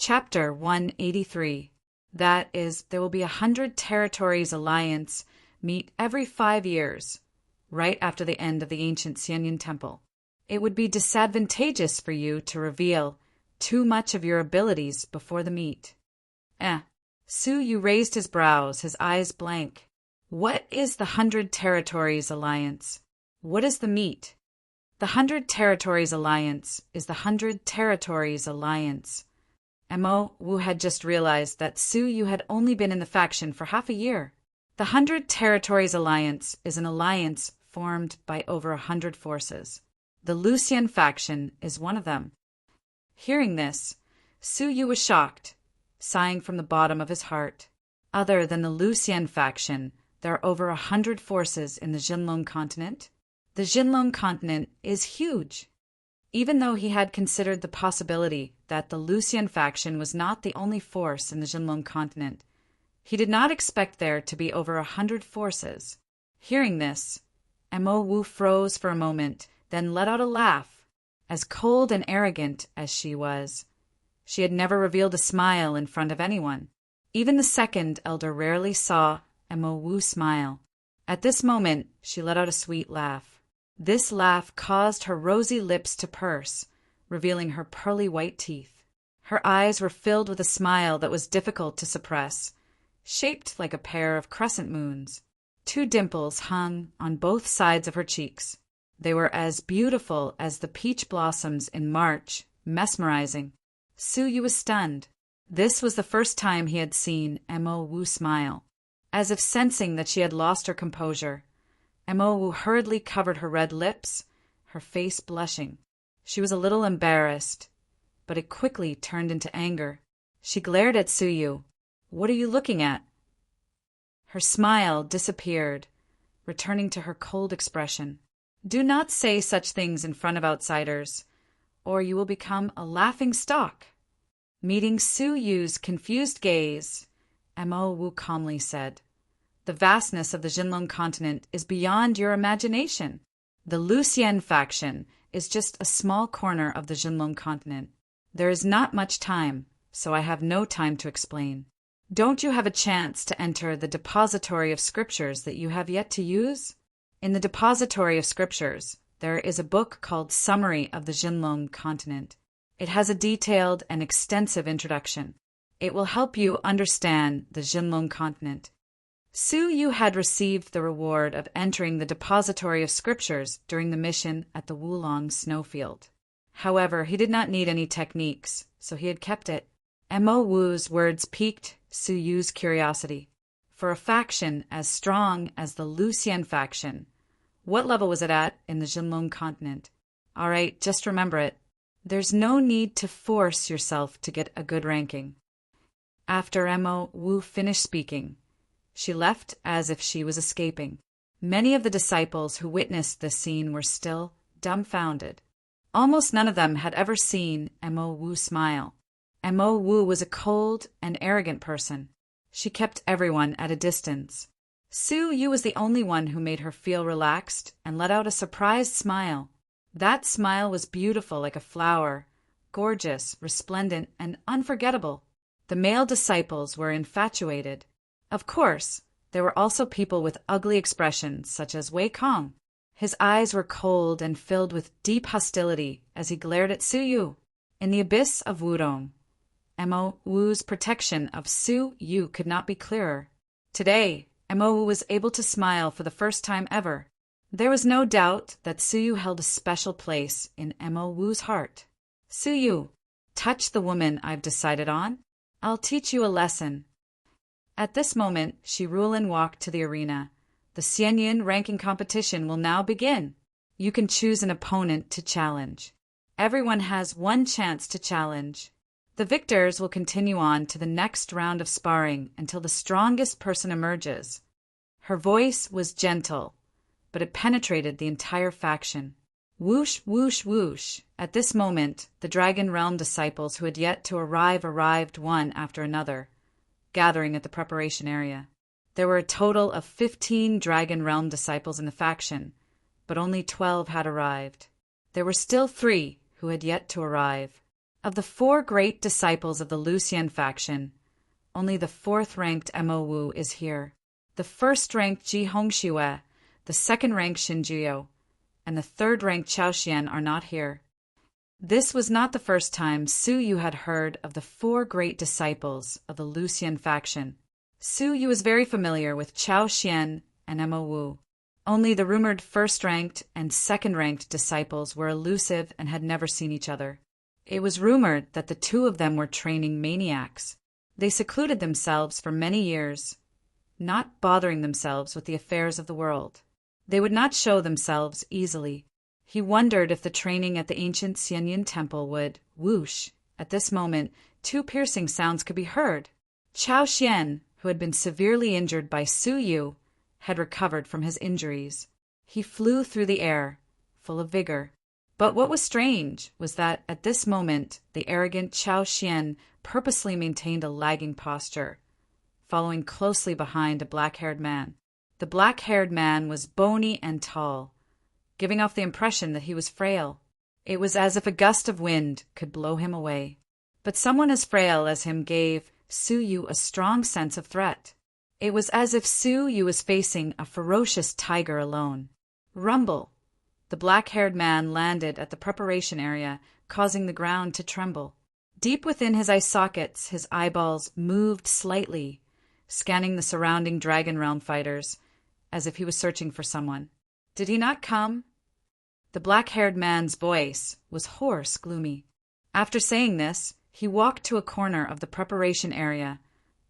Chapter 183. That is, there will be 100 territories alliance meet every 5 years, right after the end of the ancient Xianyin Temple. It would be disadvantageous for you to reveal too much of your abilities before the meet. Su Yu raised his brows, his eyes blank. What is the 100 Territories Alliance? What is the meet? The 100 Territories Alliance is the 100 Territories Alliance. Mo Wu had just realized that Su Yu had only been in the faction for half a year. The 100 Territories Alliance is an alliance formed by over 100 forces. The Lucian faction is one of them. Hearing this, Su Yu was shocked, sighing from the bottom of his heart. Other than the Lucian faction, there are over 100 forces in the Jinlong continent. The Jinlong continent is huge. Even though he had considered the possibility that the Lucian faction was not the only force in the Jinlong continent, he did not expect there to be over 100 forces. Hearing this, Mo Wu froze for a moment, then let out a laugh. As cold and arrogant as she was, she had never revealed a smile in front of anyone. Even the second elder rarely saw Mo Wu smile. At this moment, she let out a sweet laugh. This laugh caused her rosy lips to purse, revealing her pearly white teeth. Her eyes were filled with a smile that was difficult to suppress, shaped like a pair of crescent moons. 2 dimples hung on both sides of her cheeks. They were as beautiful as the peach blossoms in March, mesmerizing. Su Yu was stunned. This was the first time he had seen Mo Wu smile. As if sensing that she had lost her composure, Mo Wu hurriedly covered her red lips, her face blushing. She was a little embarrassed, but it quickly turned into anger. She glared at Su Yu. "What are you looking at?" Her smile disappeared, returning to her cold expression. "Do not say such things in front of outsiders, or you will become a laughing stock." Meeting Su Yu's confused gaze, Mo Wu calmly said, "The vastness of the Jinlong continent is beyond your imagination. The Lucian faction is just a small corner of the Jinlong continent. There is not much time, so I have no time to explain. Don't you have a chance to enter the depository of scriptures that you have yet to use? In the depository of scriptures, there is a book called Summary of the Jinlong Continent. It has a detailed and extensive introduction. It will help you understand the Jinlong Continent." Su Yu had received the reward of entering the depository of scriptures during the mission at the Wulong snowfield. However, he did not need any techniques, so he had kept it. Mo Wu's words piqued Su Yu's curiosity. For a faction as strong as the Lucian faction, what level was it at in the Jinlong continent? All right, just remember it. There's no need to force yourself to get a good ranking. After Mo Wu finished speaking, she left as if she was escaping. Many of the disciples who witnessed this scene were still dumbfounded. Almost none of them had ever seen Mo Wu smile. Mo Wu was a cold and arrogant person. She kept everyone at a distance. Su Yu was the only one who made her feel relaxed and let out a surprised smile. That smile was beautiful like a flower, gorgeous, resplendent, and unforgettable. The male disciples were infatuated. Of course, there were also people with ugly expressions, such as Wei Kong. His eyes were cold and filled with deep hostility as he glared at Su Yu. In the abyss of Wudong, Mo Wu's protection of Su Yu could not be clearer. Today, Mo Wu was able to smile for the first time ever. There was no doubt that Su Yu held a special place in Mo Wu's heart. "Su Yu, touch the woman I've decided on. I'll teach you a lesson." At this moment, Shi Rulin walked to the arena. "The Xianyin ranking competition will now begin. You can choose an opponent to challenge. Everyone has one chance to challenge. The victors will continue on to the next round of sparring until the strongest person emerges." Her voice was gentle, but it penetrated the entire faction. Whoosh, whoosh, whoosh. At this moment, the Dragon Realm disciples who had yet to arrive arrived one after another, gathering at the preparation area. There were a total of 15 Dragon Realm disciples in the faction, but only 12 had arrived. There were still 3 who had yet to arrive. Of the four great disciples of the Lucian faction, only the fourth-ranked Mo Wu is here. The first-ranked Ji Hongxue, the second-ranked Xinjiu, and the third-ranked Chao Xian are not here. This was not the first time Su Yu had heard of the four great disciples of the Lucian faction. Su Yu was very familiar with Chao Xian and Mo Wu. Only the rumored first-ranked and second-ranked disciples were elusive and had never seen each other. It was rumored that the two of them were training maniacs. They secluded themselves for many years, not bothering themselves with the affairs of the world. They would not show themselves easily. He wondered if the training at the ancient Xianyin temple would whoosh. At this moment, two piercing sounds could be heard. Chao Xian, who had been severely injured by Su Yu, had recovered from his injuries. He flew through the air, full of vigor. But what was strange was that at this moment the arrogant Chao Xian purposely maintained a lagging posture, following closely behind a black-haired man. The black-haired man was bony and tall, giving off the impression that he was frail. It was as if a gust of wind could blow him away. But someone as frail as him gave Su Yu a strong sense of threat. It was as if Su Yu was facing a ferocious tiger alone. Rumble! The black-haired man landed at the preparation area, causing the ground to tremble. Deep within his eye sockets, his eyeballs moved slightly, scanning the surrounding Dragon Realm fighters, as if he was searching for someone. Did he not come? The black-haired man's voice was hoarse, gloomy. After saying this, he walked to a corner of the preparation area,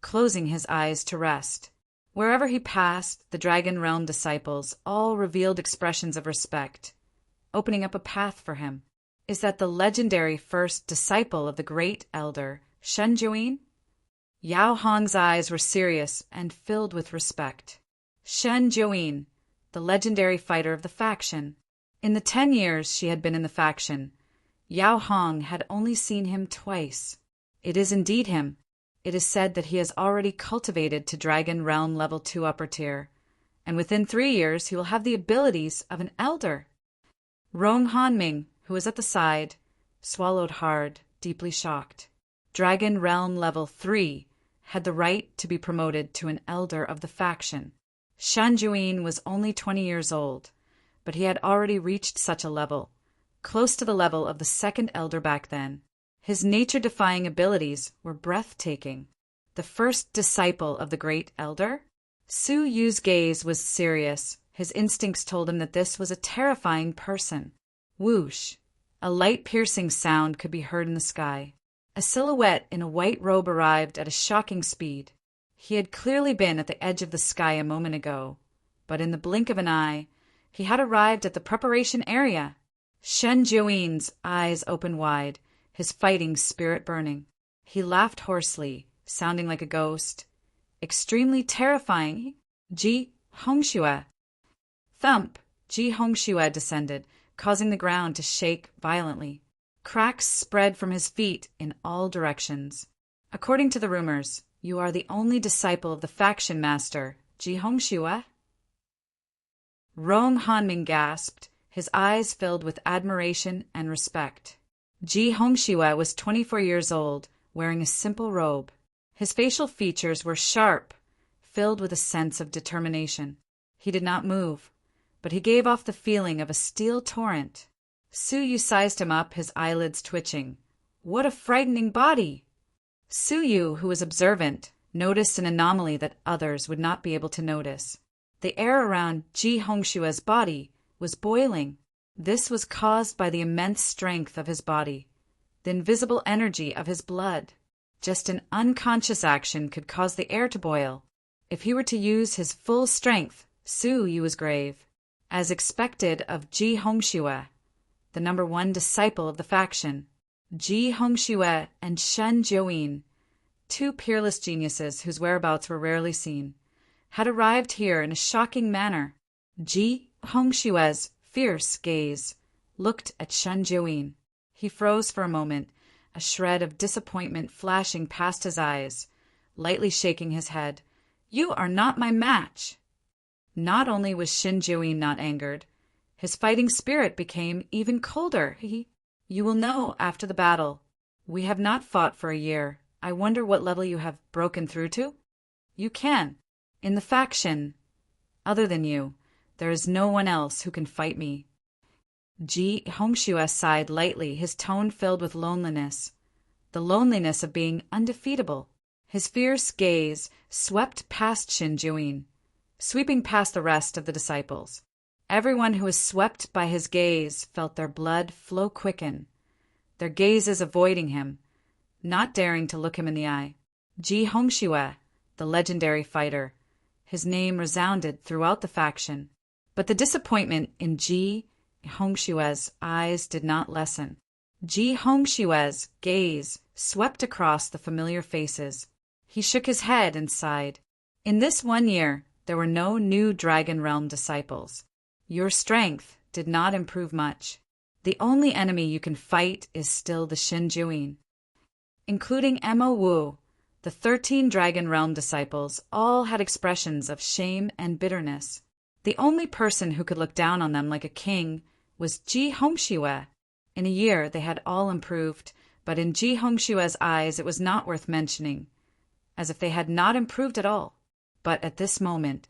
closing his eyes to rest. Wherever he passed, the Dragon Realm disciples all revealed expressions of respect, opening up a path for him. Is that the legendary first disciple of the great elder, Shen Juin? Yao Hong's eyes were serious and filled with respect. Shen Juin, the legendary fighter of the faction. In the 10 years she had been in the faction, Yao Hong had only seen him twice. It is indeed him. It is said that he has already cultivated to Dragon Realm level 2 upper tier, and within 3 years he will have the abilities of an elder. Rong Hanming, who was at the side, swallowed hard, deeply shocked. Dragon Realm level 3 had the right to be promoted to an elder of the faction. Shan Juin was only 20 years old, but he had already reached such a level, close to the level of the second elder back then. His nature-defying abilities were breathtaking. The first disciple of the great elder? Su Yu's gaze was serious. His instincts told him that this was a terrifying person. Whoosh! A light-piercing sound could be heard in the sky. A silhouette in a white robe arrived at a shocking speed. He had clearly been at the edge of the sky a moment ago, but in the blink of an eye, he had arrived at the preparation area. Shen Juin's eyes opened wide, his fighting spirit burning. He laughed hoarsely, sounding like a ghost. Extremely terrifying. Ji Hongxue. Thump! Ji Hongxue descended, causing the ground to shake violently. Cracks spread from his feet in all directions. According to the rumors, you are the only disciple of the faction master, Ji Hongxue? Rong Hanming gasped, his eyes filled with admiration and respect. Ji Hongxue was 24 years old, wearing a simple robe. His facial features were sharp, filled with a sense of determination. He did not move, but he gave off the feeling of a steel torrent. Su Yu sized him up, his eyelids twitching. What a frightening body! Su Yu, who was observant, noticed an anomaly that others would not be able to notice. The air around Ji Hongxue's body was boiling. This was caused by the immense strength of his body, the invisible energy of his blood. Just an unconscious action could cause the air to boil. If he were to use his full strength, Su Yu was grave. As expected of Ji Hongxue, the number 1 disciple of the faction, Ji Hongxue and Shen Juin, 2 peerless geniuses whose whereabouts were rarely seen, had arrived here in a shocking manner. Ji Hongxue's fierce gaze looked at Shen Juin. He froze for a moment, a shred of disappointment flashing past his eyes, lightly shaking his head. You are not my match. Not only was Shen Juin not angered, his fighting spirit became even colder. You will know after the battle. We have not fought for a year. I wonder what level you have broken through to? You can. In the faction, other than you, there is no one else who can fight me. Ji Hongxue sighed lightly, his tone filled with loneliness. The loneliness of being undefeatable. His fierce gaze swept past Shin Juin, sweeping past the rest of the disciples. Everyone who was swept by his gaze felt their blood flow quicken, their gazes avoiding him, not daring to look him in the eye. Ji Hongxue, the legendary fighter. His name resounded throughout the faction. But the disappointment in Ji Hongxue's eyes did not lessen. Ji Hongxue's gaze swept across the familiar faces. He shook his head and sighed. In this 1 year, there were no new Dragon Realm disciples. Your strength did not improve much. The only enemy you can fight is still the Shin Juin. Including Mo Wu, the 13 Dragon Realm disciples all had expressions of shame and bitterness. The only person who could look down on them like a king was Ji Hongxue. In a year, they had all improved, but in Ji Hongxue's eyes it was not worth mentioning, as if they had not improved at all. But at this moment,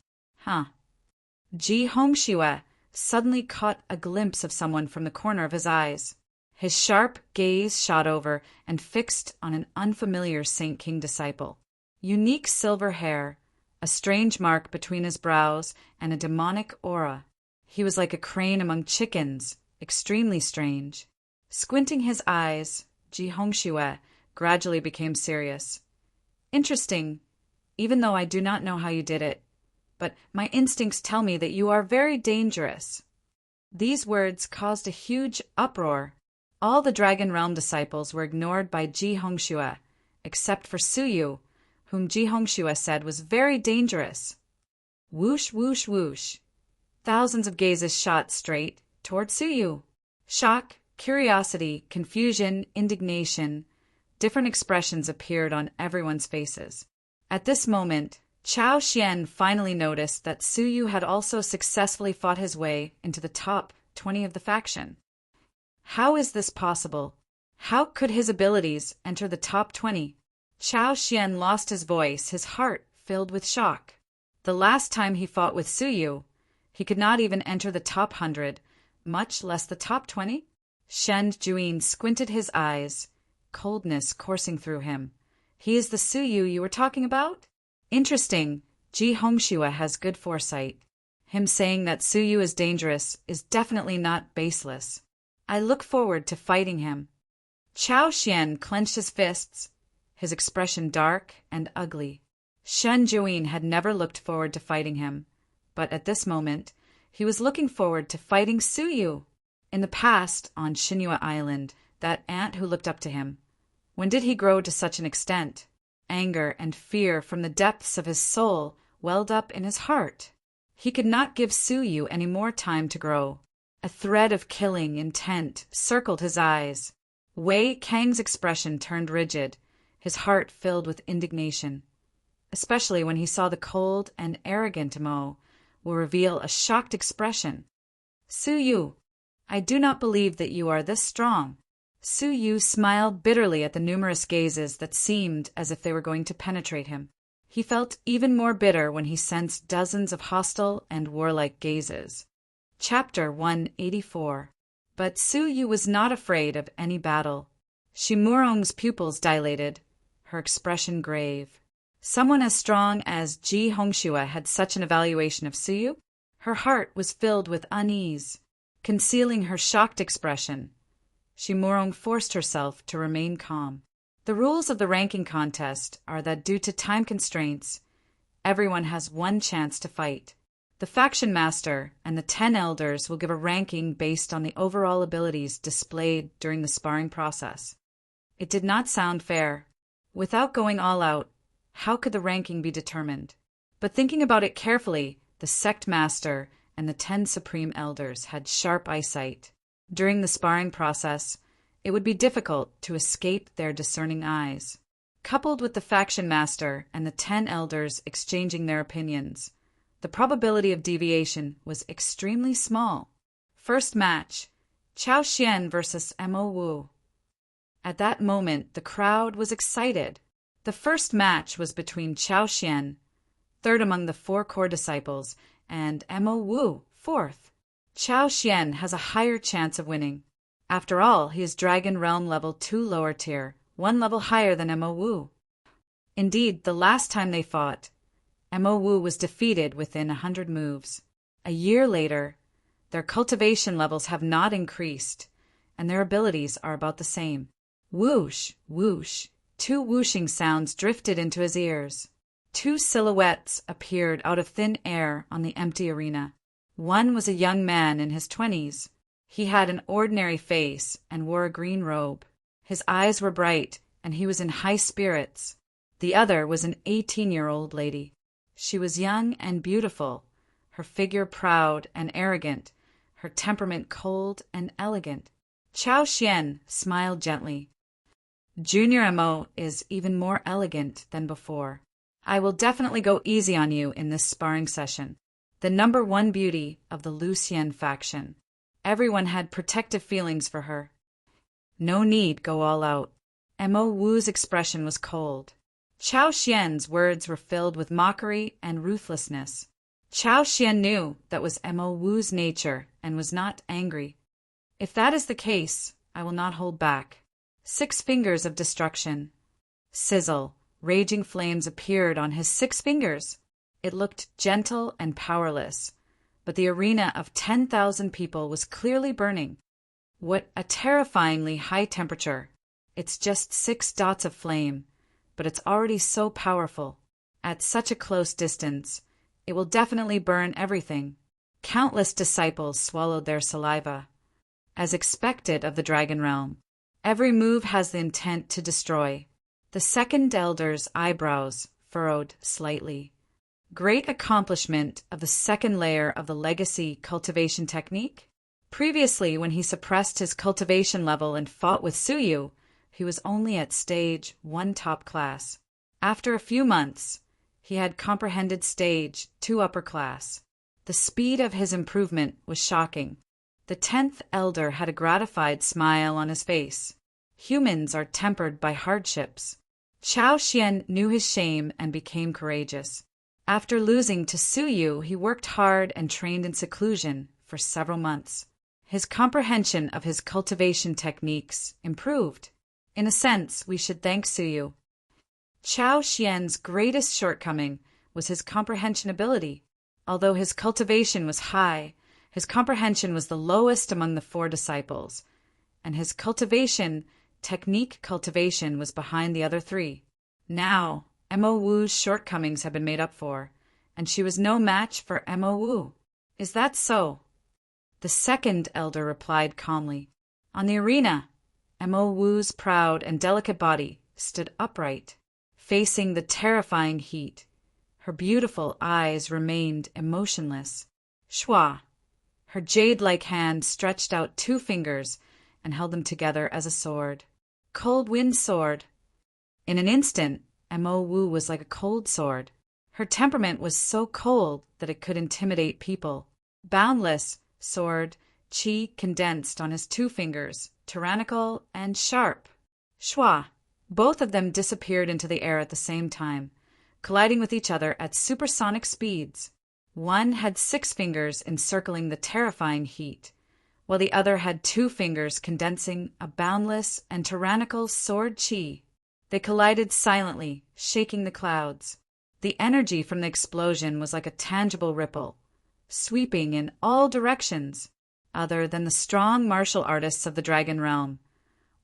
Ji Hongxue suddenly caught a glimpse of someone from the corner of his eyes. His sharp gaze shot over and fixed on an unfamiliar Saint King disciple. Unique silver hair, a strange mark between his brows, and a demonic aura. He was like a crane among chickens, extremely strange. Squinting his eyes, Ji Hongxue gradually became serious. Interesting, even though I do not know how you did it, but my instincts tell me that you are very dangerous. These words caused a huge uproar. All the Dragon Realm disciples were ignored by Ji Hongxue, except for Suyu, whom Ji Hongxue said was very dangerous. Whoosh, whoosh, whoosh. Thousands of gazes shot straight toward Suyu. Shock, curiosity, confusion, indignation. Different expressions appeared on everyone's faces. At this moment, Chao Xian finally noticed that Suyu had also successfully fought his way into the top 20 of the faction. How is this possible? How could his abilities enter the top 20? Chao Xian lost his voice, his heart filled with shock. The last time he fought with Suyu, he could not even enter the top 100, much less the top 20. Shen Juin squinted his eyes, coldness coursing through him. He is the Suyu you were talking about? Interesting. Ji Hongxue has good foresight. Him saying that Suyu is dangerous is definitely not baseless. I look forward to fighting him. Chao Xian clenched his fists, his expression dark and ugly. Shen Juin had never looked forward to fighting him, but at this moment, he was looking forward to fighting Suyu. In the past, on Shinua Island, that ant who looked up to him, when did he grow to such an extent? Anger and fear from the depths of his soul welled up in his heart. He could not give Suyu any more time to grow. A thread of killing intent circled his eyes. Wei Kang's expression turned rigid, his heart filled with indignation, especially when he saw the cold and arrogant Mo will reveal a shocked expression. Suyu, I do not believe that you are this strong. Suyu smiled bitterly at the numerous gazes that seemed as if they were going to penetrate him. He felt even more bitter when he sensed dozens of hostile and warlike gazes. Chapter 184. But Suyu was not afraid of any battle. Shimurong's pupils dilated, her expression grave. Someone as strong as Ji Hongxue had such an evaluation of Suyu? Her heart was filled with unease. Concealing her shocked expression, Shimurong forced herself to remain calm. The rules of the ranking contest are that due to time constraints, everyone has one chance to fight. The faction master and the 10 elders will give a ranking based on the overall abilities displayed during the sparring process. It did not sound fair. Without going all out, how could the ranking be determined? But thinking about it carefully, the sect master and the 10 supreme elders had sharp eyesight. During the sparring process, it would be difficult to escape their discerning eyes. Coupled with the faction master and the 10 elders exchanging their opinions, the probability of deviation was extremely small. First match, Chao Xian versus Mo Wu. At that moment, the crowd was excited. The first match was between Chao Xian, third among the 4 core disciples, and Mo Wu, fourth. Chao Xian has a higher chance of winning. After all, he is Dragon Realm level 2 lower tier, 1 level higher than Mo Wu. Indeed, the last time they fought, Mo Wu was defeated within 100 moves. A year later, their cultivation levels have not increased, and their abilities are about the same. Whoosh, whoosh, 2 whooshing sounds drifted into his ears. 2 silhouettes appeared out of thin air on the empty arena. One was a young man in his 20s. He had an ordinary face and wore a green robe. His eyes were bright, and he was in high spirits. The other was an 18-year-old lady. She was young and beautiful, her figure proud and arrogant, her temperament cold and elegant. Chao Xian smiled gently. Junior Mo is even more elegant than before. I will definitely go easy on you in this sparring session. The number 1 beauty of the Lu Xian faction. Everyone had protective feelings for her. No need go all out. Mo Wu's expression was cold. Chao Xian's words were filled with mockery and ruthlessness. Chao Xian knew that was Mo Wu's nature and was not angry. If that is the case, I will not hold back. 6 fingers of destruction. Sizzle, raging flames appeared on his 6 fingers. It looked gentle and powerless, but the arena of 10,000 people was clearly burning. What a terrifyingly high temperature. It's just 6 dots of flame, but it's already so powerful. At such a close distance, it will definitely burn everything. Countless disciples swallowed their saliva. As expected of the Dragon Realm, every move has the intent to destroy. The second elder's eyebrows furrowed slightly. Great accomplishment of the second layer of the legacy cultivation technique? Previously, when he suppressed his cultivation level and fought with Suyu, he was only at stage 1 top class. After a few months, he had comprehended stage 2 upper class. The speed of his improvement was shocking. The 10th elder had a gratified smile on his face. Humans are tempered by hardships. Chao Xian knew his shame and became courageous. After losing to Suyu, he worked hard and trained in seclusion for several months. His comprehension of his cultivation techniques improved. In a sense, we should thank Suyu. Chao Xian's greatest shortcoming was his comprehension ability. Although his cultivation was high, his comprehension was the lowest among the 4 disciples, and his technique cultivation was behind the other 3. Now, Mo Wu's shortcomings had been made up for, and she was no match for Mo Wu. Is that so? The second elder replied calmly. On the arena, Mo Wu's proud and delicate body stood upright, facing the terrifying heat. Her beautiful eyes remained emotionless. Shua. Her jade-like hand stretched out 2 fingers and held them together as a sword. Cold wind sword. In an instant, Mo Wu was like a cold sword. Her temperament was so cold that it could intimidate people. Boundless sword, qi condensed on his 2 fingers, tyrannical and sharp. Shua. Both of them disappeared into the air at the same time, colliding with each other at supersonic speeds. One had 6 fingers encircling the terrifying heat, while the other had 2 fingers condensing a boundless and tyrannical sword qi. They collided silently, shaking the clouds. The energy from the explosion was like a tangible ripple, sweeping in all directions. Other than the strong martial artists of the Dragon Realm,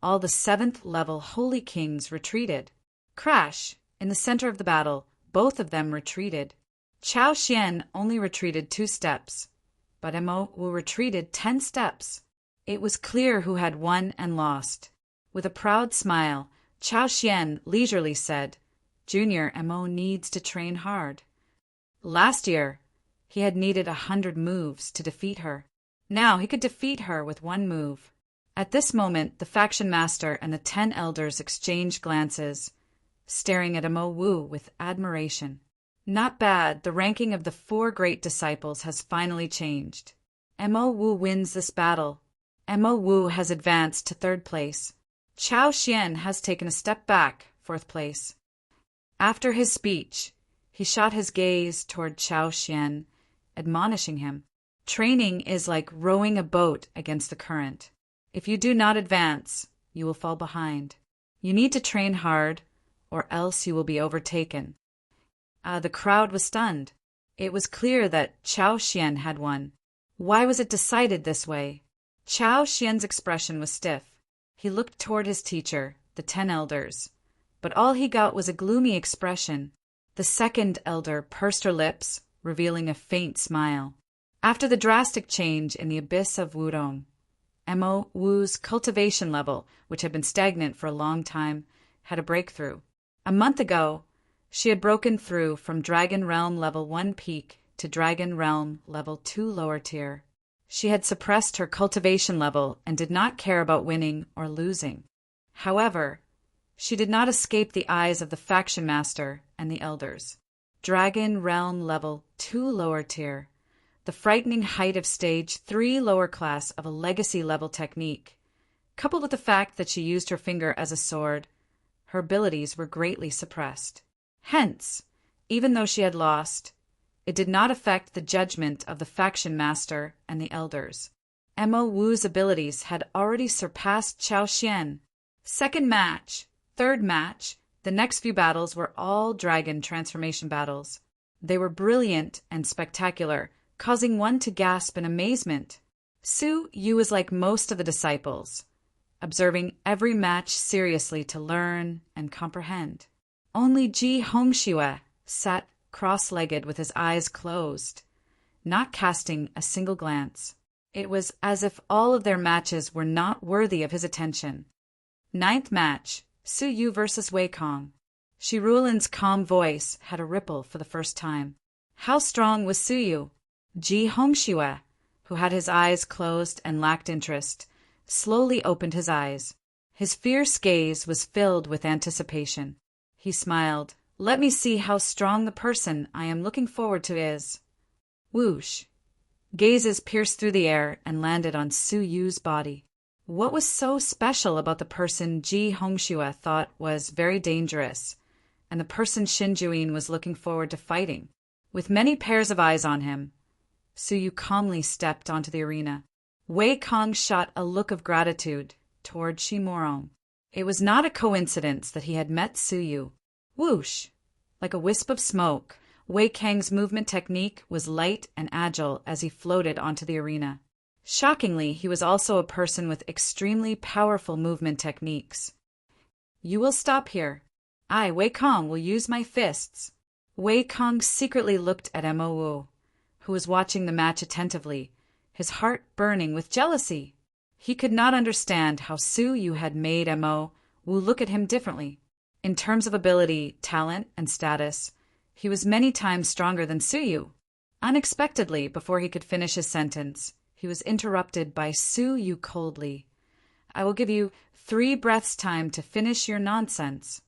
all the 7th level Holy Kings retreated. Crash! In the center of the battle, both of them retreated. Chao Xian only retreated 2 steps, but Mo Wu retreated 10 steps. It was clear who had won and lost. With a proud smile, Chao Xian leisurely said, Junior Mo needs to train hard. Last year, he had needed 100 moves to defeat her. Now he could defeat her with 1 move. At this moment, the faction master and the 10 elders exchanged glances, staring at Mo Wu with admiration. Not bad, the ranking of the 4 great disciples has finally changed. Mo Wu wins this battle. Mo Wu has advanced to 3rd place. Chao Xian has taken a step back, 4th place. After his speech, he shot his gaze toward Chao Xian, admonishing him. Training is like rowing a boat against the current. If you do not advance, you will fall behind. You need to train hard, or else you will be overtaken. The crowd was stunned. It was clear that Chao Xian had won. Why was it decided this way? Chao Xian's expression was stiff. He looked toward his teacher, the 10 elders, but all he got was a gloomy expression. The 2nd elder pursed her lips, revealing a faint smile. After the drastic change in the abyss of Wudong, Mo Wu's cultivation level, which had been stagnant for a long time, had a breakthrough. A month ago, she had broken through from Dragon Realm Level 1 peak to Dragon Realm Level 2 lower tier. She had suppressed her cultivation level and did not care about winning or losing. However, she did not escape the eyes of the faction master and the elders. Dragon Realm Level 2 lower tier, the frightening height of Stage 3 lower class of a legacy level technique. Coupled with the fact that she used her finger as a sword, her abilities were greatly suppressed. Hence, even though she had lost, it did not affect the judgment of the faction master and the elders. Mo Wu's abilities had already surpassed Chao Xian. 2nd match, 3rd match, the next few battles were all dragon transformation battles. They were brilliant and spectacular, causing one to gasp in amazement. Su Yu was like most of the disciples, observing every match seriously to learn and comprehend. Only Ji Hongxue sat cross-legged with his eyes closed, not casting a single glance. It was as if all of their matches were not worthy of his attention. 9th match, Su Yu versus Wei Kong. Shi Rulin's calm voice had a ripple for the first time. How strong was Su Yu? Ji Hongxue, who had his eyes closed and lacked interest, slowly opened his eyes. His fierce gaze was filled with anticipation. He smiled. Let me see how strong the person I am looking forward to is. Whoosh. Gazes pierced through the air and landed on Su Yu's body. What was so special about the person Ji Hongxue thought was very dangerous, and the person Xinjuin was looking forward to fighting? With many pairs of eyes on him, Su Yu calmly stepped onto the arena. Wei Kong shot a look of gratitude toward Shi Morong. It was not a coincidence that he had met Su Yu. Whoosh! Like a wisp of smoke, Wei Kang's movement technique was light and agile as he floated onto the arena. Shockingly, he was also a person with extremely powerful movement techniques. You will stop here. I, Wei Kong, will use my fists. Wei Kong secretly looked at Mo Wu, who was watching the match attentively, his heart burning with jealousy. He could not understand how Su Yu had made Mo Wu look at him differently. In terms of ability, talent, and status, he was many times stronger than Su Yu. Unexpectedly, before he could finish his sentence, he was interrupted by Su Yu coldly. I will give you 3 breaths' time to finish your nonsense.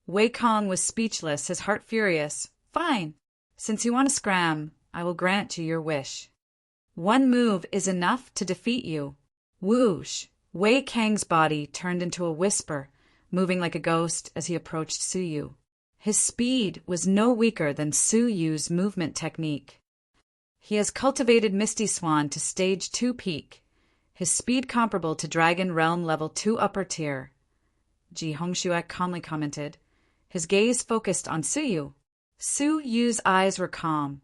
Wei Kong was speechless, his heart furious. Fine. Since you want to scram, I will grant you your wish. 1 move is enough to defeat you. Whoosh! Wei Kang's body turned into a whisper, moving like a ghost as he approached Su Yu. His speed was no weaker than Su Yu's movement technique. He has cultivated Misty Swan to Stage 2 peak, his speed comparable to Dragon Realm Level 2 upper tier. Ji Hongxue calmly commented, his gaze focused on Su Yu. Su Yu's eyes were calm,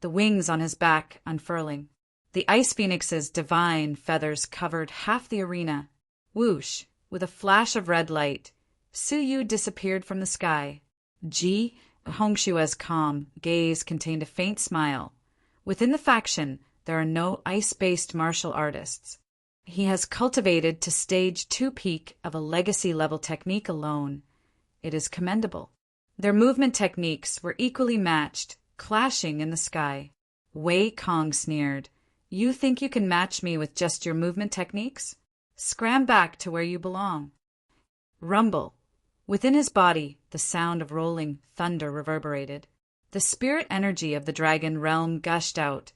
the wings on his back unfurling. The Ice Phoenix's divine feathers covered half the arena. Whoosh! With a flash of red light, Su Yu disappeared from the sky. Ji Hongxue's calm gaze contained a faint smile. Within the faction, there are no ice-based martial artists. He has cultivated to Stage 2 peak of a legacy-level technique alone. It is commendable. Their movement techniques were equally matched, clashing in the sky. Wei Kong sneered. You think you can match me with just your movement techniques? Scram back to where you belong. Rumble. Within his body, the sound of rolling thunder reverberated. The spirit energy of the dragon realm gushed out,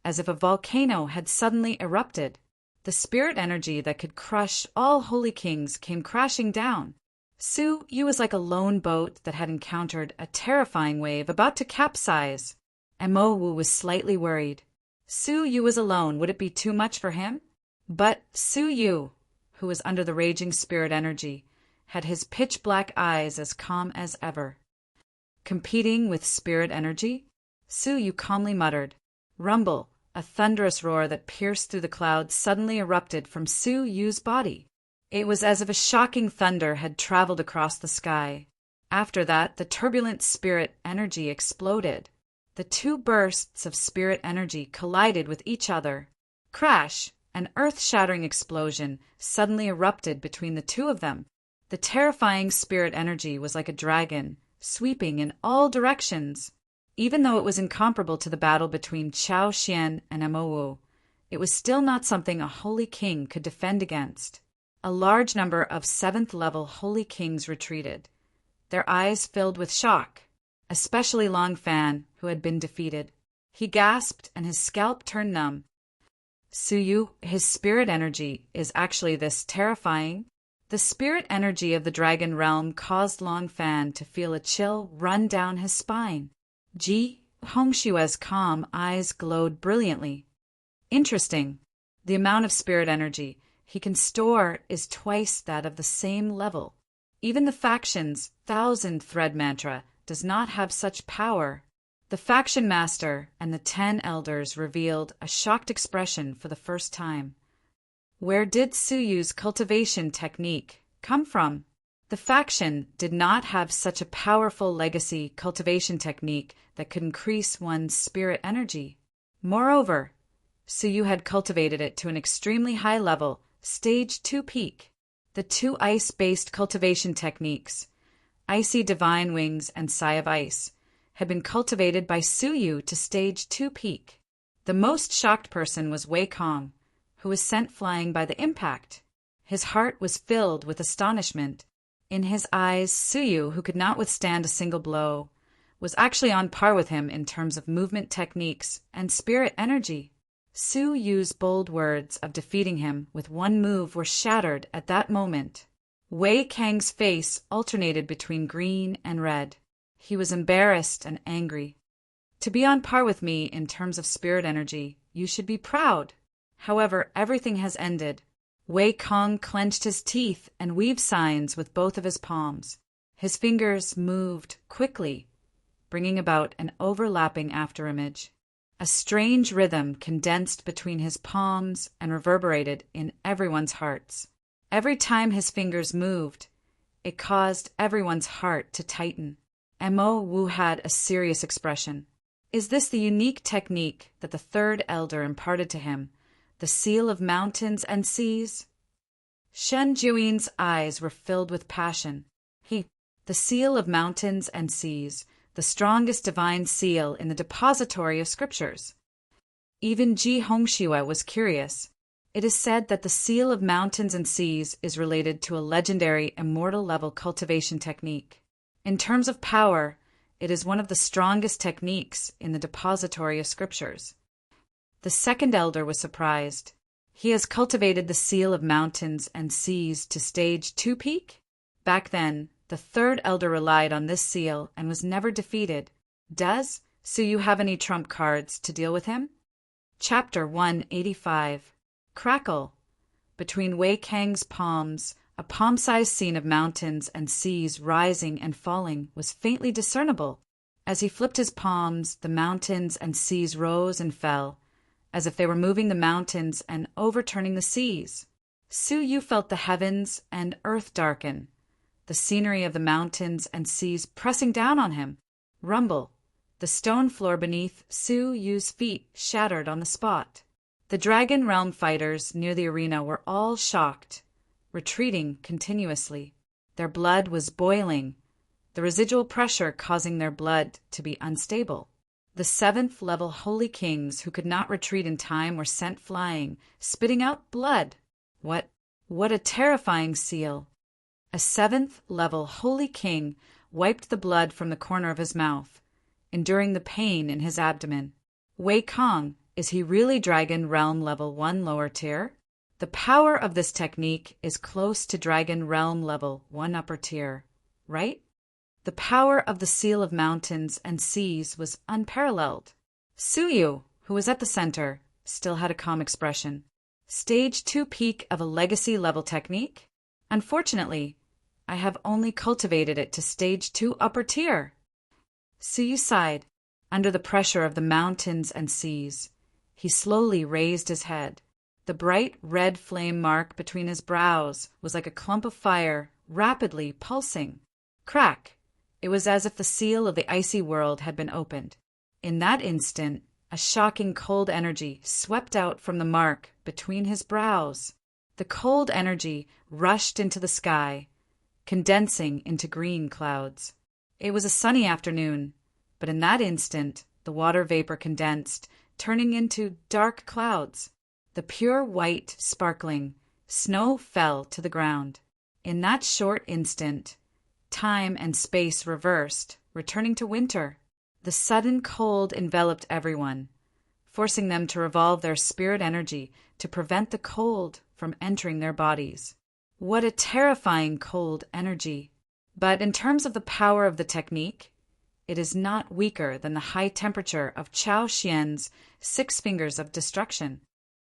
as if a volcano had suddenly erupted. The spirit energy that could crush all holy kings came crashing down. Su Yu was like a lone boat that had encountered a terrifying wave about to capsize. Mo Wu was slightly worried. Su Yu was alone. Would it be too much for him? But Su Yu, who was under the raging spirit energy, had his pitch-black eyes as calm as ever. Competing with spirit energy? Su Yu calmly muttered. Rumble, a thunderous roar that pierced through the clouds, suddenly erupted from Su Yu's body. It was as if a shocking thunder had traveled across the sky. After that, the turbulent spirit energy exploded. The two bursts of spirit energy collided with each other. Crash! An earth-shattering explosion suddenly erupted between the two of them. The terrifying spirit energy was like a dragon, sweeping in all directions. Even though it was incomparable to the battle between Chao Xian and Mo Wu, it was still not something a holy king could defend against. A large number of 7th-level holy kings retreated, their eyes filled with shock, especially Long Fan, who had been defeated. He gasped and his scalp turned numb. Su Yu, his spirit energy is actually this terrifying? The spirit energy of the dragon realm caused Long Fan to feel a chill run down his spine. Ji Hongshua's calm eyes glowed brilliantly. Interesting. The amount of spirit energy he can store is twice that of the same level. Even the faction's 1,000-thread mantra does not have such power. The faction master and the 10 elders revealed a shocked expression for the first time. Where did Su Yu's cultivation technique come from? The faction did not have such a powerful legacy cultivation technique that could increase one's spirit energy. Moreover, Su Yu had cultivated it to an extremely high level, stage 2 peak. The two ice-based cultivation techniques, Icy Divine Wings and Sigh of Ice, had been cultivated by Su Yu to stage 2 peak. The most shocked person was Wei Kong, who was sent flying by the impact. His heart was filled with astonishment. In his eyes, Su Yu, who could not withstand a single blow, was actually on par with him in terms of movement techniques and spirit energy. Su Yu's bold words of defeating him with one move were shattered at that moment. Wei Kang's face alternated between green and red. He was embarrassed and angry. To be on par with me in terms of spirit energy, you should be proud. However, everything has ended. Wei Kong clenched his teeth and weaved signs with both of his palms. His fingers moved quickly, bringing about an overlapping afterimage. A strange rhythm condensed between his palms and reverberated in everyone's hearts. Every time his fingers moved, it caused everyone's heart to tighten. Mo Wu had a serious expression. Is this the unique technique that the third elder imparted to him, the seal of mountains and seas? Shen Juin's eyes were filled with passion. The seal of mountains and seas, the strongest divine seal in the depository of scriptures. Even Ji Hongxue was curious. It is said that the seal of mountains and seas is related to a legendary immortal level cultivation technique. In terms of power, it is one of the strongest techniques in the depository of scriptures. The second elder was surprised. He has cultivated the seal of mountains and seas to stage 2 peak? Back then, the third elder relied on this seal and was never defeated. Does Su Yu have any trump cards to deal with him? Chapter 185. Crackle. Between Wei Kang's palms, a palm-sized scene of mountains and seas rising and falling was faintly discernible. As he flipped his palms, the mountains and seas rose and fell, as if they were moving the mountains and overturning the seas. Su Yu felt the heavens and earth darken, the scenery of the mountains and seas pressing down on him. Rumble. The stone floor beneath Su Yu's feet shattered on the spot. The Dragon Realm fighters near the arena were all shocked, retreating continuously. Their blood was boiling, the residual pressure causing their blood to be unstable. The 7th-level holy kings who could not retreat in time were sent flying, spitting out blood. What a terrifying seal! A 7th-level holy king wiped the blood from the corner of his mouth, enduring the pain in his abdomen. Wei Kong, is he really Dragon Realm level 1 lower tier? The power of this technique is close to Dragon Realm level 1 upper tier, right? The power of the Seal of Mountains and Seas was unparalleled. Suyu, who was at the center, still had a calm expression. Stage 2 peak of a legacy level technique? Unfortunately, I have only cultivated it to stage 2 upper tier. Suyu sighed. Under the pressure of the mountains and seas, he slowly raised his head. The bright red flame mark between his brows was like a clump of fire, rapidly pulsing. Crack! It was as if the seal of the icy world had been opened. In that instant, a shocking cold energy swept out from the mark between his brows. The cold energy rushed into the sky, condensing into green clouds. It was a sunny afternoon, but in that instant, the water vapor condensed, turning into dark clouds. The pure white sparkling, snow fell to the ground. In that short instant, time and space reversed, returning to winter. The sudden cold enveloped everyone, forcing them to revolve their spirit energy to prevent the cold from entering their bodies. What a terrifying cold energy! But in terms of the power of the technique, it is not weaker than the high temperature of Chao Xian's 6 fingers of destruction.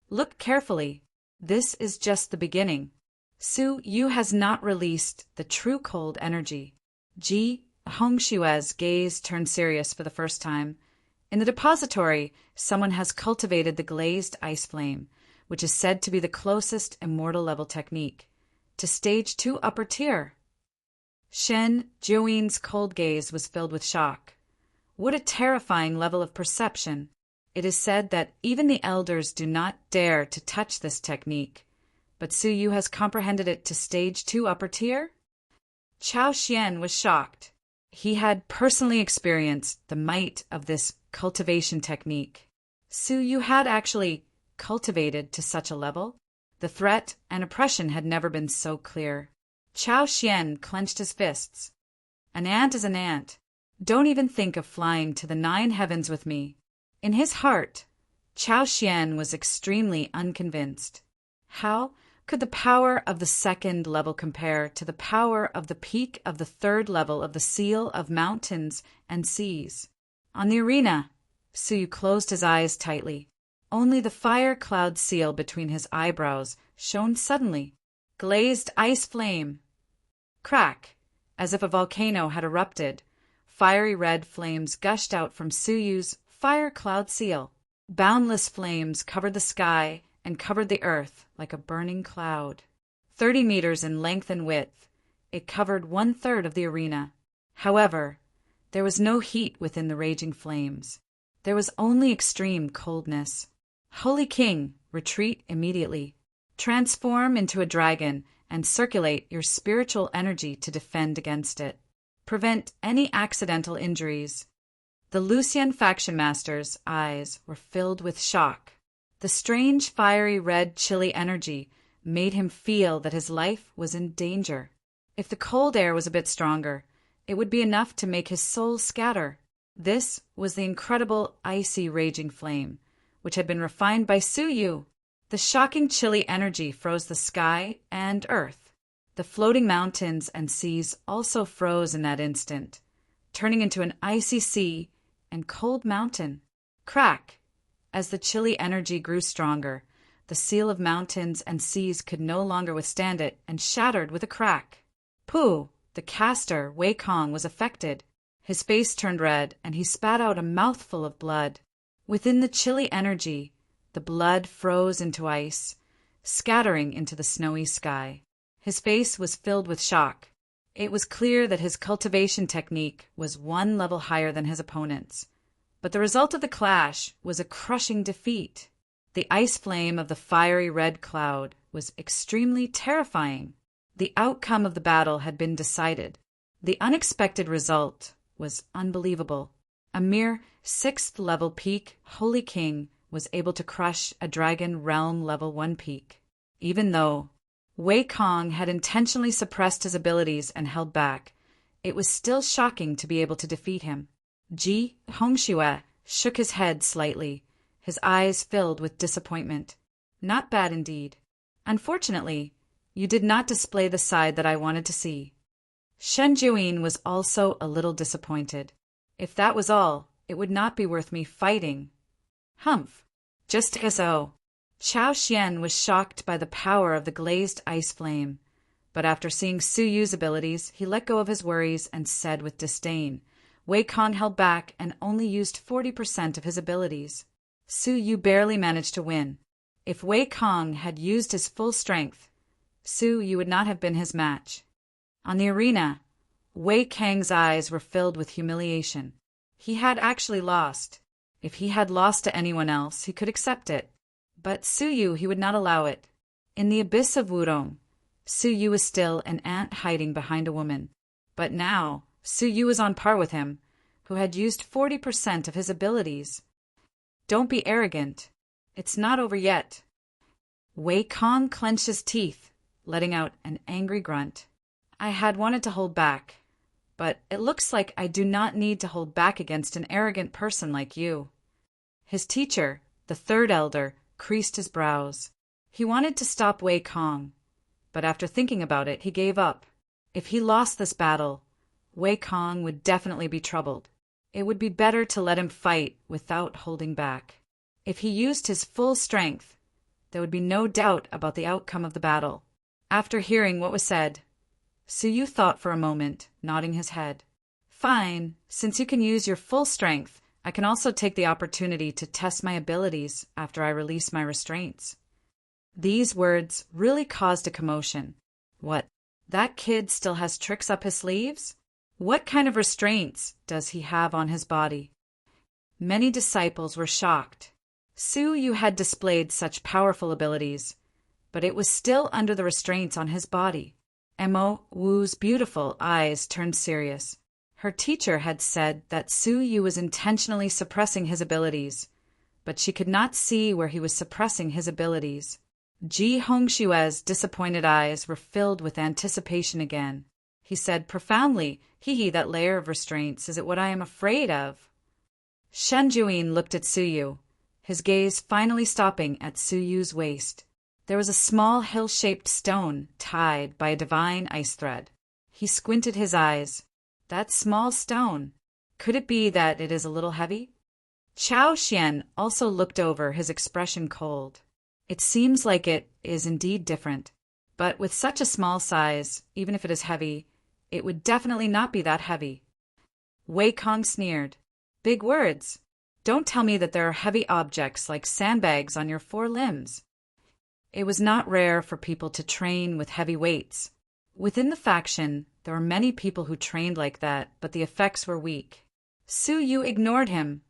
Look carefully. This is just the beginning. Su Yu has not released the true cold energy. Ji Hongshue's gaze turned serious for the first time. In the depository, someone has cultivated the glazed ice flame, which is said to be the closest immortal level technique, to stage 2 upper tier. Shen Jiuyin's cold gaze was filled with shock. What a terrifying level of perception! It is said that even the elders do not dare to touch this technique, but Su Yu has comprehended it to stage 2 upper tier? Chao Xian was shocked. He had personally experienced the might of this cultivation technique. Su Yu had actually cultivated to such a level. The threat and oppression had never been so clear. Chao Xian clenched his fists. An ant is an ant. Don't even think of flying to the 9 heavens with me. In his heart, Chao Xian was extremely unconvinced. How could the power of the 2nd level compare to the power of the peak of the 3rd level of the Seal of Mountains and Seas? On the arena, Suyu closed his eyes tightly. Only the fire cloud seal between his eyebrows shone suddenly. Glazed ice flame. Crack! As if a volcano had erupted, fiery red flames gushed out from Suyu's fire cloud seal. Boundless flames covered the sky and covered the earth like a burning cloud. 30 meters in length and width, it covered 1/3 of the arena. However, there was no heat within the raging flames. There was only extreme coldness. Holy King, retreat immediately. Transform into a dragon and circulate your spiritual energy to defend against it. Prevent any accidental injuries. The Lucian faction master's eyes were filled with shock. The strange fiery red chilly energy made him feel that his life was in danger. If the cold air was a bit stronger, it would be enough to make his soul scatter. This was the incredible icy raging flame, which had been refined by Su Yu. The shocking chilly energy froze the sky and earth. The floating mountains and seas also froze in that instant, turning into an icy sea and cold mountain. Crack! As the chilly energy grew stronger, the seal of mountains and seas could no longer withstand it and shattered with a crack. Pooh! The caster, Wei Kong, was affected. His face turned red, and he spat out a mouthful of blood. Within the chilly energy, the blood froze into ice, scattering into the snowy sky. His face was filled with shock. It was clear that his cultivation technique was 1 level higher than his opponent's. But the result of the clash was a crushing defeat. The ice flame of the fiery red cloud was extremely terrifying. The outcome of the battle had been decided. The unexpected result was unbelievable. A mere 6th level peak Holy King was able to crush a Dragon Realm level 1 peak. Even though Wei Kong had intentionally suppressed his abilities and held back, it was still shocking to be able to defeat him. Ji Hongxue shook his head slightly, his eyes filled with disappointment. Not bad indeed. Unfortunately, you did not display the side that I wanted to see. Shen Juyin was also a little disappointed. If that was all, it would not be worth me fighting. Humph. Just so. Chao Xian was shocked by the power of the glazed ice flame, but after seeing Su Yu's abilities, he let go of his worries and said with disdain, Wei Kong held back and only used 40% of his abilities. Su Yu barely managed to win. If Wei Kong had used his full strength, Su Yu would not have been his match. On the arena, Wei Kang's eyes were filled with humiliation. He had actually lost. If he had lost to anyone else, he could accept it. But Su Yu, he would not allow it. In the abyss of Wudong, Su Yu was still an ant hiding behind a woman. But now, Su Yu was on par with him, who had used 40% of his abilities. Don't be arrogant. It's not over yet. Wei Kong clenched his teeth, letting out an angry grunt. I had wanted to hold back, but it looks like I do not need to hold back against an arrogant person like you. His teacher, the third elder, creased his brows. He wanted to stop Wei Kong, but after thinking about it, he gave up. If he lost this battle, Wei Kong would definitely be troubled. It would be better to let him fight without holding back. If he used his full strength, there would be no doubt about the outcome of the battle. After hearing what was said, Su Yu thought for a moment, nodding his head. Fine, since you can use your full strength, I can also take the opportunity to test my abilities after I release my restraints. These words really caused a commotion. What? That kid still has tricks up his sleeves? What kind of restraints does he have on his body? Many disciples were shocked. Su Yu had displayed such powerful abilities, but it was still under the restraints on his body. Mo Wu's beautiful eyes turned serious. Her teacher had said that Su Yu was intentionally suppressing his abilities, but she could not see where he was suppressing his abilities. Ji Hongshue's disappointed eyes were filled with anticipation again. He said profoundly, Hee, that layer of restraints, is it what I am afraid of? Shen Juyin looked at Su Yu, his gaze finally stopping at Su Yu's waist. There was a small hill-shaped stone tied by a divine ice thread. He squinted his eyes. That small stone. Could it be that it is a little heavy? Chao Xian also looked over, his expression cold. It seems like it is indeed different. But with such a small size, even if it is heavy, it would definitely not be that heavy. Wei Kong sneered. Big words. Don't tell me that there are heavy objects like sandbags on your 4 limbs. It was not rare for people to train with heavy weights. Within the faction, there were many people who trained like that, but the effects were weak. Su Yu ignored him,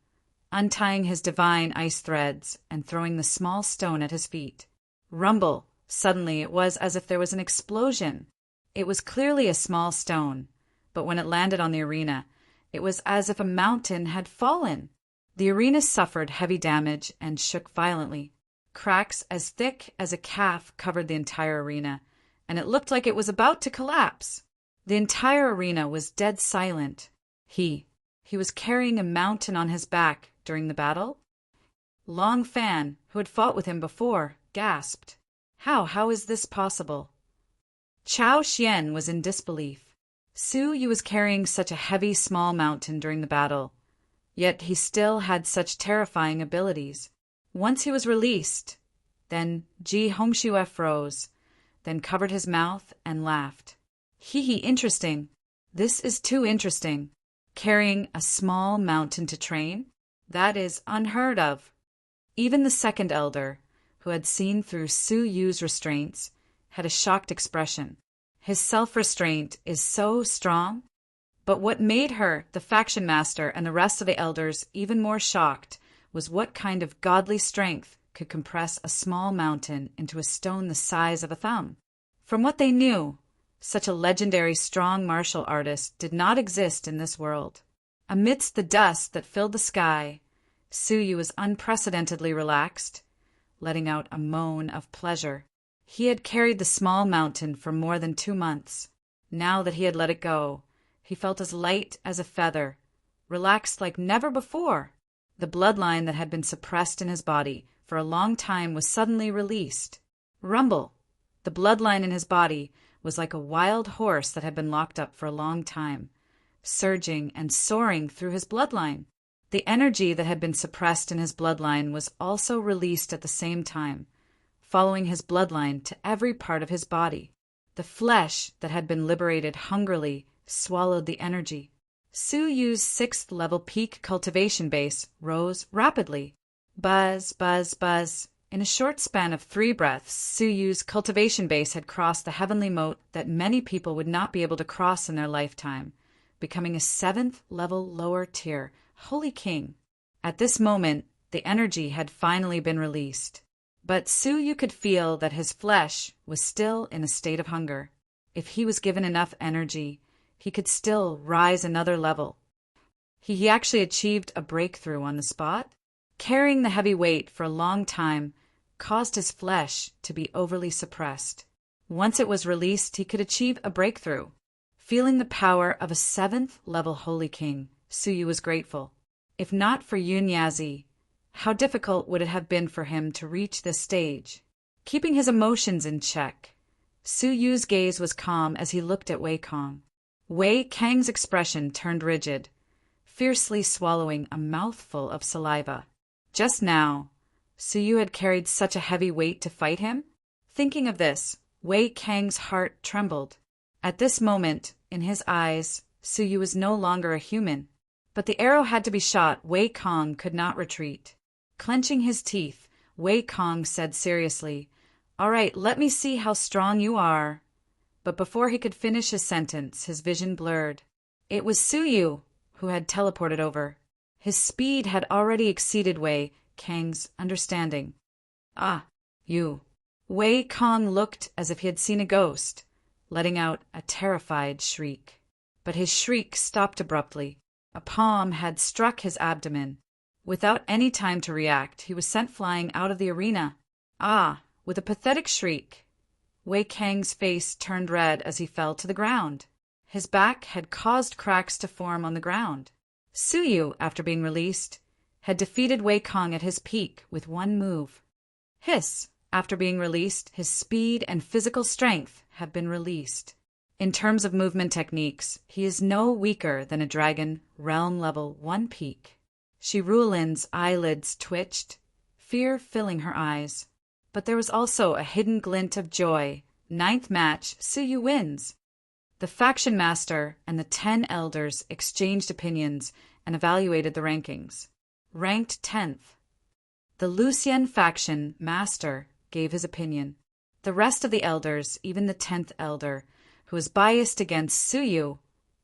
untying his divine ice threads and throwing the small stone at his feet. Rumble! Suddenly it was as if there was an explosion. It was clearly a small stone, but when it landed on the arena, it was as if a mountain had fallen. The arena suffered heavy damage and shook violently. Cracks as thick as a calf covered the entire arena, and it looked like it was about to collapse. The entire arena was dead silent. He was carrying a mountain on his back during the battle? Long Fan, who had fought with him before, gasped. How is this possible? Chao Xian was in disbelief. Su Yu was carrying such a heavy small mountain during the battle, yet he still had such terrifying abilities. Once he was released, then Ji Hongxue froze, then covered his mouth and laughed. Interesting. This is too interesting. Carrying a small mountain to train? That is unheard of. Even the second elder, who had seen through Su Yu's restraints, had a shocked expression. His self-restraint is so strong. But what made her, the faction master, and the rest of the elders even more shocked was what kind of godly strength could compress a small mountain into a stone the size of a thumb. From what they knew, such a legendary strong martial artist did not exist in this world. Amidst the dust that filled the sky, Su Yu was unprecedentedly relaxed, letting out a moan of pleasure. He had carried the small mountain for more than 2 months. Now that he had let it go, he felt as light as a feather, relaxed like never before. The bloodline that had been suppressed in his body for a long time was suddenly released. Rumble! The bloodline in his body was like a wild horse that had been locked up for a long time, surging and soaring through his bloodline. The energy that had been suppressed in his bloodline was also released at the same time, following his bloodline to every part of his body. The flesh that had been liberated hungrily swallowed the energy. Su Yu's 6th level peak cultivation base rose rapidly. Buzz, buzz, buzz. In a short span of 3 breaths, Su Yu's cultivation base had crossed the heavenly moat that many people would not be able to cross in their lifetime, becoming a 7th level lower tier, Holy King. At this moment, the energy had finally been released. But Su Yu could feel that his flesh was still in a state of hunger. If he was given enough energy, he could still rise another level. He actually achieved a breakthrough on the spot. Carrying the heavy weight for a long time caused his flesh to be overly suppressed. Once it was released, he could achieve a breakthrough. Feeling the power of a 7th level Holy King, Su Yu was grateful. If not for Yunyazi, how difficult would it have been for him to reach this stage? Keeping his emotions in check, Su Yu's gaze was calm as he looked at Wei Kong. Wei Kang's expression turned rigid, fiercely swallowing a mouthful of saliva. Just now, Su Yu had carried such a heavy weight to fight him? Thinking of this, Wei Kang's heart trembled. At this moment, in his eyes, Su Yu was no longer a human. But the arrow had to be shot. Wei Kong could not retreat. Clenching his teeth, Wei Kong said seriously, "All right, let me see how strong you are." But before he could finish his sentence, his vision blurred. It was Su Yu who had teleported over. His speed had already exceeded Wei Kang's understanding. "Ah, you." Wei Kong looked as if he had seen a ghost, letting out a terrified shriek. But his shriek stopped abruptly. A palm had struck his abdomen. Without any time to react, he was sent flying out of the arena. "Ah!" With a pathetic shriek, Wei Kang's face turned red as he fell to the ground. His back had caused cracks to form on the ground. Su Yu, after being released, had defeated Wei Kong at his peak with one move. Hiss, after being released, his speed and physical strength have been released. In terms of movement techniques, he is no weaker than a dragon realm level 1 peak. Shi Rulin's eyelids twitched, fear filling her eyes. But there was also a hidden glint of joy. 9th match, Su Yu wins. The faction master and the 10 elders exchanged opinions and evaluated the rankings. Ranked 10th. The Lucien faction master gave his opinion. The rest of the elders, even the 10th elder, who was biased against Su Yu,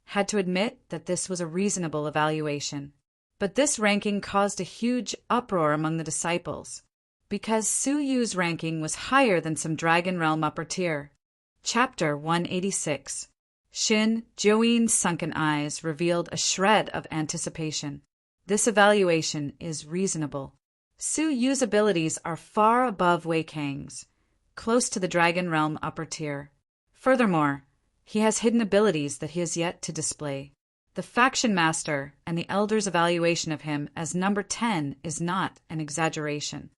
had to admit that this was a reasonable evaluation. But this ranking caused a huge uproar among the disciples, because Su Yu's ranking was higher than some Dragon Realm upper tier. Chapter 186. Shin Joeen's sunken eyes revealed a shred of anticipation. This evaluation is reasonable. Su Yu's abilities are far above Wei Kang's, close to the Dragon Realm upper tier. Furthermore, he has hidden abilities that he has yet to display. The faction master and the elders' evaluation of him as number 10 is not an exaggeration.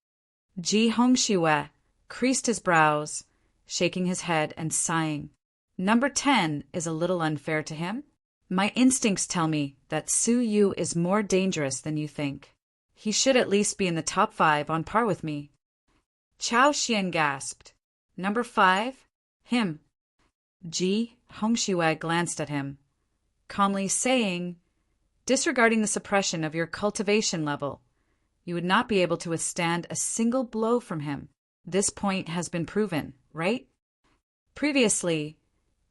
Ji Hongshiwe creased his brows, shaking his head and sighing. Number 10 is a little unfair to him. My instincts tell me that Su Yu is more dangerous than you think. He should at least be in the top 5 on par with me. Chao Xian gasped. Number 5? Him. Ji Hongshiwe glanced at him, calmly saying, "Disregarding the suppression of your cultivation level, you would not be able to withstand a single blow from him. This point has been proven, right?" Previously,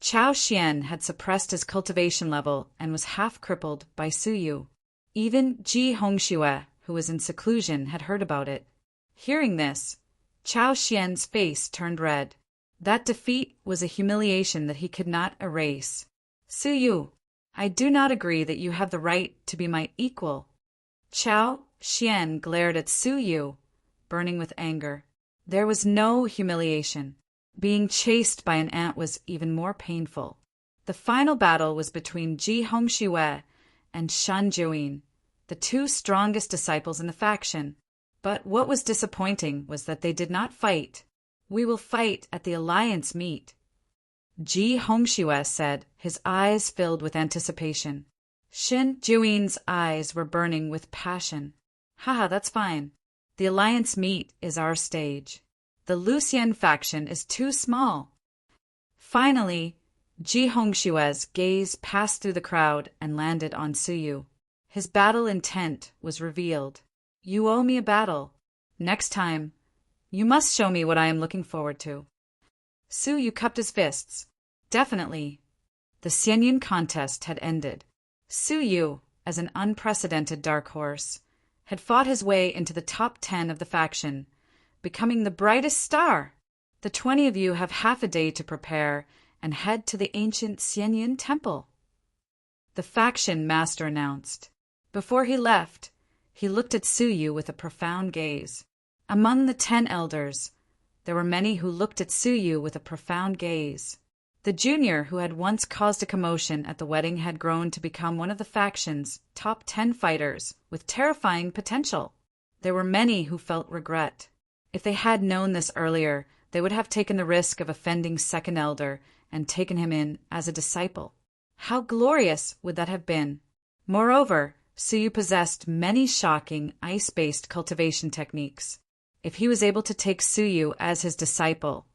Chao Xian had suppressed his cultivation level and was half crippled by Su Yu. Even Ji Hongshiwe, who was in seclusion, had heard about it. Hearing this, Chao Xian's face turned red. That defeat was a humiliation that he could not erase. "Su Yu, I do not agree that you have the right to be my equal." Chao Xian glared at Su Yu, burning with anger. There was no humiliation. Being chased by an ant was even more painful. The final battle was between Ji Hongshiwe and Shan Joeen, the 2 strongest disciples in the faction. But what was disappointing was that they did not fight. We will fight at the alliance meet. Ji Hongxue said, his eyes filled with anticipation. Shin Juin's eyes were burning with passion. Haha, that's fine. The alliance meet is our stage. The Lucian faction is too small. Finally, Ji Hongshue's gaze passed through the crowd and landed on Suyu. His battle intent was revealed. You owe me a battle. Next time, you must show me what I am looking forward to. Suyu cupped his fists. Definitely. The Xianyin contest had ended. Suyu, as an unprecedented dark horse, had fought his way into the top 10 of the faction, becoming the brightest star. The 20 of you have half a day to prepare and head to the ancient Xianyin temple. The faction master announced. Before he left, he looked at Suyu with a profound gaze. Among the 10 elders, there were many who looked at Suyu with a profound gaze. The junior who had once caused a commotion at the wedding had grown to become one of the faction's top 10 fighters with terrifying potential. There were many who felt regret. If they had known this earlier, they would have taken the risk of offending second elder and taken him in as a disciple. How glorious would that have been? Moreover, Suyu possessed many shocking ice-based cultivation techniques. If he was able to take Suyu as his disciple,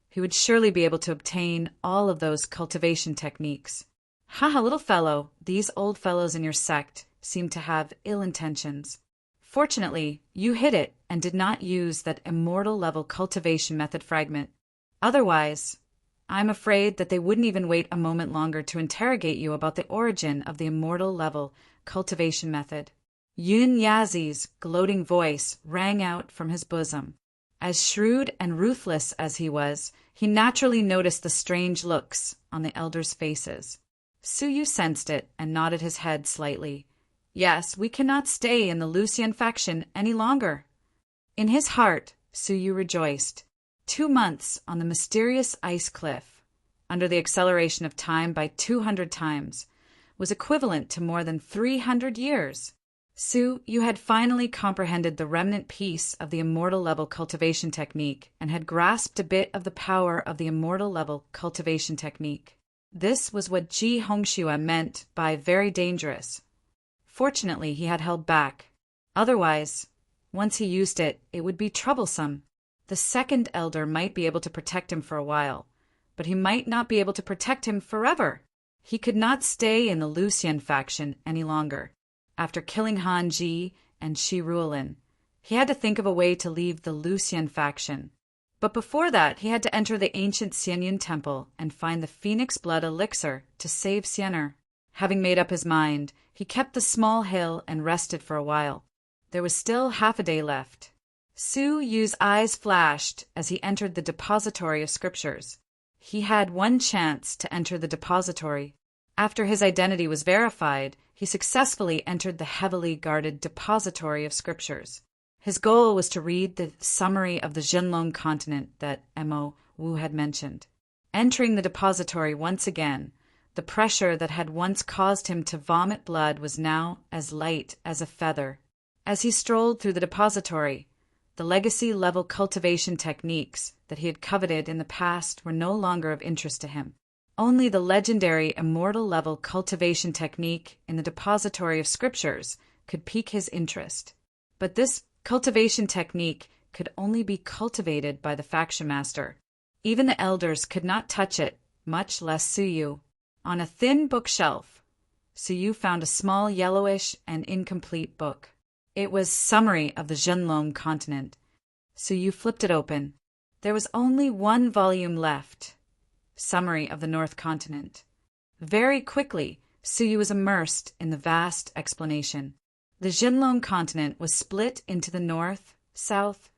he would surely be able to obtain all of those cultivation techniques. Haha, little fellow, these old fellows in your sect seem to have ill intentions. Fortunately, you hit it and did not use that immortal-level cultivation method fragment. Otherwise, I'm afraid that they wouldn't even wait a moment longer to interrogate you about the origin of the immortal-level cultivation method. Yun Yazi's gloating voice rang out from his bosom. As shrewd and ruthless as he was, he naturally noticed the strange looks on the elders' faces. Suyu sensed it and nodded his head slightly. Yes, we cannot stay in the Lucian faction any longer. In his heart, Suyu rejoiced. 2 months on the mysterious ice cliff, under the acceleration of time by 200 times, was equivalent to more than 300 years. Su, you had finally comprehended the remnant piece of the immortal-level cultivation technique and had grasped a bit of the power of the immortal-level cultivation technique. This was what Ji Hongxue meant by very dangerous. Fortunately, he had held back. Otherwise, once he used it, it would be troublesome. The second elder might be able to protect him for a while, but he might not be able to protect him forever. He could not stay in the Lucian faction any longer. After killing Han Ji and Shi Ruolin, he had to think of a way to leave the Lucian faction. But before that, he had to enter the ancient Xianyin temple and find the phoenix blood elixir to save Xianer. Having made up his mind, he kept the small hill and rested for a while. There was still half a day left. Su Yu's eyes flashed as he entered the depository of scriptures. He had one chance to enter the depository. After his identity was verified, he successfully entered the heavily guarded depository of scriptures. His goal was to read the summary of the Zhenlong continent that Mo Wu had mentioned. Entering the depository once again, the pressure that had once caused him to vomit blood was now as light as a feather. As he strolled through the depository, the legacy-level cultivation techniques that he had coveted in the past were no longer of interest to him. Only the legendary immortal-level cultivation technique in the depository of scriptures could pique his interest. But this cultivation technique could only be cultivated by the faction master. Even the elders could not touch it, much less Suyu. On a thin bookshelf, Suyu found a small yellowish and incomplete book. It was Summary of the Zhenlong continent. Suyu flipped it open. There was only one volume left. Summary of the North Continent. Very quickly, Suyu was immersed in the vast explanation. The Zhenlong continent was split into the North, South,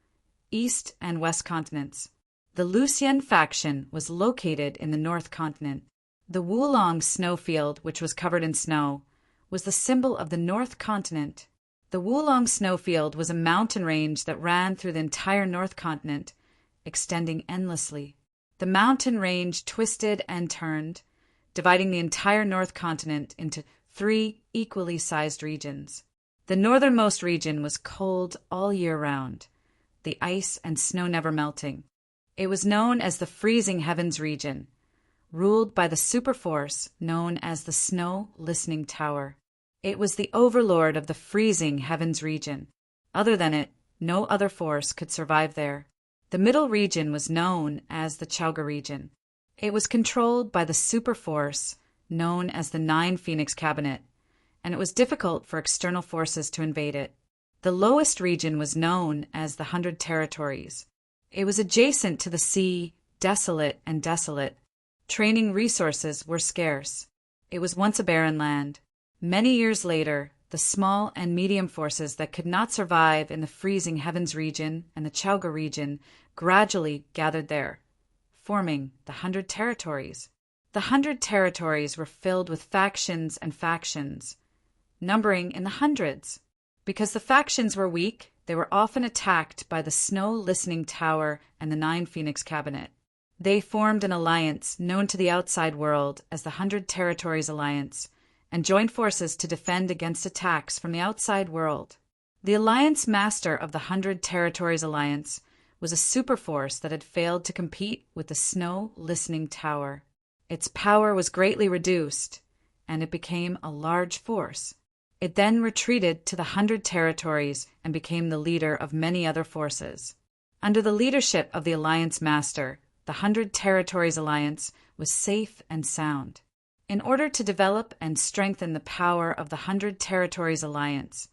East, and West continents. The Lucian faction was located in the North Continent. The Wulong snowfield, which was covered in snow, was the symbol of the North Continent. The Wulong snowfield was a mountain range that ran through the entire North Continent, extending endlessly. The mountain range twisted and turned, dividing the entire North Continent into 3 equally sized regions. The northernmost region was cold all year round, the ice and snow never melting. It was known as the Freezing Heavens region, ruled by the superforce known as the Snow Listening Tower. It was the overlord of the Freezing Heavens region. Other than it, no other force could survive there. The middle region was known as the Chauga region. It was controlled by the superforce known as the Nine Phoenix Cabinet, and it was difficult for external forces to invade it. The lowest region was known as the 100 Territories. It was adjacent to the sea, desolate and desolate. Training resources were scarce. It was once a barren land. Many years later, the small and medium forces that could not survive in the Freezing Heavens region and the Chauga region gradually gathered there, forming the 100 Territories. The 100 Territories were filled with factions and factions, numbering in the hundreds. Because the factions were weak, they were often attacked by the Snow Listening Tower and the Nine Phoenix Cabinet. They formed an alliance known to the outside world as the 100 Territories Alliance and joined forces to defend against attacks from the outside world. The alliance master of the 100 Territories Alliance was a superforce that had failed to compete with the Snow Listening Tower. Its power was greatly reduced, and it became a large force. It then retreated to the 100 Territories and became the leader of many other forces. Under the leadership of the Alliance Master, the 100 Territories Alliance was safe and sound. In order to develop and strengthen the power of the 100 Territories Alliance,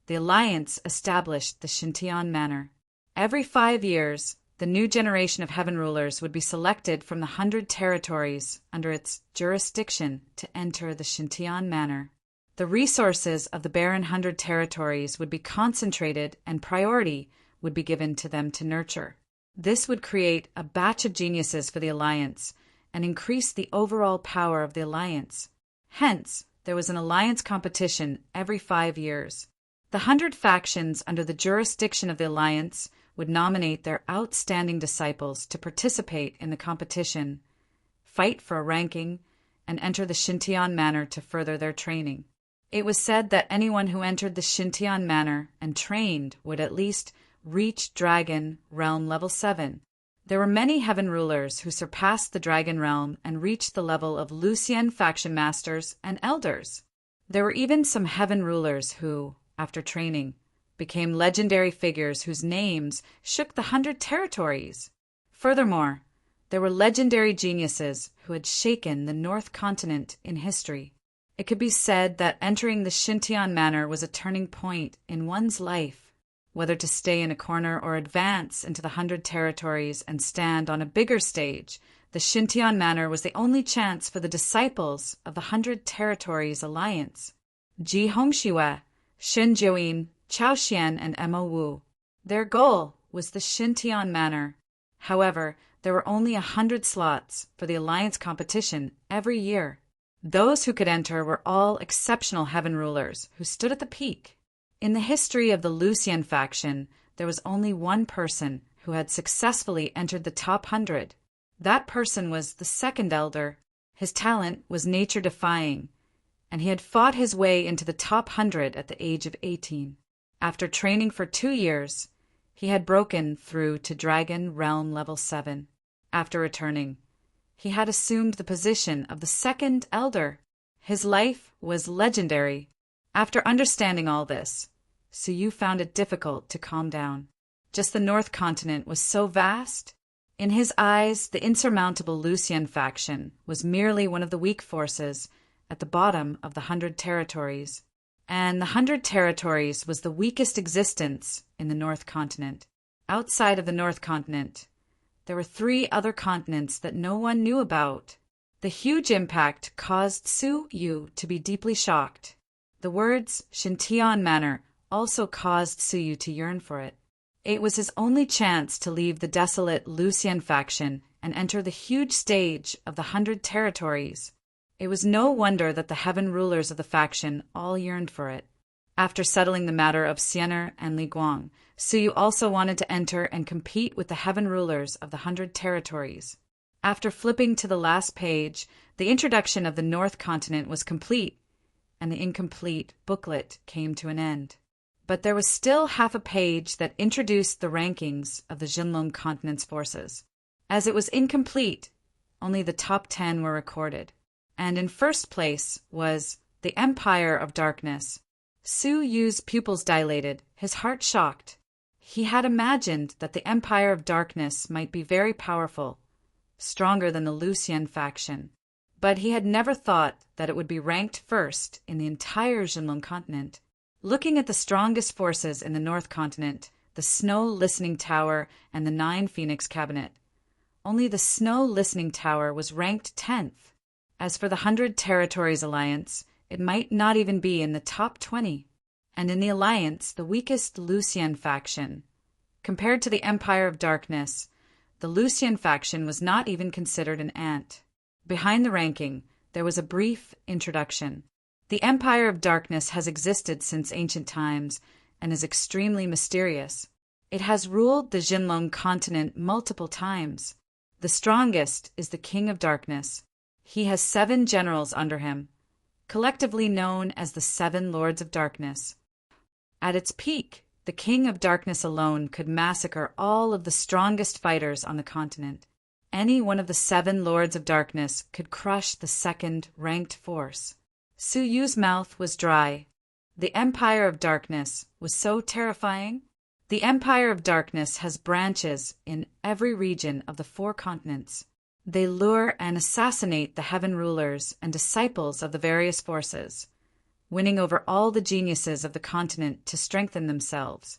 the Alliance established the Shintian Manor. Every 5 years, the new generation of heaven rulers would be selected from the 100 Territories under its jurisdiction to enter the Shintian Manor. The resources of the barren 100 Territories would be concentrated and priority would be given to them to nurture. This would create a batch of geniuses for the Alliance and increase the overall power of the Alliance. Hence, there was an Alliance competition every 5 years. The 100 factions under the jurisdiction of the Alliance would nominate their outstanding disciples to participate in the competition, fight for a ranking, and enter the Shintian Manor to further their training. It was said that anyone who entered the Shintian Manor and trained would at least reach Dragon Realm Level 7. There were many heaven rulers who surpassed the Dragon Realm and reached the level of Lucian faction masters and elders. There were even some heaven rulers who, after training, became legendary figures whose names shook the 100 Territories. Furthermore, there were legendary geniuses who had shaken the North Continent in history. It could be said that entering the Shintian Manor was a turning point in one's life. Whether to stay in a corner or advance into the 100 Territories and stand on a bigger stage, the Shintian Manor was the only chance for the disciples of the 100 Territories Alliance. Ji Hongshiwe, Shin Jiuyin, Chao Xian, and Mo Wu. Their goal was the Shintian Manor. However, there were only 100 slots for the Alliance competition every year. Those who could enter were all exceptional heaven rulers who stood at the peak. In the history of the Lucian faction, there was only one person who had successfully entered the top 100. That person was the second elder. His talent was nature-defying, and he had fought his way into the top 100 at the age of 18. After training for 2 years, he had broken through to Dragon Realm Level 7. After returning, he had assumed the position of the second elder. His life was legendary. After understanding all this, Suyu found it difficult to calm down. Just the North Continent was so vast. In his eyes, the insurmountable Lucian faction was merely one of the weak forces at the bottom of the 100 Territories. And the 100 Territories was the weakest existence in the North Continent. Outside of the North Continent, there were 3 other continents that no one knew about. The huge impact caused Suyu to be deeply shocked. The words Shintian Manor also caused Suyu to yearn for it. It was his only chance to leave the desolate Lucian faction and enter the huge stage of the 100 Territories. It was no wonder that the heaven rulers of the faction all yearned for it. After settling the matter of Xiener and Li Guang, Suyu also wanted to enter and compete with the heaven rulers of the 100 Territories. After flipping to the last page, the introduction of the North Continent was complete, and the incomplete booklet came to an end. But there was still half a page that introduced the rankings of the Jinlong Continent's forces. As it was incomplete, only the top 10 were recorded. And in first place was the Empire of Darkness. Su Yu's pupils dilated, his heart shocked. He had imagined that the Empire of Darkness might be very powerful, stronger than the Lucian faction, but he had never thought that it would be ranked first in the entire Jinlong continent. Looking at the strongest forces in the North Continent, the Snow Listening Tower and the Nine Phoenix Cabinet, only the Snow Listening Tower was ranked 10th. As for the 100 Territories Alliance, it might not even be in the top 20. And in the alliance, the weakest Lucian faction. Compared to the Empire of Darkness, the Lucian faction was not even considered an ant. Behind the ranking, there was a brief introduction. The Empire of Darkness has existed since ancient times and is extremely mysterious. It has ruled the Jinlong continent multiple times. The strongest is the King of Darkness. He has 7 generals under him, collectively known as the 7 Lords of Darkness. At its peak, the King of Darkness alone could massacre all of the strongest fighters on the continent. Any one of the 7 Lords of Darkness could crush the second ranked force. Su Yu's mouth was dry. The Empire of Darkness was so terrifying. The Empire of Darkness has branches in every region of the 4 continents. They lure and assassinate the heaven rulers and disciples of the various forces, winning over all the geniuses of the continent to strengthen themselves.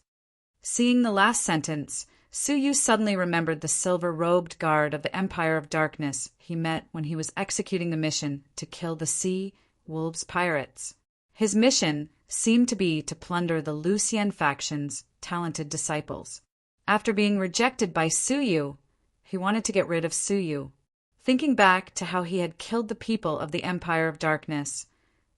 Seeing the last sentence, Su Yu suddenly remembered the silver-robed guard of the Empire of Darkness he met when he was executing the mission to kill the Sea Wolves pirates. His mission seemed to be to plunder the Lucian faction's talented disciples. After being rejected by Su Yu, he wanted to get rid of Su Yu. Thinking back to how he had killed the people of the Empire of Darkness,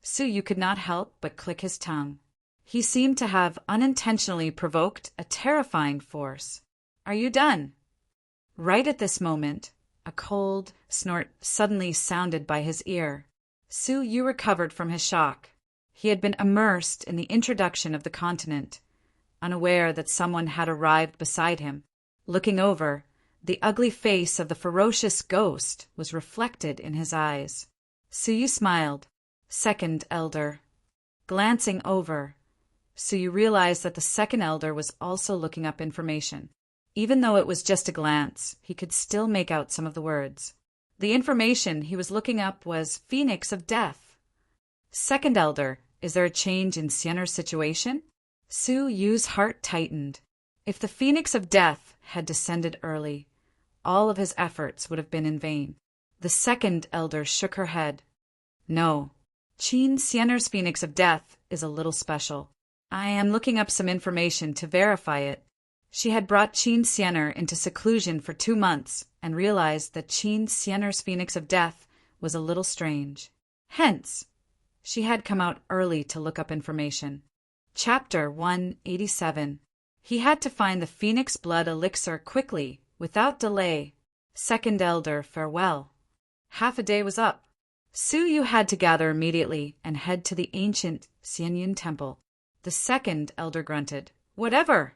Su Yu could not help but click his tongue. He seemed to have unintentionally provoked a terrifying force. "Are you done?" Right at this moment, a cold snort suddenly sounded by his ear. Su Yu recovered from his shock. He had been immersed in the introduction of the continent, unaware that someone had arrived beside him. Looking over, the ugly face of the ferocious ghost was reflected in his eyes. Su Yu smiled. "Second Elder." Glancing over, Su Yu realized that the second elder was also looking up information. Even though it was just a glance, he could still make out some of the words. The information he was looking up was Phoenix of Death. "Second Elder, is there a change in Sienner's situation?" Su Yu's heart tightened. If the Phoenix of Death had descended early, all of his efforts would have been in vain. The second elder shook her head. "No. Qin Sienner's Phoenix of Death is a little special. I am looking up some information to verify it." She had brought Qin Sienner into seclusion for 2 months and realized that Qin Sienner's Phoenix of Death was a little strange. Hence, she had come out early to look up information. Chapter 187. He had to find the Phoenix Blood Elixir quickly, without delay. Second Elder, farewell. Half a day was up. Su Yu had to gather immediately and head to the ancient Xianyin Temple. The second elder grunted, "Whatever!"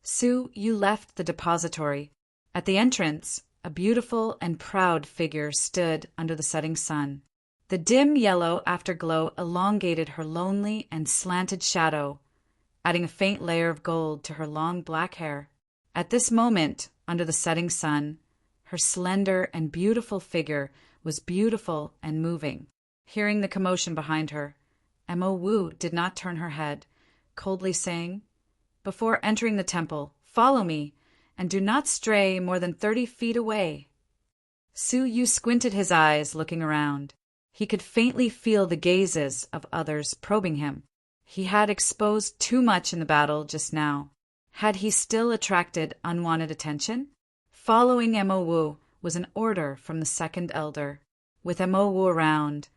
Su Yu left the depository. At the entrance, a beautiful and proud figure stood under the setting sun. The dim yellow afterglow elongated her lonely and slanted shadow, adding a faint layer of gold to her long black hair. At this moment, under the setting sun, her slender and beautiful figure was beautiful and moving. Hearing the commotion behind her, Mo Wu did not turn her head, coldly saying, "Before entering the temple, follow me, and do not stray more than 30 feet away." Su Yu squinted his eyes, looking around. He could faintly feel the gazes of others probing him. He had exposed too much in the battle just now. Had he still attracted unwanted attention? Following Mo Wu was an order from the second elder. With Mo Wu around,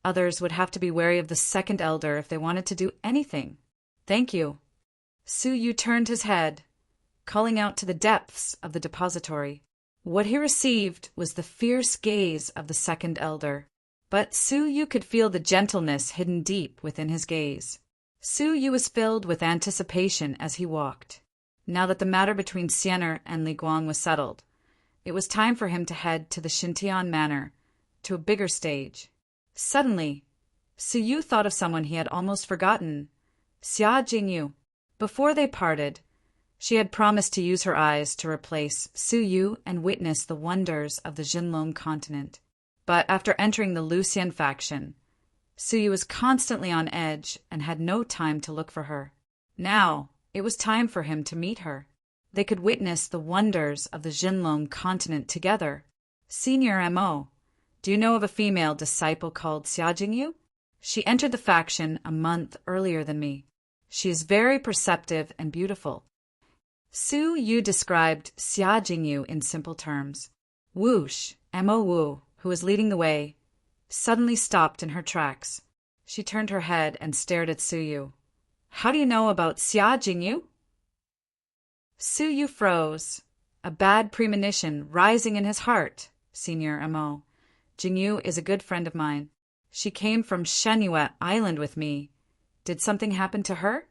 others would have to be wary of the second elder if they wanted to do anything. "Thank you." Su Yu turned his head, calling out to the depths of the depository. What he received was the fierce gaze of the second elder, but Su Yu could feel the gentleness hidden deep within his gaze. Su Yu was filled with anticipation as he walked. Now that the matter between Sienner and Li Guang was settled, It was time for him to head to the Shintian Manor, to a bigger stage. Suddenly, Su Yu thought of someone he had almost forgotten, Xia Jingyu. Before they parted, she had promised to use her eyes to replace Su Yu and witness the wonders of the Jinlong continent. But after entering the Lucian faction, Su Yu was constantly on edge and had no time to look for her. Now, it was time for him to meet her. They could witness the wonders of the Jinlong continent together. Senior M.O., do you know of a female disciple called Xia Jingyu? She entered the faction a month earlier than me. She is very perceptive and beautiful. Su Yu described Xia Jingyu in simple terms. Whoosh, M.O. Wu, who was leading the way, suddenly stopped in her tracks. She turned her head and stared at Su Yu. How do you know about Xia Jingyu? Su Yu froze, a bad premonition rising in his heart. Senior M.O. Jingyu is a good friend of mine. She came from Shenyue Island with me. Did something happen to her?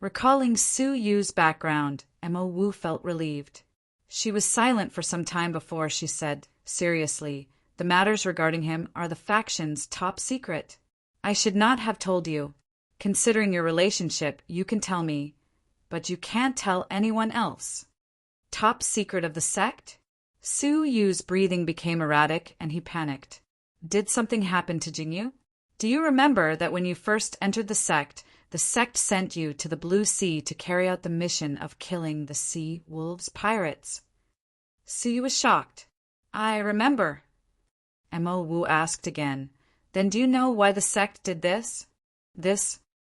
Recalling Su Yu's background, M.O. Wu felt relieved. She was silent for some time before she said, seriously, the matters regarding him are the faction's top secret. I should not have told you. Considering your relationship, you can tell me, but you can't tell anyone else. Top secret of the sect? Su Yu's breathing became erratic and he panicked. Did something happen to Jingyu? Do you remember that when you first entered the sect sent you to the Blue Sea to carry out the mission of killing the Sea Wolves pirates? Su Yu was shocked. I remember. M.O. Wu asked again. Then do you know why the sect did this?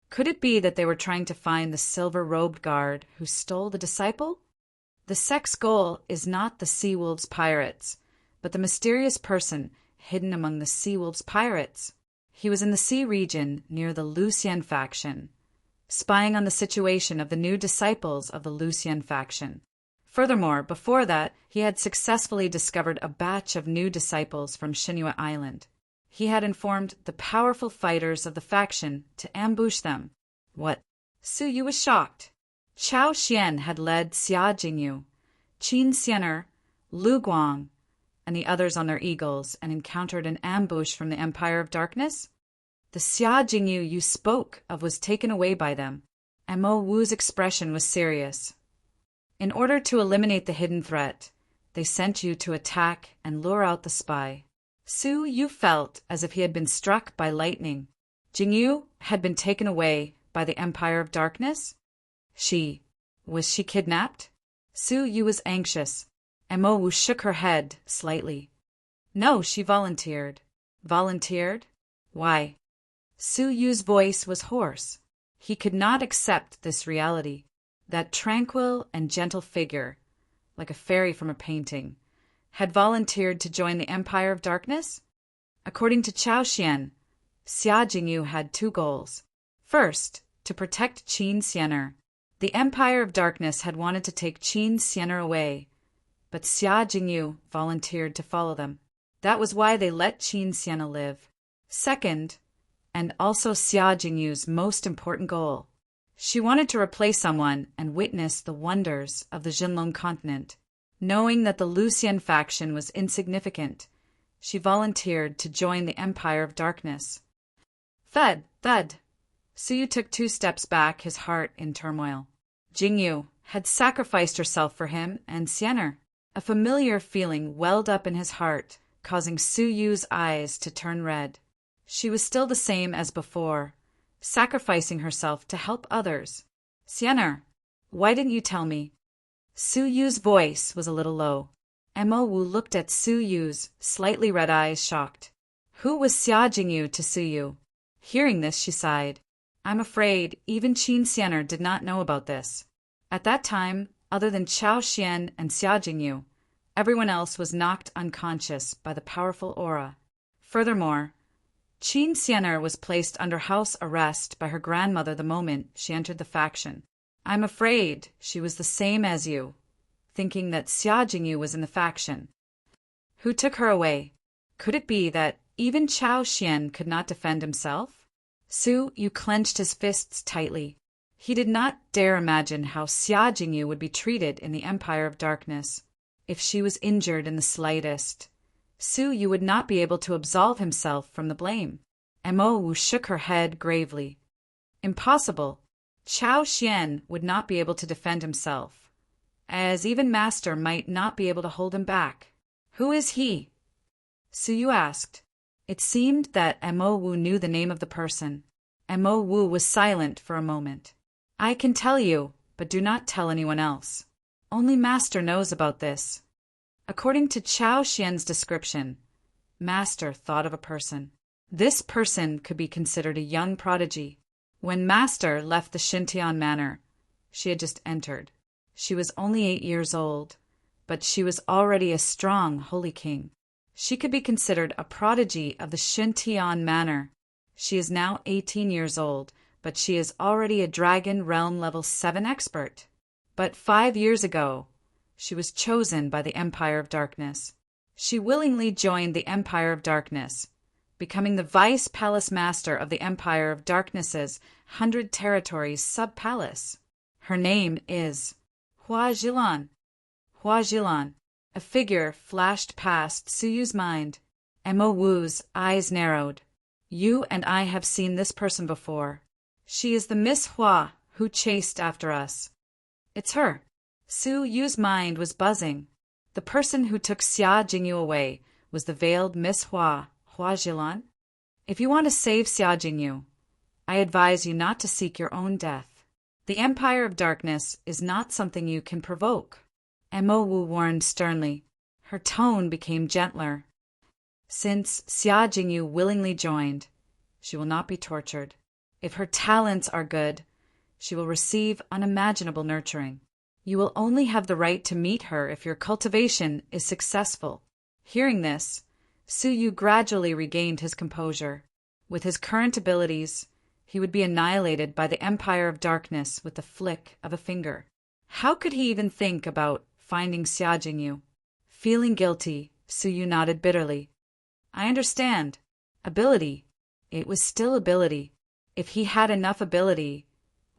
Could it be that they were trying to find the silver-robed guard who stole the disciple? The sect's goal is not the Sea Wolves pirates, but the mysterious person hidden among the Sea Wolves pirates. He was in the sea region near the Lucian faction, spying on the situation of the new disciples of the Lucian faction. Furthermore, before that, he had successfully discovered a batch of new disciples from Shenyue Island. He had informed the powerful fighters of the faction to ambush them. What? Su Yu was shocked. Chao Xian had led Xia Jingyu, Qin Xianer, Lu Guang, and the others on their eagles and encountered an ambush from the Empire of Darkness? The Xia Jingyu you spoke of was taken away by them. M.O. Wu's expression was serious. In order to eliminate the hidden threat, they sent you to attack and lure out the spy. Su Yu felt as if he had been struck by lightning. Jingyu had been taken away by the Empire of Darkness? Was she kidnapped? Su Yu was anxious. M.O. Wu shook her head slightly. No, she volunteered. Volunteered? Why? Su Yu's voice was hoarse. He could not accept this reality. That tranquil and gentle figure, like a fairy from a painting, had volunteered to join the Empire of Darkness? According to Chao Xian, Xia Jingyu had two goals. First, to protect Qin Xianer. The Empire of Darkness had wanted to take Qin Xianer away, but Xia Jingyu volunteered to follow them. That was why they let Qin Xianer live. Second, and also Xia Jingyu's most important goal, she wanted to replace someone and witness the wonders of the Jinlong continent. Knowing that the Lucian faction was insignificant, she volunteered to join the Empire of Darkness. Thud! Su Yu took 2 steps back, his heart in turmoil. Jingyu had sacrificed herself for him and Xianer. A familiar feeling welled up in his heart, causing Su Yu's eyes to turn red. She was still the same as before, sacrificing herself to help others. Xianer, why didn't you tell me? Su Yu's voice was a little low. M.O. Wu looked at Su Yu's slightly red eyes, shocked. Who was Xia Jingyu to Su Yu? Hearing this, she sighed. I'm afraid even Qin Xianer did not know about this. At that time, other than Chao Xian and Xia Jingyu, everyone else was knocked unconscious by the powerful aura. Furthermore, Qin Xianer was placed under house arrest by her grandmother the moment she entered the faction. I'm afraid she was the same as you, thinking that Xia Jingyu was in the faction. Who took her away? Could it be that even Chao Xian could not defend himself? Su Yu clenched his fists tightly. He did not dare imagine how Xia Jingyu would be treated in the Empire of Darkness. If she was injured in the slightest, Su Yu would not be able to absolve himself from the blame. Mo Wu shook her head gravely. Impossible. Chao Xian would not be able to defend himself, as even Master might not be able to hold him back. Who is he? Su Yu asked. It seemed that Mo Wu knew the name of the person. Mo Wu was silent for a moment. I can tell you, but do not tell anyone else. Only Master knows about this. According to Chao Xian's description, Master thought of a person. This person could be considered a young prodigy. When Master left the Xintian Manor, she had just entered. She was only 8 years old, but she was already a strong holy king. She could be considered a prodigy of the Xintian Manor. She is now 18 years old, but she is already a Dragon Realm Level 7 expert. But 5 years ago, she was chosen by the Empire of Darkness. She willingly joined the Empire of Darkness, becoming the Vice Palace Master of the Empire of Darkness's 100 Territories Sub-Palace. Her name is Hua Zhilan. Hua Zhilan. A figure flashed past Su Yu's mind. Mo Wu's eyes narrowed. You and I have seen this person before. She is the Miss Hua who chased after us. It's her. Su Yu's mind was buzzing. The person who took Xia Jingyu away was the veiled Miss Hua, Hua Zhilan. If you want to save Xia Jingyu, I advise you not to seek your own death. The Empire of Darkness is not something you can provoke. Mo Wu warned sternly. Her tone became gentler. Since Xia Jingyu willingly joined, she will not be tortured. If her talents are good, she will receive unimaginable nurturing. You will only have the right to meet her if your cultivation is successful. Hearing this, Su Yu gradually regained his composure. With his current abilities, he would be annihilated by the Empire of Darkness with the flick of a finger. How could he even think about finding Xia Jingyu? Feeling guilty, Su Yu nodded bitterly. I understand. Ability. It was still ability. If he had enough ability,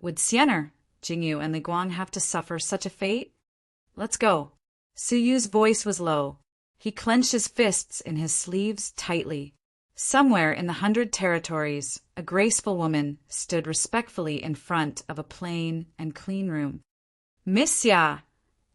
would Xiener, Jingyu, and Li Guang have to suffer such a fate? Let's go. Su Yu's voice was low. He clenched his fists in his sleeves tightly. Somewhere in the 100 Territories, a graceful woman stood respectfully in front of a plain and clean room. Miss Xia,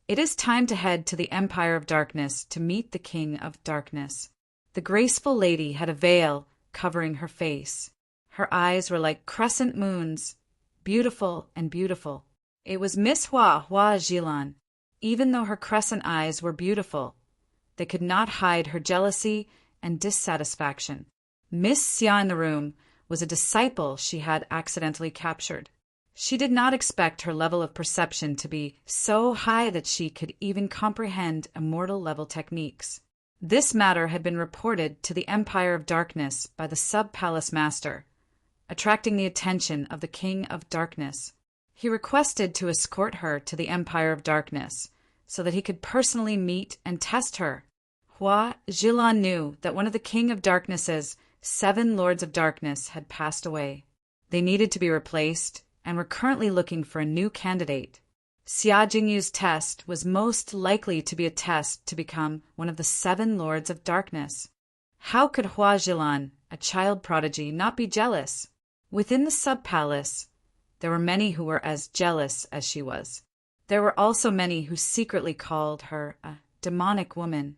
it is time to head to the Empire of Darkness to meet the King of Darkness. The graceful lady had a veil covering her face. Her eyes were like crescent moons, beautiful and beautiful. It was Miss Hua Zhilan. Even though her crescent eyes were beautiful, they could not hide her jealousy and dissatisfaction. Miss Xia in the room was a disciple she had accidentally captured. She did not expect her level of perception to be so high that she could even comprehend immortal-level techniques. This matter had been reported to the Empire of Darkness by the Sub-Palace Master, attracting the attention of the King of Darkness. He requested to escort her to the Empire of Darkness so that he could personally meet and test her. Hua Zhilan knew that one of the King of Darkness's 7 Lords of Darkness had passed away. They needed to be replaced and were currently looking for a new candidate. Xia Jingyu's test was most likely to be a test to become one of the 7 Lords of Darkness. How could Hua Zhilan, a child prodigy, not be jealous? Within the sub-palace, there were many who were as jealous as she was. There were also many who secretly called her a demonic woman.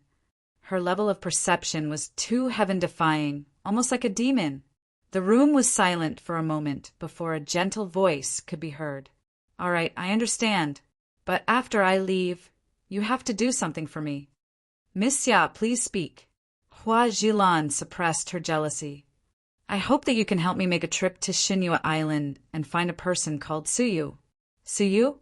Her level of perception was too heaven-defying, almost like a demon. The room was silent for a moment before a gentle voice could be heard. All right, I understand, but after I leave, you have to do something for me. Miss Xia, please speak. Hua Zhilan suppressed her jealousy. I hope that you can help me make a trip to Xinyue Island and find a person called Su Yu. Su Yu?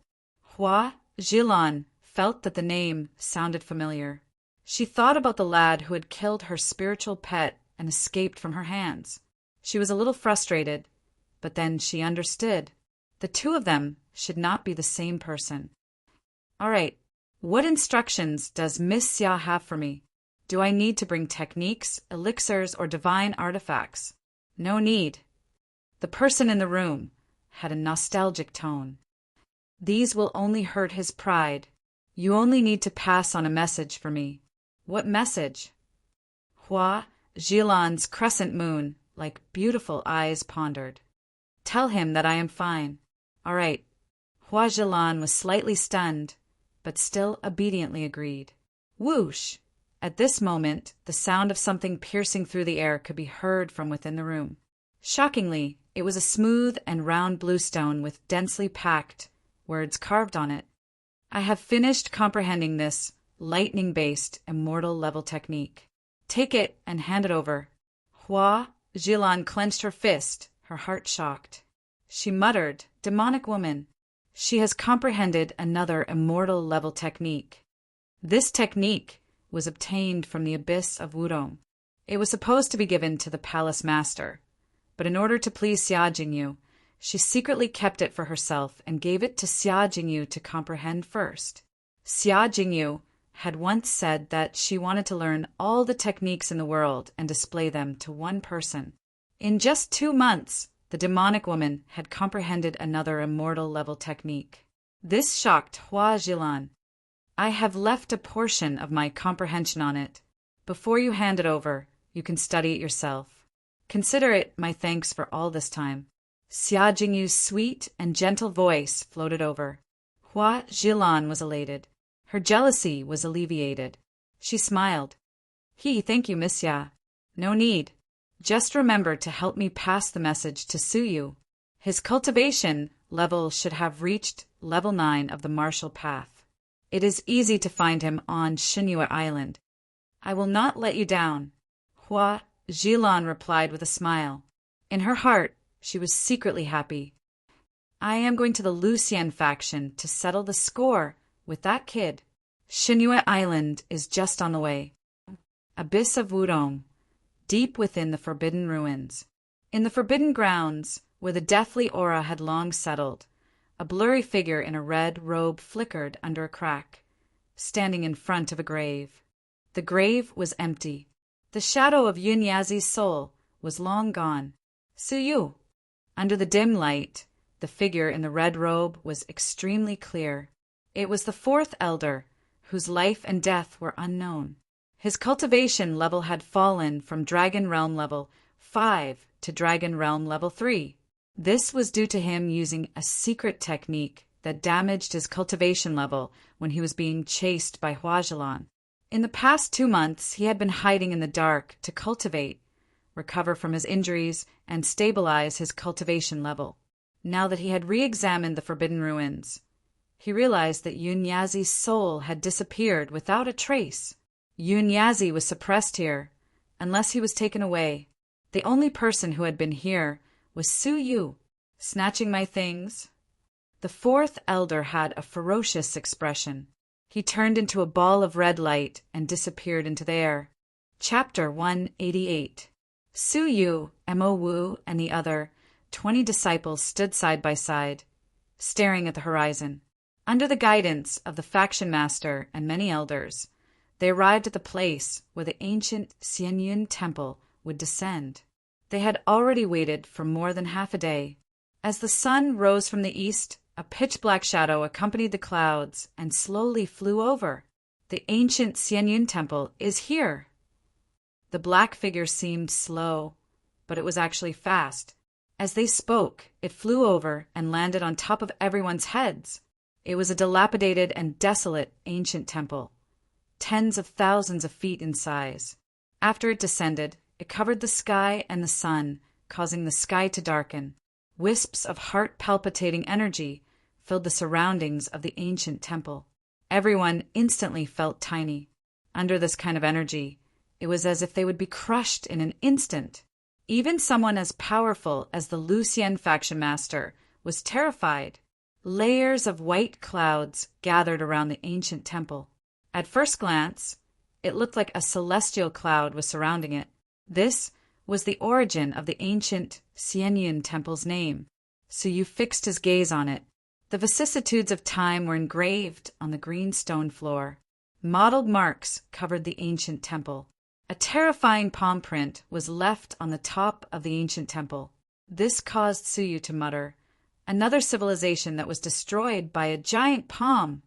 Hua Zhilan felt that the name sounded familiar. She thought about the lad who had killed her spiritual pet and escaped from her hands. She was a little frustrated, but then she understood. The two of them should not be the same person. All right, what instructions does Miss Xia have for me? Do I need to bring techniques, elixirs, or divine artifacts? No need. The person in the room had a nostalgic tone. These will only hurt his pride. You only need to pass on a message for me. What message? Hua Zhilan's crescent moon, like beautiful eyes, pondered. Tell him that I am fine. All right. Hua Zhilan was slightly stunned, but still obediently agreed. Whoosh! At this moment, the sound of something piercing through the air could be heard from within the room. Shockingly, it was a smooth and round blue stone with densely packed words carved on it. I have finished comprehending this lightning-based immortal level technique. Take it and hand it over. Hua Zhilan clenched her fist, her heart shocked. She muttered, demonic woman. She has comprehended another immortal level technique. This technique was obtained from the abyss of Wudong. It was supposed to be given to the palace master, but in order to please Xia Jingyu, she secretly kept it for herself and gave it to Xia Jingyu to comprehend first. Xia Jingyu had once said that she wanted to learn all the techniques in the world and display them to one person. In just 2 months, the demonic woman had comprehended another immortal level technique. This shocked Hua Zhilan. I have left a portion of my comprehension on it. Before you hand it over, you can study it yourself. Consider it my thanks for all this time. Xia Jingyu's sweet and gentle voice floated over. Hua Zhilan was elated. Her jealousy was alleviated. She smiled. Thank you, Miss Xia. No need. Just remember to help me pass the message to Suyu. His cultivation level should have reached level 9 of the martial path. It is easy to find him on Shinua Island. I will not let you down. Hua Zhilan replied with a smile. In her heart, she was secretly happy. I am going to the Lucian faction to settle the score with that kid. Shinua Island is just on the way. Abyss of Wudong, deep within the Forbidden Ruins. In the Forbidden Grounds, where the deathly aura had long settled, a blurry figure in a red robe flickered under a crack, standing in front of a grave. The grave was empty. The shadow of Yun Yazi's soul was long gone. Suyu. Under the dim light, the figure in the red robe was extremely clear. It was the 4th elder, whose life and death were unknown. His cultivation level had fallen from Dragon Realm level 5 to Dragon Realm level 3. This was due to him using a secret technique that damaged his cultivation level when he was being chased by Hua Zhilan. In the past 2 months, he had been hiding in the dark to cultivate, recover from his injuries, and stabilize his cultivation level. Now that he had re-examined the Forbidden Ruins, he realized that Yun Yazi's soul had disappeared without a trace. Yun Yazi was suppressed here, unless he was taken away. The only person who had been here was Suyu. Snatching my things? The 4th elder had a ferocious expression. He turned into a ball of red light and disappeared into the air. Chapter 188. Suyu, Mo Wu, and the other 20 disciples stood side by side, staring at the horizon. Under the guidance of the faction master and many elders, they arrived at the place where the ancient Xianyun temple would descend. They had already waited for more than half a day. As the sun rose from the east, a pitch-black shadow accompanied the clouds and slowly flew over. The ancient Xianyun temple is here. The black figure seemed slow, but it was actually fast. As they spoke, it flew over and landed on top of everyone's heads. It was a dilapidated and desolate ancient temple, tens of thousands of feet in size. After it descended, it covered the sky and the sun, causing the sky to darken. Wisps of heart-palpitating energy filled the surroundings of the ancient temple. Everyone instantly felt tiny. Under this kind of energy, it was as if they would be crushed in an instant. Even someone as powerful as the Lucian faction master was terrified. Layers of white clouds gathered around the ancient temple. At first glance, it looked like a celestial cloud was surrounding it. This was the origin of the ancient Xianyun temple's name. Suyu fixed his gaze on it. The vicissitudes of time were engraved on the green stone floor. Mottled marks covered the ancient temple. A terrifying palm print was left on the top of the ancient temple. This caused Suyu to mutter, "Another civilization that was destroyed by a giant palm."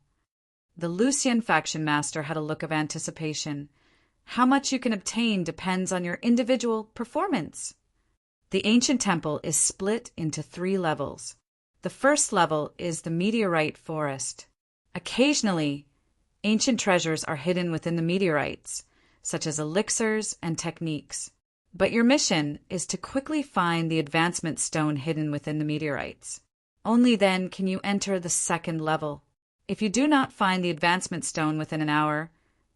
The Lucian faction master had a look of anticipation. How much you can obtain depends on your individual performance. The ancient temple is split into 3 levels. The first level is the meteorite forest. Occasionally, ancient treasures are hidden within the meteorites, such as elixirs and techniques. But your mission is to quickly find the advancement stone hidden within the meteorites. Only then can you enter the second level. If you do not find the advancement stone within an hour,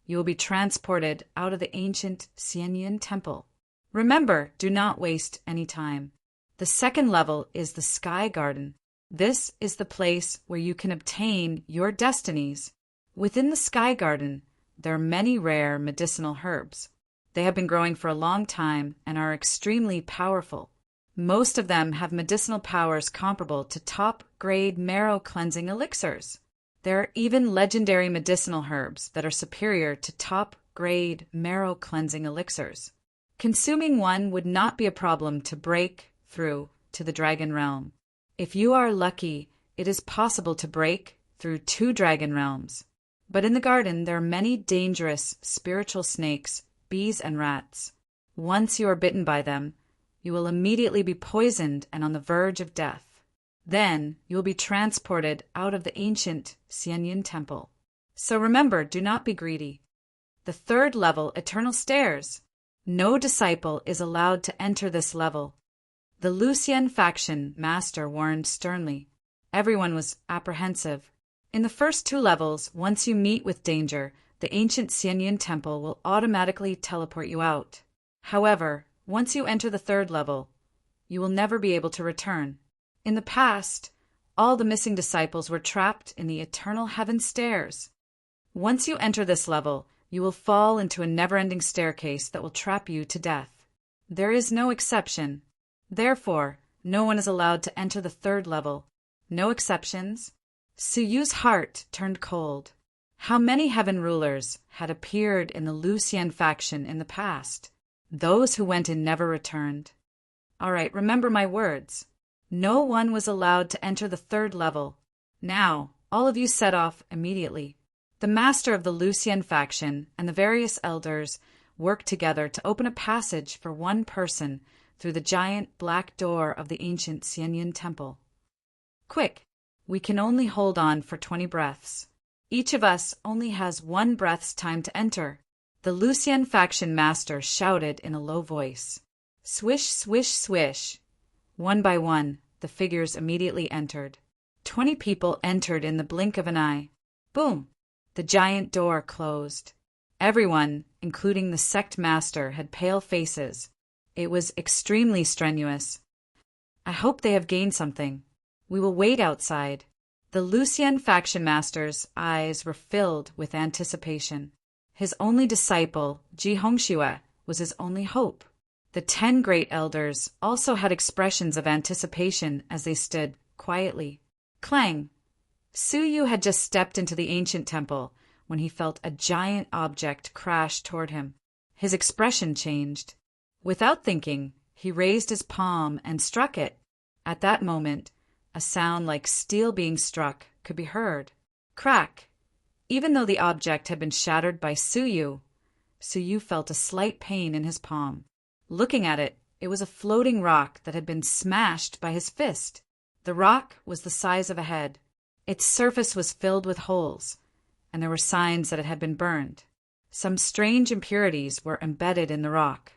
you will be transported out of the ancient Xianyin temple. Remember, do not waste any time. The second level is the Sky Garden. This is the place where you can obtain your destinies. Within the Sky Garden, there are many rare medicinal herbs. They have been growing for a long time and are extremely powerful. Most of them have medicinal powers comparable to top-grade marrow-cleansing elixirs. There are even legendary medicinal herbs that are superior to top-grade marrow-cleansing elixirs. Consuming one would not be a problem to break through to the dragon realm. If you are lucky, it is possible to break through 2 dragon realms. But in the garden, there are many dangerous spiritual snakes, bees, and rats. Once you are bitten by them, you will immediately be poisoned and on the verge of death. Then you will be transported out of the ancient Xianyin temple. So remember, do not be greedy. The third level, Eternal Stairs. No disciple is allowed to enter this level. The Lucian faction master warned sternly. Everyone was apprehensive. In the first 2 levels, once you meet with danger, the ancient Xianyin temple will automatically teleport you out. However, once you enter the 3rd level, you will never be able to return. In the past, all the missing disciples were trapped in the Eternal Heaven Stairs. Once you enter this level, you will fall into a never-ending staircase that will trap you to death. There is no exception. Therefore, no one is allowed to enter the 3rd level. No exceptions. Suyu's heart turned cold. How many heaven rulers had appeared in the Lucian faction in the past? Those who went in never returned. All right, remember my words. No one was allowed to enter the 3rd level. Now, all of you set off immediately. The master of the Lucian faction and the various elders worked together to open a passage for one person through the giant black door of the ancient Xianyin temple. Quick, we can only hold on for 20 breaths. Each of us only has 1 breath's time to enter. The Lucian faction master shouted in a low voice. Swish, swish, swish. One by one, the figures immediately entered. 20 people entered in the blink of an eye. Boom! The giant door closed. Everyone, including the sect master, had pale faces. It was extremely strenuous. I hope they have gained something. We will wait outside. The Lucian faction master's eyes were filled with anticipation. His only disciple, Ji Hongxue, was his only hope. The 10 great elders also had expressions of anticipation as they stood quietly. Clang! Suyu had just stepped into the ancient temple when he felt a giant object crash toward him. His expression changed. Without thinking, he raised his palm and struck it. At that moment, a sound like steel being struck could be heard. Crack! Even though the object had been shattered by Suyu felt a slight pain in his palm. Looking at it, it was a floating rock that had been smashed by his fist. The rock was the size of a head. Its surface was filled with holes, and there were signs that it had been burned. Some strange impurities were embedded in the rock.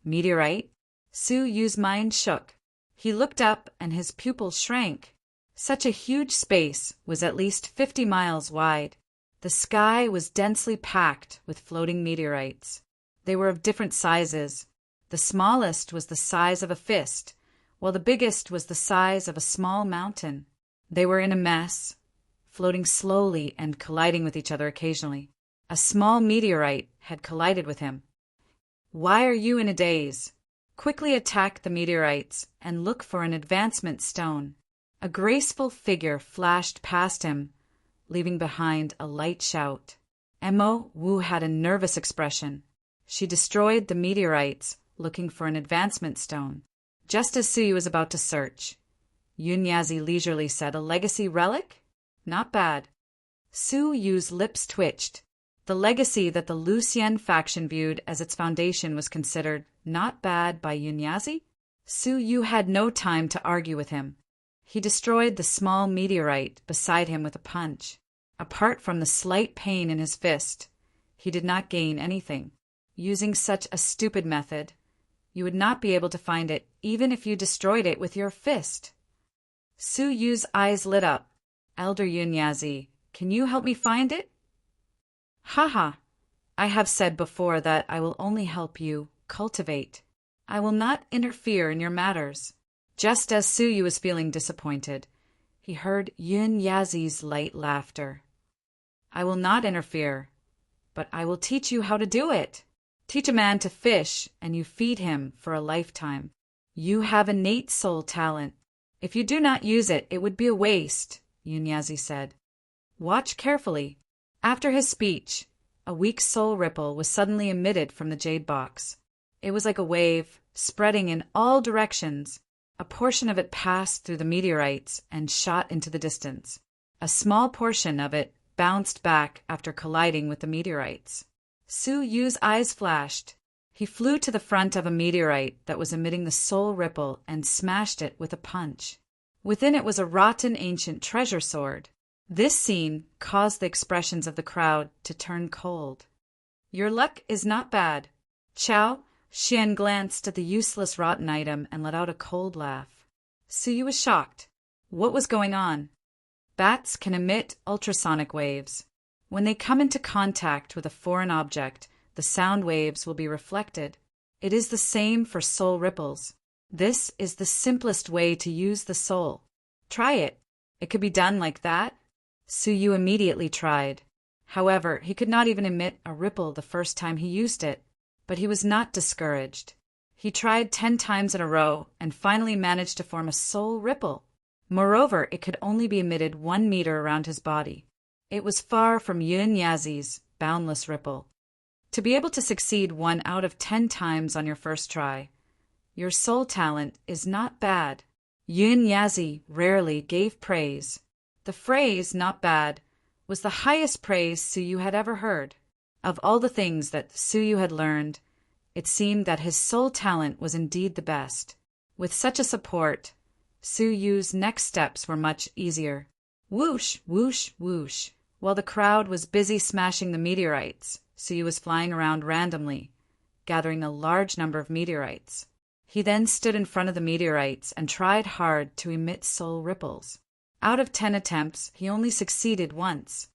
Meteorite? Suyu's mind shook. He looked up, and his pupils shrank. Such a huge space was at least 50 miles wide. The sky was densely packed with floating meteorites. They were of different sizes. The smallest was the size of a fist, while the biggest was the size of a small mountain. They were in a mess, floating slowly and colliding with each other occasionally. A small meteorite had collided with him. Why are you in a daze? Quickly attack the meteorites and look for an advancement stone. A graceful figure flashed past him, leaving behind a light shout. Emo Wu had a nervous expression. She destroyed the meteorites, looking for an advancement stone. Just as Suyu was about to search, Yunyazi leisurely said, "A legacy relic? Not bad." Su Yu's lips twitched. The legacy that the Lucien faction viewed as its foundation was considered not bad by Yunyazi? Su Yu had no time to argue with him. He destroyed the small meteorite beside him with a punch. Apart from the slight pain in his fist, he did not gain anything. Using such a stupid method, you would not be able to find it even if you destroyed it with your fist. Su Yu's eyes lit up. Elder Yunyazi, can you help me find it? Haha. I have said before that I will only help you cultivate. I will not interfere in your matters. Just as Su Yu was feeling disappointed, he heard Yunyazi's light laughter. I will not interfere, but I will teach you how to do it. Teach a man to fish, and you feed him for a lifetime. You have innate soul talent. If you do not use it, it would be a waste, Yunyazi said. Watch carefully. After his speech, a weak soul ripple was suddenly emitted from the jade box. It was like a wave, spreading in all directions. A portion of it passed through the meteorites and shot into the distance. A small portion of it bounced back after colliding with the meteorites. Su Yu's eyes flashed. He flew to the front of a meteorite that was emitting the soul ripple and smashed it with a punch. Within it was a rotten ancient treasure sword. This scene caused the expressions of the crowd to turn cold. Your luck is not bad. Chao Xian glanced at the useless rotten item and let out a cold laugh. Su Yu was shocked. What was going on? Bats can emit ultrasonic waves. When they come into contact with a foreign object, the sound waves will be reflected. It is the same for soul ripples. This is the simplest way to use the soul. Try it. It could be done like that. Su Yu immediately tried. However, he could not even emit a ripple the first time he used it. But he was not discouraged. He tried 10 times in a row and finally managed to form a soul ripple. Moreover, it could only be emitted 1 meter around his body. It was far from Yunyazi's boundless ripple. To be able to succeed 1 out of 10 times on your first try, your soul talent is not bad. Yunyazi rarely gave praise. The phrase, not bad, was the highest praise Su Yu had ever heard. Of all the things that Su Yu had learned, it seemed that his soul talent was indeed the best. With such a support, Su Yu's next steps were much easier. Whoosh, whoosh, whoosh. While the crowd was busy smashing the meteorites, Su Yu was flying around randomly, gathering a large number of meteorites. He then stood in front of the meteorites and tried hard to emit soul ripples. Out of 10 attempts, he only succeeded once.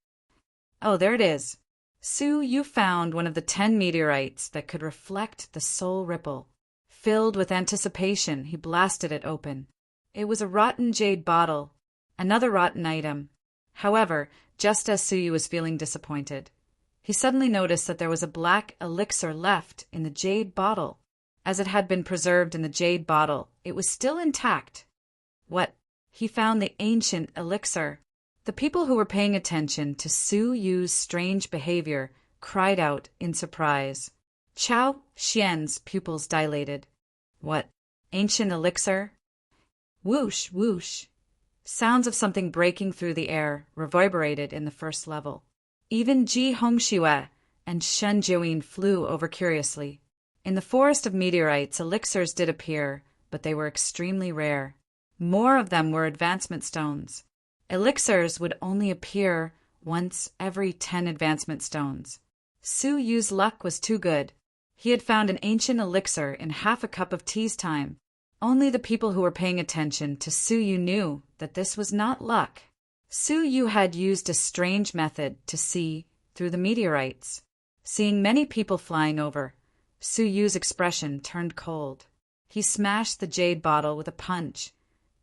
Oh, there it is. Su Yu found one of the 10 meteorites that could reflect the soul ripple. Filled with anticipation, he blasted it open. It was a rotten jade bottle, another rotten item. However, just as Su Yu was feeling disappointed, he suddenly noticed that there was a black elixir left in the jade bottle. As it had been preserved in the jade bottle, it was still intact. What? He found the ancient elixir. The people who were paying attention to Su Yu's strange behavior cried out in surprise. Chao Xian's pupils dilated. What? Ancient elixir? Whoosh, whoosh. Sounds of something breaking through the air reverberated in the first level. Even Ji Hongxue and Shen Jiuyin flew over curiously. In the forest of meteorites, elixirs did appear, but they were extremely rare. More of them were advancement stones. Elixirs would only appear once every 10 advancement stones. Su Yu's luck was too good. He had found an ancient elixir in half a cup of tea's time. Only the people who were paying attention to Su Yu knew that this was not luck. Su Yu had used a strange method to see through the meteorites. Seeing many people flying over, Su Yu's expression turned cold. He smashed the jade bottle with a punch,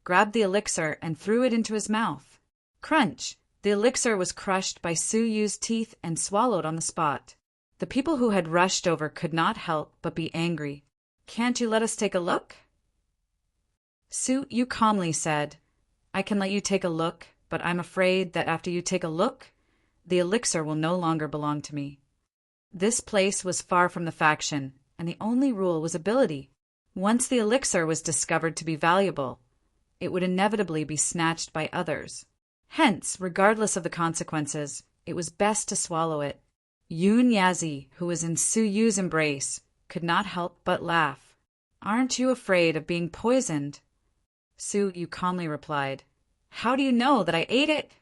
grabbed the elixir and threw it into his mouth. Crunch! The elixir was crushed by Su Yu's teeth and swallowed on the spot. The people who had rushed over could not help but be angry. Can't you let us take a look? Su Yu calmly said, I can let you take a look, but I'm afraid that after you take a look, the elixir will no longer belong to me. This place was far from the faction, and the only rule was ability. Once the elixir was discovered to be valuable, it would inevitably be snatched by others. Hence, regardless of the consequences, it was best to swallow it. Yun Yazi, who was in Su Yu's embrace, could not help but laugh. "Aren't you afraid of being poisoned?" Su Yu calmly replied, "How do you know that I ate it?"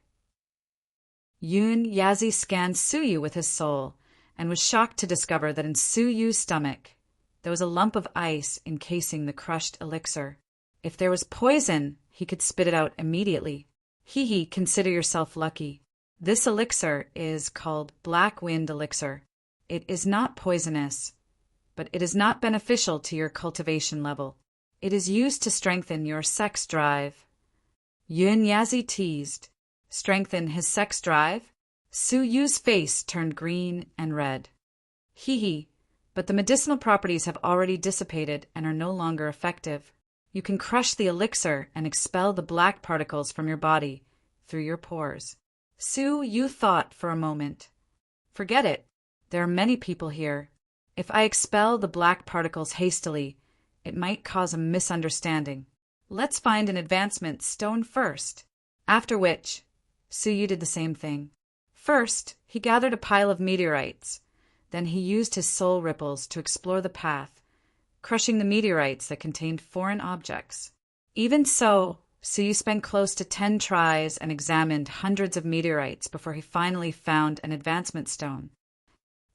Yun Yazi scanned Su Yu with his soul, and was shocked to discover that in Su Yu's stomach there was a lump of ice encasing the crushed elixir. If there was poison, he could spit it out immediately. Hee, consider yourself lucky. This elixir is called Black Wind Elixir. It is not poisonous, but it is not beneficial to your cultivation level. It is used to strengthen your sex drive. Yun Yazi teased. Strengthen his sex drive? Su Yu's face turned green and red. Hee, but the medicinal properties have already dissipated and are no longer effective. You can crush the elixir and expel the black particles from your body through your pores. Su Yu thought for a moment. Forget it. There are many people here. If I expel the black particles hastily, it might cause a misunderstanding. Let's find an advancement stone first. After which, Su Yu did the same thing. First, he gathered a pile of meteorites. Then he used his soul ripples to explore the path, crushing the meteorites that contained foreign objects. Even so, Su Yu spent close to 10 tries and examined hundreds of meteorites before he finally found an advancement stone.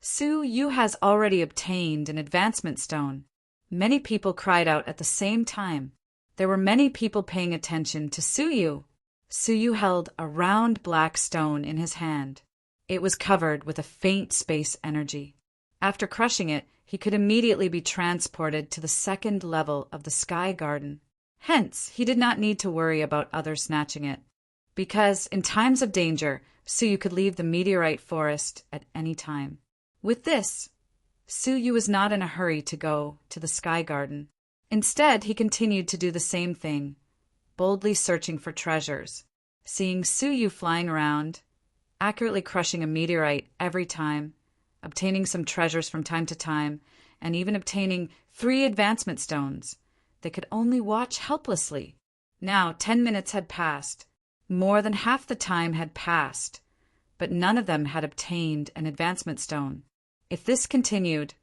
Su Yu has already obtained an advancement stone. Many people cried out at the same time. There were many people paying attention to Su Yu. Su Yu held a round black stone in his hand. It was covered with a faint space energy. After crushing it, he could immediately be transported to the second level of the Sky Garden. Hence, he did not need to worry about others snatching it. Because, in times of danger, Su Yu could leave the meteorite forest at any time. With this, Su Yu was not in a hurry to go to the Sky Garden. Instead, he continued to do the same thing, boldly searching for treasures. Seeing Su Yu flying around, accurately crushing a meteorite every time, obtaining some treasures from time to time, and even obtaining 3 advancement stones, they could only watch helplessly. Now 10 minutes had passed. More than half the time had passed, but none of them had obtained an advancement stone. If this continued,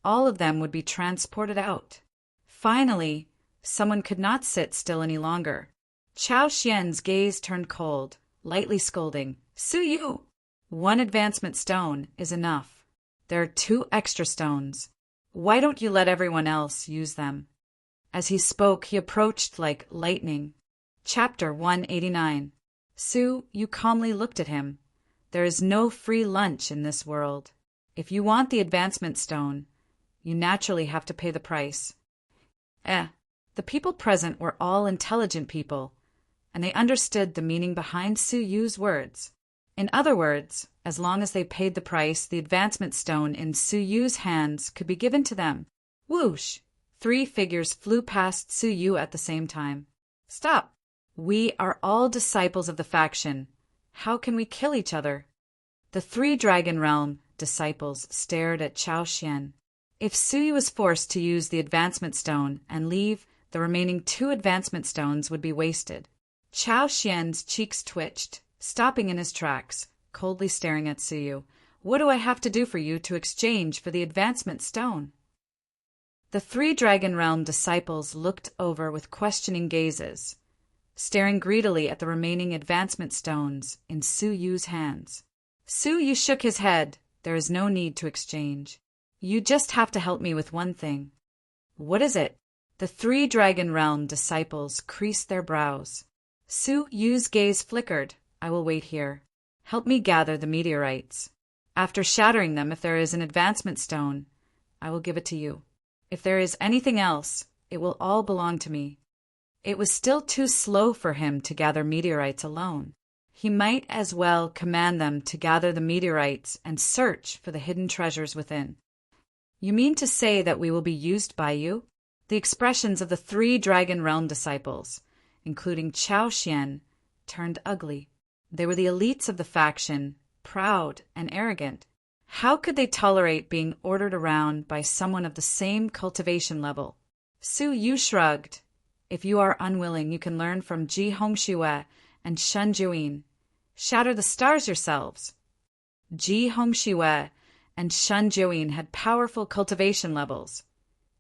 all of them would be transported out. Finally, someone could not sit still any longer. Chao Xian's gaze turned cold, lightly scolding, "Su Yu! 1 advancement stone is enough. There are 2 extra stones. Why don't you let everyone else use them?" As he spoke, he approached like lightning. Chapter 189. Su Yu calmly looked at him. There is no free lunch in this world. If you want the advancement stone, you naturally have to pay the price. The people present were all intelligent people, and they understood the meaning behind Su Yu's words. In other words, as long as they paid the price, the advancement stone in Su Yu's hands could be given to them. Whoosh! 3 figures flew past Su Yu at the same time. "Stop! We are all disciples of the faction. How can we kill each other?" The 3 Dragon Realm disciples stared at Chao Xian. If Su Yu was forced to use the advancement stone and leave, the remaining 2 advancement stones would be wasted. Chao Xian's cheeks twitched, stopping in his tracks, coldly staring at Su Yu. "What do I have to do for you to exchange for the advancement stone?" The 3 Dragon Realm disciples looked over with questioning gazes, staring greedily at the remaining advancement stones in Su Yu's hands. Su Yu shook his head. "There is no need to exchange. You just have to help me with one thing." "What is it?" The 3 Dragon Realm disciples creased their brows. Su Yu's gaze flickered. "I will wait here. Help me gather the meteorites. After shattering them, if there is an advancement stone, I will give it to you. If there is anything else, it will all belong to me." It was still too slow for him to gather meteorites alone. He might as well command them to gather the meteorites and search for the hidden treasures within. "You mean to say that we will be used by you?" The expressions of the 3 Dragon Realm disciples, including Chao Xian, turned ugly. They were the elites of the faction, proud and arrogant. How could they tolerate being ordered around by someone of the same cultivation level? Su Yu shrugged. "If you are unwilling, you can learn from Ji Hongxue and Shun Juin. Shatter the stars yourselves. Ji Hongxiue and Shan Jiuyin had powerful cultivation levels,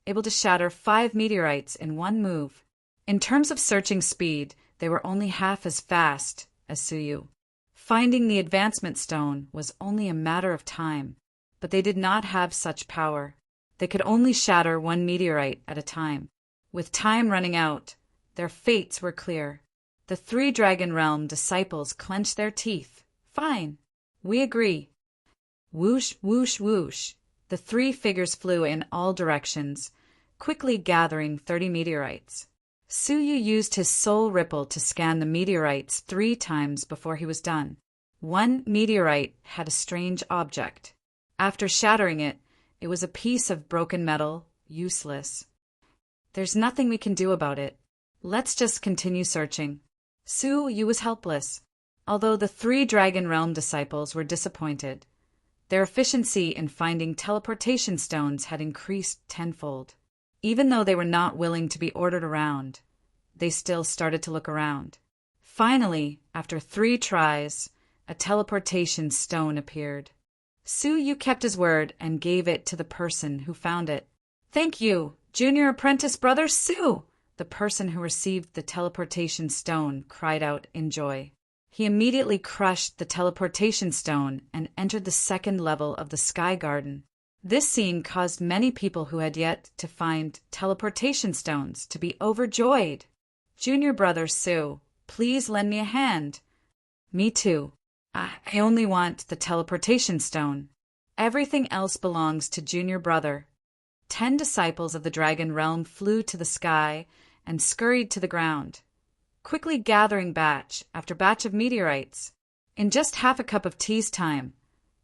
able to shatter 5 meteorites in one move. In terms of searching speed, they were only half as fast as Suyu. Finding the advancement stone was only a matter of time, but they did not have such power. They could only shatter 1 meteorite at a time. With time running out, their fates were clear. The 3 Dragon Realm disciples clenched their teeth. Fine, we agree. Whoosh, whoosh, whoosh. The 3 figures flew in all directions, quickly gathering 30 meteorites. Suyu used his soul ripple to scan the meteorites 3 times before he was done. 1 meteorite had a strange object. After shattering it, it was a piece of broken metal, useless. There's nothing we can do about it. Let's just continue searching. Suyu was helpless. Although the 3 Dragon Realm disciples were disappointed, their efficiency in finding teleportation stones had increased tenfold. Even though they were not willing to be ordered around, they still started to look around. Finally, after 3 tries, a teleportation stone appeared. Suyu kept his word and gave it to the person who found it. Thank you, Junior Apprentice Brother Su! The person who received the teleportation stone cried out in joy. He immediately crushed the teleportation stone and entered the 2nd level of the Sky Garden. This scene caused many people who had yet to find teleportation stones to be overjoyed. Junior Brother Su, please lend me a hand. Me too. I only want the teleportation stone. Everything else belongs to Junior Brother. 10 disciples of the Dragon Realm flew to the sky and scurried to the ground, quickly gathering batch after batch of meteorites. In just half a cup of tea's time,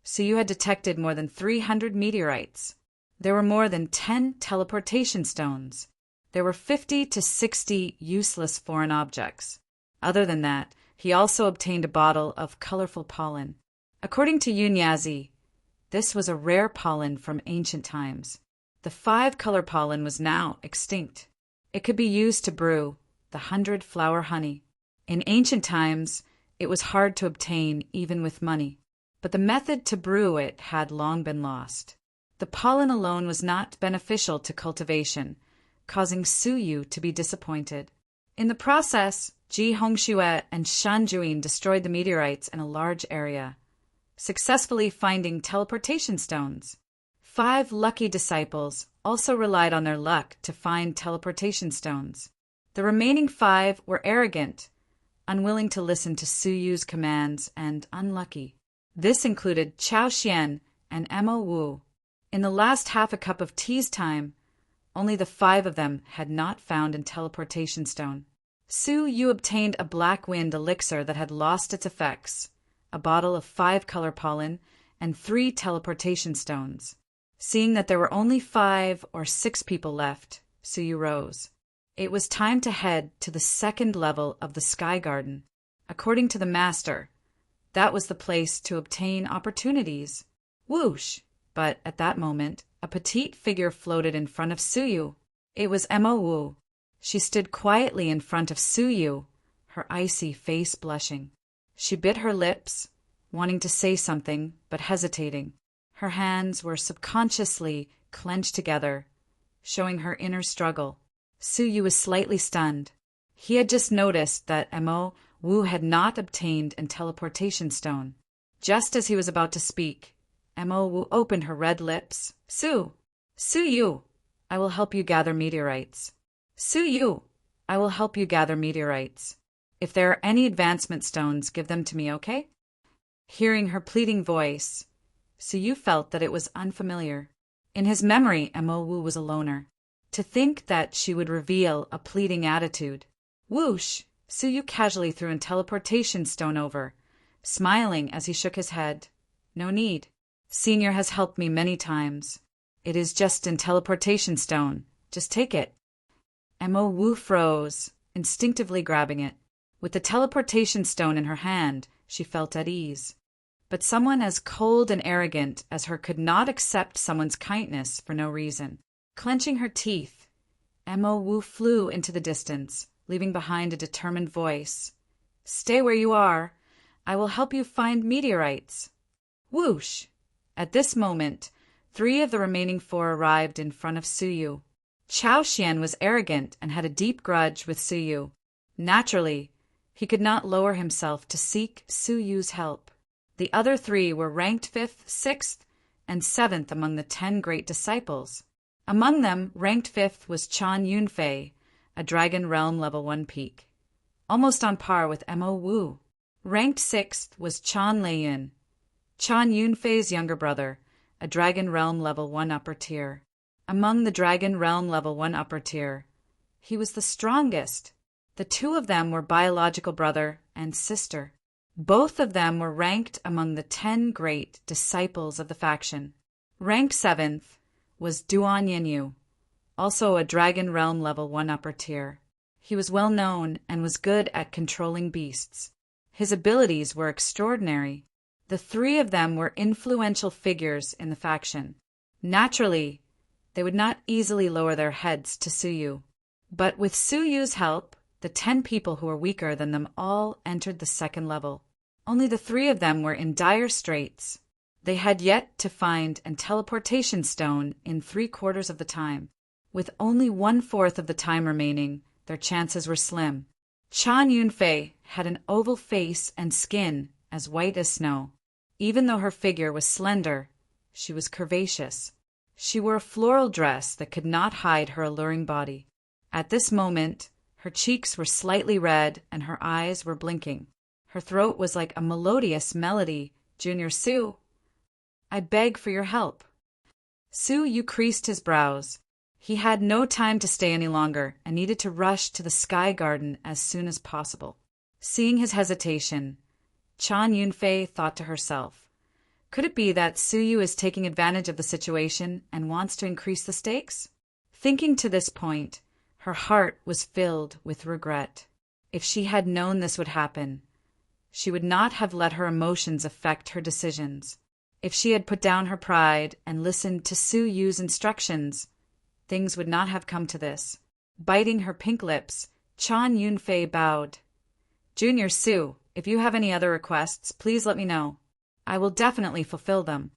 Suyu had detected more than 300 meteorites. There were more than 10 teleportation stones. There were 50 to 60 useless foreign objects. Other than that, he also obtained a bottle of colorful pollen. According to Yunyazi, this was a rare pollen from ancient times. The 5-color pollen was now extinct. It could be used to brew the 100-flower honey. In ancient times, it was hard to obtain even with money, but the method to brew it had long been lost. The pollen alone was not beneficial to cultivation, causing Suyu to be disappointed. In the process, Ji Hongxiue and Shan Jiuyin destroyed the meteorites in a large area, successfully finding teleportation stones. 5 lucky disciples also relied on their luck to find teleportation stones. The remaining 5 were arrogant, unwilling to listen to Suyu's commands, and unlucky. This included Chao Xian and Mo Wu. In the last half a cup of tea's time, only the 5 of them had not found a teleportation stone. Suyu obtained a black wind elixir that had lost its effects, a bottle of 5-color pollen, and 3 teleportation stones. Seeing that there were only 5 or 6 people left, Suyu rose. It was time to head to the 2nd level of the Sky Garden. According to the master, that was the place to obtain opportunities. Whoosh! But at that moment, a petite figure floated in front of Suyu. It was Mo Wu. She stood quietly in front of Suyu, her icy face blushing. She bit her lips, wanting to say something, but hesitating. Her hands were subconsciously clenched together, showing her inner struggle. Suyu was slightly stunned. He had just noticed that Mo Wu had not obtained a teleportation stone. Just as he was about to speak, Mo Wu opened her red lips. Suyu, I will help you gather meteorites. Suyu, I will help you gather meteorites. If there are any advancement stones, give them to me, okay? Hearing her pleading voice, Suyu felt that it was unfamiliar. In his memory, Mo Wu was a loner. To think that she would reveal a pleading attitude. Whoosh! Suyu casually threw a teleportation stone over, smiling as he shook his head. No need. Senior has helped me many times. It is just a teleportation stone. Just take it. Mo Wu froze, instinctively grabbing it. With the teleportation stone in her hand, she felt at ease. But someone as cold and arrogant as her could not accept someone's kindness for no reason. Clenching her teeth, Mo Wu flew into the distance, leaving behind a determined voice. Stay where you are. I will help you find meteorites. Whoosh! At this moment, 3 of the remaining 4 arrived in front of Suyu. Chao Xian was arrogant and had a deep grudge with Suyu. Naturally, he could not lower himself to seek Suyu's help. The other 3 were ranked 5th, 6th, and 7th among the 10 great disciples. Among them, ranked 5th was Chan Yunfei, a Dragon Realm level 1 peak, almost on par with Mo Wu. Ranked 6th was Chan Leiyun, Chan Yunfei's younger brother, a Dragon Realm level 1 upper tier. Among the Dragon Realm level 1 upper tier, he was the strongest. The 2 of them were biological brother and sister. Both of them were ranked among the 10 great disciples of the faction. Ranked 7th was Duan Yinyu, also a Dragon Realm level 1 upper tier. He was well known and was good at controlling beasts. His abilities were extraordinary. The 3 of them were influential figures in the faction. Naturally, they would not easily lower their heads to Suyu. But with Suyu's help, the 10 people who were weaker than them all entered the 2nd level. Only the 3 of them were in dire straits. They had yet to find a teleportation stone in 3/4 of the time. With only 1/4 of the time remaining, their chances were slim. Chan Yunfei had an oval face and skin as white as snow. Even though her figure was slender, she was curvaceous. She wore a floral dress that could not hide her alluring body. At this moment, her cheeks were slightly red and her eyes were blinking. Her throat was like a melodious melody. Junior Su, I beg for your help. Suyu creased his brows. He had no time to stay any longer and needed to rush to the Sky Garden as soon as possible. Seeing his hesitation, Chan Yunfei thought to herself, could it be that Suyu is taking advantage of the situation and wants to increase the stakes? Thinking to this point, her heart was filled with regret. If she had known this would happen, she would not have let her emotions affect her decisions. If she had put down her pride and listened to Suyu's instructions, things would not have come to this. Biting her pink lips, Chan Yunfei bowed. Junior Su, if you have any other requests, please let me know. I will definitely fulfill them.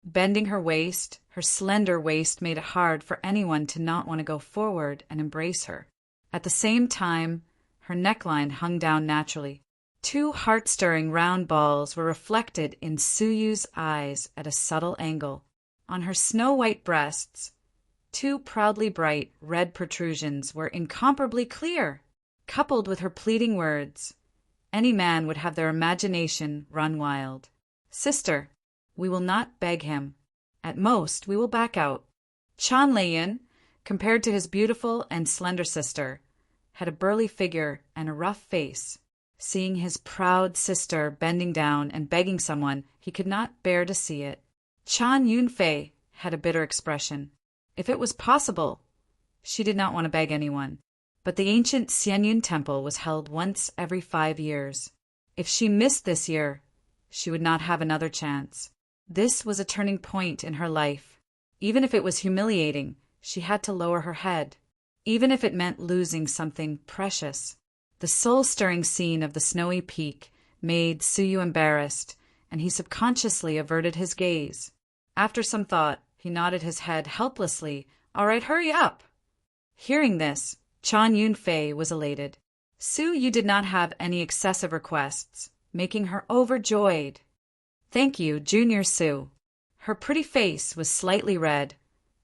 Bending her waist, her slender waist made it hard for anyone to not want to go forward and embrace her. At the same time, her neckline hung down naturally. 2 heart-stirring round balls were reflected in Suyu's eyes at a subtle angle. On her snow-white breasts, 2 proudly bright red protrusions were incomparably clear. Coupled with her pleading words, any man would have their imagination run wild. Sister, we will not beg him. At most, we will back out. Chan Leiyun, compared to his beautiful and slender sister, had a burly figure and a rough face. Seeing his proud sister bending down and begging someone, he could not bear to see it. Chan Yunfei had a bitter expression. If it was possible, she did not want to beg anyone. But the ancient Xianyun Temple was held once every 5 years. If she missed this year, she would not have another chance. This was a turning point in her life. Even if it was humiliating, she had to lower her head. Even if it meant losing something precious. The soul-stirring scene of the snowy peak made Suyu embarrassed, and he subconsciously averted his gaze. After some thought, he nodded his head helplessly. All right, hurry up! Hearing this, Chan Yunfei was elated. Suyu did not have any excessive requests, making her overjoyed. Thank you, Junior Su. Her pretty face was slightly red,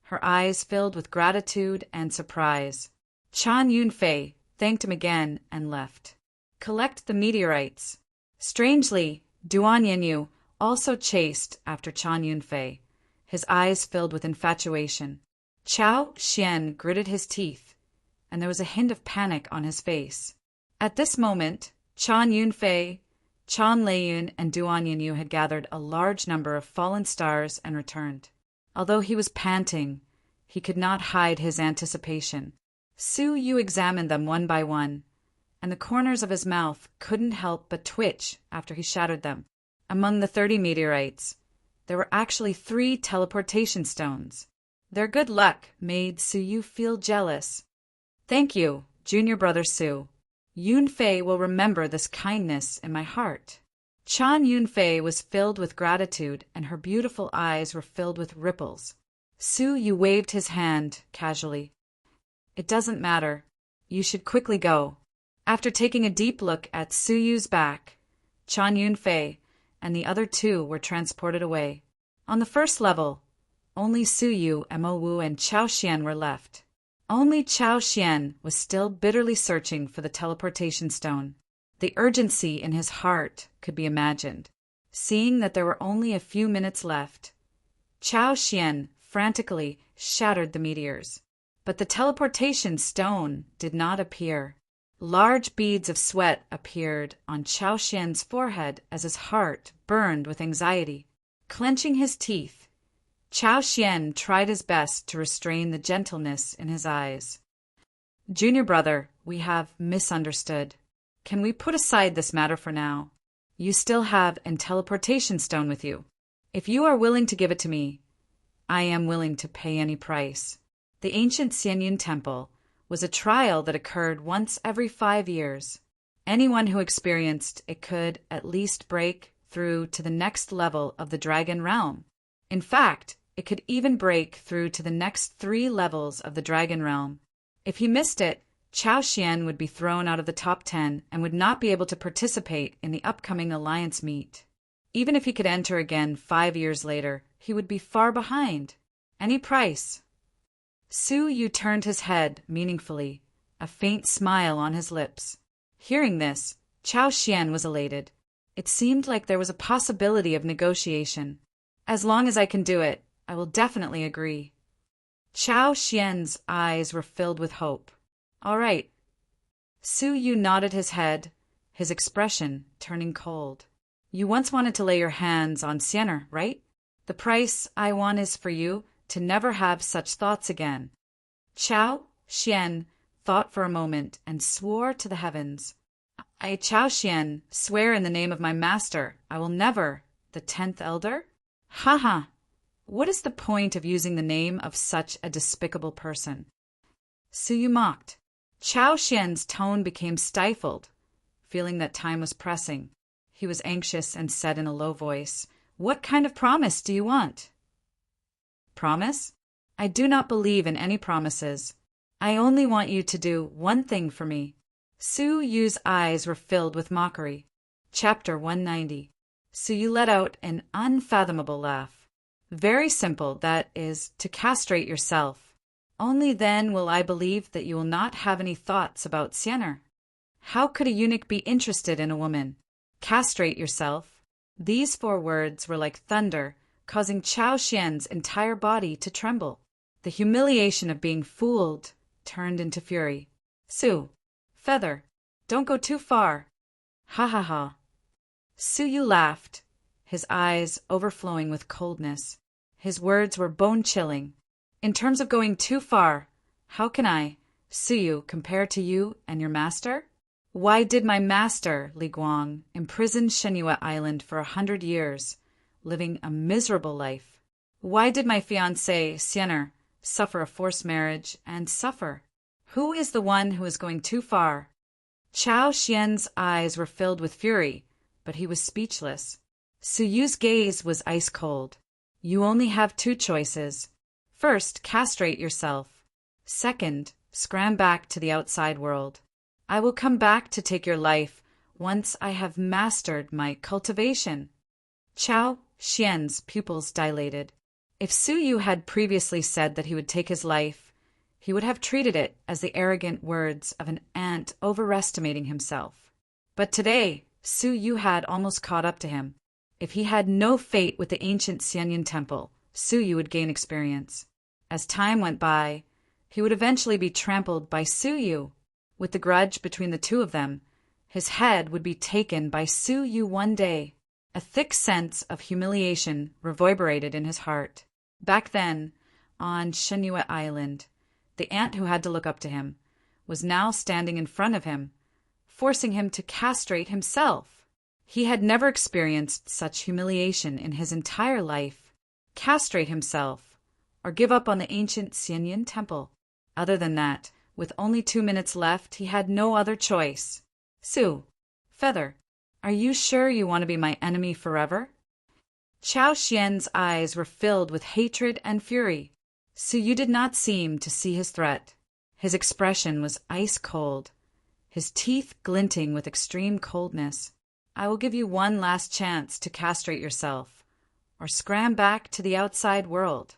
her eyes filled with gratitude and surprise. Chan Yunfei thanked him again and left. Collect the meteorites. Strangely, Duan Yinyu also chased after Chan Yunfei, his eyes filled with infatuation. Chao Xian gritted his teeth, and there was a hint of panic on his face. At this moment, Chan Yunfei, Chan Leiyun, and Duan Yinyu had gathered a large number of fallen stars and returned. Although he was panting, he could not hide his anticipation. Suyu examined them one by one, and the corners of his mouth couldn't help but twitch after he shattered them. Among the 30 meteorites, there were actually 3 teleportation stones. Their good luck made Suyu feel jealous. Thank you, junior brother Su. Yunfei will remember this kindness in my heart. Chan Yunfei was filled with gratitude, and her beautiful eyes were filled with ripples. Su Yu waved his hand casually. It doesn't matter. You should quickly go. After taking a deep look at Su Yu's back, Chan Yunfei and the other two were transported away. On the first level, only Su Yu, Mo Wu, and Chao Xian were left. Only Chao Xian was still bitterly searching for the teleportation stone. The urgency in his heart could be imagined. Seeing that there were only a few minutes left, Chao Xian frantically shattered the meteors. But the teleportation stone did not appear. Large beads of sweat appeared on Chao Xian's forehead as his heart burned with anxiety. Clenching his teeth, Chao Xian tried his best to restrain the gentleness in his eyes. Junior brother, we have misunderstood. Can we put aside this matter for now? You still have a teleportation stone with you. If you are willing to give it to me, I am willing to pay any price. The ancient Xianyin Temple was a trial that occurred once every 5 years. Anyone who experienced it could at least break through to the next level of the Dragon Realm. In fact, it could even break through to the next 3 levels of the Dragon Realm. If he missed it, Chao Xian would be thrown out of the top 10 and would not be able to participate in the upcoming alliance meet. Even if he could enter again 5 years later, he would be far behind. Any price. Su Yu turned his head meaningfully, a faint smile on his lips. Hearing this, Chao Xian was elated. It seemed like there was a possibility of negotiation. As long as I can do it, I will definitely agree. Chao Xian's eyes were filled with hope. All right. Su Yu nodded his head, his expression turning cold. You once wanted to lay your hands on Sienna, right? The price I want is for you to never have such thoughts again. Chao Xian thought for a moment and swore to the heavens. I, Chao Xian, swear in the name of my master, I will never, the 10th elder? Ha! What is the point of using the name of such a despicable person? Su Yu mocked. Chao Xian's tone became stifled, feeling that time was pressing. He was anxious and said in a low voice, What kind of promise do you want? Promise? I do not believe in any promises. I only want you to do one thing for me. Su Yu's eyes were filled with mockery. Chapter 190. Su Yu let out an unfathomable laugh. Very simple, that is, to castrate yourself. Only then will I believe that you will not have any thoughts about Sienna. How could a eunuch be interested in a woman? Castrate yourself. These 4 words were like thunder, causing Chao Xian's entire body to tremble. The humiliation of being fooled turned into fury. Su, Feather, don't go too far. Ha. Su Yu laughed, his eyes overflowing with coldness. His words were bone-chilling. In terms of going too far, how can I, Su Yu, compare to you and your master? Why did my master, Li Guang, imprison Shenyue Island for 100 years, living a miserable life? Why did my fiancée, Sienna, suffer a forced marriage and suffer? Who is the one who is going too far? Chao Xian's eyes were filled with fury, but he was speechless. Su Yu's gaze was ice cold. You only have 2 choices. First, castrate yourself. Second, scram back to the outside world. I will come back to take your life once I have mastered my cultivation. Chao Xian's pupils dilated. If Su Yu had previously said that he would take his life, he would have treated it as the arrogant words of an ant overestimating himself. But today, Su Yu had almost caught up to him. If he had no fate with the ancient Xianyin Temple, Su Yu would gain experience. As time went by, he would eventually be trampled by Su Yu. With the grudge between the 2 of them, his head would be taken by Su Yu one day. A thick sense of humiliation reverberated in his heart. Back then, on Shenyue Island, the ant who had to look up to him was now standing in front of him, forcing him to castrate himself. He had never experienced such humiliation in his entire life. Castrate himself, or give up on the ancient Xianyin Temple. Other than that, with only 2 minutes left, he had no other choice. Su, Feather, Are you sure you want to be my enemy forever? Chao Xian's eyes were filled with hatred and fury. Su Yu did not seem to see his threat. His expression was ice cold, his teeth glinting with extreme coldness. I will give you one last chance to castrate yourself, or scram back to the outside world.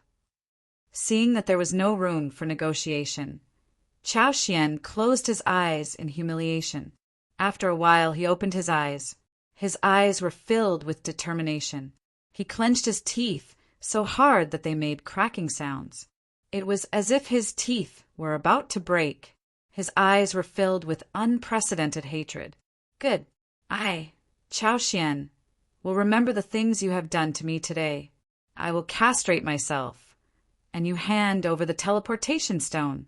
Seeing that there was no room for negotiation, Chao Xian closed his eyes in humiliation. After a while he opened his eyes. His eyes were filled with determination. He clenched his teeth so hard that they made cracking sounds. It was as if his teeth were about to break. His eyes were filled with unprecedented hatred. Good. I, Chao Xian, will remember the things you have done to me today. I will castrate myself, and you hand over the teleportation stone.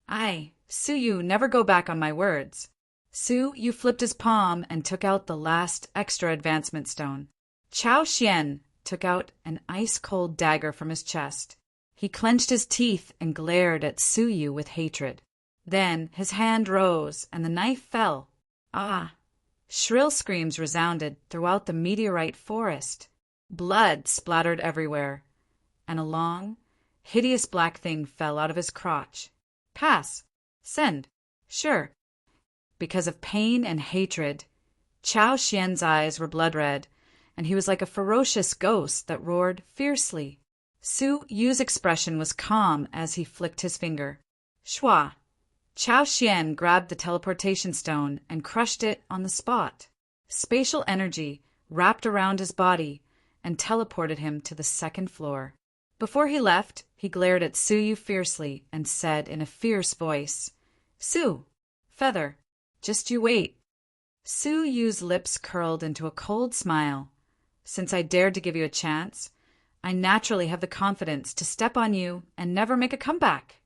I, Su Yu, never go back on my words. Su Yu flipped his palm and took out the last extra advancement stone. Chao Xian took out an ice-cold dagger from his chest. He clenched his teeth and glared at Su Yu with hatred. Then his hand rose and the knife fell. Ah! Shrill screams resounded throughout the meteorite forest. Blood splattered everywhere, and a long, hideous black thing fell out of his crotch. Pass. Send. Sure. Because of pain and hatred, Chao Xian's eyes were blood-red, and he was like a ferocious ghost that roared fiercely. Su Yu's expression was calm as he flicked his finger. Shua! Chao Xian grabbed the teleportation stone and crushed it on the spot. Spatial energy wrapped around his body and teleported him to the second floor. Before he left, he glared at Su Yu fiercely and said in a fierce voice, Su! Feather! Just you wait. Su Yu's lips curled into a cold smile. Since I dared to give you a chance, I naturally have the confidence to step on you and never make a comeback.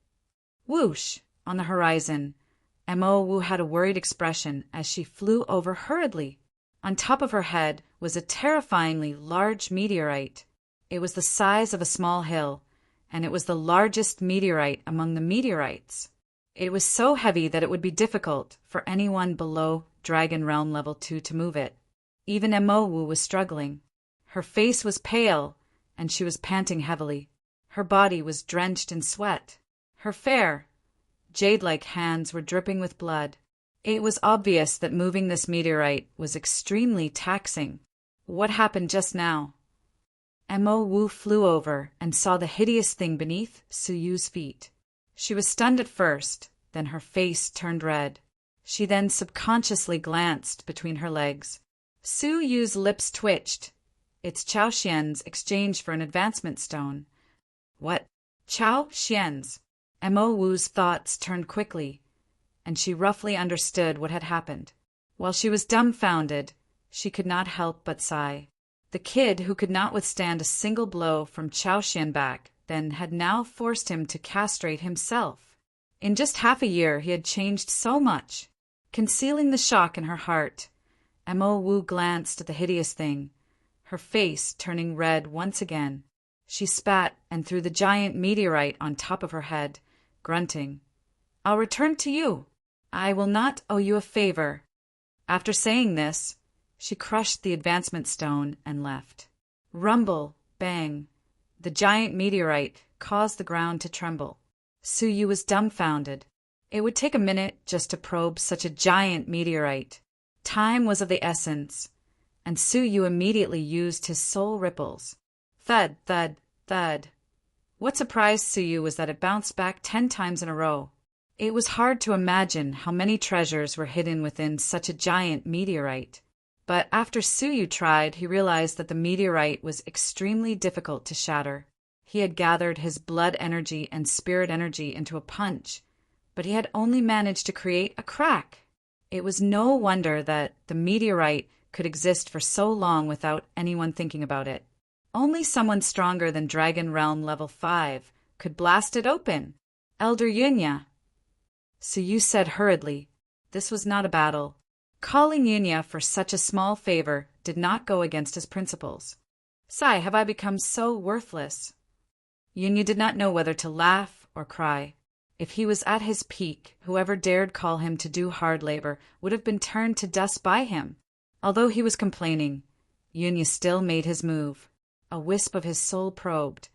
Whoosh! On the horizon, Mo Wu had a worried expression as she flew over hurriedly. On top of her head was a terrifyingly large meteorite. It was the size of a small hill, and it was the largest meteorite among the meteorites. It was so heavy that it would be difficult for anyone below Dragon Realm Level 2 to move it. Even Mo Wu was struggling. Her face was pale, and she was panting heavily. Her body was drenched in sweat. Her fair, jade-like hands were dripping with blood. It was obvious that moving this meteorite was extremely taxing. What happened just now? Mo Wu flew over and saw the hideous thing beneath Su Yu's feet. She was stunned at first, then her face turned red. She then subconsciously glanced between her legs. Su Yu's lips twitched. It's Chao Xian's exchange for an advancement stone. What? Chao Xian's? Mo Wu's thoughts turned quickly, and she roughly understood what had happened. While she was dumbfounded, she could not help but sigh. The kid who could not withstand a single blow from Chao Xian back then had now forced him to castrate himself. In just half a year he had changed so much. Concealing the shock in her heart, Mo Wu glanced at the hideous thing, her face turning red once again. She spat and threw the giant meteorite on top of her head, grunting, I'll return to you. I will not owe you a favor. After saying this, she crushed the advancement stone and left. Rumble, bang. The giant meteorite caused the ground to tremble. Su Yu was dumbfounded. It would take a minute just to probe such a giant meteorite. Time was of the essence, and Su Yu immediately used his soul ripples. Thud, thud, thud. What surprised Su Yu was that it bounced back 10 times in a row. It was hard to imagine how many treasures were hidden within such a giant meteorite. But after Su Yu tried, he realized that the meteorite was extremely difficult to shatter. He had gathered his blood energy and spirit energy into a punch, but he had only managed to create a crack. It was no wonder that the meteorite could exist for so long without anyone thinking about it. Only someone stronger than Dragon Realm Level 5 could blast it open. Elder Yunya. Su Yu said hurriedly. This was not a battle. Calling Yunya for such a small favor did not go against his principles. Sigh, have I become so worthless? Yunya did not know whether to laugh or cry. If he was at his peak, whoever dared call him to do hard labor would have been turned to dust by him. Although he was complaining, Yunya still made his move. A wisp of his soul probed,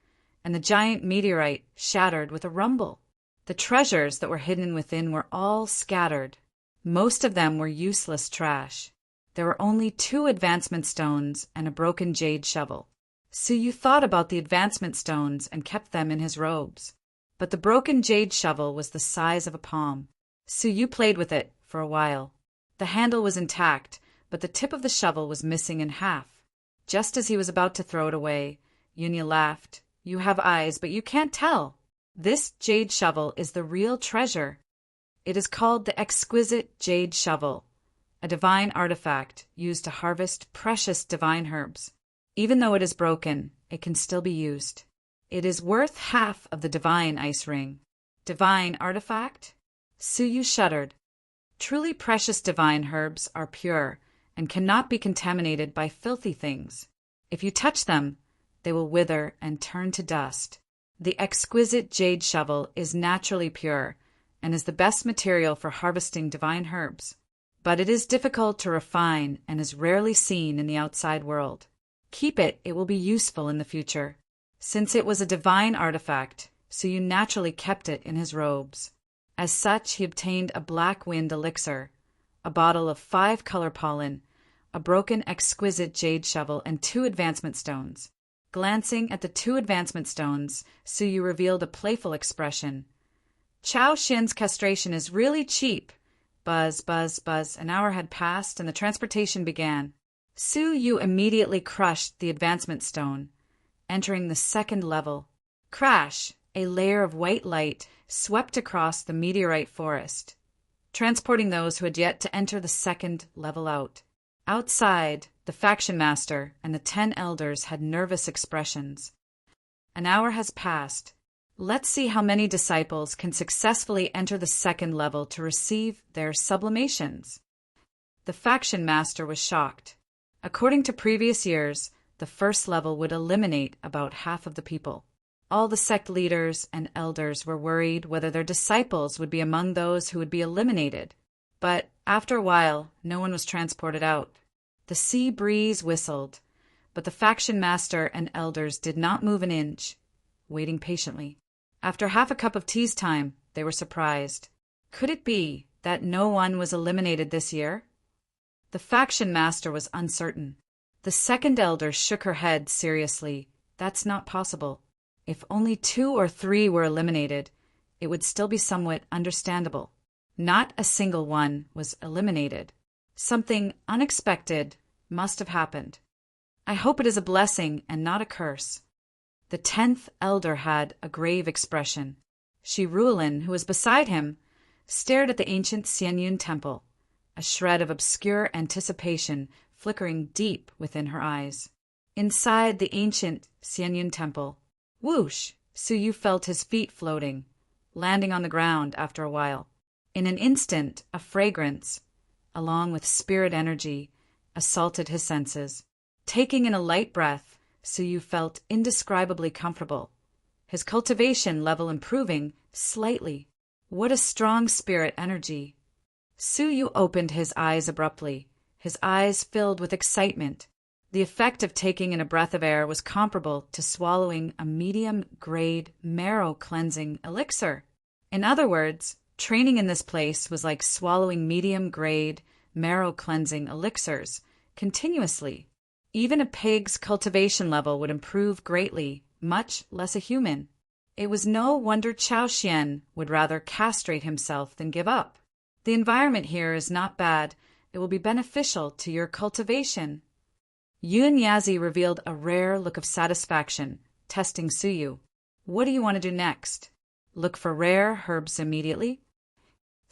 and the giant meteorite shattered with a rumble. The treasures that were hidden within were all scattered. Most of them were useless trash. There were only 2 advancement stones and a broken jade shovel. Suyu thought about the advancement stones and kept them in his robes. But the broken jade shovel was the size of a palm. Suyu played with it for a while. The handle was intact, but the tip of the shovel was missing in half. Just as he was about to throw it away, Yunya laughed. "You have eyes, but you can't tell. This jade shovel is the real treasure. It is called the exquisite jade shovel, a divine artifact used to harvest precious divine herbs. Even though it is broken, it can still be used. It is worth half of the divine ice ring." Divine artifact? Suyu shuddered. Truly precious divine herbs are pure and cannot be contaminated by filthy things. If you touch them, they will wither and turn to dust. The exquisite jade shovel is naturally pure and is the best material for harvesting divine herbs. But it is difficult to refine and is rarely seen in the outside world. Keep it, it will be useful in the future. Since it was a divine artifact, Suyu naturally kept it in his robes. As such, he obtained a black wind elixir, a bottle of 5 color pollen, a broken exquisite jade shovel, and 2 advancement stones. Glancing at the 2 advancement stones, Suyu revealed a playful expression. "Chao Xian's castration is really cheap." Buzz, buzz, buzz. An hour had passed, and the transportation began. Suyu immediately crushed the advancement stone, entering the 2nd level. Crash! A layer of white light swept across the meteorite forest, transporting those who had yet to enter the 2nd level out. Outside, the faction master and the 10 elders had nervous expressions. An hour has passed. Let's see how many disciples can successfully enter the 2nd level to receive their sublimations. The faction master was shocked. According to previous years, the 1st level would eliminate about half of the people. All the sect leaders and elders were worried whether their disciples would be among those who would be eliminated. But after a while, no one was transported out. The sea breeze whistled, but the faction master and elders did not move an inch, waiting patiently. After half a cup of tea's time, they were surprised. Could it be that no one was eliminated this year? The faction master was uncertain. The 2nd elder shook her head seriously. That's not possible. If only 2 or 3 were eliminated, it would still be somewhat understandable. Not a single one was eliminated. Something unexpected must have happened. I hope it is a blessing and not a curse. The 10th elder had a grave expression. Shi Ruolin, who was beside him, stared at the ancient Xianyun temple, a shred of obscure anticipation flickering deep within her eyes. Inside the ancient Xianyun temple, whoosh! Suyu felt his feet floating, landing on the ground after a while. In an instant, a fragrance, along with spirit energy, assaulted his senses. Taking in a light breath, Suyu felt indescribably comfortable, his cultivation level improving slightly. What a strong spirit energy! Suyu opened his eyes abruptly, his eyes filled with excitement. The effect of taking in a breath of air was comparable to swallowing a medium-grade marrow-cleansing elixir. In other words, training in this place was like swallowing medium-grade marrow-cleansing elixirs continuously. Even a pig's cultivation level would improve greatly, much less a human. It was no wonder Chao Xian would rather castrate himself than give up. The environment here is not bad. It will be beneficial to your cultivation. Yun Yazi revealed a rare look of satisfaction, testing Suyu. What do you want to do next? Look for rare herbs immediately?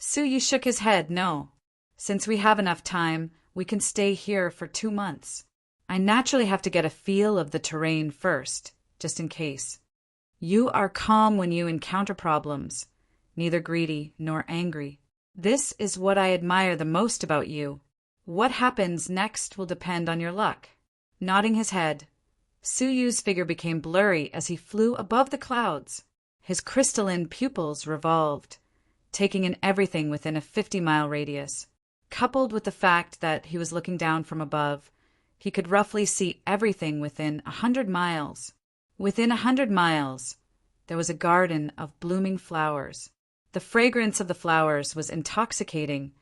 Suyu shook his head, no. Since we have enough time, we can stay here for 2 months. I naturally have to get a feel of the terrain first, just in case. You are calm when you encounter problems, neither greedy nor angry. This is what I admire the most about you. What happens next will depend on your luck. Nodding his head, Suyu's figure became blurry as he flew above the clouds. His crystalline pupils revolved, taking in everything within a 50-mile radius. Coupled with the fact that he was looking down from above, he could roughly see everything within 100 miles. Within 100 miles, there was a garden of blooming flowers. The fragrance of the flowers was intoxicating,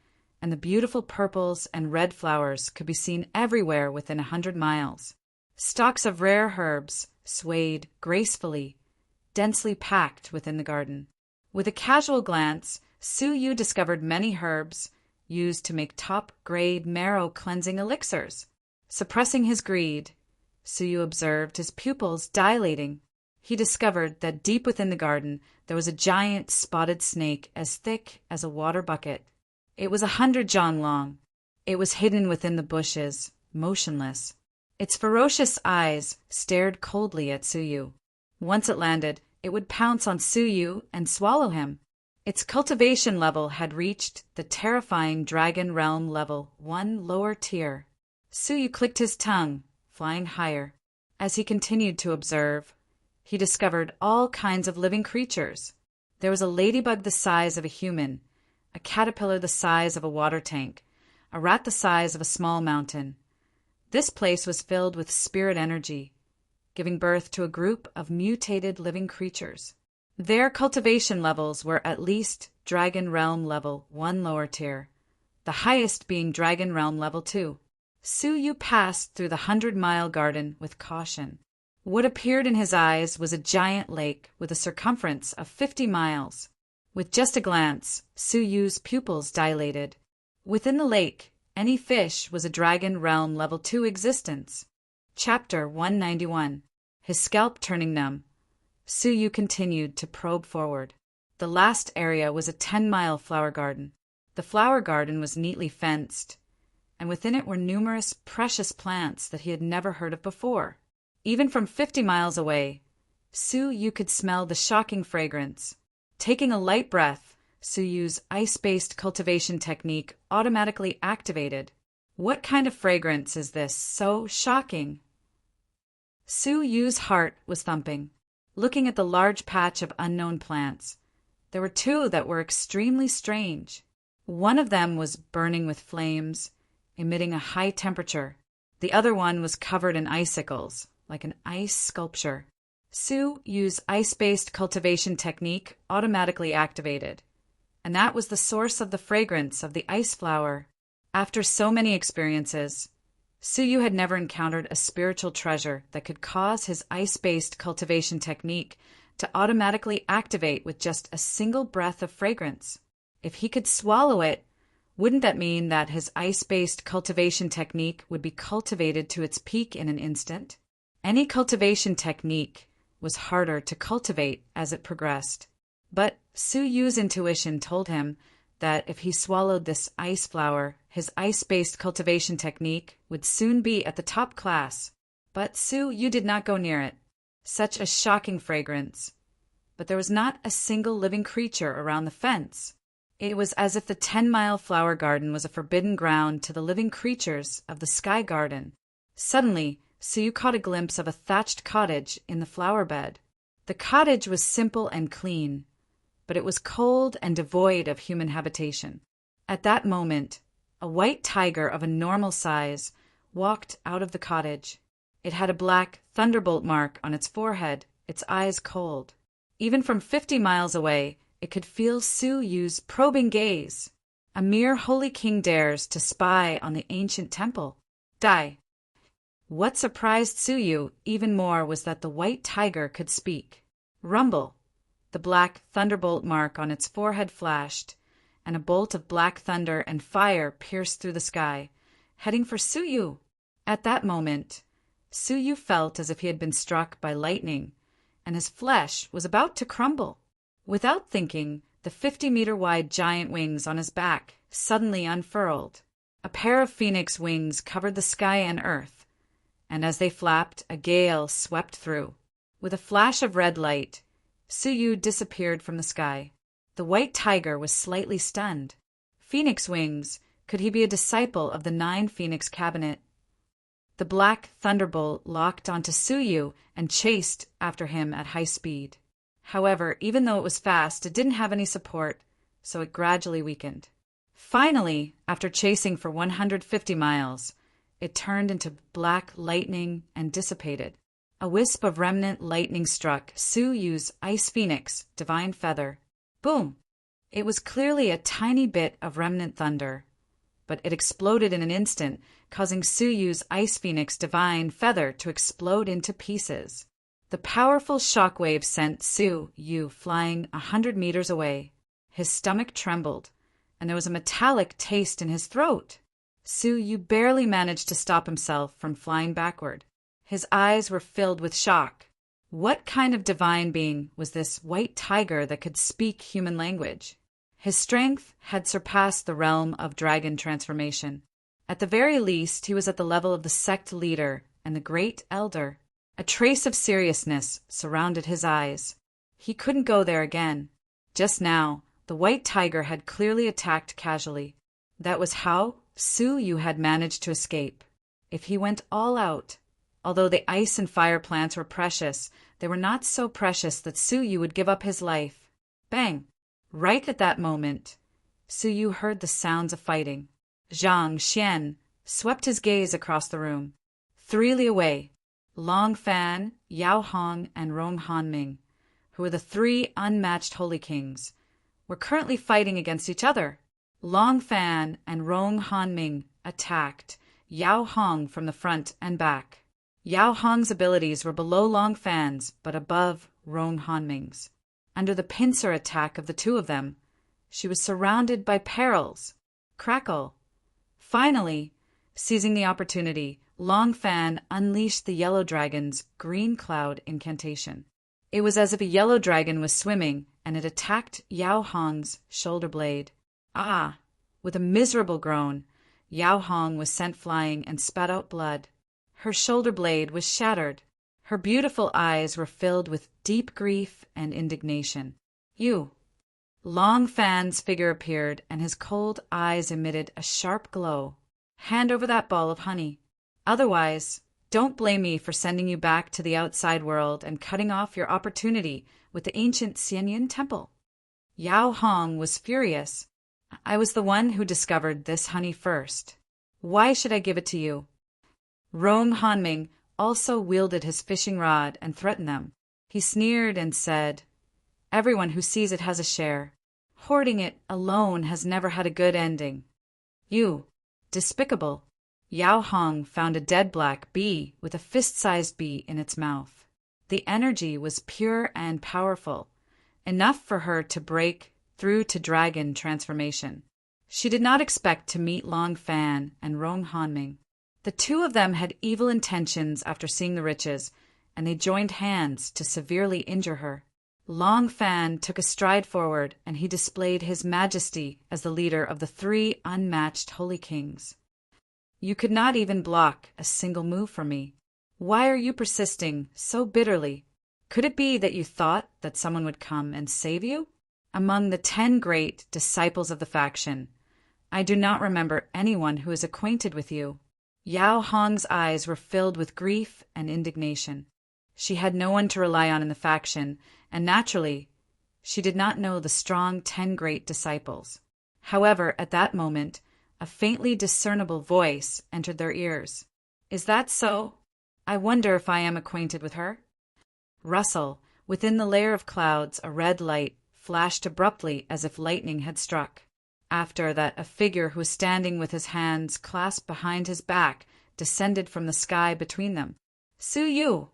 and the beautiful purples and red flowers could be seen everywhere within 100 miles. Stalks of rare herbs swayed gracefully, densely packed within the garden. With a casual glance, Su Yu discovered many herbs used to make top-grade marrow-cleansing elixirs. Suppressing his greed, Su Yu observed his pupils dilating. He discovered that deep within the garden there was a giant spotted snake as thick as a water bucket. It was 100 jong long. It was hidden within the bushes, motionless. Its ferocious eyes stared coldly at Su Yu. Once it landed, it would pounce on Su Yu and swallow him. Its cultivation level had reached the terrifying Dragon Realm level 1 lower tier. Su Yu clicked his tongue, flying higher. As he continued to observe, he discovered all kinds of living creatures. There was a ladybug the size of a human, a caterpillar the size of a water tank, a rat the size of a small mountain. This place was filled with spirit energy, giving birth to a group of mutated living creatures. Their cultivation levels were at least Dragon Realm level 1 lower tier, the highest being Dragon Realm level 2. Su Yu passed through the 100-mile garden with caution. What appeared in his eyes was a giant lake with a circumference of 50 miles. With just a glance, Su Yu's pupils dilated. Within the lake, any fish was a Dragon Realm level 2 existence. Chapter 191. His scalp turning numb, Su Yu continued to probe forward. The last area was a 10-mile flower garden. The flower garden was neatly fenced, and within it were numerous precious plants that he had never heard of before. Even from 50 miles away, Su Yu could smell the shocking fragrance. Taking a light breath, Su Yu's ice-based cultivation technique automatically activated. What kind of fragrance is this so shocking? Su Yu's heart was thumping. Looking at the large patch of unknown plants, there were two that were extremely strange. One of them was burning with flames, emitting a high temperature. The other one was covered in icicles, like an ice sculpture. Su Yu's ice-based cultivation technique automatically activated, and that was the source of the fragrance of the ice flower. After so many experiences, Su Yu had never encountered a spiritual treasure that could cause his ice-based cultivation technique to automatically activate with just a single breath of fragrance. If he could swallow it, wouldn't that mean that his ice-based cultivation technique would be cultivated to its peak in an instant? Any cultivation technique was harder to cultivate as it progressed. But Su Yu's intuition told him that if he swallowed this ice flower, his ice-based cultivation technique would soon be at the top class. But Su Yu did not go near it. Such a shocking fragrance. But there was not a single living creature around the fence. It was as if the 10-mile flower garden was a forbidden ground to the living creatures of the sky garden. Suddenly, Su Yu caught a glimpse of a thatched cottage in the flower bed. The cottage was simple and clean, but it was cold and devoid of human habitation. At that moment, a white tiger of a normal size walked out of the cottage. It had a black thunderbolt mark on its forehead, its eyes cold. Even from 50 miles away, it could feel Su Yu's probing gaze. A mere holy king dares to spy on the ancient temple. Die. What surprised Su Yu even more was that the white tiger could speak. Rumble. The black thunderbolt mark on its forehead flashed, and a bolt of black thunder and fire pierced through the sky, heading for Su Yu. At that moment, Su Yu felt as if he had been struck by lightning, and his flesh was about to crumble. Without thinking, the 50-meter-wide giant wings on his back suddenly unfurled. A pair of phoenix wings covered the sky and earth, and as they flapped, a gale swept through. With a flash of red light, Su Yu disappeared from the sky. The white tiger was slightly stunned. Phoenix wings, could he be a disciple of the 9 Phoenix cabinet? The black thunderbolt locked onto Su Yu and chased after him at high speed. However, even though it was fast, it didn't have any support, so it gradually weakened. Finally, after chasing for 150 miles, it turned into black lightning and dissipated. A wisp of remnant lightning struck Su Yu's ice phoenix, divine feather. Boom! It was clearly a tiny bit of remnant thunder, but it exploded in an instant, causing Su Yu's ice phoenix, divine feather to explode into pieces. The powerful shockwave sent Su Yu flying 100 meters away. His stomach trembled, and there was a metallic taste in his throat. Su Yu barely managed to stop himself from flying backward. His eyes were filled with shock. What kind of divine being was this white tiger that could speak human language? His strength had surpassed the realm of dragon transformation. At the very least, he was at the level of the sect leader and the great elder. A trace of seriousness surrounded his eyes. He couldn't go there again. Just now, the white tiger had clearly attacked casually. That was how Su Yu had managed to escape. If he went all out, although the ice and fire plants were precious, they were not so precious that Su Yu would give up his life. Bang! Right at that moment, Su Yu heard the sounds of fighting. Zhang Xian swept his gaze across the room. 3 li away, Long Fan, Yao Hong, and Rong Hanming, who were the 3 unmatched holy kings, were currently fighting against each other. Long Fan and Rong Hanming attacked Yao Hong from the front and back. Yao Hong's abilities were below Long Fan's, but above Rong Hanming's. Under the pincer attack of the 2 of them, she was surrounded by perils. Crackle! Finally, seizing the opportunity, Long Fan unleashed the yellow dragon's green cloud incantation. It was as if a yellow dragon was swimming, and it attacked Yao Hong's shoulder blade. Ah! With a miserable groan, Yao Hong was sent flying and spat out blood. Her shoulder blade was shattered. Her beautiful eyes were filled with deep grief and indignation. You! Long Fan's figure appeared, and his cold eyes emitted a sharp glow. Hand over that ball of honey. Otherwise, don't blame me for sending you back to the outside world and cutting off your opportunity with the ancient Xianyin temple. Yao Hong was furious. I was the one who discovered this honey first. Why should I give it to you? Rong Hanming also wielded his fishing rod and threatened them. He sneered and said, Everyone who sees it has a share. Hoarding it alone has never had a good ending. You, despicable. Yao Hong found a dead black bee with a fist-sized bee in its mouth. The energy was pure and powerful, enough for her to break through to dragon transformation. She did not expect to meet Long Fan and Rong Hanming. The 2 of them had evil intentions after seeing the riches, and they joined hands to severely injure her. Long Fan took a stride forward, and he displayed his majesty as the leader of the 3 unmatched holy kings. You could not even block a single move from me. Why are you persisting so bitterly? Could it be that you thought that someone would come and save you? Among the 10 great disciples of the faction, I do not remember anyone who is acquainted with you. Yao Hong's eyes were filled with grief and indignation. She had no one to rely on in the faction, and naturally, she did not know the strong 10 great disciples. However, at that moment, a faintly discernible voice entered their ears. Is that so? I wonder if I am acquainted with her. Rustle, within the layer of clouds, a red light flashed abruptly as if lightning had struck. After that, a figure who was standing with his hands clasped behind his back descended from the sky between them. Su Yu!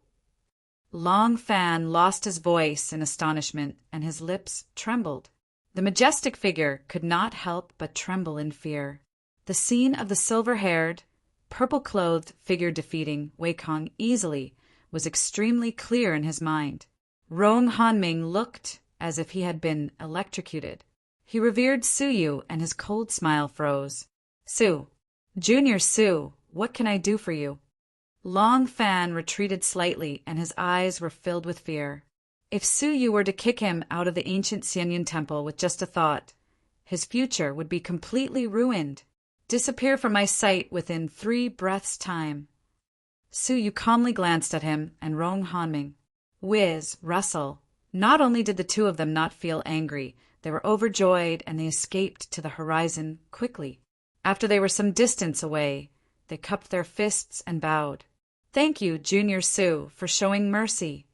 Long Fan lost his voice in astonishment, and his lips trembled. The majestic figure could not help but tremble in fear. The scene of the silver-haired, purple-clothed figure defeating Wei Kong easily was extremely clear in his mind. Rong Hanming looked as if he had been electrocuted. He revered Su Yu, and his cold smile froze. Su, Junior Su, what can I do for you? Long Fan retreated slightly, and his eyes were filled with fear. If Su Yu were to kick him out of the ancient Xianyin temple with just a thought, his future would be completely ruined. Disappear from my sight within 3 breaths' time. Su Yu calmly glanced at him and Rong Hanming. Rustle. Not only did the 2 of them not feel angry, They were overjoyed, and they escaped to the horizon quickly. After they were some distance away, they cupped their fists and bowed. "Thank you, Junior Su, for showing mercy."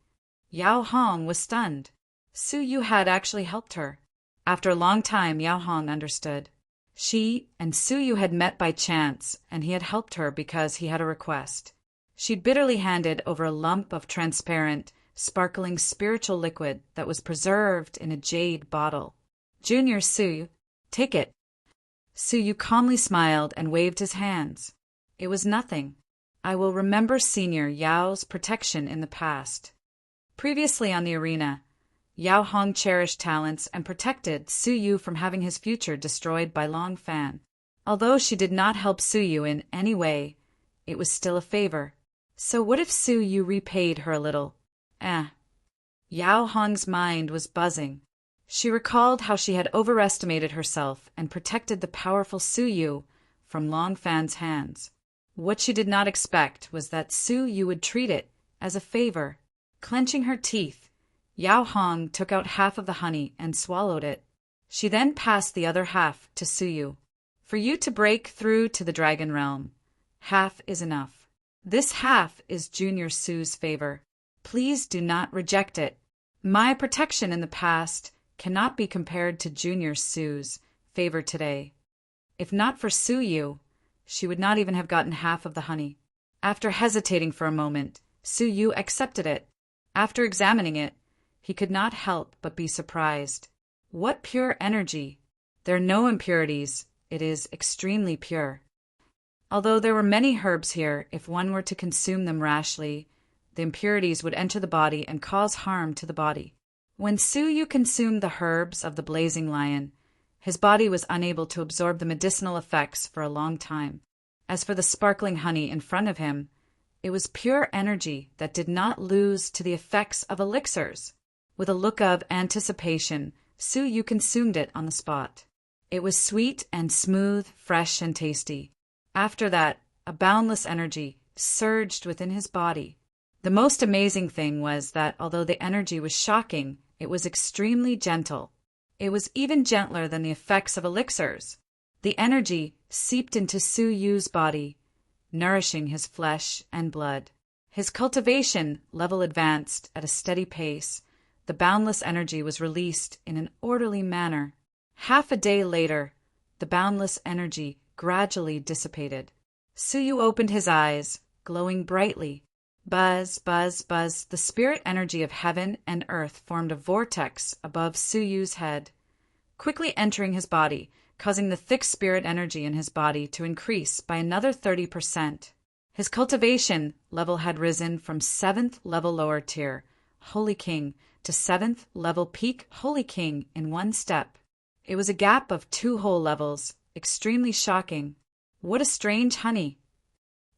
Yao Hong was stunned. Su Yu had actually helped her. After a long time, Yao Hong understood. She and Su Yu had met by chance, and he had helped her because he had a request. She'd bitterly handed over a lump of transparent, sparkling spiritual liquid that was preserved in a jade bottle. "Junior Su, take it." Su Yu calmly smiled and waved his hands. "It was nothing. I will remember Senior Yao's protection in the past." Previously on the arena, Yao Hong cherished talents and protected Su Yu from having his future destroyed by Long Fan. Although she did not help Su Yu in any way, it was still a favor. So what if Su Yu repaid her a little? Yao Hong's mind was buzzing. She recalled how she had overestimated herself and protected the powerful Su Yu from Long Fan's hands. What she did not expect was that Su Yu would treat it as a favor. Clenching her teeth, Yao Hong took out half of the honey and swallowed it. She then passed the other half to Su Yu. "For you to break through to the Dragon Realm, half is enough. This half is Junior Su's favor. Please do not reject it. My protection in the past cannot be compared to Junior Su's favor today. If not for Su Yu, she would not even have gotten half of the honey." After hesitating for a moment, Su Yu accepted it. After examining it, he could not help but be surprised. What pure energy! There are no impurities. It is extremely pure. Although there were many herbs here, if one were to consume them rashly, the impurities would enter the body and cause harm to the body. When Su Yu consumed the herbs of the blazing lion, his body was unable to absorb the medicinal effects for a long time. As for the sparkling honey in front of him, it was pure energy that did not lose to the effects of elixirs. With a look of anticipation, Su Yu consumed it on the spot. It was sweet and smooth, fresh and tasty. After that, a boundless energy surged within his body. The most amazing thing was that although the energy was shocking, it was extremely gentle. It was even gentler than the effects of elixirs. The energy seeped into Su Yu's body, nourishing his flesh and blood. His cultivation level advanced at a steady pace. The boundless energy was released in an orderly manner. Half a day later, the boundless energy gradually dissipated. Su Yu opened his eyes, glowing brightly. Buzz, buzz, buzz, the spirit energy of heaven and earth formed a vortex above Su Yu's head, quickly entering his body, causing the thick spirit energy in his body to increase by another 30%. His cultivation level had risen from 7th level lower tier, Holy King, to 7th level peak Holy King in one step. It was a gap of 2 whole levels, extremely shocking. What a strange honey!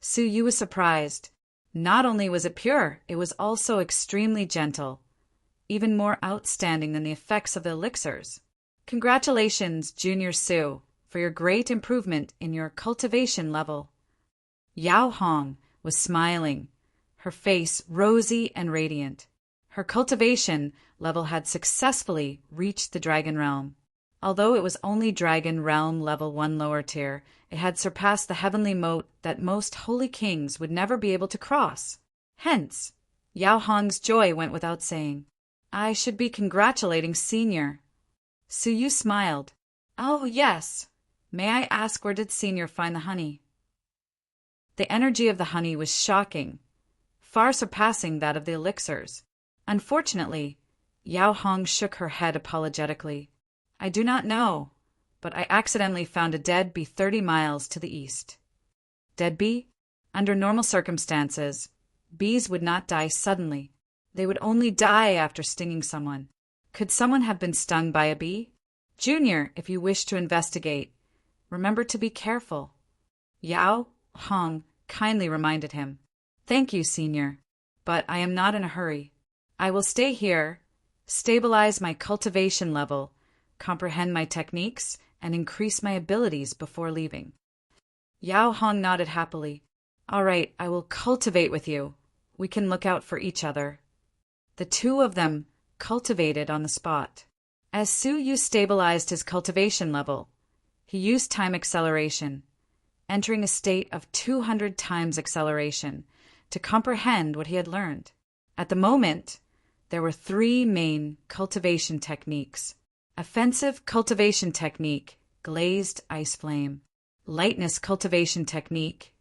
Su Yu was surprised. Not only was it pure, it was also extremely gentle, even more outstanding than the effects of the elixirs. Congratulations, Junior Su, for your great improvement in your cultivation level. Yao Hong was smiling, her face rosy and radiant. Her cultivation level had successfully reached the Dragon Realm. Although it was only Dragon Realm level 1 lower tier, it had surpassed the heavenly moat that most holy kings would never be able to cross. Hence, Yao Hong's joy went without saying. "I should be congratulating Senior." Su Yu smiled. "Oh, yes. May I ask, where did Senior find the honey?" The energy of the honey was shocking, far surpassing that of the elixirs. Unfortunately, Yao Hong shook her head apologetically. "I do not know, but I accidentally found a dead bee 30 miles to the east." Dead bee? Under normal circumstances, bees would not die suddenly. They would only die after stinging someone. Could someone have been stung by a bee? "Junior, if you wish to investigate, remember to be careful," Yao Hong kindly reminded him. "Thank you, Senior, but I am not in a hurry. I will stay here, stabilize my cultivation level, comprehend my techniques, and increase my abilities before leaving." Yao Hong nodded happily. "All right, I will cultivate with you. We can look out for each other." The two of them cultivated on the spot. As Su Yu stabilized his cultivation level, he used time acceleration, entering a state of 200 times acceleration, to comprehend what he had learned. At the moment, there were 3 main cultivation techniques: offensive cultivation technique, glazed ice flame; lightness cultivation technique,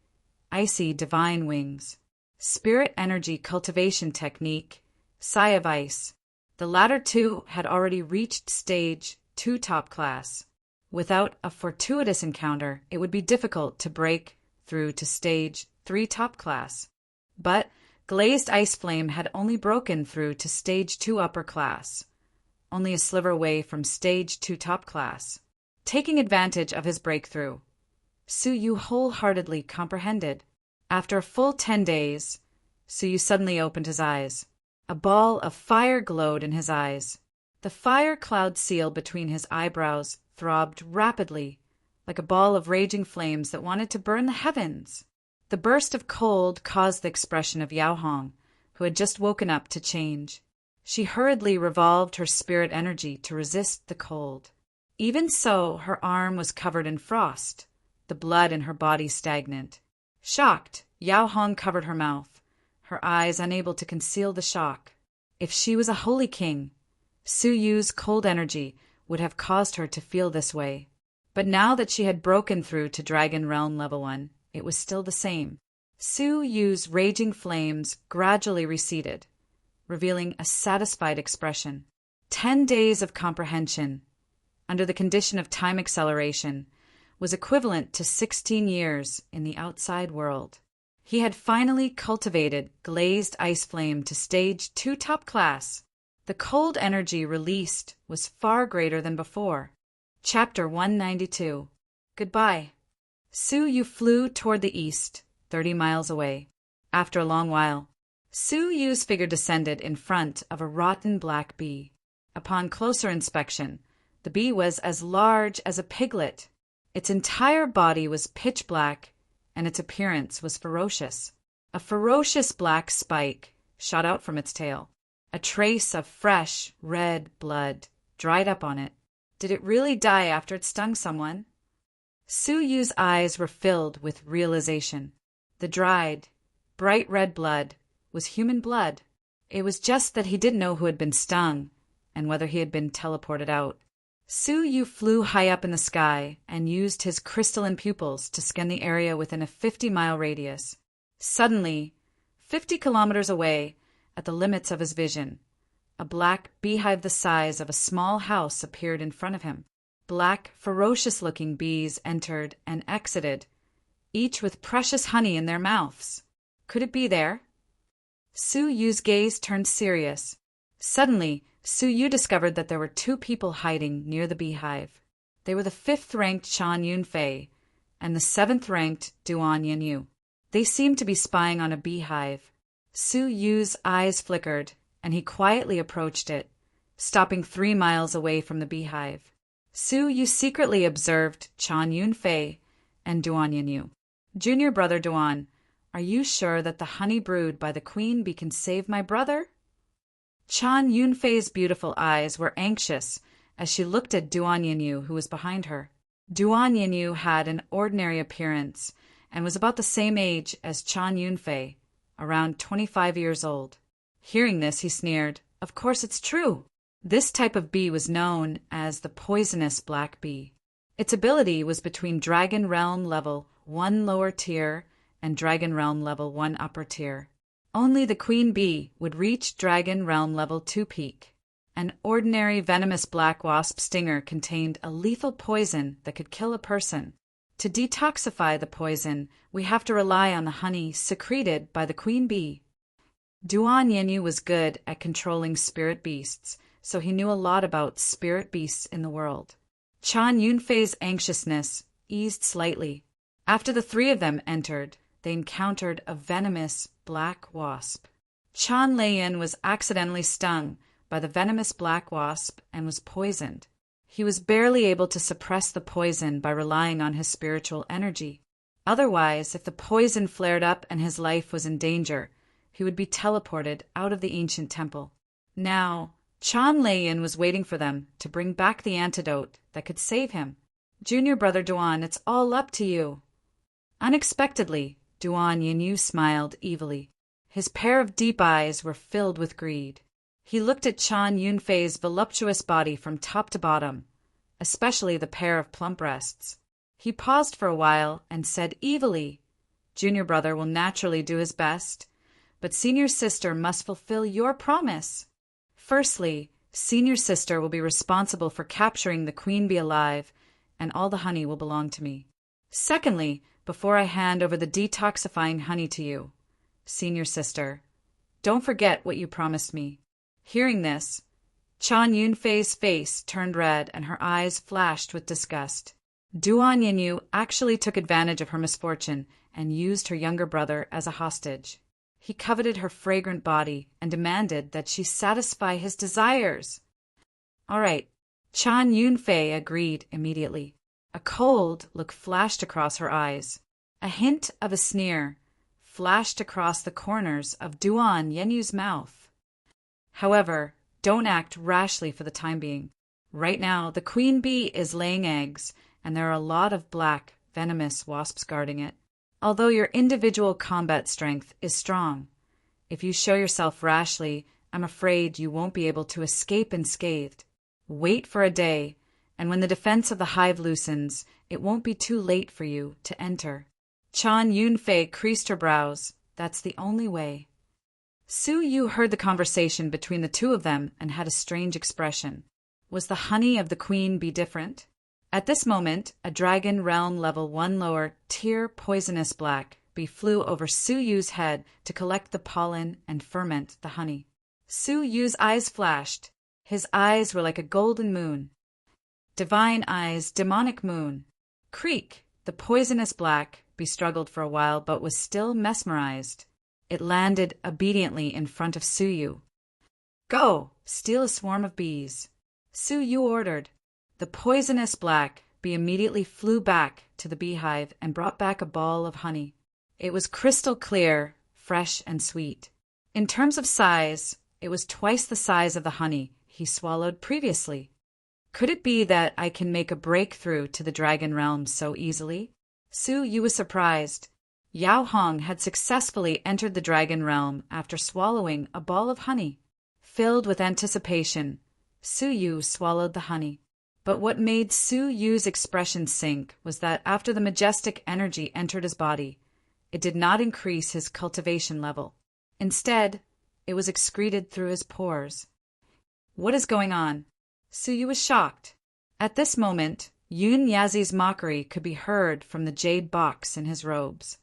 icy divine wings; spirit energy cultivation technique, sigh of ice. The latter 2 had already reached stage 2 top class. Without a fortuitous encounter, it would be difficult to break through to stage 3 top class. But glazed ice flame had only broken through to stage 2 upper class, only a sliver away from stage 2 top class. Taking advantage of his breakthrough, Su Yu wholeheartedly comprehended. After a full 10 days, Su Yu suddenly opened his eyes. A ball of fire glowed in his eyes. The fire cloud seal between his eyebrows throbbed rapidly, like a ball of raging flames that wanted to burn the heavens. The burst of cold caused the expression of Yao Hong, who had just woken up, to change. She hurriedly revolved her spirit energy to resist the cold. Even so, her arm was covered in frost, the blood in her body stagnant. Shocked, Yao Hong covered her mouth, her eyes unable to conceal the shock. If she was a holy king, Su Yu's cold energy would have caused her to feel this way. But now that she had broken through to Dragon Realm Level 1, it was still the same. Su Yu's raging flames gradually receded, revealing a satisfied expression. 10 days of comprehension, under the condition of time acceleration, was equivalent to 16 years in the outside world. He had finally cultivated glazed ice flame to stage 2 top class. The cold energy released was far greater than before. Chapter 192. Goodbye. Su Yu flew toward the east, 30 miles away. After a long while, Su Yu's figure descended in front of a rotten black bee. Upon closer inspection, the bee was as large as a piglet. Its entire body was pitch black, and its appearance was ferocious. A ferocious black spike shot out from its tail. A trace of fresh, red blood dried up on it. Did it really die after it stung someone? Su Yu's eyes were filled with realization. The dried, bright red blood was human blood. It was just that he didn't know who had been stung and whether he had been teleported out. Su Yu flew high up in the sky and used his crystalline pupils to scan the area within a 50-mile radius. Suddenly, 50 kilometers away, at the limits of his vision, a black beehive the size of a small house appeared in front of him. Black, ferocious-looking bees entered and exited, each with precious honey in their mouths. Could it be there? Su Yu's gaze turned serious. Suddenly, Su Yu discovered that there were 2 people hiding near the beehive. They were the 5th-ranked Chan Yunfei and the 7th-ranked Duan Yanyu. They seemed to be spying on a beehive. Su Yu's eyes flickered, and he quietly approached it, stopping 3 miles away from the beehive. Su Yu secretly observed Chan Yunfei and Duan Yanyu. Junior brother Duan, are you sure that the honey brewed by the queen bee can save my brother? Chan Yunfei's beautiful eyes were anxious as she looked at Duan Yanyu, who was behind her. Duan Yanyu had an ordinary appearance and was about the same age as Chan Yunfei, around 25 years old. Hearing this, he sneered. Of course it's true. This type of bee was known as the poisonous black bee. Its ability was between Dragon Realm Level 1 lower tier and Dragon Realm Level 1 upper tier. Only the queen bee would reach Dragon Realm Level 2 peak. An ordinary venomous black wasp stinger contained a lethal poison that could kill a person. To detoxify the poison, we have to rely on the honey secreted by the queen bee. Duan Yanyu was good at controlling spirit beasts, so he knew a lot about spirit beasts in the world. Chan Yunfei's anxiousness eased slightly. After the 3 of them entered, they encountered a venomous black wasp. Chan Leiyan was accidentally stung by the venomous black wasp and was poisoned. He was barely able to suppress the poison by relying on his spiritual energy. Otherwise, if the poison flared up and his life was in danger, he would be teleported out of the ancient temple. Now, Chan Lei-yin was waiting for them to bring back the antidote that could save him. Junior brother Duan, it's all up to you. Unexpectedly, Duan Yinyu smiled evilly. His pair of deep eyes were filled with greed. He looked at Chan Yunfei's voluptuous body from top to bottom, especially the pair of plump breasts. He paused for a while and said evilly, Junior brother will naturally do his best, but senior sister must fulfill your promise. Firstly, senior sister will be responsible for capturing the queen bee alive, and all the honey will belong to me. Secondly, before I hand over the detoxifying honey to you, senior sister, don't forget what you promised me. Hearing this, Chan Yunfei's face turned red and her eyes flashed with disgust. Duan Yinyu actually took advantage of her misfortune and used her younger brother as a hostage. He coveted her fragrant body and demanded that she satisfy his desires. All right, Chan Yunfei agreed immediately. A cold look flashed across her eyes. A hint of a sneer flashed across the corners of Duan Yenyu's mouth. However, don't act rashly for the time being. Right now, the queen bee is laying eggs, and there are a lot of black, venomous wasps guarding it. Although your individual combat strength is strong, if you show yourself rashly, I'm afraid you won't be able to escape unscathed. Wait for a day, and when the defense of the hive loosens, it won't be too late for you to enter. Chan Yunfei creased her brows. That's the only way. Su Yu heard the conversation between the two of them and had a strange expression. Was the honey of the queen bee different? At this moment, a Dragon Realm Level 1 lower tier poisonous black bee flew over Su Yu's head to collect the pollen and ferment the honey. Su Yu's eyes flashed. His eyes were like a golden moon. Divine eyes, demonic moon. Creak! The poisonous black bee struggled for a while but was still mesmerized. It landed obediently in front of Su Yu. Go! Steal a swarm of bees. Su Yu ordered. The poisonous black bee immediately flew back to the beehive and brought back a ball of honey. It was crystal clear, fresh and sweet. In terms of size, it was twice the size of the honey he swallowed previously. Could it be that I can make a breakthrough to the Dragon Realm so easily? Su Yu was surprised. Yao Hong had successfully entered the Dragon Realm after swallowing a ball of honey. Filled with anticipation, Su Yu swallowed the honey. But what made Su Yu's expression sink was that after the majestic energy entered his body, it did not increase his cultivation level. Instead, it was excreted through his pores. What is going on? Su Yu was shocked. At this moment, Yun Yazi's mockery could be heard from the jade box in his robes.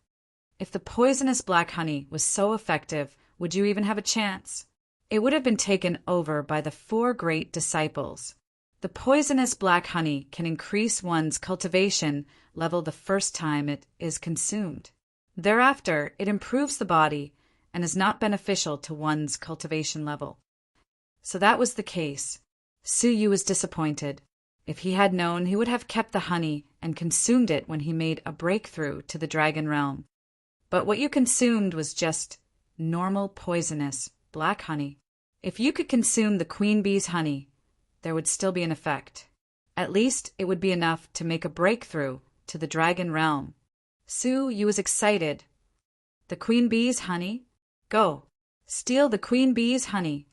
If the poisonous black honey was so effective, would you even have a chance? It would have been taken over by the 4 great disciples. The poisonous black honey can increase one's cultivation level the first time it is consumed. Thereafter, it improves the body and is not beneficial to one's cultivation level. So that was the case. Su Yu was disappointed. If he had known, he would have kept the honey and consumed it when he made a breakthrough to the Dragon Realm. But what you consumed was just normal poisonous black honey. If you could consume the queen bee's honey, there would still be an effect. At least it would be enough to make a breakthrough to the Dragon Realm. Su Yu was excited. The queen bee's honey? Go, steal the queen bee's honey.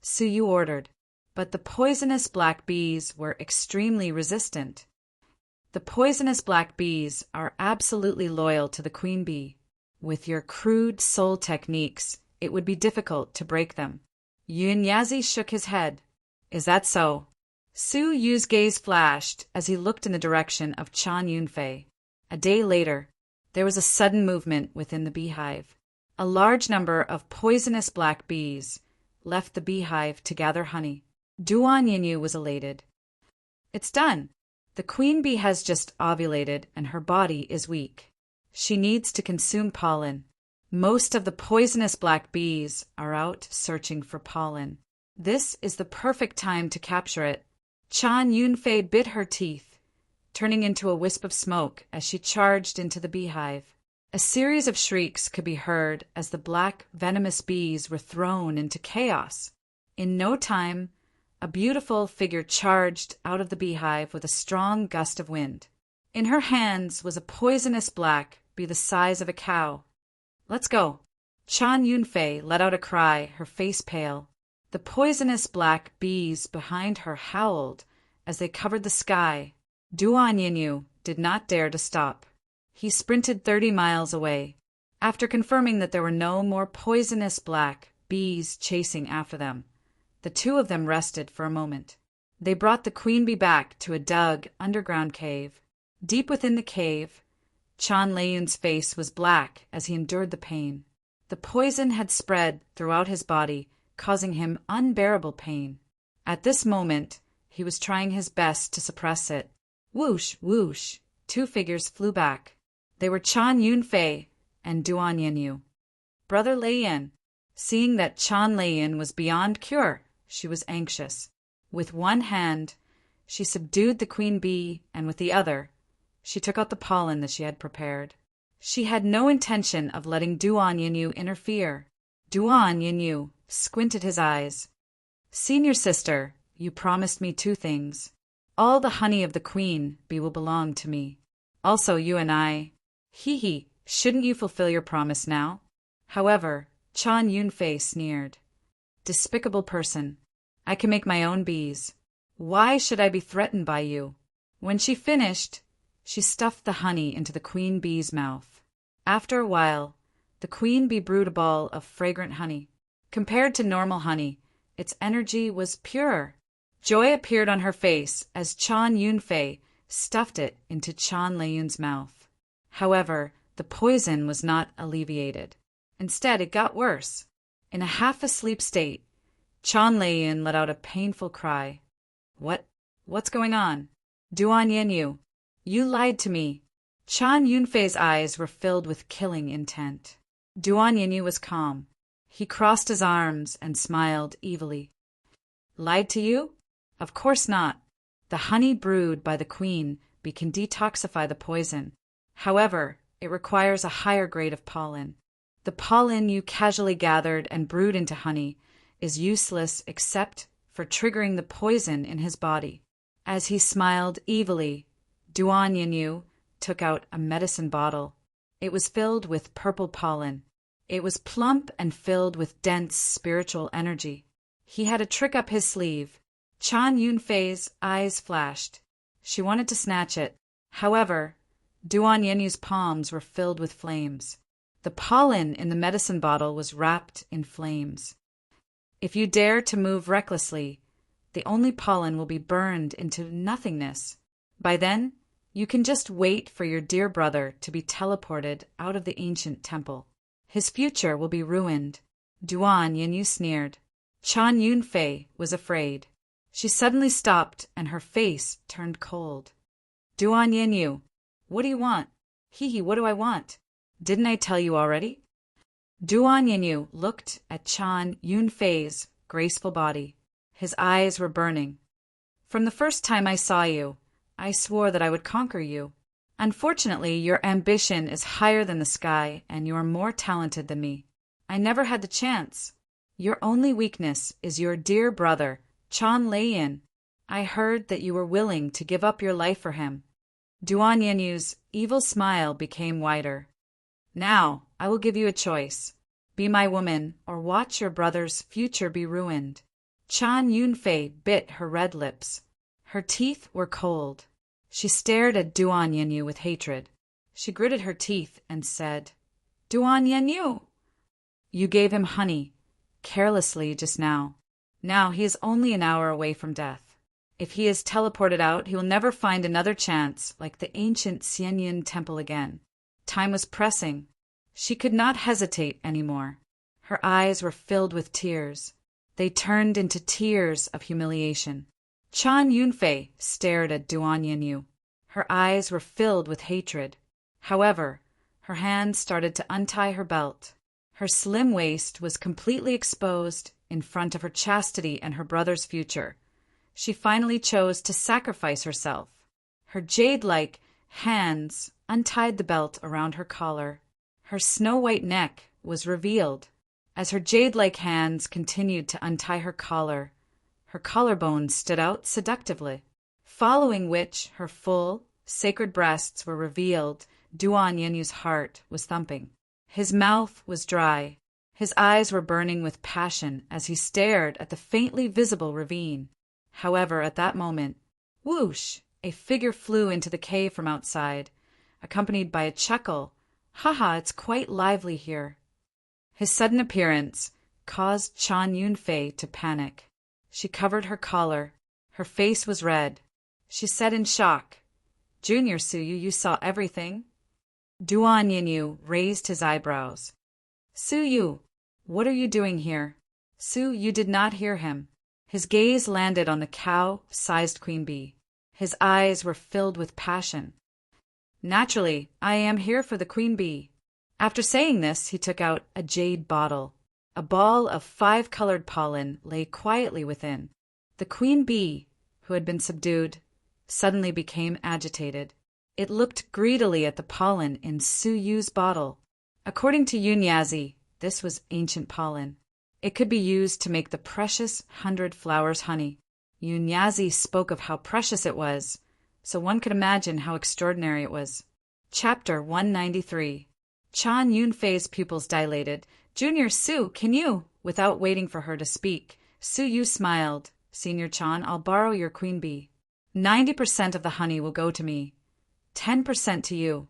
Su Yu ordered. But the poisonous black bees were extremely resistant. The poisonous black bees are absolutely loyal to the queen bee. With your crude soul techniques, it would be difficult to break them. Yun Yazi shook his head. Is that so? Su Yu's gaze flashed as he looked in the direction of Chan Yunfei. A day later, there was a sudden movement within the beehive. A large number of poisonous black bees left the beehive to gather honey. Duan Yinyu was elated. It's done. The queen bee has just ovulated and her body is weak. She needs to consume pollen. Most of the poisonous black bees are out searching for pollen. This is the perfect time to capture it. Chan Yunfei bit her teeth, turning into a wisp of smoke as she charged into the beehive. A series of shrieks could be heard as the black, venomous bees were thrown into chaos. In no time, a beautiful figure charged out of the beehive with a strong gust of wind. In her hands was a poisonous black bee the size of a cow. "Let's go." Chan Yunfei let out a cry, her face pale. The poisonous black bees behind her howled as they covered the sky. Duan Yinyu did not dare to stop. He sprinted 30 miles away. After confirming that there were no more poisonous black bees chasing after them, the two of them rested for a moment. They brought the queen bee back to a dug underground cave. Deep within the cave, Chan Leiyun's face was black as he endured the pain. The poison had spread throughout his body, causing him unbearable pain. At this moment, he was trying his best to suppress it. Whoosh, whoosh, two figures flew back. They were Chan Yunfei and Duan Yinyu. "Brother Leiyan." Seeing that Chan Leiyan was beyond cure, she was anxious. With one hand, she subdued the queen bee, and with the other, she took out the pollen that she had prepared. She had no intention of letting Duan Yinyu interfere. Duan Yinyu squinted his eyes. "Senior sister, you promised me 2 things. All the honey of the queen bee will belong to me. Also you and I. Hee, shouldn't you fulfill your promise now?" However, Chan Yunfei sneered. "Despicable person. I can make my own bees. Why should I be threatened by you?" When she finished, she stuffed the honey into the queen bee's mouth. After a while, the queen bee brewed a ball of fragrant honey. Compared to normal honey, its energy was pure. Joy appeared on her face as Chan Yunfei stuffed it into Chan Leiyun's mouth. However, the poison was not alleviated. Instead, it got worse. In a half-asleep state, Chan Leiyun let out a painful cry. What's going on?" "Duan Yinyu, you lied to me." Chan Yunfei's eyes were filled with killing intent. Duan Yinyu was calm. He crossed his arms and smiled evilly. "Lied to you? Of course not. The honey brewed by the queen bee can detoxify the poison. However, it requires a higher grade of pollen. The pollen you casually gathered and brewed into honey is useless except for triggering the poison in his body." As he smiled evilly, Duan Yinyu took out a medicine bottle. It was filled with purple pollen. It was plump and filled with dense spiritual energy. He had a trick up his sleeve. Chan Yunfei's eyes flashed. She wanted to snatch it. However, Duan Yinyu's palms were filled with flames. The pollen in the medicine bottle was wrapped in flames. "If you dare to move recklessly, the only pollen will be burned into nothingness. By then, you can just wait for your dear brother to be teleported out of the ancient temple. His future will be ruined." Duan Yinyu sneered. Chan Yunfei was afraid. She suddenly stopped and her face turned cold. "Duan Yinyu, what do you want?" "Hee, what do I want? Didn't I tell you already?" Duan Yinyu looked at Chan Yunfei's graceful body. His eyes were burning. "From the first time I saw you, I swore that I would conquer you. Unfortunately, your ambition is higher than the sky, and you are more talented than me. I never had the chance. Your only weakness is your dear brother, Chan Leiyan. I heard that you were willing to give up your life for him." Duan Yinyu's evil smile became wider. "Now, I will give you a choice. Be my woman, or watch your brother's future be ruined." Chan Yunfei bit her red lips. Her teeth were cold. She stared at Duan Yinyu with hatred. She gritted her teeth and said, "Duan Yinyu, you gave him honey, carelessly just now. Now he is only an hour away from death. If he is teleported out, he will never find another chance like the ancient Xianyin temple again." Time was pressing. She could not hesitate anymore. Her eyes were filled with tears. They turned into tears of humiliation. Chan Yunfei stared at Duan Yinyu. Her eyes were filled with hatred. However, her hands started to untie her belt. Her slim waist was completely exposed in front of her chastity and her brother's future. She finally chose to sacrifice herself. Her jade-like hands untied the belt around her collar. Her snow-white neck was revealed. As her jade-like hands continued to untie her collar, Her collarbones stood out seductively, following which her full, sacred breasts were revealed. Duan Yenyu's heart was thumping. His mouth was dry. His eyes were burning with passion as he stared at the faintly visible ravine. However, at that moment, whoosh, a figure flew into the cave from outside, accompanied by a chuckle. "Haha, it's quite lively here." His sudden appearance caused Chan Yunfei to panic. She covered her collar. Her face was red. She said in shock, "Junior Suyu, you saw everything?" Duan Yinyu raised his eyebrows. "Suyu, what are you doing here?" Suyu did not hear him. His gaze landed on the cow-sized queen bee. His eyes were filled with passion. "Naturally, I am here for the queen bee." After saying this, he took out a jade bottle. A ball of 5-colored pollen lay quietly within. The queen bee, who had been subdued, suddenly became agitated. It looked greedily at the pollen in Suyu's bottle. According to Yunyazi, this was ancient pollen. It could be used to make the precious 100 flowers honey. Yunyazi spoke of how precious it was, so one could imagine how extraordinary it was. Chapter 193. Chan Yunfei's pupils dilated. "Junior Su, can you?" Without waiting for her to speak, Suyu smiled. "Senior Chan, I'll borrow your queen bee. 90% of the honey will go to me. 10% to you."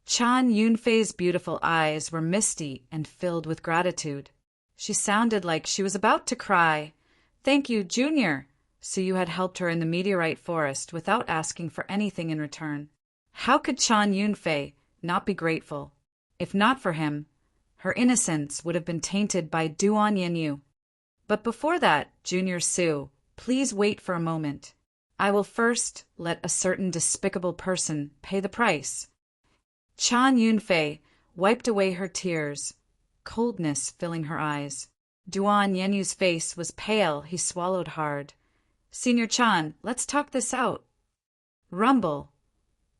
Chan Yunfei's beautiful eyes were misty and filled with gratitude. She sounded like she was about to cry. "Thank you, Junior." Suyu had helped her in the meteorite forest without asking for anything in return. How could Chan Yunfei not be grateful? If not for him, her innocence would have been tainted by Duan Yenyu. But before that, Junior Su, please wait for a moment. I will first let a certain despicable person pay the price. Chan Yunfei wiped away her tears, coldness filling her eyes. Duan Yenyu's face was pale. He swallowed hard. "Senior Chan, let's talk this out." Rumble.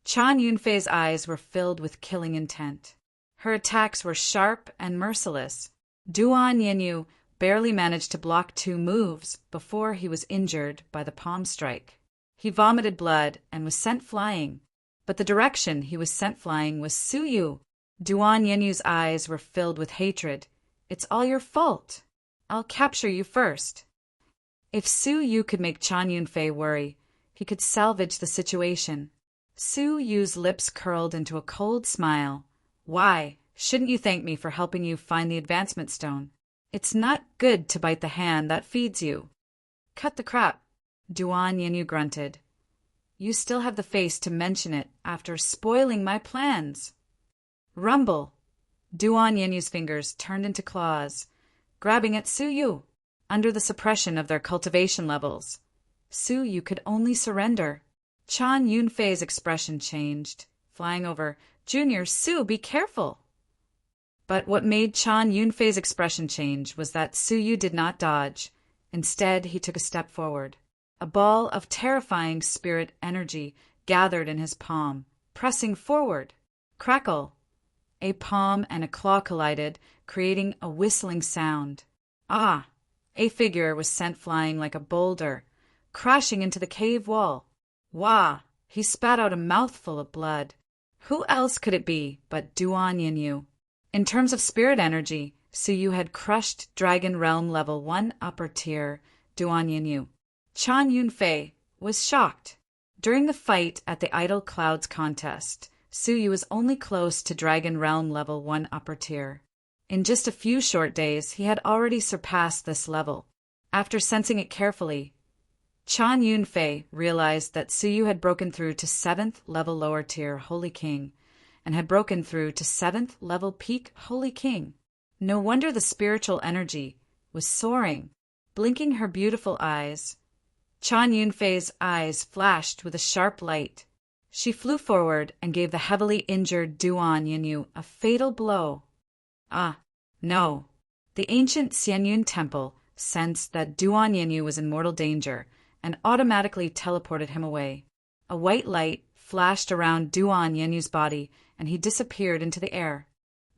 Chan Yunfei's eyes were filled with killing intent. Her attacks were sharp and merciless. Duan Yenyu barely managed to block 2 moves before he was injured by the palm strike. He vomited blood and was sent flying, but the direction he was sent flying was Suyu. Duan Yenyu's eyes were filled with hatred. "It's all your fault. I'll capture you first." If Suyu could make Chan Yunfei worry, he could salvage the situation. Suyu's lips curled into a cold smile. "Why, shouldn't you thank me for helping you find the advancement stone? It's not good to bite the hand that feeds you." "Cut the crap," Duan Yenyu grunted. "You still have the face to mention it after spoiling my plans." Rumble. Duan Yenyu's fingers turned into claws, grabbing at Suyu. Under the suppression of their cultivation levels, Suyu could only surrender. Chan Yunfei's expression changed, flying over. "Junior Su, be careful." But what made Chan Yunfei's expression change was that Suyu did not dodge. Instead, he took a step forward. A ball of terrifying spirit energy gathered in his palm, pressing forward. Crackle. A palm and a claw collided, creating a whistling sound. Ah! A figure was sent flying like a boulder, crashing into the cave wall. Wah! He spat out a mouthful of blood. Who else could it be but Duan Yenyu? In terms of spirit energy, Suyu had crushed Dragon Realm Level 1 upper tier Duan Yenyu. Chan Yunfei was shocked. During the fight at the Idle Clouds contest, Suyu was only close to Dragon Realm Level 1 upper tier. In just a few short days, he had already surpassed this level. After sensing it carefully, Chan Yunfei realized that Suyu had broken through to 7th level lower tier Holy King and had broken through to 7th level peak Holy King. No wonder the spiritual energy was soaring. Blinking her beautiful eyes, Chan Yunfei's eyes flashed with a sharp light. She flew forward and gave the heavily injured Duan Yenyu a fatal blow. Ah, no. The ancient Xianyun temple sensed that Duan Yenyu was in mortal danger and automatically teleported him away. A white light flashed around Duan Yenyu's body, and he disappeared into the air.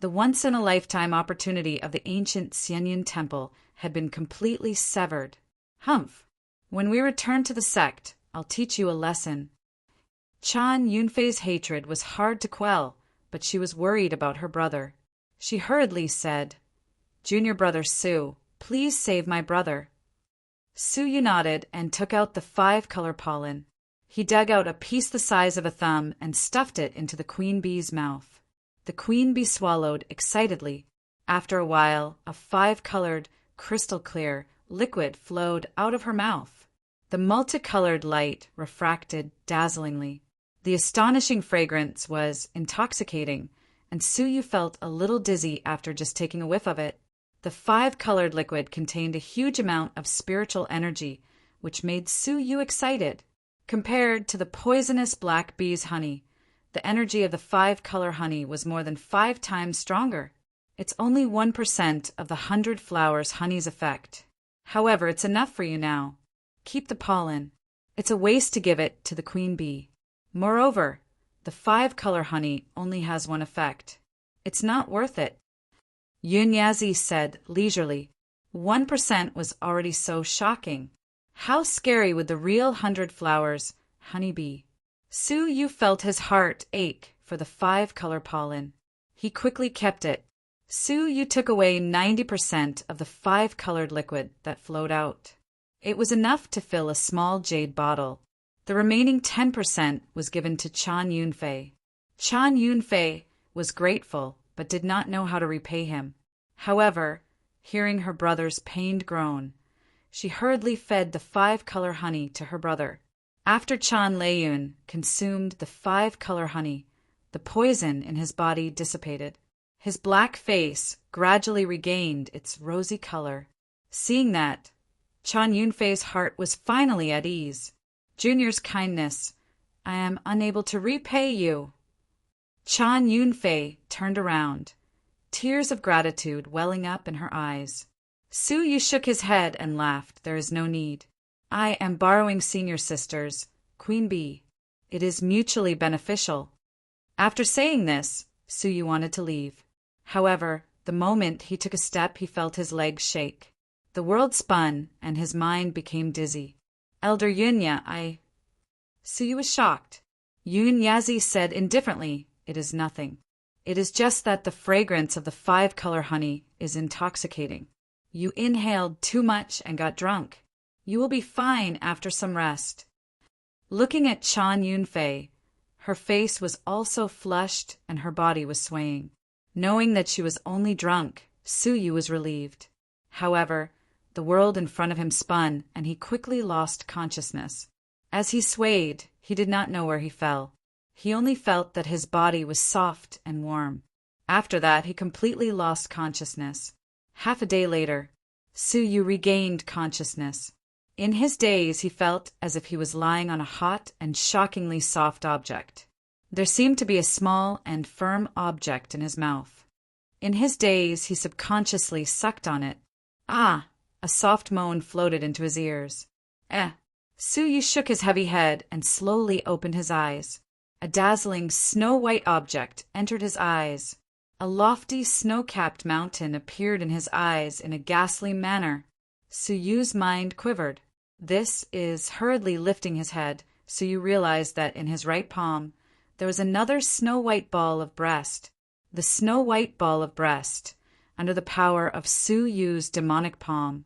The once-in-a-lifetime opportunity of the ancient Xianyun temple had been completely severed. Humph! When we return to the sect, I'll teach you a lesson. Chan Yunfei's hatred was hard to quell, but she was worried about her brother. She hurriedly said, "Junior brother Su, please save my brother." Su Yu nodded and took out the 5-color pollen. He dug out a piece the size of a thumb and stuffed it into the queen bee's mouth. The queen bee swallowed excitedly. After a while, a 5-colored, crystal-clear liquid flowed out of her mouth. The multicolored light refracted dazzlingly. The astonishing fragrance was intoxicating, and Su Yu felt a little dizzy after just taking a whiff of it. The 5-colored liquid contained a huge amount of spiritual energy, which made Su Yu excited. Compared to the poisonous black bee's honey, the energy of the 5-color honey was more than 5 times stronger. It's only 1% of the 100 flowers honey's effect. However, it's enough for you now. Keep the pollen. It's a waste to give it to the queen bee. Moreover, the 5-color honey only has one effect. It's not worth it. Yun Yazi said leisurely. 1% was already so shocking. How scary would the real 100 flowers honey be? Su Yu felt his heart ache for the 5-color pollen. He quickly kept it. Su Yu took away 90% of the 5-colored liquid that flowed out. It was enough to fill a small jade bottle. The remaining 10% was given to Chan Yunfei. Chan Yunfei was grateful, but did not know how to repay him. However, hearing her brother's pained groan, she hurriedly fed the 5-color honey to her brother. After Chan Leiyun consumed the 5-color honey, the poison in his body dissipated. His black face gradually regained its rosy color. Seeing that, Chan Yunfei's heart was finally at ease. Junior's kindness, I am unable to repay you. Chan Yunfei turned around, tears of gratitude welling up in her eyes. Su Yu shook his head and laughed. There is no need. I am borrowing senior sisters, Queen Bee. It is mutually beneficial. After saying this, Su Yu wanted to leave. However, the moment he took a step, he felt his legs shake. The world spun, and his mind became dizzy. Elder Yunya, Su Yu was shocked. Yun Yazi said indifferently, "It is nothing. It is just that the fragrance of the 5-color honey is intoxicating. You inhaled too much and got drunk. You will be fine after some rest." Looking at Chan Yunfei, her face was also flushed and her body was swaying. Knowing that she was only drunk, Su Yu was relieved. However, the world in front of him spun, and he quickly lost consciousness. As he swayed, he did not know where he fell. He only felt that his body was soft and warm. After that, he completely lost consciousness. Half a day later, Su Yu regained consciousness. In his daze, he felt as if he was lying on a hot and shockingly soft object. There seemed to be a small and firm object in his mouth. In his daze, he subconsciously sucked on it. Ah! A soft moan floated into his ears. Su Yu shook his heavy head and slowly opened his eyes. A dazzling snow-white object entered his eyes. A lofty snow-capped mountain appeared in his eyes in a ghastly manner. Su Yu's mind quivered. This is hurriedly lifting his head. Su Yu realized that in his right palm there was another snow-white ball of breast. The snow-white ball of breast, under the power of Su Yu's demonic palm,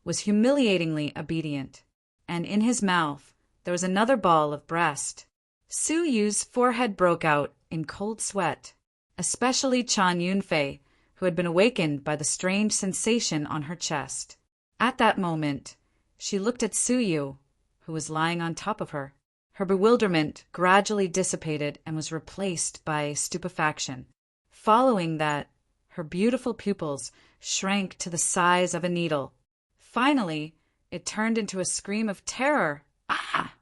was humiliatingly obedient, and in his mouth there was another ball of breast. Su Yu's forehead broke out in cold sweat, especially Chan Yunfei, who had been awakened by the strange sensation on her chest. At that moment, she looked at Su Yu, who was lying on top of her. Her bewilderment gradually dissipated and was replaced by stupefaction. Following that, her beautiful pupils shrank to the size of a needle. Finally, it turned into a scream of terror. Ah!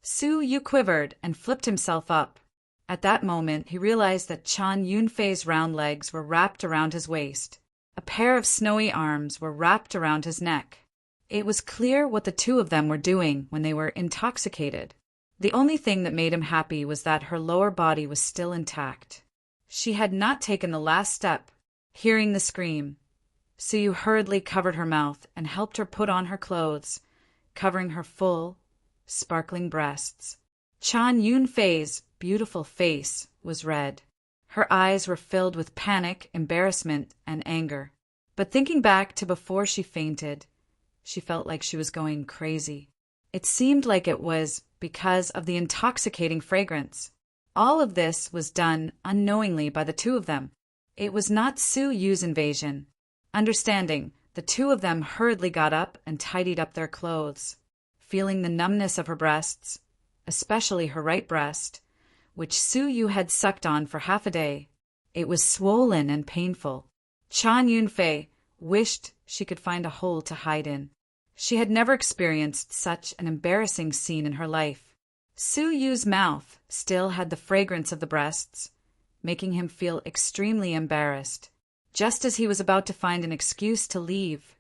Su Yu quivered and flipped himself up. At that moment, he realized that Chan Yunfei's round legs were wrapped around his waist. A pair of snowy arms were wrapped around his neck. It was clear what the two of them were doing when they were intoxicated. The only thing that made him happy was that her lower body was still intact. She had not taken the last step. Hearing the scream, Su Yu hurriedly covered her mouth and helped her put on her clothes. covering her full, sparkling breasts. Chan Yunfei's beautiful face was red. Her eyes were filled with panic, embarrassment, and anger. But thinking back to before she fainted, she felt like she was going crazy. It seemed like it was because of the intoxicating fragrance. All of this was done unknowingly by the two of them. It was not Su Yu's invasion. Understanding, the two of them hurriedly got up and tidied up their clothes. Feeling the numbness of her breasts, especially her right breast, which Su Yu had sucked on for half a day, it was swollen and painful. Chan Yunfei wished she could find a hole to hide in. She had never experienced such an embarrassing scene in her life. Su Yu's mouth still had the fragrance of the breasts, making him feel extremely embarrassed. Just as he was about to find an excuse to leave,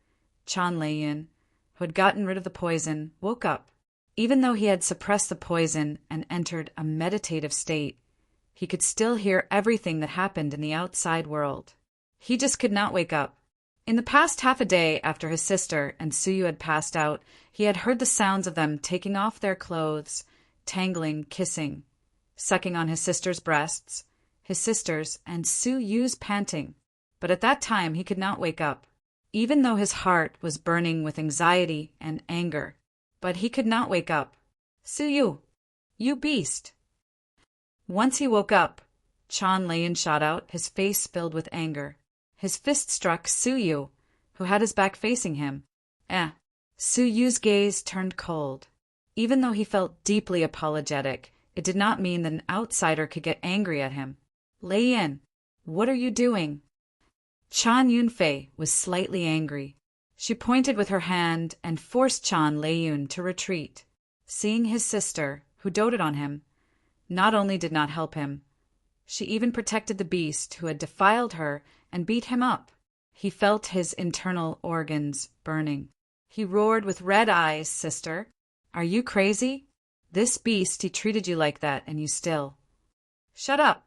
Chan Leiyin, who had gotten rid of the poison, woke up. Even though he had suppressed the poison and entered a meditative state, he could still hear everything that happened in the outside world. He just could not wake up. In the past half a day after his sister and Su Yu had passed out, he had heard the sounds of them taking off their clothes, tangling, kissing, sucking on his sister's breasts, his sister's and Su Yu's panting. But at that time he could not wake up, even though his heart was burning with anxiety and anger. But he could not wake up. Su Yu, you beast! Once he woke up, Chan Leiyin shot out, his face filled with anger. His fist struck Su Yu, who had his back facing him. Su Yu's gaze turned cold. Even though he felt deeply apologetic, it did not mean that an outsider could get angry at him. Leiyin, what are you doing? Chan Yunfei was slightly angry. She pointed with her hand and forced Chan Leiyin to retreat. Seeing his sister, who doted on him, not only did not help him, she even protected the beast who had defiled her and beat him up. He felt his internal organs burning. He roared with red eyes, "Sister, are you crazy? This beast, he treated you like that, and you still..." "Shut up!"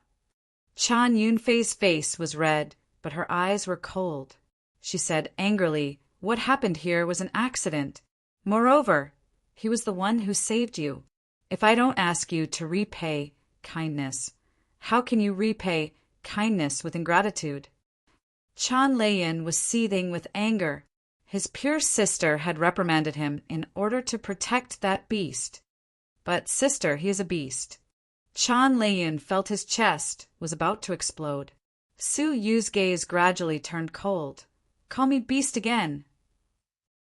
Chan Yunfei's face was red, but her eyes were cold. She said angrily, "What happened here was an accident. Moreover, he was the one who saved you. If I don't ask you to repay kindness, how can you repay kindness with ingratitude?" Chan Leiyin was seething with anger. His pure sister had reprimanded him in order to protect that beast. But, sister, he is a beast. Chan Leiyin felt his chest was about to explode. Su Yu's gaze gradually turned cold. "Call me beast again."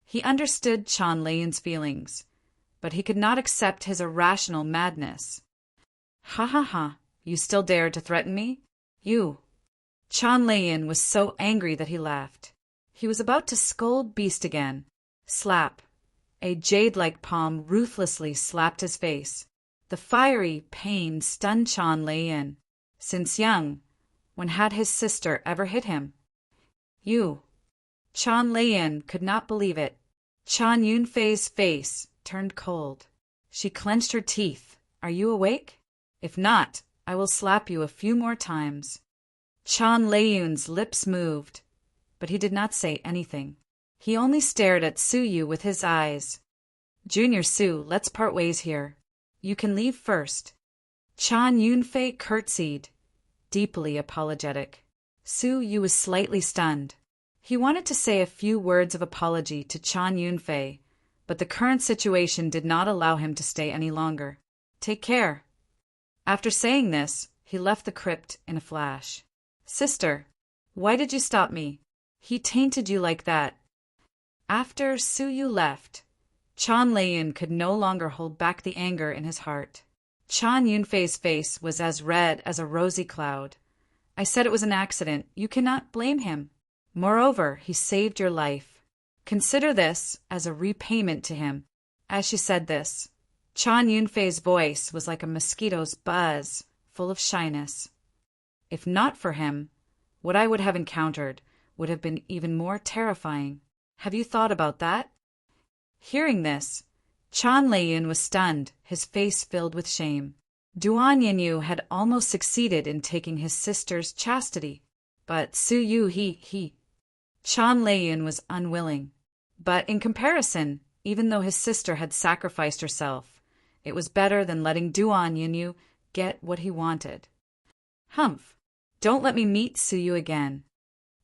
He understood Chan Leiyin's feelings, but he could not accept his irrational madness. "Ha ha ha, you still dare to threaten me? You..." Chan Leiyin was so angry that he laughed. He was about to scold beast again. Slap. A jade-like palm ruthlessly slapped his face. The fiery pain stunned Chan Leiyin. Since young, when had his sister ever hit him? "You..." Chan Leiyin could not believe it. Chan Yunfei's face turned cold. She clenched her teeth. "Are you awake? If not, I will slap you a few more times." Chan Leiyun's lips moved, but he did not say anything. He only stared at Su Yu with his eyes. "Junior Su, let's part ways here. You can leave first." Chan Yunfei curtsied, deeply apologetic. Su Yu was slightly stunned. He wanted to say a few words of apology to Chan Yunfei, but the current situation did not allow him to stay any longer. "Take care." After saying this, he left the crypt in a flash. "Sister, why did you stop me? He tainted you like that." After Su Yu left, Chan Leiyin could no longer hold back the anger in his heart. Chan Yunfei's face was as red as a rosy cloud. "I said it was an accident. You cannot blame him. Moreover, he saved your life. Consider this as a repayment to him." As she said this, Chan Yunfei's voice was like a mosquito's buzz, full of shyness. If not for him, what I would have encountered would have been even more terrifying. Have you thought about that? Hearing this, Chan Leiyin was stunned, his face filled with shame. Duan Yinyu had almost succeeded in taking his sister's chastity, but Su Yu Chan Leiyin was unwilling. But in comparison, even though his sister had sacrificed herself. It was better than letting Duan Yunyu get what he wanted. Humph! Don't let me meet Suyu again.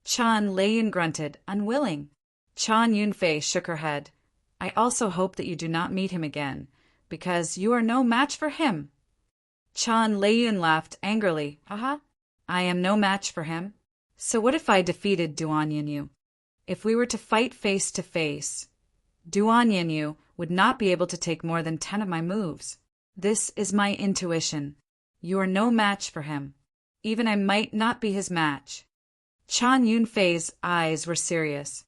Chan Leiyun grunted, unwilling. Chan Yunfei shook her head. I also hope that you do not meet him again, because you are no match for him. Chan Leiyun laughed angrily. Haha, I am no match for him. So what if I defeated Duan Yunyu? If we were to fight face to face, Duan Yunyu would not be able to take more than 10 of my moves. This is my intuition. You are no match for him. Even I might not be his match. Chan Yunfei's eyes were serious.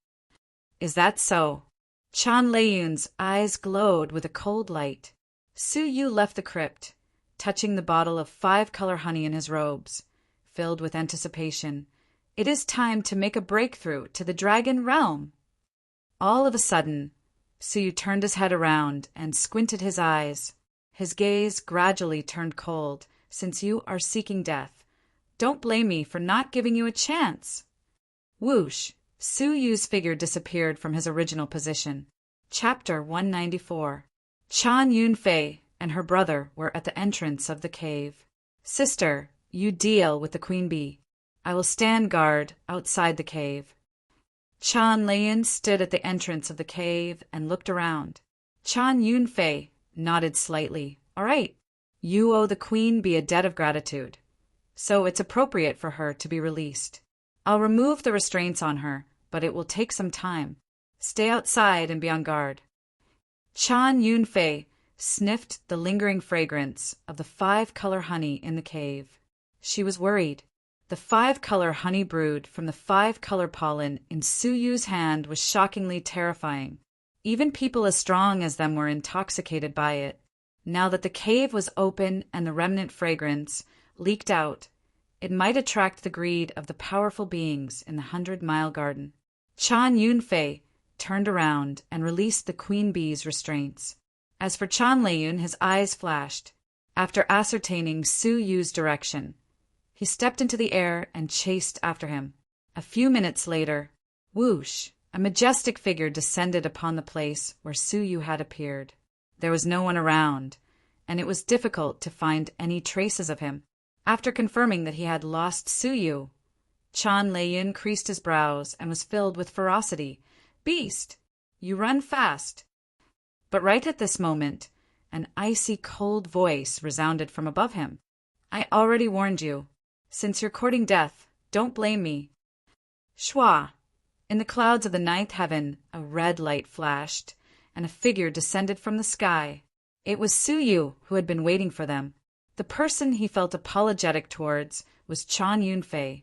Is that so? Chan Leiyun's eyes glowed with a cold light. Suyu left the crypt, touching the bottle of 5-color honey in his robes, filled with anticipation. It is time to make a breakthrough to the dragon realm. All of a sudden, Suyu turned his head around and squinted his eyes. His gaze gradually turned cold. Since you are seeking death, don't blame me for not giving you a chance. Whoosh! Suyu's figure disappeared from his original position. Chapter 194. Chan Yunfei and her brother were at the entrance of the cave. Sister, you deal with the queen bee. I will stand guard outside the cave. Chan Leiyun stood at the entrance of the cave and looked around. Chan Yunfei nodded slightly. All right, you owe the queen bee a debt of gratitude, so it's appropriate for her to be released. I'll remove the restraints on her, but it will take some time. Stay outside and be on guard. Chan Yunfei sniffed the lingering fragrance of the 5-color honey in the cave. She was worried. The 5-color honey brewed from the 5-color pollen in Suyu's hand was shockingly terrifying. Even people as strong as them were intoxicated by it. Now that the cave was open and the remnant fragrance leaked out, it might attract the greed of the powerful beings in the 100-mile garden. Chan Yunfei turned around and released the queen bee's restraints. As for Chan Leiyun, his eyes flashed. After ascertaining Suyu's direction, he stepped into the air and chased after him. A few minutes later, whoosh, a majestic figure descended upon the place where Suyu had appeared. There was no one around, and it was difficult to find any traces of him. After confirming that he had lost Suyu, Chan Leiyun creased his brows and was filled with ferocity. Beast, you run fast. But right at this moment, an icy cold voice resounded from above him. I already warned you. Since you're courting death, don't blame me. Shwa! In the clouds of the 9th heaven, a red light flashed, and a figure descended from the sky. It was Suyu who had been waiting for them. The person he felt apologetic towards was Chan Yunfei,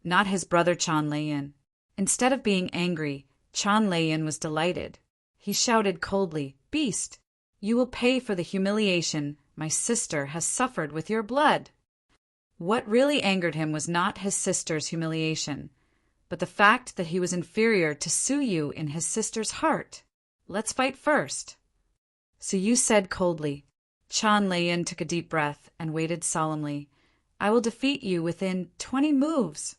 not his brother Chan Leiyun. Instead of being angry, Chan Leiyun was delighted. He shouted coldly, Beast, you will pay for the humiliation my sister has suffered with your blood. What really angered him was not his sister's humiliation, but the fact that he was inferior to Suyu in his sister's heart. Let's fight first. Suyu said coldly. Chan Leiyun took a deep breath and waited solemnly. I will defeat you within 20 moves.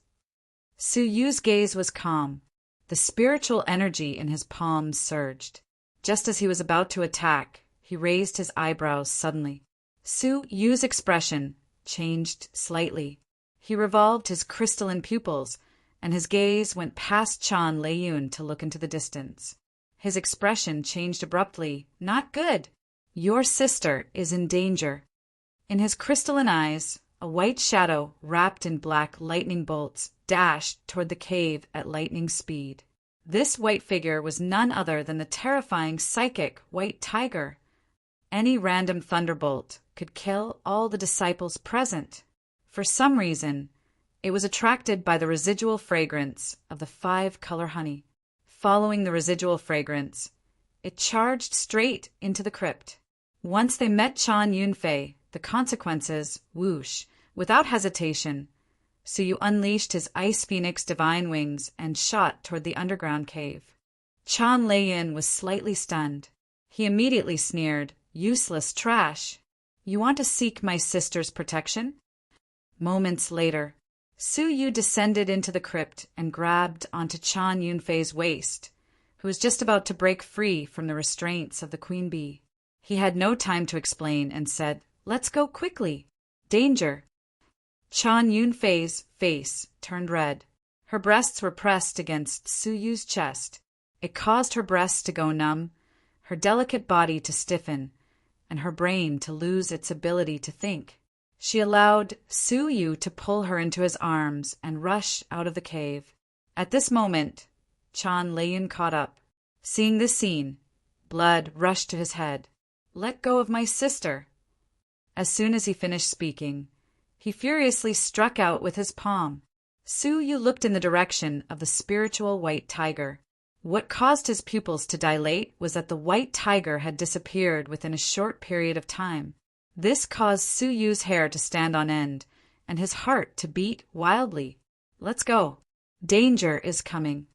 Suyu's gaze was calm. The spiritual energy in his palms surged. Just as he was about to attack, he raised his eyebrows suddenly. Suyu's expression changed slightly. He revolved his crystalline pupils, and his gaze went past Chan Leiyun to look into the distance. His expression changed abruptly. Not good. Your sister is in danger. In his crystalline eyes, a white shadow wrapped in black lightning bolts dashed toward the cave at lightning speed. This white figure was none other than the terrifying psychic white tiger. Any random thunderbolt could kill all the disciples present. For some reason, it was attracted by the residual fragrance of the 5-color honey. Following the residual fragrance, it charged straight into the crypt. Once they met Chan Yunfei, the consequences, whoosh, without hesitation. Suyu unleashed his Ice Phoenix divine wings and shot toward the underground cave. Chan Leiyun was slightly stunned. He immediately sneered, Useless trash. You want to seek my sister's protection? Moments later, Suyu descended into the crypt and grabbed onto Chan Yunfei's waist, who was just about to break free from the restraints of the queen bee. He had no time to explain and said, "Let's go quickly. Danger." Chan Yunfei's face turned red. Her breasts were pressed against Su Yu's chest. It caused her breasts to go numb, her delicate body to stiffen, and her brain to lose its ability to think. She allowed Su Yu to pull her into his arms and rush out of the cave. At this moment, Chan Leiyun caught up. Seeing this scene, blood rushed to his head. "Let go of my sister." As soon as he finished speaking, he furiously struck out with his palm. Su Yu looked in the direction of the spiritual white tiger. What caused his pupils to dilate was that the white tiger had disappeared within a short period of time. This caused Su Yu's hair to stand on end, and his heart to beat wildly. "Let's go. Danger is coming."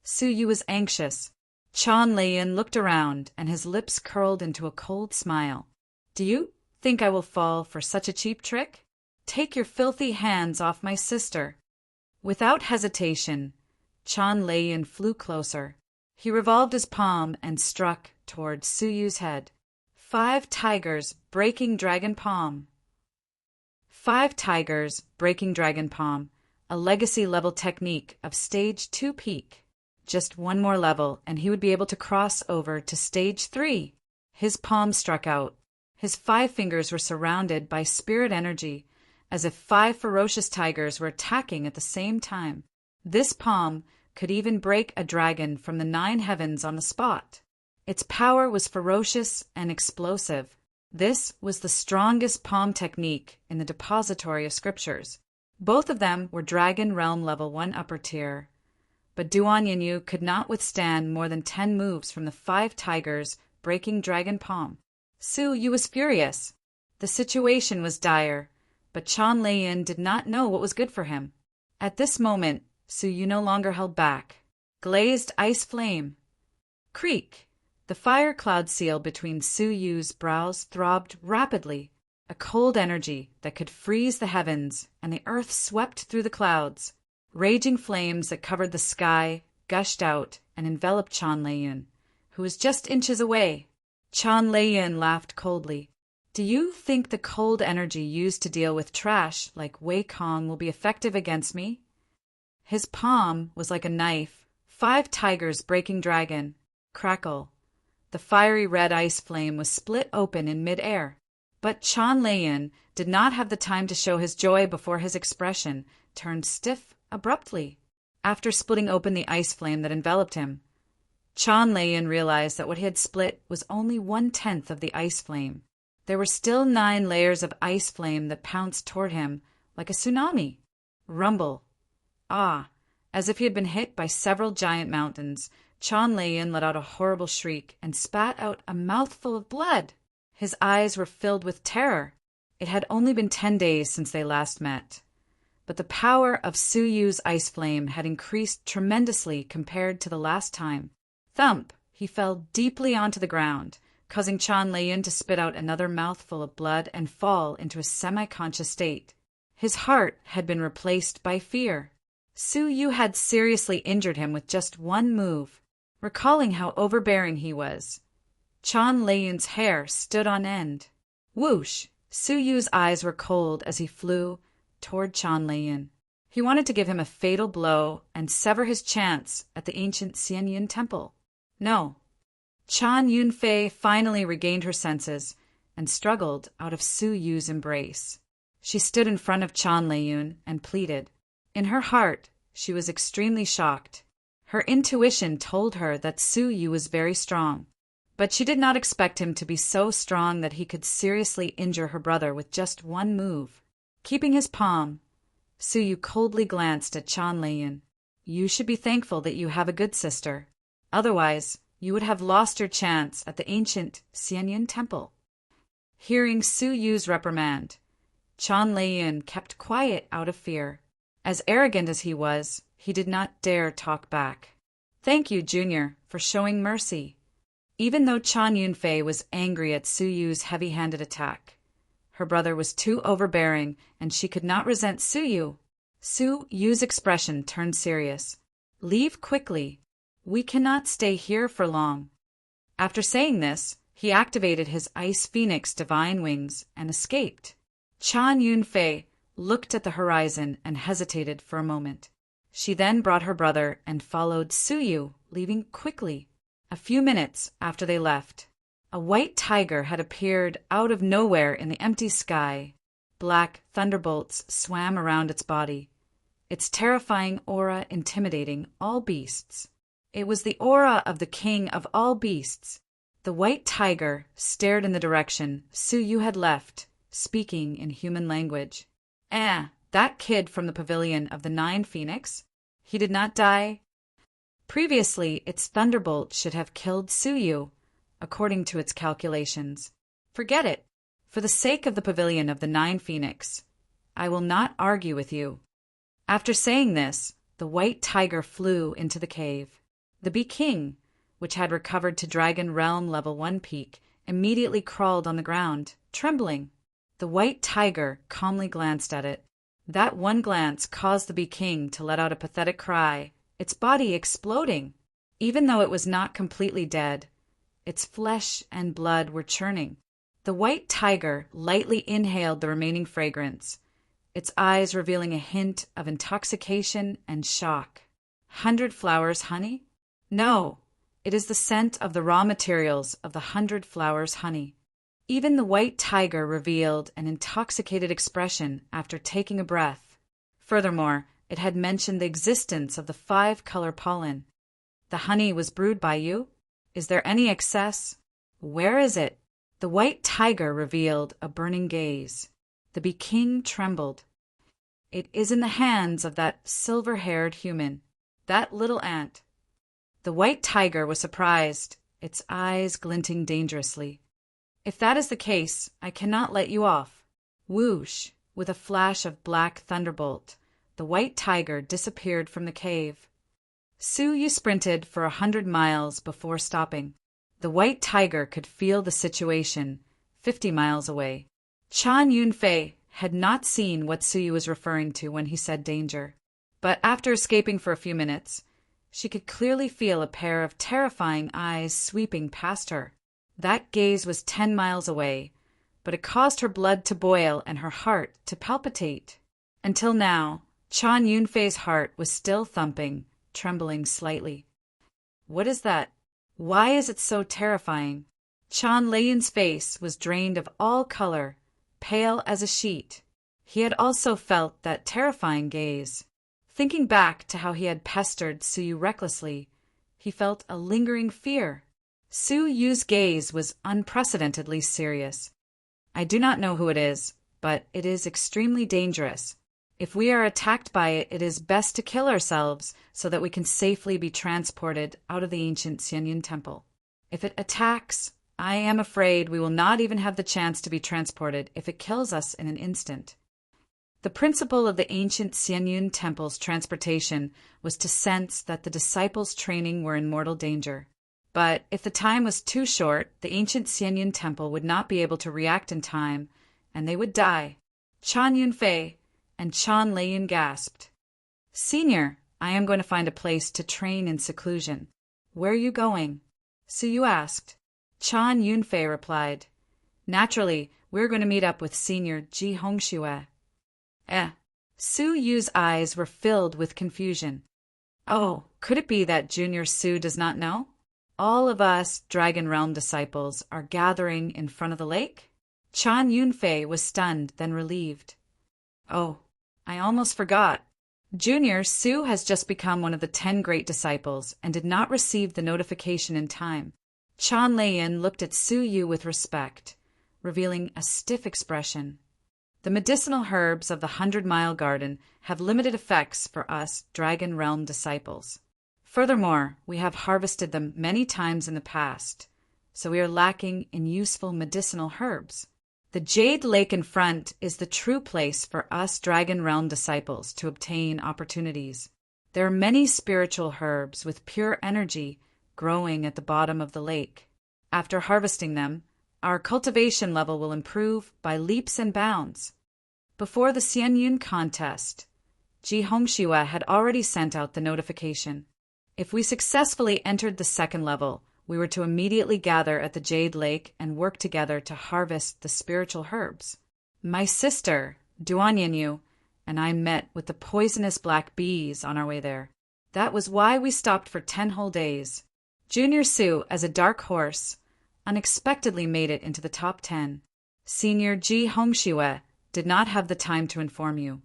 Su Yu was anxious. Chan Leiyun looked around, and his lips curled into a cold smile. "Do you think I will fall for such a cheap trick? Take your filthy hands off my sister." Without hesitation, Chan Leiyun flew closer. He revolved his palm and struck toward Su Yu's head. 5 tigers breaking dragon palm. 5 tigers breaking dragon palm, a legacy-level technique of Stage 2 peak. Just one more level, and he would be able to cross over to Stage 3. His palm struck out. His 5 fingers were surrounded by spirit energy, as if 5 ferocious tigers were attacking at the same time. This palm could even break a dragon from the 9 heavens on the spot. Its power was ferocious and explosive. This was the strongest palm technique in the depository of scriptures. Both of them were Dragon Realm Level 1 upper tier, but Duan Yinyu could not withstand more than 10 moves from the 5 tigers breaking dragon palm. Su Yu was furious. The situation was dire, but Chan Leiyun did not know what was good for him. At this moment, Su Yu no longer held back. Glazed ice flame. Creak! The fire cloud seal between Su Yu's brows throbbed rapidly. A cold energy that could freeze the heavens, and the earth swept through the clouds. Raging flames that covered the sky gushed out and enveloped Chan Leiyun, who was just inches away. Chan Leiyun laughed coldly. "Do you think the cold energy used to deal with trash like Wei Kong will be effective against me?" His palm was like a knife. 5 tigers breaking dragon. Crackle. The fiery red ice flame was split open in mid-air. But Chan Leiyun did not have the time to show his joy before his expression turned stiff abruptly. After splitting open the ice flame that enveloped him, Chan Leiyun realized that what he had split was only 1/10 of the ice flame. There were still 9 layers of ice flame that pounced toward him like a tsunami. Rumble. Ah! As if he had been hit by several giant mountains, Chan Leiyun let out a horrible shriek and spat out a mouthful of blood. His eyes were filled with terror. It had only been 10 days since they last met, but the power of Su Yu's ice flame had increased tremendously compared to the last time. Thump! He fell deeply onto the ground, causing Chan Leiyun to spit out another mouthful of blood and fall into a semi-conscious state. His heart had been replaced by fear. Su Yu had seriously injured him with just one move. Recalling how overbearing he was, Chan Leiyun's hair stood on end. Whoosh! Su Yu's eyes were cold as he flew toward Chan Leiyun. He wanted to give him a fatal blow and sever his chance at the ancient Xianyin temple. No. Chan Yunfei finally regained her senses and struggled out of Su Yu's embrace. She stood in front of Chan Leiyun and pleaded. In her heart, she was extremely shocked. Her intuition told her that Su Yu was very strong, but she did not expect him to be so strong that he could seriously injure her brother with just one move. Keeping his palm, Su Yu coldly glanced at Chan Leiyun. "You should be thankful that you have a good sister. Otherwise, you would have lost your chance at the ancient Xianyin temple." Hearing Su Yu's reprimand, Chan Leiyun kept quiet out of fear. As arrogant as he was, he did not dare talk back. "Thank you, Junior, for showing mercy." Even though Chan Yunfei was angry at Su Yu's heavy-handed attack, her brother was too overbearing and she could not resent Su Yu. Su Yu's expression turned serious. "Leave quickly. We cannot stay here for long." After saying this, he activated his Ice Phoenix divine wings and escaped. Chan Yunfei looked at the horizon and hesitated for a moment. She then brought her brother and followed Suyu, leaving quickly. A few minutes after they left, a white tiger had appeared out of nowhere in the empty sky. Black thunderbolts swam around its body, its terrifying aura intimidating all beasts. It was the aura of the king of all beasts. The white tiger stared in the direction Suyu had left, speaking in human language. That kid from the pavilion of the Nine Phoenix? He did not die? Previously, its thunderbolt should have killed Suyu, according to its calculations. Forget it. For the sake of the pavilion of the Nine Phoenix, I will not argue with you. After saying this, the white tiger flew into the cave. The Bee King, which had recovered to Dragon Realm Level 1 peak, immediately crawled on the ground, trembling. The white tiger calmly glanced at it. That one glance caused the Bee King to let out a pathetic cry, its body exploding. Even though it was not completely dead, its flesh and blood were churning. The white tiger lightly inhaled the remaining fragrance, its eyes revealing a hint of intoxication and shock. 100 Flowers honey? No, it is the scent of the raw materials of the 100 Flowers honey. Even the white tiger revealed an intoxicated expression after taking a breath. Furthermore, it had mentioned the existence of the 5-color pollen. The honey was brewed by you? Is there any excess? Where is it? The white tiger revealed a burning gaze. The Bee King trembled. It is in the hands of that silver-haired human, that little ant. The white tiger was surprised, its eyes glinting dangerously. If that is the case, I cannot let you off. Whoosh! With a flash of black thunderbolt, the white tiger disappeared from the cave. Suyu sprinted for 100 miles before stopping. The white tiger could feel the situation 50 miles away. Chan Yunfei had not seen what Suyu was referring to when he said danger, but after escaping for a few minutes, she could clearly feel a pair of terrifying eyes sweeping past her. That gaze was 10 miles away, but it caused her blood to boil and her heart to palpitate. Until now, Chan Yunfei's heart was still thumping, trembling slightly. What is that? Why is it so terrifying? Chan Leiyun's face was drained of all color, pale as a sheet. He had also felt that terrifying gaze. Thinking back to how he had pestered Suyu recklessly, he felt a lingering fear. Suyu's gaze was unprecedentedly serious. I do not know who it is, but it is extremely dangerous. If we are attacked by it, it is best to kill ourselves so that we can safely be transported out of the ancient Xianyun Temple. If it attacks, I am afraid we will not even have the chance to be transported if it kills us in an instant. The principle of the ancient Xianyun Temple's transportation was to sense that the disciples' training were in mortal danger. But if the time was too short, the ancient Xianyun Temple would not be able to react in time, and they would die. Chan Yunfei and Chan Leiyun gasped. Senior, I am going to find a place to train in seclusion. Where are you going? Suyu asked. Chan Yunfei replied. Naturally, we're going to meet up with Senior Ji Hongxue. Suyu's eyes were filled with confusion. Oh, could it be that Junior Su does not know? All of us Dragon Realm disciples are gathering in front of the lake? Chan Yunfei was stunned, then relieved. Oh, I almost forgot. Junior Su has just become one of the 10 great disciples and did not receive the notification in time. Chan Leiyun looked at Suyu with respect, revealing a stiff expression. The medicinal herbs of the 100-Mile Garden have limited effects for us Dragon Realm disciples. Furthermore, we have harvested them many times in the past, so we are lacking in useful medicinal herbs. The Jade Lake in front is the true place for us Dragon Realm disciples to obtain opportunities. There are many spiritual herbs with pure energy growing at the bottom of the lake. After harvesting them, our cultivation level will improve by leaps and bounds. Before the Xianyun contest, Ji Hongxue had already sent out the notification. If we successfully entered the second level, we were to immediately gather at the Jade Lake and work together to harvest the spiritual herbs. My sister, Duanyanyu, and I met with the poisonous black bees on our way there. That was why we stopped for 10 whole days. Junior Su, as a dark horse, unexpectedly made it into the top 10. Senior Ji Hongshiwe did not have the time to inform you.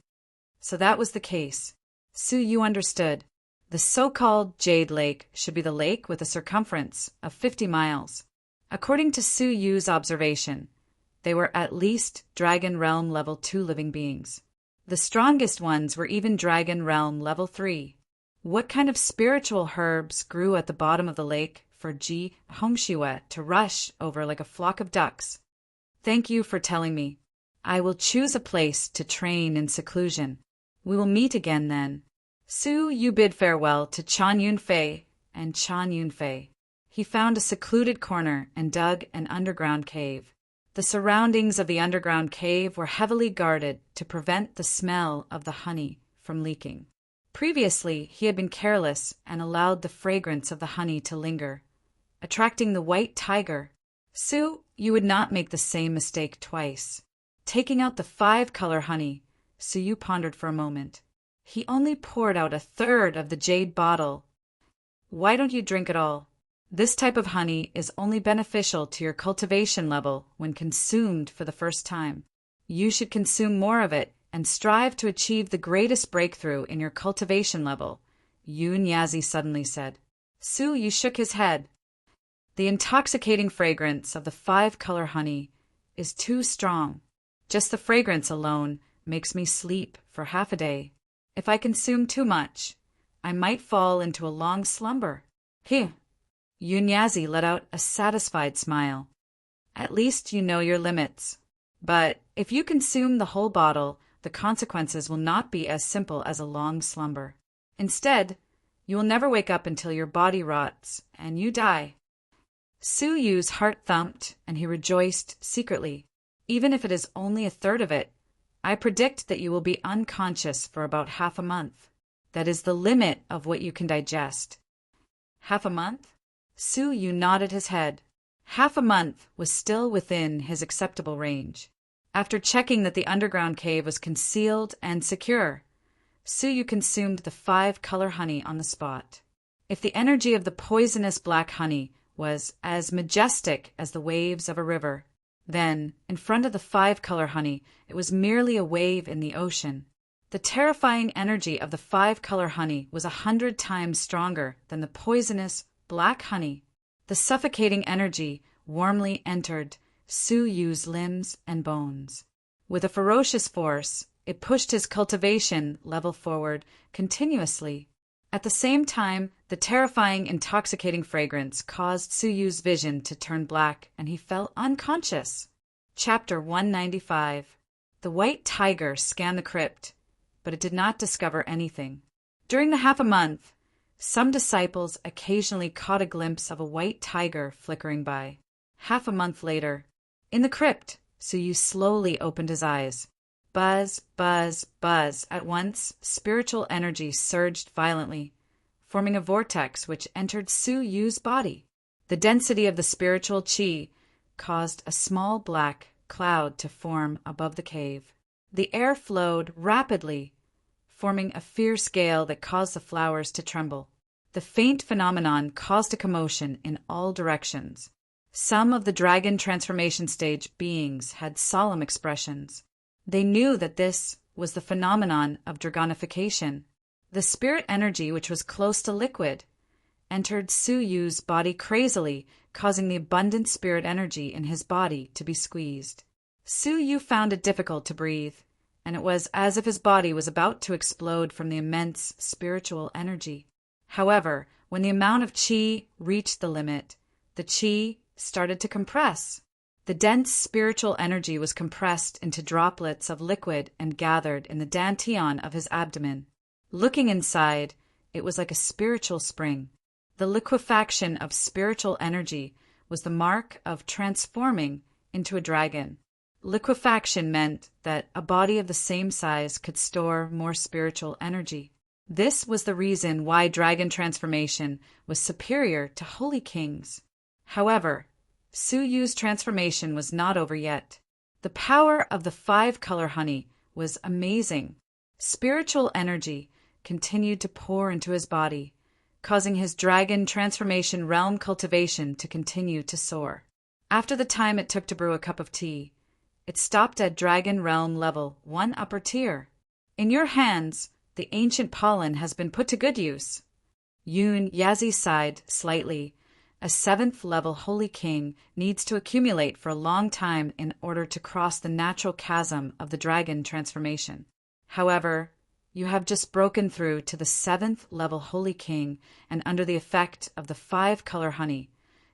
So that was the case. Su, you understood. The so-called Jade Lake should be the lake with a circumference of 50 miles. According to Su Yu's observation, they were at least Dragon Realm Level 2 living beings. The strongest ones were even Dragon Realm Level 3. What kind of spiritual herbs grew at the bottom of the lake for Ji Hongshiwe to rush over like a flock of ducks? Thank you for telling me. I will choose a place to train in seclusion. We will meet again then. Su, you bid farewell to Chan Yunfei and Chan Yunfei. He found a secluded corner and dug an underground cave. The surroundings of the underground cave were heavily guarded to prevent the smell of the honey from leaking. Previously, he had been careless and allowed the fragrance of the honey to linger, attracting the white tiger. Su, you would not make the same mistake twice. Taking out the 5-color honey, Su Yu pondered for a moment. He only poured out 1/3 of the jade bottle. Why don't you drink it all? This type of honey is only beneficial to your cultivation level when consumed for the first time. You should consume more of it and strive to achieve the greatest breakthrough in your cultivation level, Yun Yazi suddenly said. Su Yu shook his head. The intoxicating fragrance of the 5-color honey is too strong. Just the fragrance alone makes me sleep for half a day. If I consume too much, I might fall into a long slumber. Yun Yazi let out a satisfied smile. At least you know your limits. But if you consume the whole bottle, the consequences will not be as simple as a long slumber. Instead, you will never wake up until your body rots and you die. Su Yu's heart thumped and he rejoiced secretly. Even if it is only 1/3 of it, I predict that you will be unconscious for about half a month. That is the limit of what you can digest. Half a month? Su Yu nodded his head. Half a month was still within his acceptable range. After checking that the underground cave was concealed and secure, Su Yu consumed the 5-color honey on the spot. If the energy of the poisonous black honey was as majestic as the waves of a river, then, in front of the 5-color honey, it was merely a wave in the ocean. The terrifying energy of the 5-color honey was 100 times stronger than the poisonous black honey. The suffocating energy warmly entered Su Yu's limbs and bones. With a ferocious force, it pushed his cultivation level forward continuously. At the same time, the terrifying, intoxicating fragrance caused Su Yu's vision to turn black, and he fell unconscious. Chapter 195. The white tiger scanned the crypt, but it did not discover anything. During the half a month, some disciples occasionally caught a glimpse of a white tiger flickering by. Half a month later, in the crypt, Su Yu slowly opened his eyes. Buzz, buzz, buzz. At once, spiritual energy surged violently, forming a vortex which entered Su Yu's body. The density of the spiritual qi caused a small black cloud to form above the cave. The air flowed rapidly, forming a fierce gale that caused the flowers to tremble. The faint phenomenon caused a commotion in all directions. Some of the dragon transformation stage beings had solemn expressions. They knew that this was the phenomenon of dragonification. The spirit energy, which was close to liquid, entered Su Yu's body crazily, causing the abundant spirit energy in his body to be squeezed. Su Yu found it difficult to breathe, and it was as if his body was about to explode from the immense spiritual energy. However, when the amount of qi reached the limit, the qi started to compress. The dense spiritual energy was compressed into droplets of liquid and gathered in the dantian of his abdomen. Looking inside, it was like a spiritual spring. The liquefaction of spiritual energy was the mark of transforming into a dragon. Liquefaction meant that a body of the same size could store more spiritual energy. This was the reason why dragon transformation was superior to holy kings. However, Su Yu's transformation was not over yet. The power of the 5-color honey was amazing. Spiritual energy continued to pour into his body, causing his dragon transformation realm cultivation to continue to soar. After the time it took to brew a cup of tea, it stopped at dragon realm level 1 upper tier. In your hands, the ancient pollen has been put to good use. Yun Yazi sighed slightly. A 7th level holy king needs to accumulate for a long time in order to cross the natural chasm of the dragon transformation. However, you have just broken through to the 7th level holy king, and under the effect of the 5-color honey,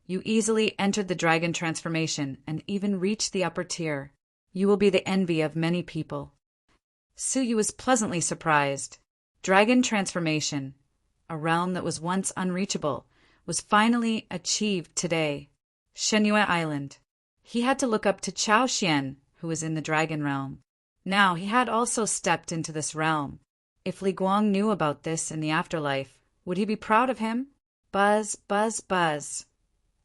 you easily entered the dragon transformation and even reached the upper tier. You will be the envy of many people. Su Yu was pleasantly surprised. Dragon transformation, a realm that was once unreachable, was finally achieved today. Shenyue Island. He had to look up to Chao Xian, who was in the dragon realm. Now he had also stepped into this realm. If Li Guang knew about this in the afterlife, would he be proud of him? Buzz, buzz, buzz.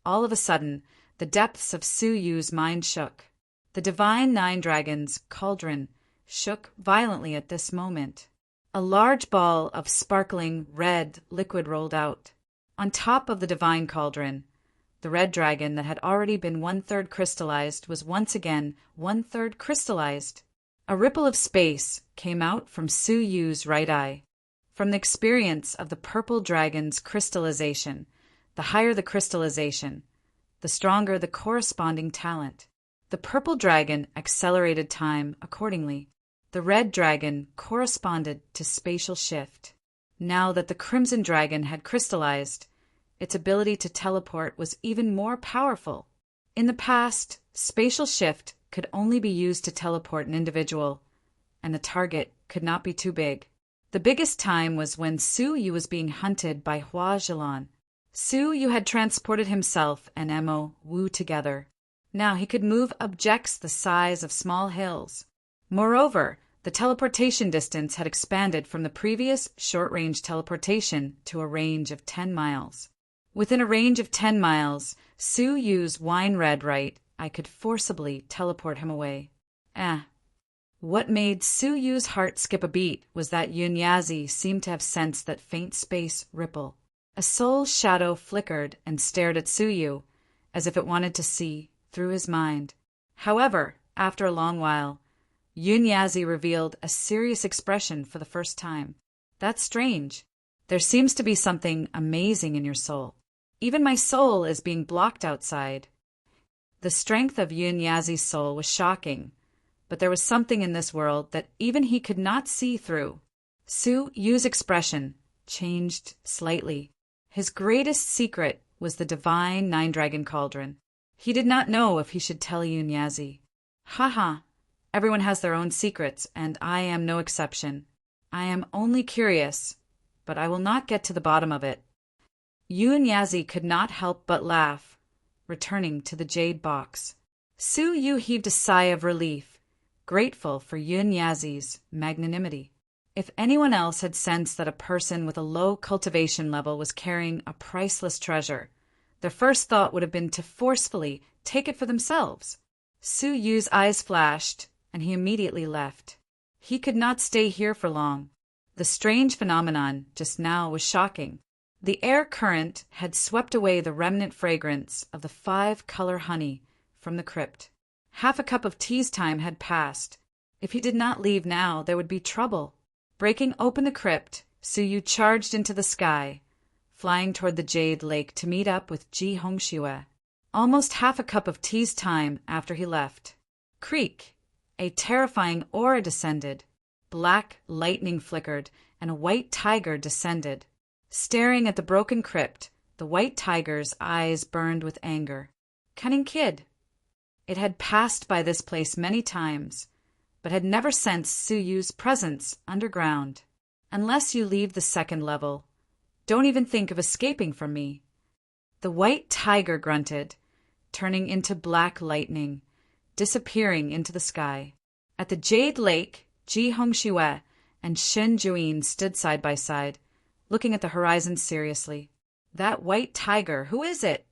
All of a sudden, the depths of Su Yu's mind shook. The divine 9 dragons, Cauldron, shook violently at this moment. A large ball of sparkling red liquid rolled out. On top of the divine cauldron, the red dragon that had already been 1/3 crystallized was once again 1/3 crystallized. A ripple of space came out from Su Yu's right eye. From the experience of the purple dragon's crystallization, the higher the crystallization, the stronger the corresponding talent. The purple dragon accelerated time accordingly. The red dragon corresponded to spatial shift. Now that the crimson dragon had crystallized, its ability to teleport was even more powerful. In the past, spatial shift could only be used to teleport an individual, and the target could not be too big. The biggest time was when Su Yu was being hunted by Hua Zhilan. Su Yu had transported himself and Mo Wu together. Now he could move objects the size of small hills. Moreover, the teleportation distance had expanded from the previous short-range teleportation to a range of 10 miles. Within a range of 10 miles, Su Yu's wine-red right eye could forcibly teleport him away. What made Su Yu's heart skip a beat was that Yun Yazi seemed to have sensed that faint space ripple. A soul shadow flickered and stared at Su Yu, as if it wanted to see through his mind. However, after a long while, Yun Yazi revealed a serious expression for the first time. That's strange. There seems to be something amazing in your soul. Even my soul is being blocked outside. The strength of Yun Yazi's soul was shocking, but there was something in this world that even he could not see through. Su Yu's expression changed slightly. His greatest secret was the divine 9-dragon cauldron. He did not know if he should tell Yun Yazi. Haha. Everyone has their own secrets, and I am no exception. I am only curious, but I will not get to the bottom of it. Yun Yazi could not help but laugh, returning to the jade box. Su Yu heaved a sigh of relief, grateful for Yun Yazi's magnanimity. If anyone else had sensed that a person with a low cultivation level was carrying a priceless treasure, their first thought would have been to forcefully take it for themselves. Su Yu's eyes flashed, and he immediately left. He could not stay here for long. The strange phenomenon just now was shocking. The air current had swept away the remnant fragrance of the 5-color honey from the crypt. Half a cup of tea's time had passed. If he did not leave now, there would be trouble. Breaking open the crypt, Su Yu charged into the sky, flying toward the Jade Lake to meet up with Ji Hongxue. Almost half a cup of tea's time after he left. Creak! A terrifying aura descended. Black lightning flickered, and a white tiger descended. Staring at the broken crypt, the white tiger's eyes burned with anger. Cunning kid! It had passed by this place many times, but had never sensed Su Yu's presence underground. Unless you leave the 2nd level, don't even think of escaping from me. The white tiger grunted, turning into black lightning, disappearing into the sky. At the Jade Lake, Ji Hongxue and Shin Juin stood side by side, looking at the horizon seriously. That white tiger, who is it?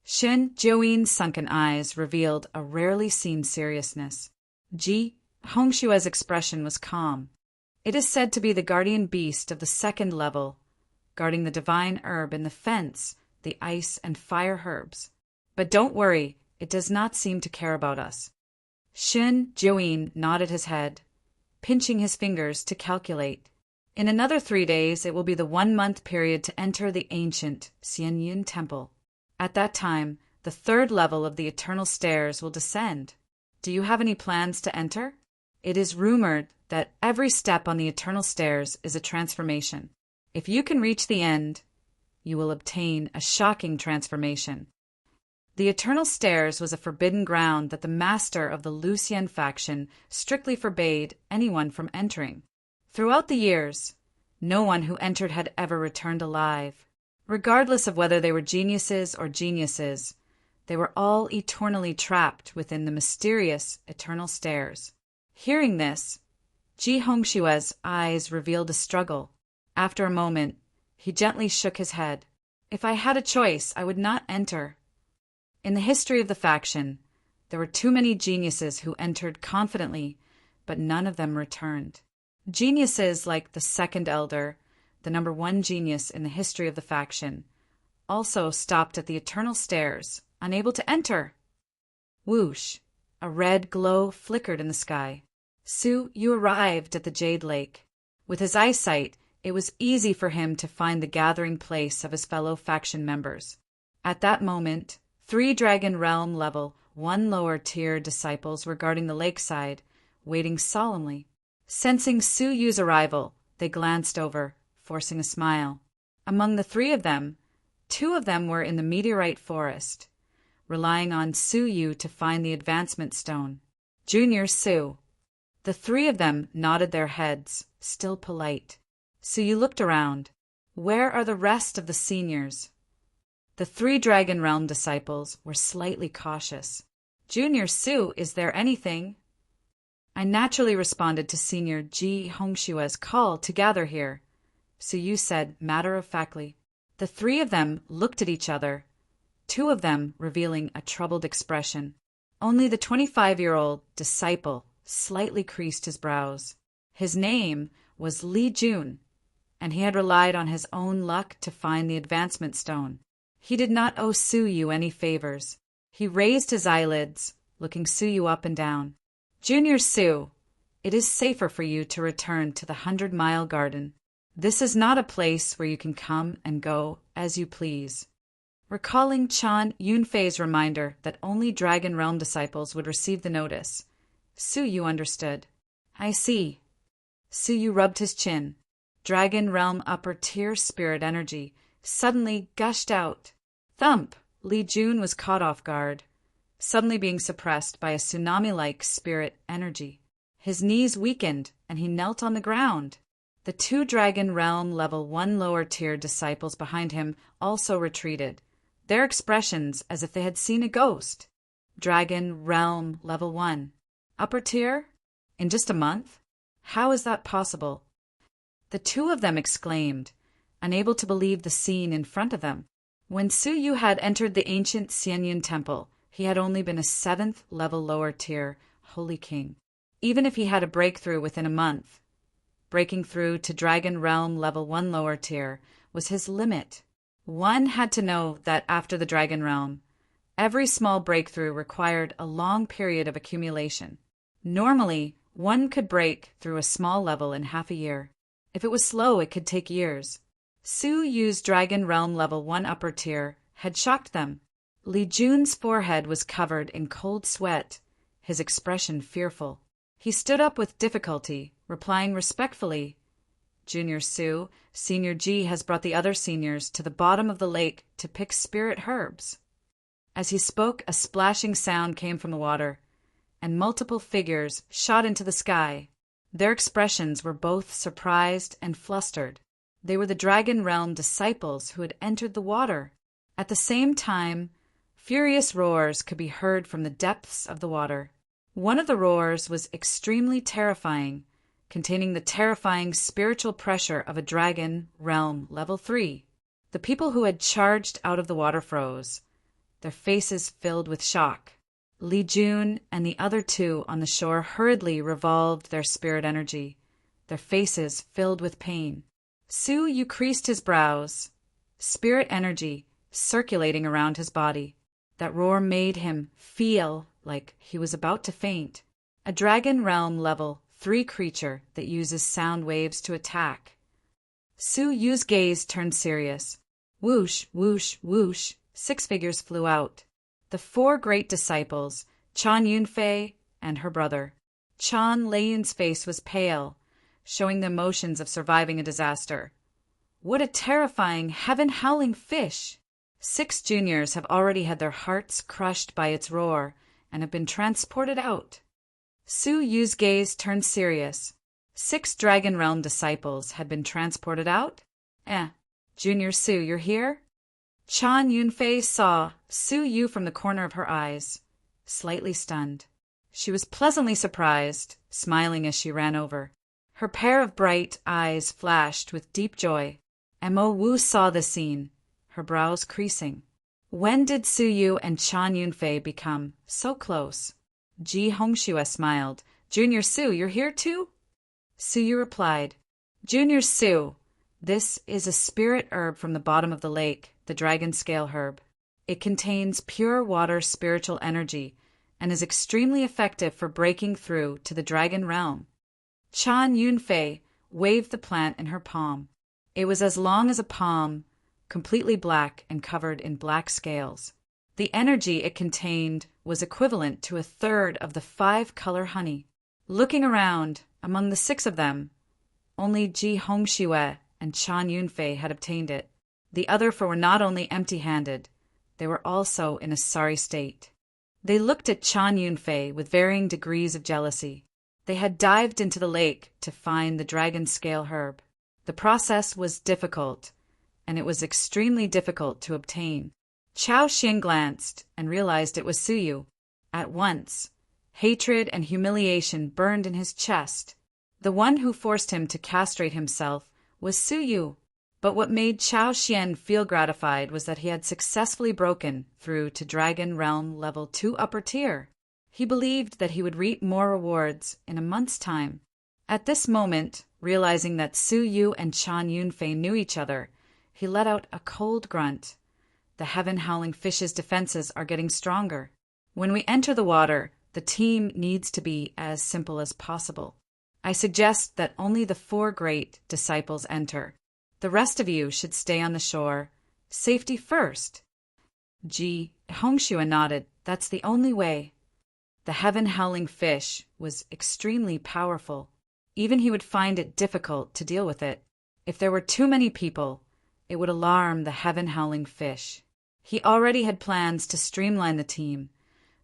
Shin Juin's sunken eyes revealed a rarely seen seriousness. Ji Hongshua's expression was calm. It is said to be the guardian beast of the second level, guarding the divine herb in the fence, the ice and fire herbs. But don't worry, it does not seem to care about us. Shin Juin nodded his head, pinching his fingers to calculate. In another 3 days, it will be the 1-month period to enter the ancient Xianyin Temple. At that time, the 3rd level of the Eternal Stairs will descend. Do you have any plans to enter? It is rumored that every step on the Eternal Stairs is a transformation. If you can reach the end, you will obtain a shocking transformation. The Eternal Stairs was a forbidden ground that the master of the Lucian faction strictly forbade anyone from entering. Throughout the years, no one who entered had ever returned alive. Regardless of whether they were geniuses or geniuses, they were all eternally trapped within the mysterious Eternal Stairs. Hearing this, Ji Hongshua's eyes revealed a struggle. After a moment, he gently shook his head. If I had a choice, I would not enter. In the history of the faction, there were too many geniuses who entered confidently, but none of them returned. Geniuses like the Second Elder, the number 1 genius in the history of the faction, also stopped at the Eternal Stairs, unable to enter. Whoosh! A red glow flickered in the sky. Su Yu arrived at the Jade Lake. With his eyesight, it was easy for him to find the gathering place of his fellow faction members. At that moment, 3 Dragon Realm level 1 lower tier disciples were guarding the lakeside, waiting solemnly. Sensing Su Yu's arrival, they glanced over, forcing a smile. Among the 3 of them, 2 of them were in the meteorite forest, relying on Su Yu to find the advancement stone. Junior Su. The 3 of them nodded their heads, still polite. Su Yu looked around. Where are the rest of the seniors? The 3 Dragon Realm disciples were slightly cautious. Junior Su, is there anything? I naturally responded to Senior Ji Hongshua's call to gather here. Su Yu said matter-of-factly. The 3 of them looked at each other, 2 of them revealing a troubled expression. Only the 25-year-old disciple slightly creased his brows. His name was Li Jun, and he had relied on his own luck to find the advancement stone. He did not owe Su Yu any favors. He raised his eyelids, looking Su Yu up and down. Junior Su, it is safer for you to return to the 100-Mile Garden. This is not a place where you can come and go as you please. Recalling Chan Yunfei's reminder that only Dragon Realm disciples would receive the notice, Su Yu understood. I see. Su Yu rubbed his chin. Dragon Realm upper tier spirit energy suddenly gushed out. Thump! Li Jun was caught off guard, suddenly being suppressed by a tsunami-like spirit energy. His knees weakened, and he knelt on the ground. The 2 Dragon Realm level 1 lower tier disciples behind him also retreated, their expressions as if they had seen a ghost. Dragon Realm level 1. Upper tier? In just a month? How is that possible? The 2 of them exclaimed, unable to believe the scene in front of them. When Su Yu had entered the ancient Xianyin Temple, he had only been a 7th level lower tier Holy King. Even if he had a breakthrough within a month, breaking through to Dragon Realm level 1 lower tier was his limit. One had to know that after the Dragon Realm, every small breakthrough required a long period of accumulation. Normally, one could break through a small level in half a year. If it was slow, it could take years. Su Yu's Dragon Realm level 1 upper tier had shocked them. Li Jun's forehead was covered in cold sweat, his expression fearful. He stood up with difficulty, replying respectfully, Junior Su, Senior Ji has brought the other seniors to the bottom of the lake to pick spirit herbs. As he spoke, a splashing sound came from the water, and multiple figures shot into the sky. Their expressions were both surprised and flustered. They were the Dragon Realm disciples who had entered the water. At the same time, furious roars could be heard from the depths of the water. One of the roars was extremely terrifying, containing the terrifying spiritual pressure of a dragon realm level 3. The people who had charged out of the water froze, their faces filled with shock. Li Jun and the other two on the shore hurriedly revolved their spirit energy, their faces filled with pain. Su Yu creased his brows, spirit energy circulating around his body. That roar made him feel like he was about to faint. A dragon realm level 3 creature that uses sound waves to attack. Su Yu's gaze turned serious. Whoosh, whoosh, whoosh, 6 figures flew out. The 4 great disciples, Chan Yunfei and her brother. Chan Leiyun's face was pale, showing the emotions of surviving a disaster. What a terrifying, heaven-howling fish! 6 juniors have already had their hearts crushed by its roar and have been transported out. Su Yu's gaze turned serious. 6 Dragon Realm disciples had been transported out? Junior Su, you're here? Chan Yunfei saw Su Yu from the corner of her eyes, slightly stunned. She was pleasantly surprised, smiling as she ran over. Her pair of bright eyes flashed with deep joy. Mo Wu saw the scene, her brows creasing. When did Su Yu and Chan Yunfei become so close? Ji Hongxue smiled. Junior Su, you're here too? Su Yu replied, Junior Su, this is a spirit herb from the bottom of the lake, the dragon scale herb. It contains pure water spiritual energy and is extremely effective for breaking through to the dragon realm. Chan Yunfei waved the plant in her palm. It was as long as a palm, completely black and covered in black scales. The energy it contained was equivalent to 1/3 of the 5-color honey. Looking around, among the 6 of them, only Ji Hongxue and Chan Yunfei had obtained it. The other 4 were not only empty-handed, they were also in a sorry state. They looked at Chan Yunfei with varying degrees of jealousy. They had dived into the lake to find the dragon scale herb. The process was difficult, and it was extremely difficult to obtain. Chao Xian glanced and realized it was Su Yu. At once, hatred and humiliation burned in his chest. The one who forced him to castrate himself was Su Yu. But what made Chao Xian feel gratified was that he had successfully broken through to Dragon Realm Level 2 upper tier. He believed that he would reap more rewards in a month's time. At this moment, realizing that Su Yu and Chan Yunfei knew each other, he let out a cold grunt. The heaven-howling fish's defenses are getting stronger. When we enter the water, the team needs to be as simple as possible. I suggest that only the 4 great disciples enter. The rest of you should stay on the shore. Safety first. Ji Hongxue nodded. That's the only way. The heaven-howling fish was extremely powerful. Even he would find it difficult to deal with it. If there were too many people, it would alarm the heaven-howling fish. He already had plans to streamline the team,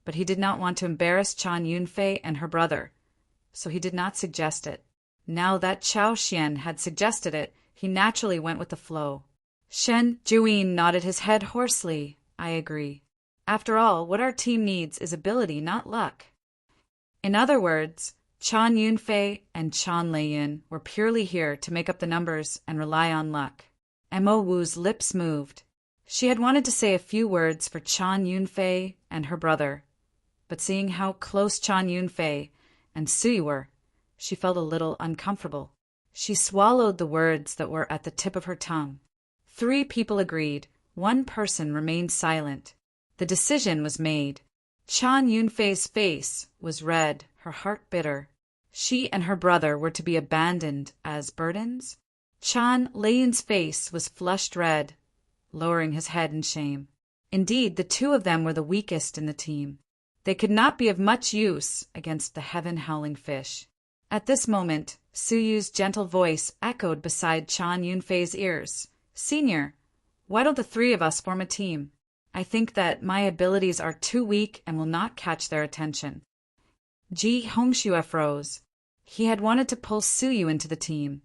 but he did not want to embarrass Chan Yunfei and her brother, so he did not suggest it. Now that Chao Xian had suggested it, he naturally went with the flow. Shen Juyin nodded his head hoarsely. I agree. After all, what our team needs is ability, not luck. In other words, Chan Yunfei and Chan Leiyun were purely here to make up the numbers and rely on luck. Mo Wu's lips moved. She had wanted to say a few words for Chan Yunfei and her brother, but seeing how close Chan Yunfei and Su Yu were, she felt a little uncomfortable. She swallowed the words that were at the tip of her tongue. 3 people agreed. 1 person remained silent. The decision was made. Chan Yunfei's face was red, her heart bitter. She and her brother were to be abandoned as burdens? Chan Leiyun's face was flushed red, lowering his head in shame. Indeed, the 2 of them were the weakest in the team. They could not be of much use against the heaven-howling fish. At this moment, Su Yu's gentle voice echoed beside Chan Yunfei's ears. Senior, why don't the 3 of us form a team? I think that my abilities are too weak and will not catch their attention. Ji Hongxue froze. He had wanted to pull Su Yu into the team,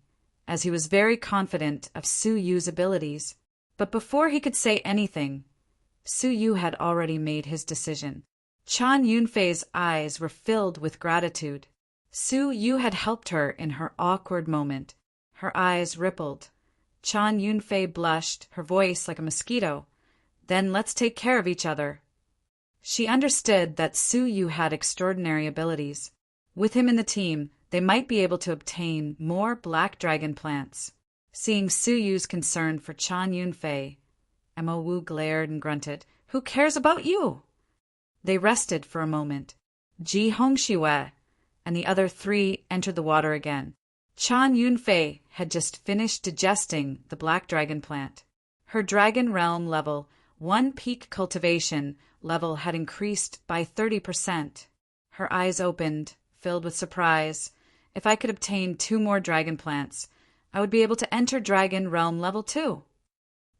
as he was very confident of Su Yu's abilities. But before he could say anything, Su Yu had already made his decision. Chan Yunfei's eyes were filled with gratitude. Su Yu had helped her in her awkward moment. Her eyes rippled. Chan Yunfei blushed, her voice like a mosquito. Then let's take care of each other. She understood that Su Yu had extraordinary abilities. With him in the team, they might be able to obtain more black dragon plants. Seeing Su Yu's concern for Chan Yunfei, Mo Wu glared and grunted, "Who cares about you?" They rested for a moment. Ji Hongshiwe and the other three entered the water again. Chan Yunfei had just finished digesting the black dragon plant. Her dragon realm level 1 peak cultivation level had increased by 30%. Her eyes opened, filled with surprise. If I could obtain 2 more dragon plants, I would be able to enter dragon realm level 2.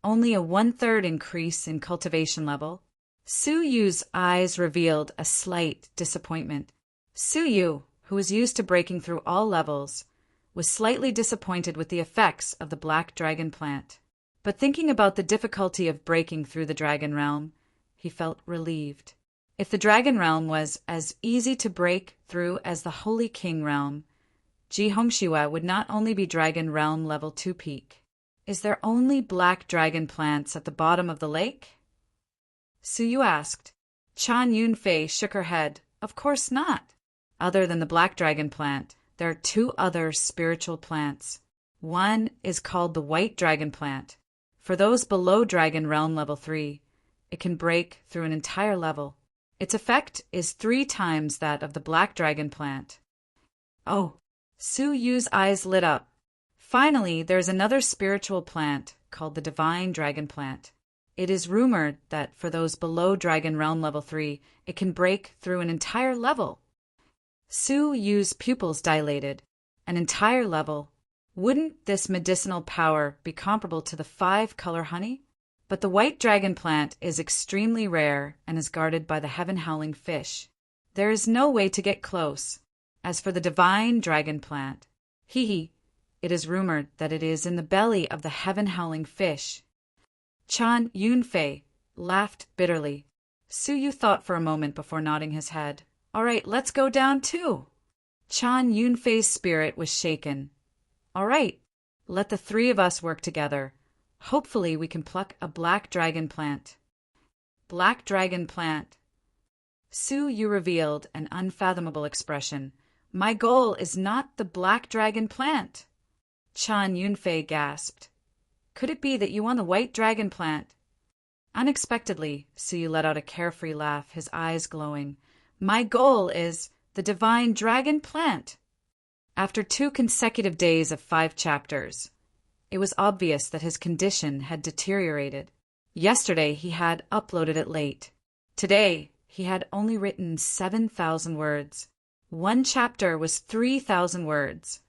Only a 1/3 increase in cultivation level. Su Yu's eyes revealed a slight disappointment. Su Yu, who was used to breaking through all levels, was slightly disappointed with the effects of the black dragon plant. But thinking about the difficulty of breaking through the dragon realm, he felt relieved. If the dragon realm was as easy to break through as the Holy King realm, Ji Hongshiwa would not only be dragon realm level 2 peak. Is there only black dragon plants at the bottom of the lake? Su Yu asked. Chan Yunfei shook her head. Of course not. Other than the black dragon plant, there are 2 other spiritual plants. One is called the white dragon plant. For those below dragon realm level 3, it can break through an entire level. Its effect is 3 times that of the black dragon plant. Oh, Su Yu's eyes lit up. Finally, there is another spiritual plant called the divine dragon plant. It is rumored that for those below dragon realm level 3, it can break through an entire level. Su Yu's pupils dilated. An entire level. Wouldn't this medicinal power be comparable to the 5-color honey? But the white dragon plant is extremely rare and is guarded by the heaven-howling fish. There is no way to get close. As for the divine dragon plant, it is rumored that it is in the belly of the heaven-howling fish. Chan Yunfei laughed bitterly. Su Yu thought for a moment before nodding his head. All right, let's go down too. Chan Yunfei's spirit was shaken. All right, let the 3 of us work together. Hopefully we can pluck a black dragon plant. Black dragon plant. Su Yu revealed an unfathomable expression. My goal is not the black dragon plant. Chan Yunfei gasped. Could it be that you want the white dragon plant? Unexpectedly, Su Yu let out a carefree laugh, his eyes glowing. My goal is the divine dragon plant. After 2 consecutive days of 5 chapters, it was obvious that his condition had deteriorated. Yesterday he had uploaded it late. Today he had only written 7,000 words. 1 chapter was 3,000 words,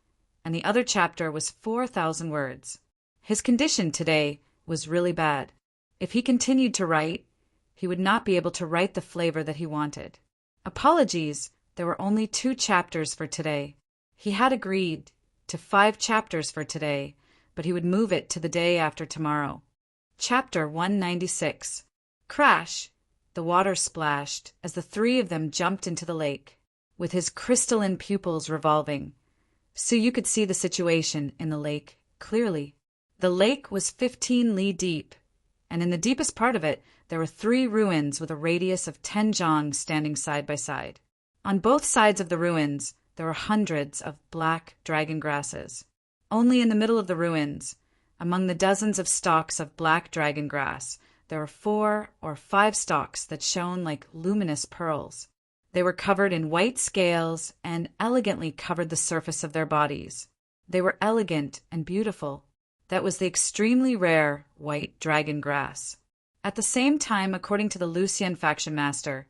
and the other chapter was 4,000 words. His condition today was really bad. If he continued to write, he would not be able to write the flavor that he wanted. Apologies, there were only 2 chapters for today. He had agreed to 5 chapters for today, but he would move it to the day after tomorrow. Chapter 196. Crash! The water splashed as the 3 of them jumped into the lake, with his crystalline pupils revolving. So you could see the situation in the lake clearly. The lake was 15 li deep, and in the deepest part of it, there were 3 ruins with a radius of 10 zhang standing side by side. On both sides of the ruins, there were hundreds of black dragon grasses. Only in the middle of the ruins, among the dozens of stalks of black dragon grass, there were 4 or 5 stalks that shone like luminous pearls. They were covered in white scales and elegantly covered the surface of their bodies. They were elegant and beautiful. That was the extremely rare white dragon grass. At the same time, according to the Lucian faction master,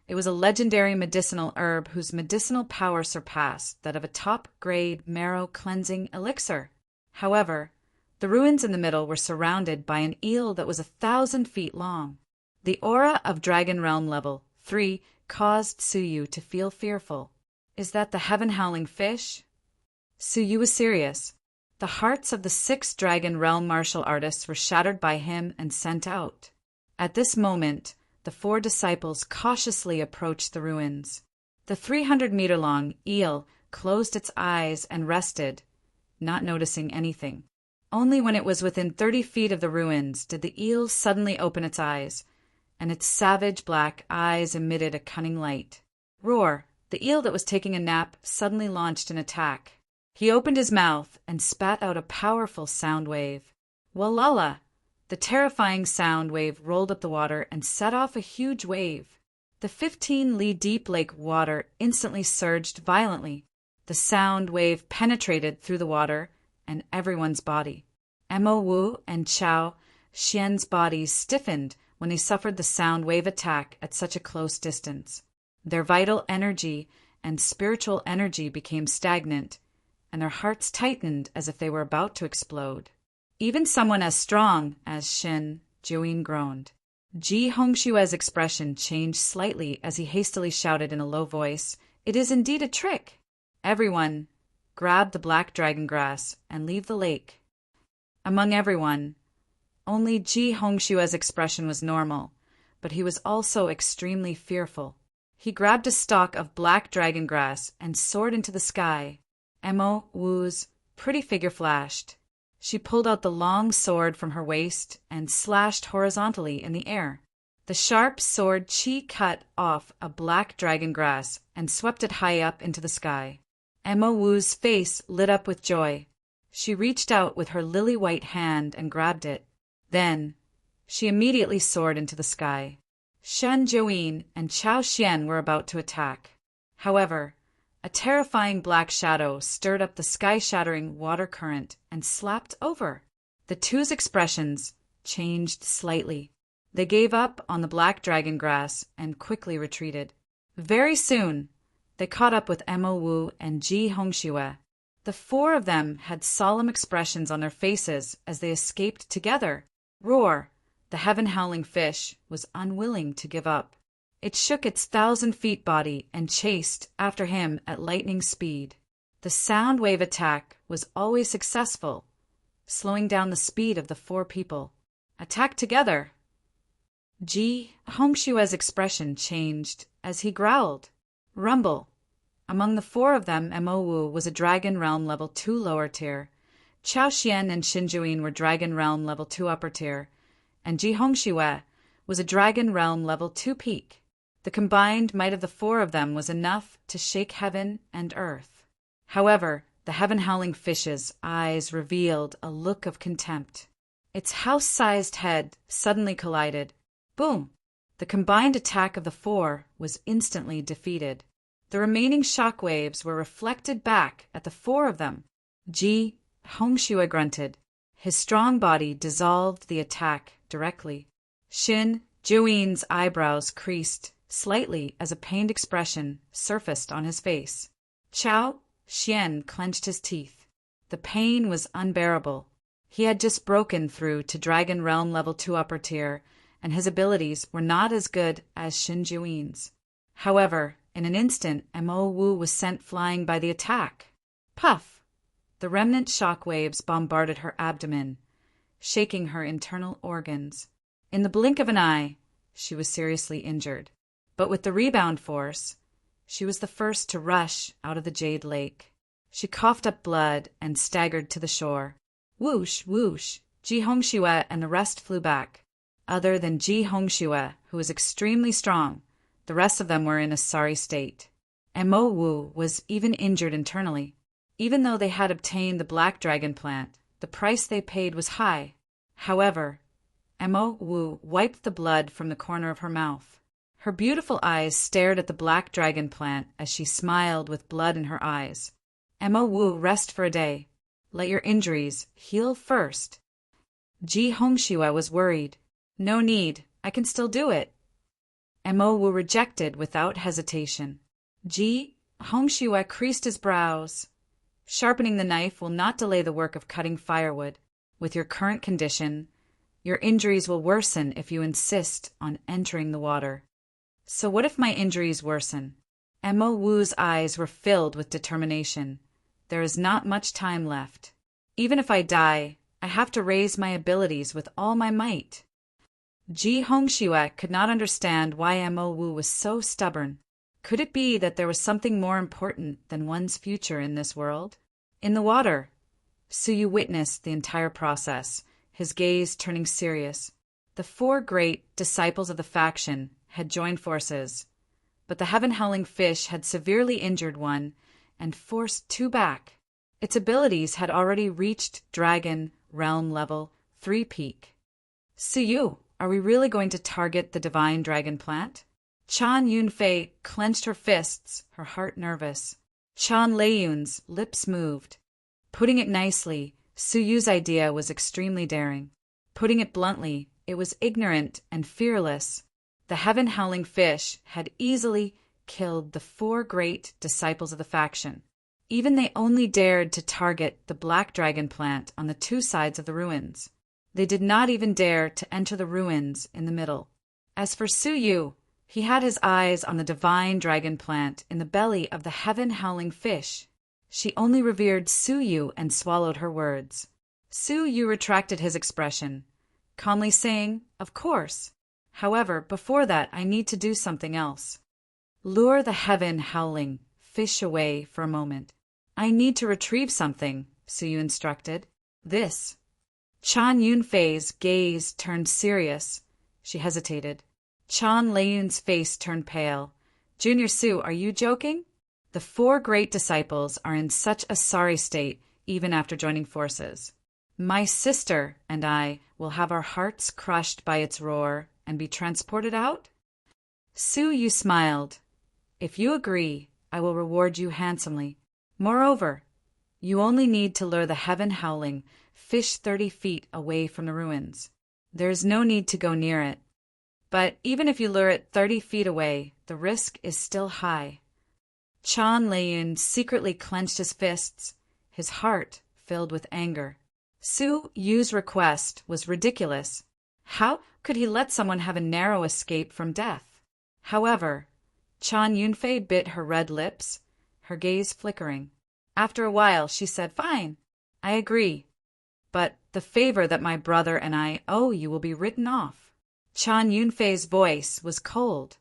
it was a legendary medicinal herb whose medicinal power surpassed that of a top-grade marrow-cleansing elixir. However, the ruins in the middle were surrounded by an eel that was 1,000 feet long. The aura of Dragon Realm Level 3 caused Su Yu to feel fearful. Is that the heaven-howling fish? Su Yu was serious. The hearts of the 6 Dragon Realm martial artists were shattered by him and sent out. At this moment, the 4 disciples cautiously approached the ruins. The 300-meter-long eel closed its eyes and rested, not noticing anything. Only when it was within 30 feet of the ruins did the eel suddenly open its eyes, and its savage black eyes emitted a cunning light. Roar! The eel that was taking a nap suddenly launched an attack. He opened his mouth and spat out a powerful sound wave. Walala! The terrifying sound wave rolled up the water and set off a huge wave. The 15-li deep lake water instantly surged violently. The sound wave penetrated through the water and everyone's body. Mo Wu and Chao Xian's bodies stiffened when they suffered the sound wave attack at such a close distance. Their vital energy and spiritual energy became stagnant, and their hearts tightened as if they were about to explode. Even someone as strong as Shin Juin groaned. Ji Hongshue's expression changed slightly as he hastily shouted in a low voice, "It is indeed a trick! Everyone, grab the black dragon grass and leave the lake." Among everyone, only Ji Hongshue's expression was normal, but he was also extremely fearful. He grabbed a stalk of black dragon grass and soared into the sky. Mo Wu's pretty figure flashed. She pulled out the long sword from her waist and slashed horizontally in the air. The sharp sword Qi cut off a black dragon grass and swept it high up into the sky. Mo Wu's face lit up with joy. She reached out with her lily-white hand and grabbed it. Then, she immediately soared into the sky. Shen Jiuyin and Chao Xian were about to attack. However, a terrifying black shadow stirred up the sky-shattering water current and slapped over. The two's expressions changed slightly. They gave up on the black dragon grass and quickly retreated. Very soon, they caught up with Mo Wu and Ji Hongxue. The four of them had solemn expressions on their faces as they escaped together. Roar! The heaven-howling fish was unwilling to give up. It shook its 1,000-feet body and chased after him at lightning speed. The sound wave attack was always successful, slowing down the speed of the four people. Attack together! Ji Hongshue's expression changed as he growled. Rumble! Among the four of them, Mo Wu was a Dragon Realm Level 2 lower tier. Chao Xian and Shin Juin were Dragon Realm Level 2 upper tier, and Ji Hongxue was a Dragon Realm Level 2 peak. The combined might of the four of them was enough to shake heaven and earth. However, the heaven-howling fish's eyes revealed a look of contempt. Its house-sized head suddenly collided. Boom! The combined attack of the four was instantly defeated. The remaining shockwaves were reflected back at the four of them. Ji Hongxue grunted. His strong body dissolved the attack directly. Shin Juin's eyebrows creased slightly as a pained expression surfaced on his face. Chao Xian clenched his teeth. The pain was unbearable. He had just broken through to Dragon Realm Level 2 upper tier, and his abilities were not as good as Shin Juin's. However, in an instant, Mo Wu was sent flying by the attack. Puff! The remnant shockwaves bombarded her abdomen, shaking her internal organs. In the blink of an eye, she was seriously injured. But with the rebound force, she was the first to rush out of the Jade Lake. She coughed up blood and staggered to the shore. Whoosh, whoosh! Ji Hongxue and the rest flew back. Other than Ji Hongxue, who was extremely strong, the rest of them were in a sorry state. Mo Wu was even injured internally. Even though they had obtained the black dragon plant, the price they paid was high. However, Mo Wu wiped the blood from the corner of her mouth. Her beautiful eyes stared at the black dragon plant as she smiled with blood in her eyes. Mo Wu, rest for a day. Let your injuries heal first. Ji Hongxue was worried. No need, I can still do it. Mo Wu rejected without hesitation. Ji Hongxue creased his brows. Sharpening the knife will not delay the work of cutting firewood. With your current condition, your injuries will worsen if you insist on entering the water. So what if my injuries worsen? Mo Wu's eyes were filled with determination. There is not much time left. Even if I die, I have to raise my abilities with all my might. Ji Hongxue could not understand why Mo Wu was so stubborn. Could it be that there was something more important than one's future in this world? In the water, Suyu witnessed the entire process, his gaze turning serious. The four great disciples of the faction had joined forces, but the heaven-howling fish had severely injured one and forced two back. Its abilities had already reached dragon realm level 3 peak. Suyu, are we really going to target the divine dragon plant? Chan Yunfei clenched her fists, her heart nervous. Chan Leiyun's lips moved. Putting it nicely, Suyu's idea was extremely daring. Putting it bluntly, it was ignorant and fearless. The heaven-howling fish had easily killed the four great disciples of the faction. Even they only dared to target the black dragon plant on the two sides of the ruins. They did not even dare to enter the ruins in the middle. As for Suyu, he had his eyes on the divine dragon plant in the belly of the heaven-howling fish. She only revered Suyu and swallowed her words. Suyu retracted his expression, calmly saying, "Of course. However, before that I need to do something else. Lure the heaven-howling fish away for a moment. I need to retrieve something," Suyu instructed. This. Chan Yunfei's gaze turned serious. She hesitated. Chan Leiyun's face turned pale. "Junior Su, are you joking? The four great disciples are in such a sorry state even after joining forces. My sister and I will have our hearts crushed by its roar and be transported out?" Suyu smiled. "If you agree, I will reward you handsomely. Moreover, you only need to lure the heaven-howling fish 30 feet away from the ruins. There is no need to go near it. But even if you lure it 30 feet away, the risk is still high." Chan Leiyun secretly clenched his fists, his heart filled with anger. Suyu's request was ridiculous. How could he let someone have a narrow escape from death? However, Chan Yunfei bit her red lips, her gaze flickering. After a while, she said, "Fine, I agree. But the favor that my brother and I owe you will be written off." Chan Yunfei's voice was cold.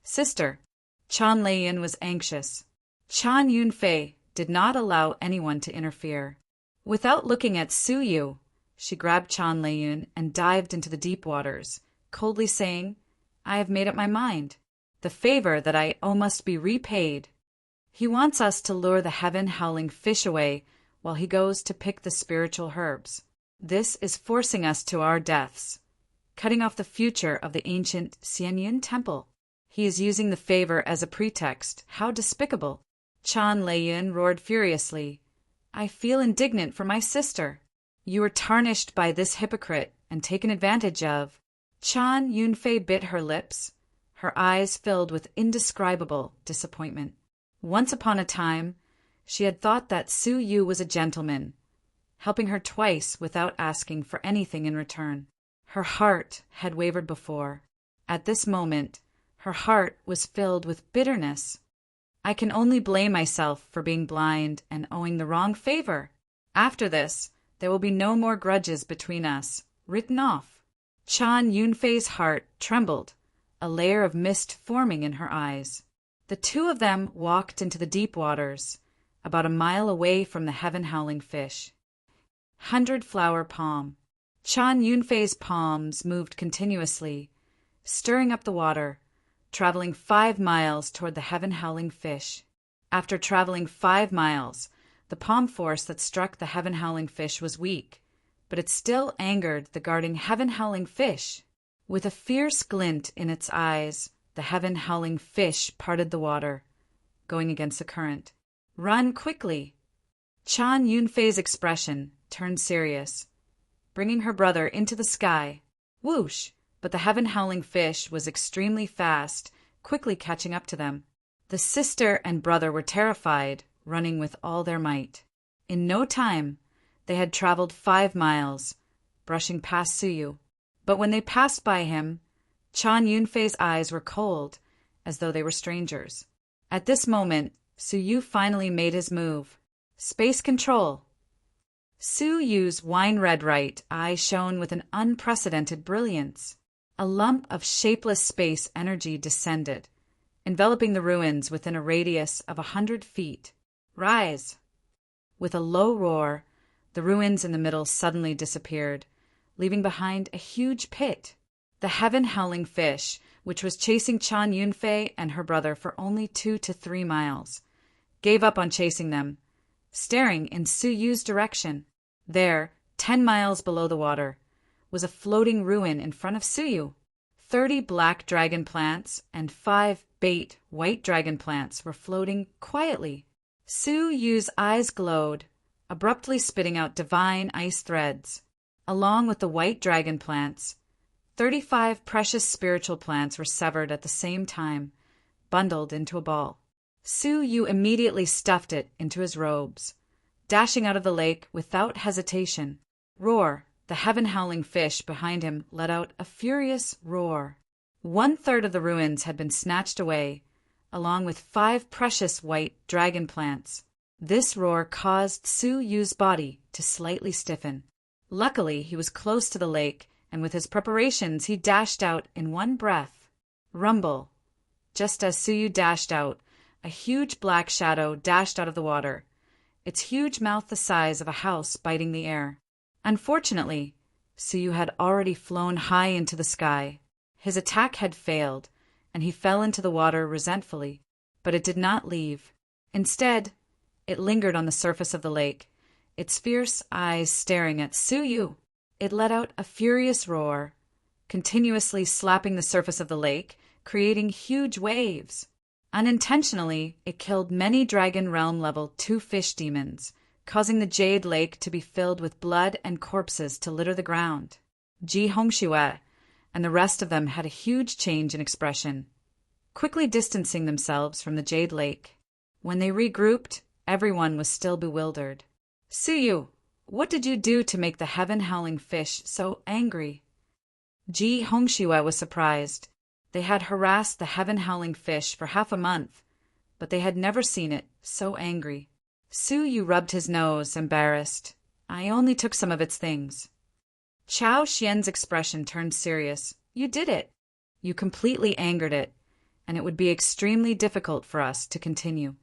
"Sister." Chan Leiyun was anxious. Chan Yunfei did not allow anyone to interfere. Without looking at Suyu, she grabbed Chan Leiyun and dived into the deep waters, coldly saying, "I have made up my mind. The favor that I owe must be repaid. He wants us to lure the heaven-howling fish away while he goes to pick the spiritual herbs. This is forcing us to our deaths, cutting off the future of the ancient Xianyin temple. He is using the favor as a pretext. How despicable!" Chan Leiyun roared furiously. "I feel indignant for my sister. You were tarnished by this hypocrite and taken advantage of." Chan Yunfei bit her lips, her eyes filled with indescribable disappointment. Once upon a time, she had thought that Suyu was a gentleman, helping her twice without asking for anything in return. Her heart had wavered before. At this moment, her heart was filled with bitterness. "I can only blame myself for being blind and owing the wrong favor. After this, there will be no more grudges between us. Written off." Chan Yunfei's heart trembled, a layer of mist forming in her eyes. The two of them walked into the deep waters, about a mile away from the heaven-howling fish. 100-flower palm. Chan Yunfei's palms moved continuously, stirring up the water, traveling 5 miles toward the heaven-howling fish. After traveling 5 miles, the palm force that struck the heaven-howling fish was weak, but it still angered the guarding heaven-howling fish. With a fierce glint in its eyes, the heaven-howling fish parted the water, going against the current. "Run quickly!" Chan Yunfei's expression turned serious, bringing her brother into the sky. Whoosh! But the heaven-howling fish was extremely fast, quickly catching up to them. The sister and brother were terrified, running with all their might. In no time, they had traveled 5 miles, brushing past Suyu. But when they passed by him, Chan Yunfei's eyes were cold, as though they were strangers. At this moment, Suyu finally made his move. Space control. Suyu's wine-red right eye shone with an unprecedented brilliance. A lump of shapeless space energy descended, enveloping the ruins within a radius of 100 feet. Rise! With a low roar, the ruins in the middle suddenly disappeared, leaving behind a huge pit. The heaven-howling fish, which was chasing Chan Yunfei and her brother for only 2 to 3 miles, gave up on chasing them, staring in Su Yu's direction. There, 10 miles below the water, was a floating ruin in front of Su Yu. 30 black dragon plants and 5 bait white dragon plants were floating quietly. Su Yu's eyes glowed, abruptly spitting out divine ice threads. Along with the white dragon plants, 35 precious spiritual plants were severed at the same time, bundled into a ball. Su Yu immediately stuffed it into his robes, dashing out of the lake without hesitation. Roar! The heaven-howling fish behind him let out a furious roar. 1/3 of the ruins had been snatched away, along with 5 precious white dragon plants. This roar caused Su Yu's body to slightly stiffen. Luckily, he was close to the lake, and with his preparations he dashed out in one breath. Rumble! Just as Su Yu dashed out, a huge black shadow dashed out of the water, its huge mouth the size of a house biting the air. Unfortunately, Su Yu had already flown high into the sky. His attack had failed, and he fell into the water resentfully, but it did not leave. Instead, it lingered on the surface of the lake, its fierce eyes staring at Su Yu. It let out a furious roar, continuously slapping the surface of the lake, creating huge waves. Unintentionally, it killed many Dragon Realm Level 2 fish demons, causing the Jade Lake to be filled with blood and corpses to litter the ground. Ji Hongxue and the rest of them had a huge change in expression, quickly distancing themselves from the Jade Lake. When they regrouped, everyone was still bewildered. Su Yu, what did you do to make the heaven-howling fish so angry? Ji Hongxue was surprised. They had harassed the heaven-howling fish for half a month, but they had never seen it so angry. Su Yu rubbed his nose, embarrassed. I only took some of its things. Chao Xian's expression turned serious. You did it. You completely angered it, and it would be extremely difficult for us to continue.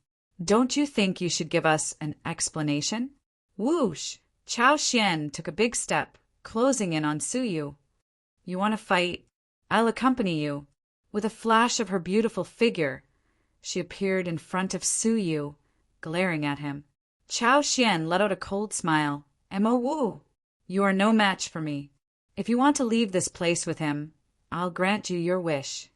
Don't you think you should give us an explanation? Whoosh! Chao Xian took a big step, closing in on Su Yu. You want to fight? I'll accompany you. With a flash of her beautiful figure, she appeared in front of Su Yu, glaring at him. Chao Xian let out a cold smile. Mo Wu, you are no match for me. If you want to leave this place with him, I'll grant you your wish.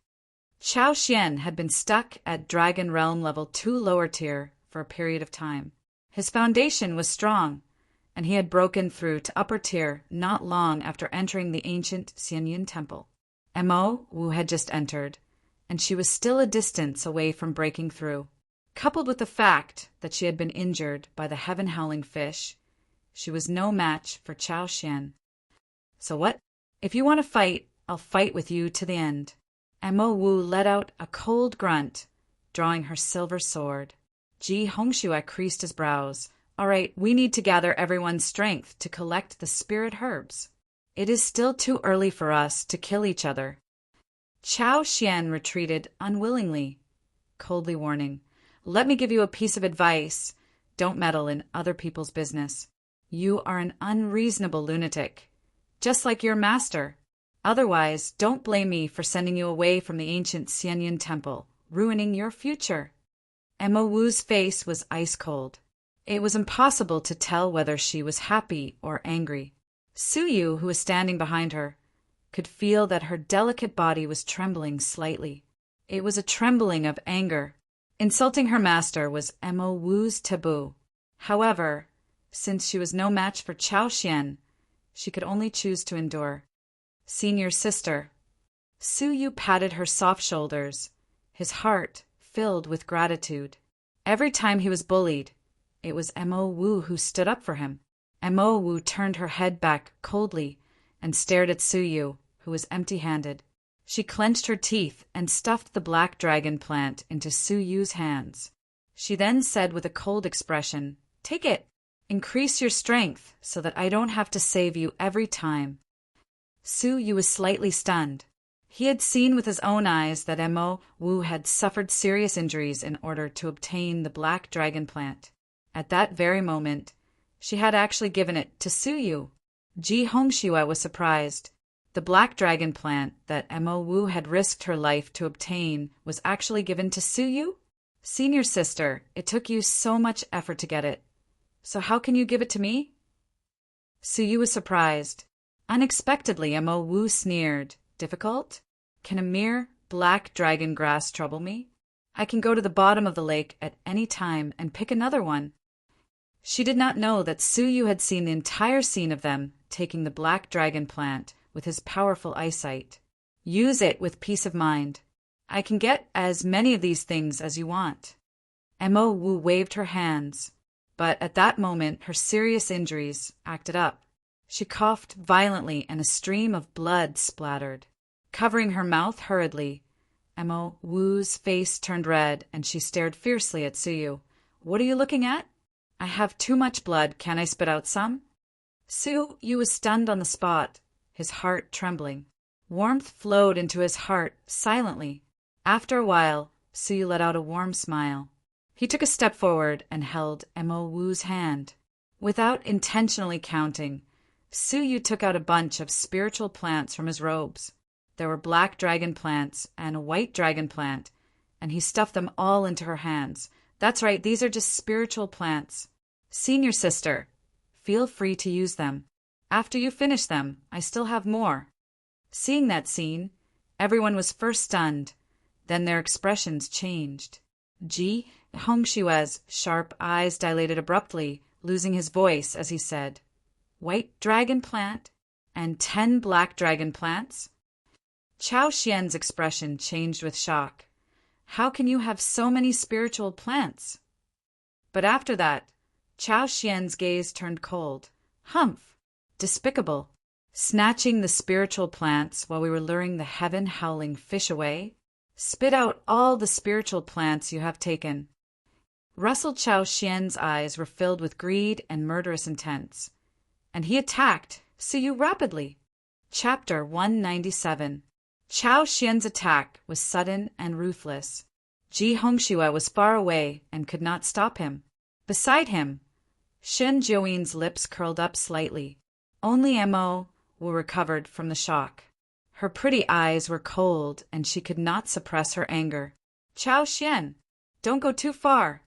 Chao Xian had been stuck at Dragon Realm Level 2 lower tier for a period of time. His foundation was strong, and he had broken through to upper tier not long after entering the ancient Xianyin Temple. Mo Wu had just entered, and she was still a distance away from breaking through. Coupled with the fact that she had been injured by the heaven-howling fish, she was no match for Chao Xian. So what? If you want to fight, I'll fight with you to the end. Mo Wu let out a cold grunt, drawing her silver sword. Ji Hongxue creased his brows. All right, we need to gather everyone's strength to collect the spirit herbs. It is still too early for us to kill each other. Chao Xian retreated unwillingly, coldly warning, Let me give you a piece of advice. Don't meddle in other people's business. You are an unreasonable lunatic, just like your master. Otherwise, don't blame me for sending you away from the ancient Xianyin Temple, ruining your future. Mo Wu's face was ice cold. It was impossible to tell whether she was happy or angry. Su Yu, who was standing behind her, could feel that her delicate body was trembling slightly. It was a trembling of anger. Insulting her master was Mo Wu's taboo. However, since she was no match for Chao Xian, she could only choose to endure. Senior sister. Su Yu patted her soft shoulders, his heart filled with gratitude. Every time he was bullied, it was Mo Wu who stood up for him. Mo Wu turned her head back coldly and stared at Su Yu, who was empty-handed. She clenched her teeth and stuffed the black dragon plant into Su Yu's hands. She then said with a cold expression, Take it. Increase your strength so that I don't have to save you every time. Su Yu was slightly stunned. He had seen with his own eyes that Mo Wu had suffered serious injuries in order to obtain the black dragon plant. At that very moment, she had actually given it to Su Yu. Ji Hongshiwa was surprised. The black dragon plant that Mo Wu had risked her life to obtain was actually given to Su Yu? Senior sister, it took you so much effort to get it. So how can you give it to me? Su Yu was surprised. Unexpectedly, Mo Wu sneered. Difficult? Can a mere black dragon grass trouble me? I can go to the bottom of the lake at any time and pick another one. She did not know that Su Yu had seen the entire scene of them taking the black dragon plant with his powerful eyesight. Use it with peace of mind. I can get as many of these things as you want. Mo Wu waved her hands, but at that moment her serious injuries acted up. She coughed violently and a stream of blood splattered. Covering her mouth hurriedly, Mo Wu's face turned red and she stared fiercely at Su Yu. What are you looking at? I have too much blood. Can I spit out some? Su Yu was stunned on the spot, his heart trembling. Warmth flowed into his heart silently. After a while, Su Yu let out a warm smile. He took a step forward and held Mo Wu's hand. Without intentionally counting, Su Yu took out a bunch of spiritual plants from his robes. There were black dragon plants and a white dragon plant, and he stuffed them all into her hands. That's right, these are just spiritual plants. Senior sister, feel free to use them. After you finish them, I still have more. Seeing that scene, everyone was first stunned, then their expressions changed. Ji Hongshiwa's sharp eyes dilated abruptly, losing his voice as he said, White dragon plant and 10 black dragon plants? Chao Xian's expression changed with shock. How can you have so many spiritual plants? But after that, Chao Xian's gaze turned cold. Humph! Despicable! Snatching the spiritual plants while we were luring the heaven-howling fish away? Spit out all the spiritual plants you have taken. Russell Chao Xian's eyes were filled with greed and murderous intents, and he attacked Su Yu rapidly. Chapter 197. Chao Xian's attack was sudden and ruthless. Ji Hongshiwa was far away and could not stop him. Beside him, Shen Jiuwen's lips curled up slightly. Only Mo Wu recovered from the shock. Her pretty eyes were cold and she could not suppress her anger. Chao Xian, don't go too far.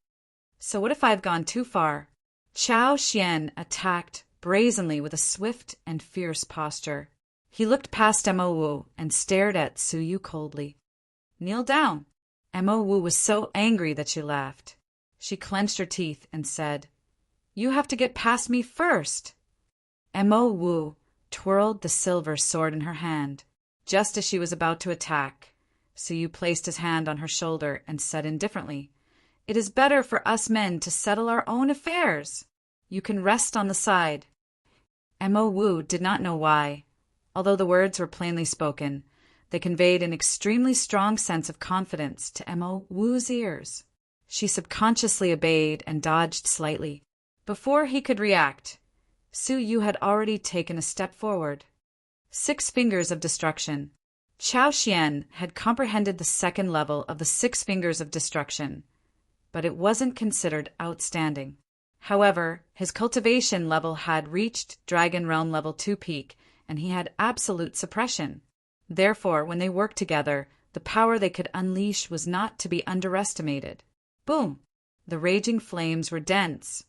So what if I've gone too far? Chao Xian attacked brazenly with a swift and fierce posture. He looked past Mo Wu and stared at Su Yu coldly. Kneel down. Mo Wu was so angry that she laughed. She clenched her teeth and said, You have to get past me first. Mo Wu twirled the silver sword in her hand. Just as she was about to attack, Su Yu placed his hand on her shoulder and said indifferently, It is better for us men to settle our own affairs. You can rest on the side. Mo Wu did not know why. Although the words were plainly spoken, they conveyed an extremely strong sense of confidence to Mo Wu's ears. She subconsciously obeyed and dodged slightly. Before he could react, Su Yu had already taken a step forward. 6 fingers of destruction. Chao Xian had comprehended the second level of the 6 fingers of destruction, but it wasn't considered outstanding. However, his cultivation level had reached Dragon Realm Level 2 peak, and he had absolute suppression. Therefore, when they worked together, the power they could unleash was not to be underestimated. Boom! The raging flames were dense,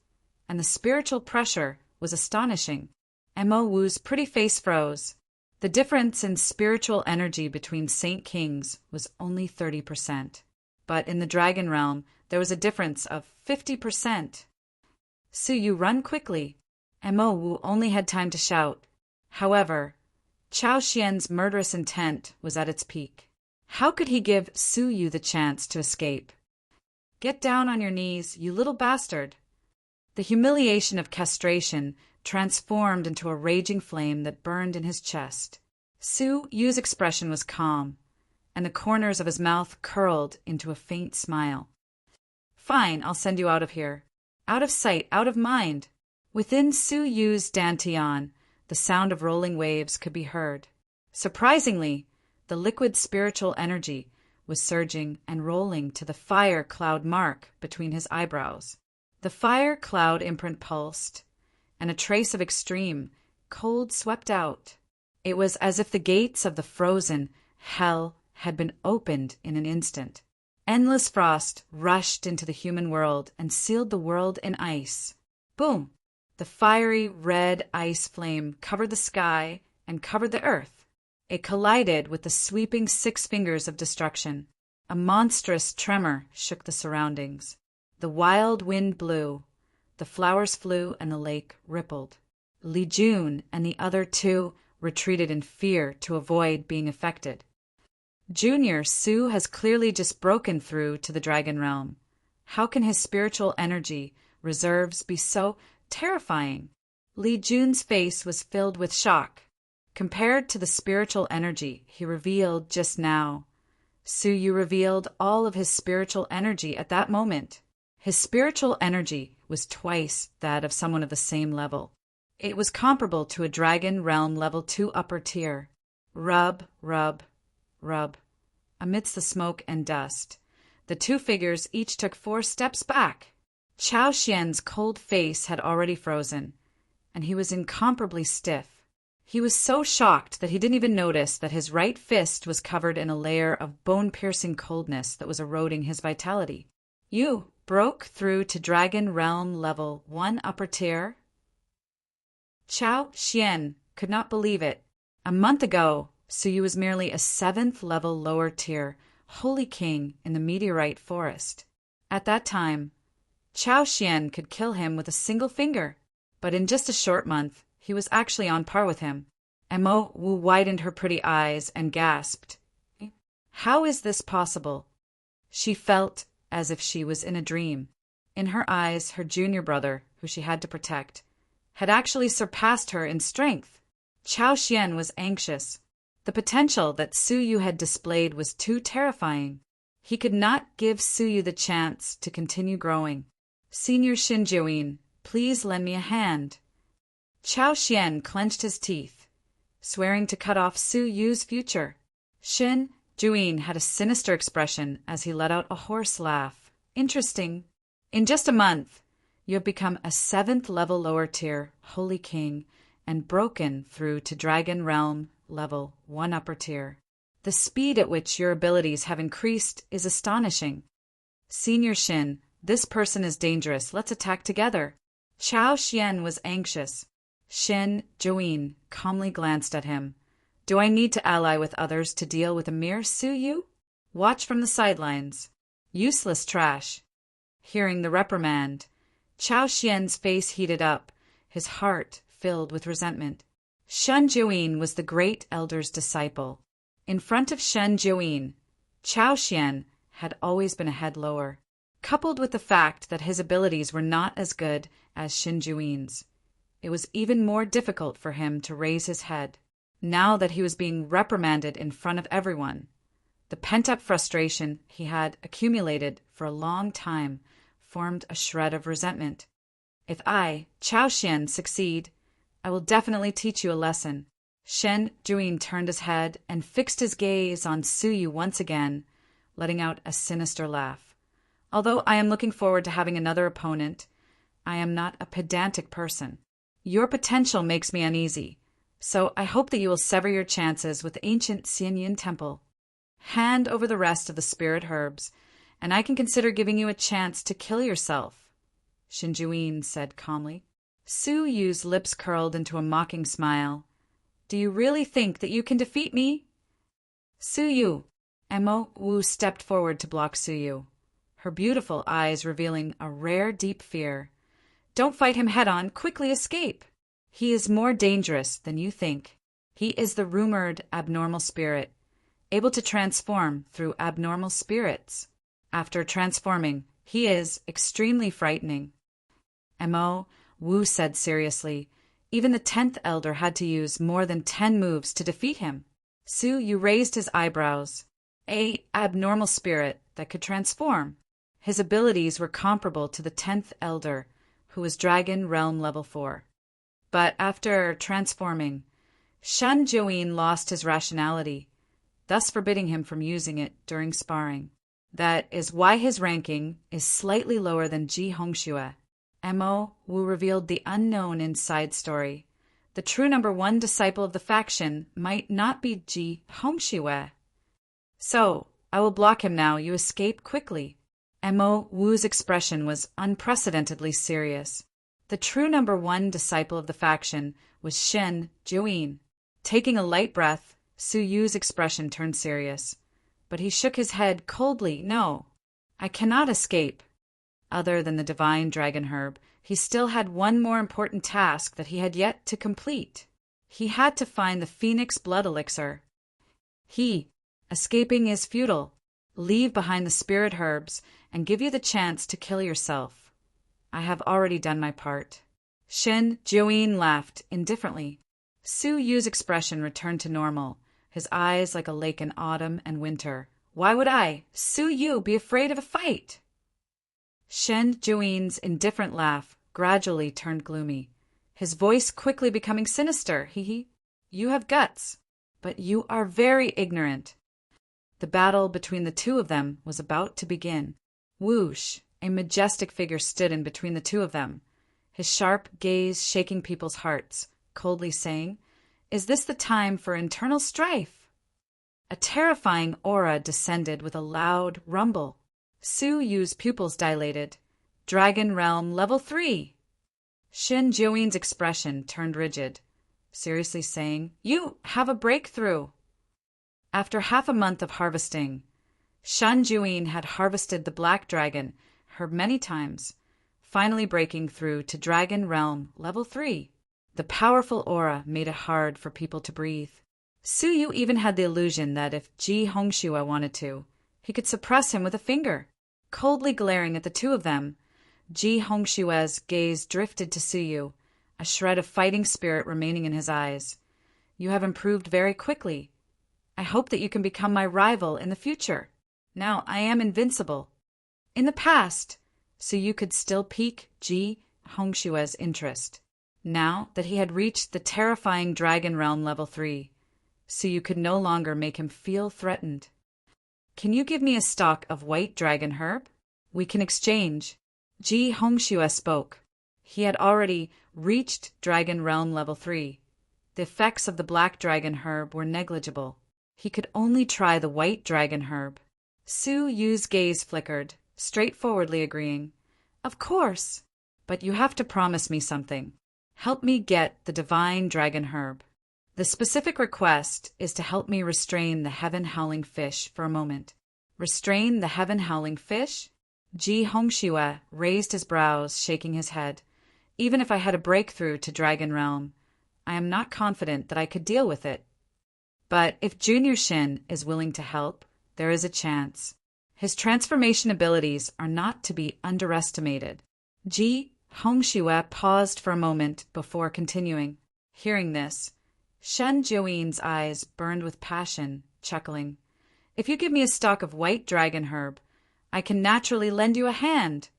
and the spiritual pressure was astonishing. Mo Wu's pretty face froze. The difference in spiritual energy between Saint Kings was only 30%. But in the Dragon Realm, there was a difference of 50%. Su Yu, run quickly. Mo Wu only had time to shout. However, Chao Xian's murderous intent was at its peak. How could he give Su Yu the chance to escape? Get down on your knees, you little bastard. The humiliation of castration transformed into a raging flame that burned in his chest. Su Yu's expression was calm, and the corners of his mouth curled into a faint smile. Fine, I'll send you out of here. Out of sight, out of mind. Within Su Yu's dantian, the sound of rolling waves could be heard. Surprisingly, The liquid spiritual energy was surging and rolling to the fire cloud mark between his eyebrows. The fire cloud imprint pulsed, and a trace of extreme cold swept out. It was as if the gates of the frozen hell had been opened in an instant. Endless frost rushed into the human world and sealed the world in ice. Boom! The fiery red ice flame covered the sky and covered the earth. It collided with the sweeping 6 fingers of destruction. A monstrous tremor shook the surroundings. The wild wind blew, the flowers flew, and the lake rippled. Li Jun and the other 2 retreated in fear to avoid being affected. Junior, Su has clearly just broken through to the dragon realm. How can his spiritual energy reserves be so terrifying? Li Jun's face was filled with shock. Compared to the spiritual energy he revealed just now, Su Yu revealed all of his spiritual energy at that moment. His spiritual energy was twice that of someone of the same level. It was comparable to a dragon realm level 2 upper tier. Rub, rub, rub. Amidst the smoke and dust, the 2 figures each took 4 steps back. Chao Xian's cold face had already frozen, and he was incomparably stiff. He was so shocked that he didn't even notice that his right fist was covered in a layer of bone-piercing coldness that was eroding his vitality. You broke through to Dragon Realm level 1 upper tier? Chao Xian could not believe it. A month ago, Su Yu was merely a 7th level lower tier, Holy King in the Meteorite Forest. At that time, Chao Xian could kill him with a single finger, but in just a short month, he was actually on par with him. Mo Wu widened her pretty eyes and gasped. How is this possible? She felt as if she was in a dream. In her eyes, her junior brother, who she had to protect, had actually surpassed her in strength. Chao Xian was anxious. The potential that Su Yu had displayed was too terrifying. He could not give Su Yu the chance to continue growing. Senior Xin Jiuyin, please lend me a hand. Chao Xian clenched his teeth, swearing to cut off Su Yu's future. Xin Jiuyin had a sinister expression as he let out a hoarse laugh. Interesting. In just a month, you have become a 7th level lower tier Holy King and broken through to Dragon Realm level 1 upper tier. The speed at which your abilities have increased is astonishing. Senior Xin, this person is dangerous. Let's attack together. Chao Xian was anxious. Xin Jiuyin calmly glanced at him. Do I need to ally with others to deal with a mere Su Yu? Watch from the sidelines. Useless trash. Hearing the reprimand, Chao Xian's face heated up, his heart filled with resentment. Shen Jiuyin was the great elder's disciple. In front of Shen Jiuyin, Chao Xian had always been a head lower. Coupled with the fact that his abilities were not as good as Shen Jiuyin's, it was even more difficult for him to raise his head. Now that he was being reprimanded in front of everyone, the pent-up frustration he had accumulated for a long time formed a shred of resentment. If I, Chao Xian, succeed, I will definitely teach you a lesson. Shen Jiuyin turned his head and fixed his gaze on Su Yu once again, letting out a sinister laugh. Although I am looking forward to having another opponent, I am not a pedantic person. Your potential makes me uneasy, so I hope that you will sever your chances with the ancient Xianyin Temple. Hand over the rest of the spirit herbs, and I can consider giving you a chance to kill yourself, Shen Jiuyin said calmly. Su Yu's lips curled into a mocking smile. Do you really think that you can defeat me? Su Yu. Mo Wu stepped forward to block Su Yu, her beautiful eyes revealing a rare deep fear. Don't fight him head-on, quickly escape. He is more dangerous than you think. He is the rumored abnormal spirit, able to transform through abnormal spirits. After transforming, he is extremely frightening. Mo Wu said seriously. Even the 10th elder had to use more than 10 moves to defeat him. Su Yu raised his eyebrows. A abnormal spirit that could transform. His abilities were comparable to the 10th elder, who was Dragon Realm level 4. But after transforming, Shen Jiuyin lost his rationality. thus forbidding him from using it during sparring. That is why his ranking is slightly lower than Ji Hongxue. Mo Wu revealed the unknown inside story. The true number one disciple of the faction might not be Ji Hongxue. So, I will block him now. You escape quickly. Mo Wu's expression was unprecedentedly serious. The true number one disciple of the faction was Shen Jiuyin. Taking a light breath, Su Yu's expression turned serious. But he shook his head coldly. No, I cannot escape. Other than the divine dragon herb, he still had one more important task that he had yet to complete. He had to find the phoenix blood elixir. Escaping is futile. Leave behind the spirit herbs and give you the chance to kill yourself. I have already done my part. Shen Jiuyin laughed indifferently. Su Yu's expression returned to normal, his eyes like a lake in autumn and winter. Why would I, Su Yu, be afraid of a fight? Shen Jiuyin's indifferent laugh gradually turned gloomy, his voice quickly becoming sinister. You have guts, but you are very ignorant. The battle between the two of them was about to begin. Whoosh! A majestic figure stood in between the two of them, his sharp gaze shaking people's hearts, coldly saying, "Is this the time for internal strife?" A terrifying aura descended with a loud rumble. Su Yu's pupils dilated. Dragon Realm Level 3! Shen Jiuyin's expression turned rigid, seriously saying, "You have a breakthrough." After half a month of harvesting, Shen Jiuyin had harvested the black dragon herb many times, finally breaking through to Dragon Realm Level 3. The powerful aura made it hard for people to breathe. Su Yu even had the illusion that if Ji Hongxue wanted to, he could suppress him with a finger. Coldly glaring at the two of them, Ji Hongxue's gaze drifted to Su Yu, a shred of fighting spirit remaining in his eyes. "You have improved very quickly. I hope that you can become my rival in the future. Now I am invincible." In the past, Su Yu could still pique Ji Hongxue's interest. Now that he had reached the terrifying Dragon Realm Level 3, Su Yu could no longer make him feel threatened. "Can you give me a stalk of white dragon herb? We can exchange." Ji Hongxue spoke. He had already reached Dragon Realm Level 3. The effects of the black dragon herb were negligible. He could only try the white dragon herb. Su Yu's gaze flickered, straightforwardly agreeing. "Of course, but you have to promise me something. Help me get the divine dragon herb. The specific request is to help me restrain the heaven-howling fish for a moment." "Restrain the heaven-howling fish?" Ji Hongxue raised his brows, shaking his head. "Even if I had a breakthrough to Dragon Realm, I am not confident that I could deal with it. But if Junior Shin is willing to help, there is a chance. His transformation abilities are not to be underestimated." Ji Hongxue paused for a moment before continuing. Hearing this, Shen Jiuyin's eyes burned with passion, chuckling. "If you give me a stalk of white dragon herb, I can naturally lend you a hand."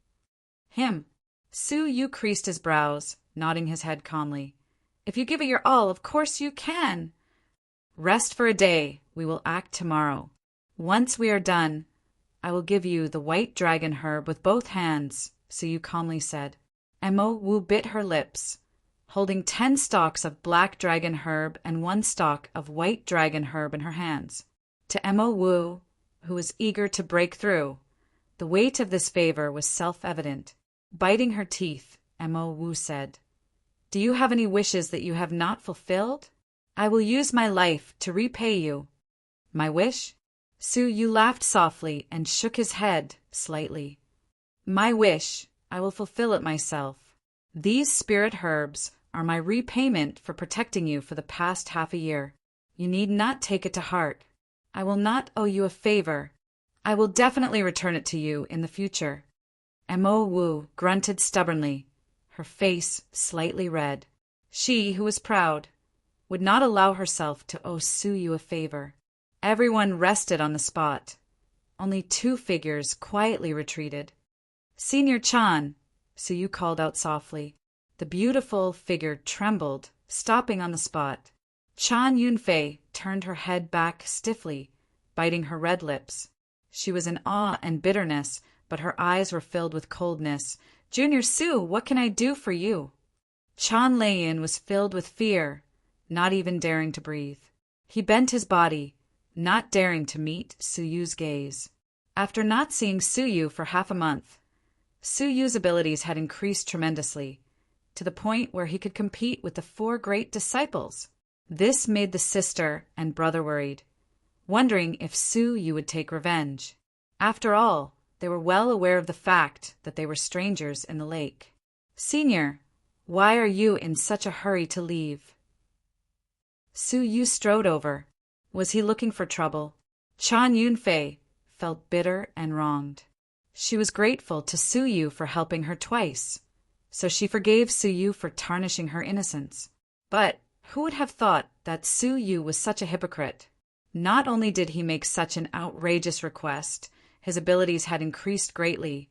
"Him." Su Yu creased his brows, nodding his head calmly. "If you give it your all, of course you can. Rest for a day. We will act tomorrow. Once we are done, I will give you the white dragon herb with both hands," Su Yu calmly said. Mo Wu bit her lips, holding 10 stalks of black dragon herb and 1 stalk of white dragon herb in her hands. To Mo Wu, who was eager to break through, the weight of this favor was self-evident. Biting her teeth, Mo Wu said, "Do you have any wishes that you have not fulfilled? I will use my life to repay you." "My wish?" Su Yu laughed softly and shook his head slightly. "My wish, I will fulfill it myself. These spirit herbs are my repayment for protecting you for the past half a year. You need not take it to heart. I will not owe you a favor. I will definitely return it to you in the future." Mo Wu grunted stubbornly, her face slightly red. She, who was proud, would not allow herself to owe Su Yu a favor. Everyone rested on the spot. Only 2 figures quietly retreated. "Senior Chan," Su Yu called out softly. The beautiful figure trembled, stopping on the spot. Chan Yunfei turned her head back stiffly, biting her red lips. She was in awe and bitterness, but her eyes were filled with coldness. "Junior Sue, what can I do for you?" Chan Lei-yin was filled with fear, not even daring to breathe. He bent his body, not daring to meet Suyu's gaze. After not seeing Suyu for half a month, Suyu's abilities had increased tremendously, to the point where he could compete with the 4 great disciples. This made the sister and brother worried, wondering if Suyu would take revenge. After all, they were well aware of the fact that they were strangers in the lake. "Senior, why are you in such a hurry to leave?" Suyu strode over. Was he looking for trouble? Chan Yunfei felt bitter and wronged. She was grateful to Suyu for helping her twice, so she forgave Suyu for tarnishing her innocence. But who would have thought that Suyu was such a hypocrite? Not only did he make such an outrageous request, his abilities had increased greatly,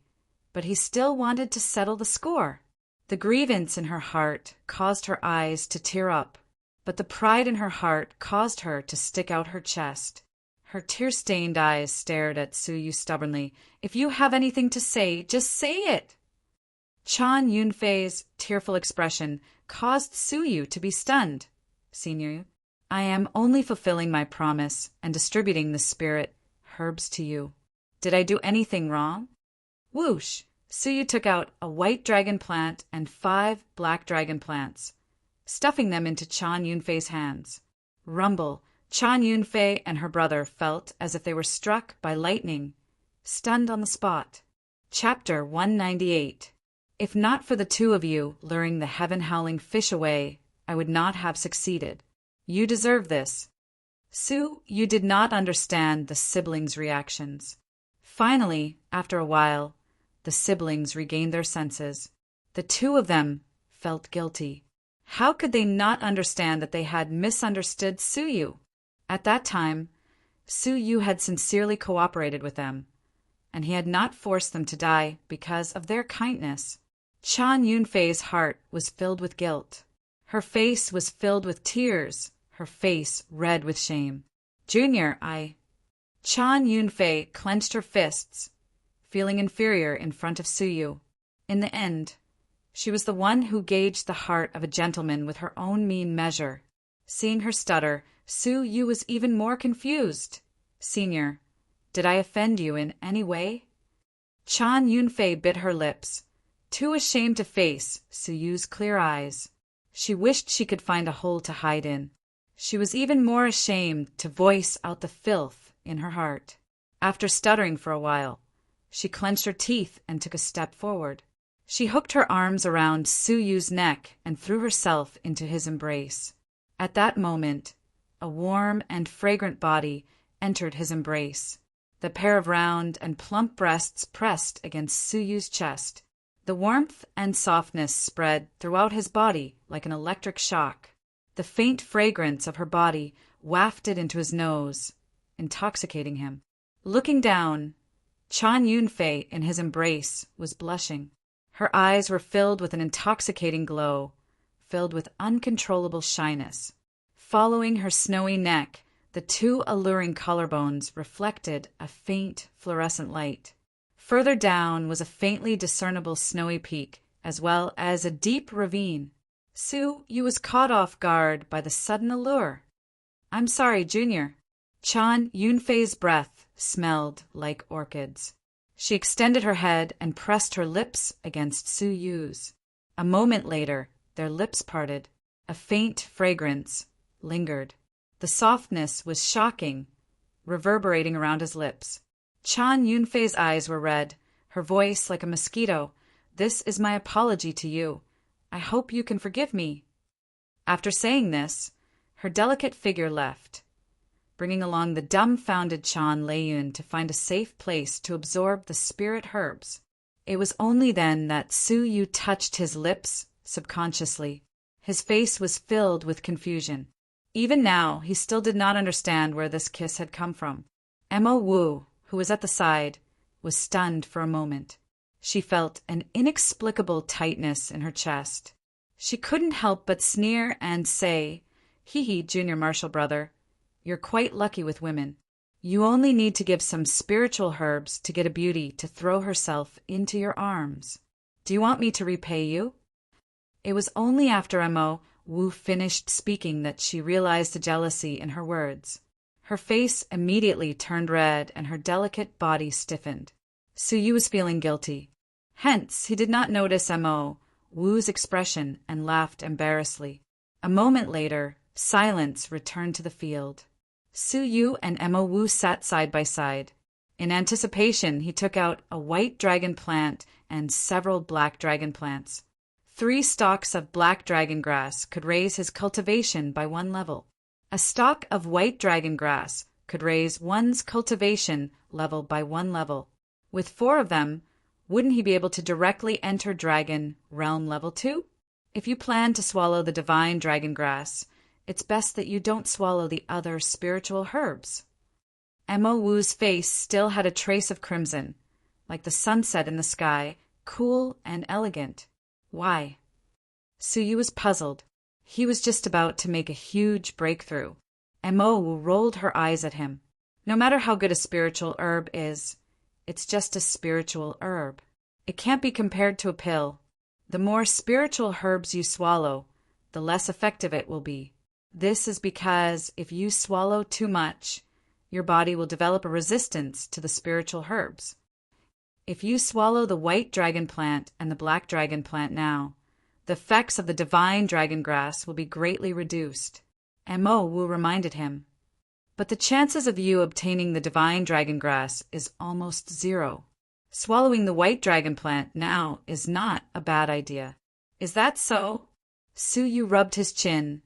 but he still wanted to settle the score. The grievance in her heart caused her eyes to tear up, but the pride in her heart caused her to stick out her chest. Her tear-stained eyes stared at Suyu stubbornly. "If you have anything to say, just say it!" Chan Yunfei's tearful expression caused Suyu to be stunned. "Senior, I am only fulfilling my promise and distributing the spirit herbs to you. Did I do anything wrong?" Whoosh! Suyu took out a white dragon plant and 5 black dragon plants, stuffing them into Chan Yunfei's hands. Rumble! Chan Yunfei and her brother felt as if they were struck by lightning, stunned on the spot. Chapter 198. If not for the 2 of you luring the heaven-howling fish away, I would not have succeeded. You deserve this. Su-yu did not understand the siblings' reactions. Finally, after a while, the siblings regained their senses. The 2 of them felt guilty. How could they not understand that they had misunderstood Suyu? At that time, Suyu had sincerely cooperated with them, and he had not forced them to die because of their kindness. Chan Yunfei's heart was filled with guilt. Her face was filled with tears, her face red with shame. "Junior, Chan Yunfei clenched her fists, feeling inferior in front of Suyu. In the end, she was the one who gauged the heart of a gentleman with her own mean measure. Seeing her stutter, Suyu was even more confused. "Senior, did I offend you in any way?" Chan Yunfei bit her lips, too ashamed to face Suyu's clear eyes. She wished she could find a hole to hide in. She was even more ashamed to voice out the filth in her heart. After stuttering for a while, she clenched her teeth and took a step forward. She hooked her arms around Suyu's neck and threw herself into his embrace. At that moment, a warm and fragrant body entered his embrace. The pair of round and plump breasts pressed against Suyu's chest. The warmth and softness spread throughout his body like an electric shock. The faint fragrance of her body wafted into his nose, intoxicating him. Looking down, Chan Yunfei in his embrace was blushing. Her eyes were filled with an intoxicating glow, filled with uncontrollable shyness. Following her snowy neck, the 2 alluring collarbones reflected a faint fluorescent light. Further down was a faintly discernible snowy peak, as well as a deep ravine. Suyu was caught off guard by the sudden allure. "I'm sorry, Junior." Chan Yunfei's breath smelled like orchids. She extended her head and pressed her lips against Suyu's. A moment later, their lips parted. A faint fragrance lingered. The softness was shocking, reverberating around his lips. Chan Yunfei's eyes were red, her voice like a mosquito. "This is my apology to you. I hope you can forgive me." After saying this, her delicate figure left, bringing along the dumbfounded Chan Lei-yun to find a safe place to absorb the spirit herbs. It was only then that Suyu touched his lips subconsciously. His face was filled with confusion. Even now, he still did not understand where this kiss had come from. Emma Wu, who was at the side, was stunned for a moment. She felt an inexplicable tightness in her chest. She couldn't help but sneer and say, "Hee hee, Junior Marshall brother, you're quite lucky with women." You only need to give some spiritual herbs to get a beauty to throw herself into your arms. Do you want me to repay you?" It was only after Mo Wu finished speaking that she realized the jealousy in her words. Her face immediately turned red and her delicate body stiffened. Su Yu was feeling guilty. Hence, he did not notice Mo Wu's expression and laughed embarrassedly. A moment later, silence returned to the field. Su Yu and Mo Wu sat side by side. In anticipation, he took out a white dragon plant and several black dragon plants. 3 stalks of black dragon grass could raise his cultivation by 1 level. A stalk of white dragon grass could raise one's cultivation level by 1 level. With 4 of them, wouldn't he be able to directly enter Dragon Realm Level 2? If you plan to swallow the divine dragon grass, it's best that you don't swallow the other spiritual herbs. Mo Wu's face still had a trace of crimson, like the sunset in the sky, cool and elegant. Why? Su Yu was puzzled. He was just about to make a huge breakthrough. Mo Wu rolled her eyes at him. No matter how good a spiritual herb is, it's just a spiritual herb. It can't be compared to a pill. The more spiritual herbs you swallow, the less effective it will be. This is because if you swallow too much, your body will develop a resistance to the spiritual herbs. If you swallow the white dragon plant and the black dragon plant now, the effects of the divine dragon grass will be greatly reduced. Mo Wu reminded him. But the chances of you obtaining the divine dragon grass is almost 0. Swallowing the white dragon plant now is not a bad idea. Is that so? Su Yu rubbed his chin,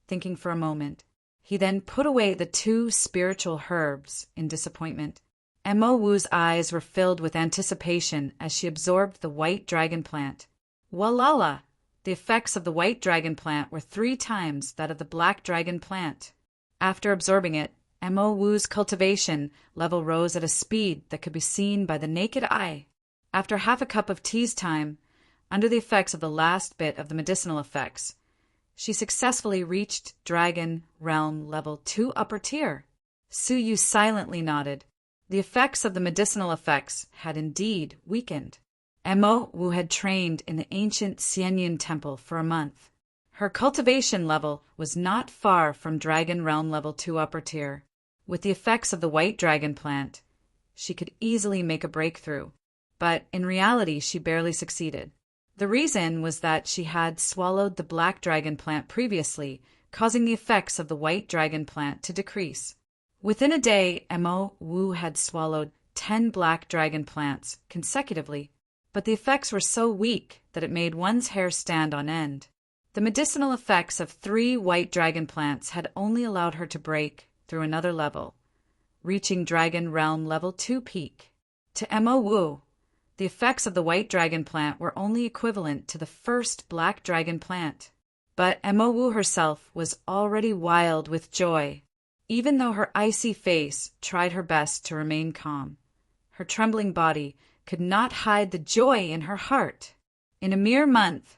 thinking for a moment. He then put away the 2 spiritual herbs in disappointment. Mo Wu's eyes were filled with anticipation as she absorbed the white dragon plant. Walala! The effects of the white dragon plant were 3 times that of the black dragon plant. After absorbing it, Mo Wu's cultivation level rose at a speed that could be seen by the naked eye. After half a cup of tea's time, under the effects of the last bit of the medicinal effects, she successfully reached Dragon Realm Level 2 upper tier. Su Yu silently nodded. The effects of the medicinal effects had indeed weakened. Mo Wu had trained in the ancient Xianyin Temple for a month. Her cultivation level was not far from Dragon Realm Level 2 upper tier. With the effects of the white dragon plant, she could easily make a breakthrough, but in reality she barely succeeded. The reason was that she had swallowed the black dragon plant previously, causing the effects of the white dragon plant to decrease. Within a day, Mo Wu had swallowed 10 black dragon plants consecutively, but the effects were so weak that it made one's hair stand on end. The medicinal effects of 3 white dragon plants had only allowed her to break through another level, reaching Dragon Realm Level 2 peak. To Mo Wu, the effects of the white dragon plant were only equivalent to the first black dragon plant. But Mo Wu herself was already wild with joy. Even though her icy face tried her best to remain calm, her trembling body could not hide the joy in her heart. In a mere month,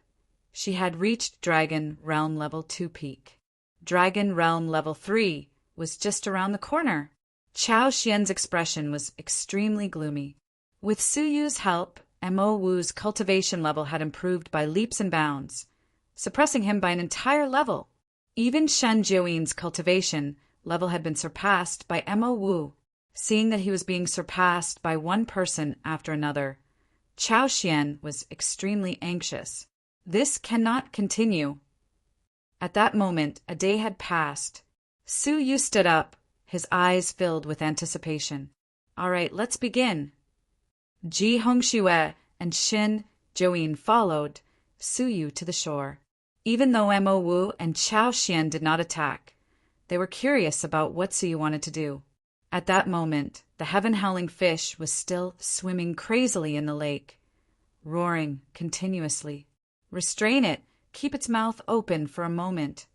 she had reached Dragon Realm Level 2 peak. Dragon Realm Level 3 was just around the corner. Chao Xian's expression was extremely gloomy. With Su Yu's help, Mo Wu's cultivation level had improved by leaps and bounds, suppressing him by an entire level. Even Shen Jiuyin's cultivation level had been surpassed by Mo Wu. Seeing that he was being surpassed by one person after another, Chao Xian was extremely anxious. This cannot continue. At that moment, a day had passed. Su Yu stood up, his eyes filled with anticipation. All right, let's begin. Ji Hongxue and Shen Jiuyin followed Su Yu to the shore. Even though Mo Wu and Chao Xian did not attack, they were curious about what Su Yu wanted to do. At that moment, the heaven-howling fish was still swimming crazily in the lake, roaring continuously. Restrain it. Keep its mouth open for a moment.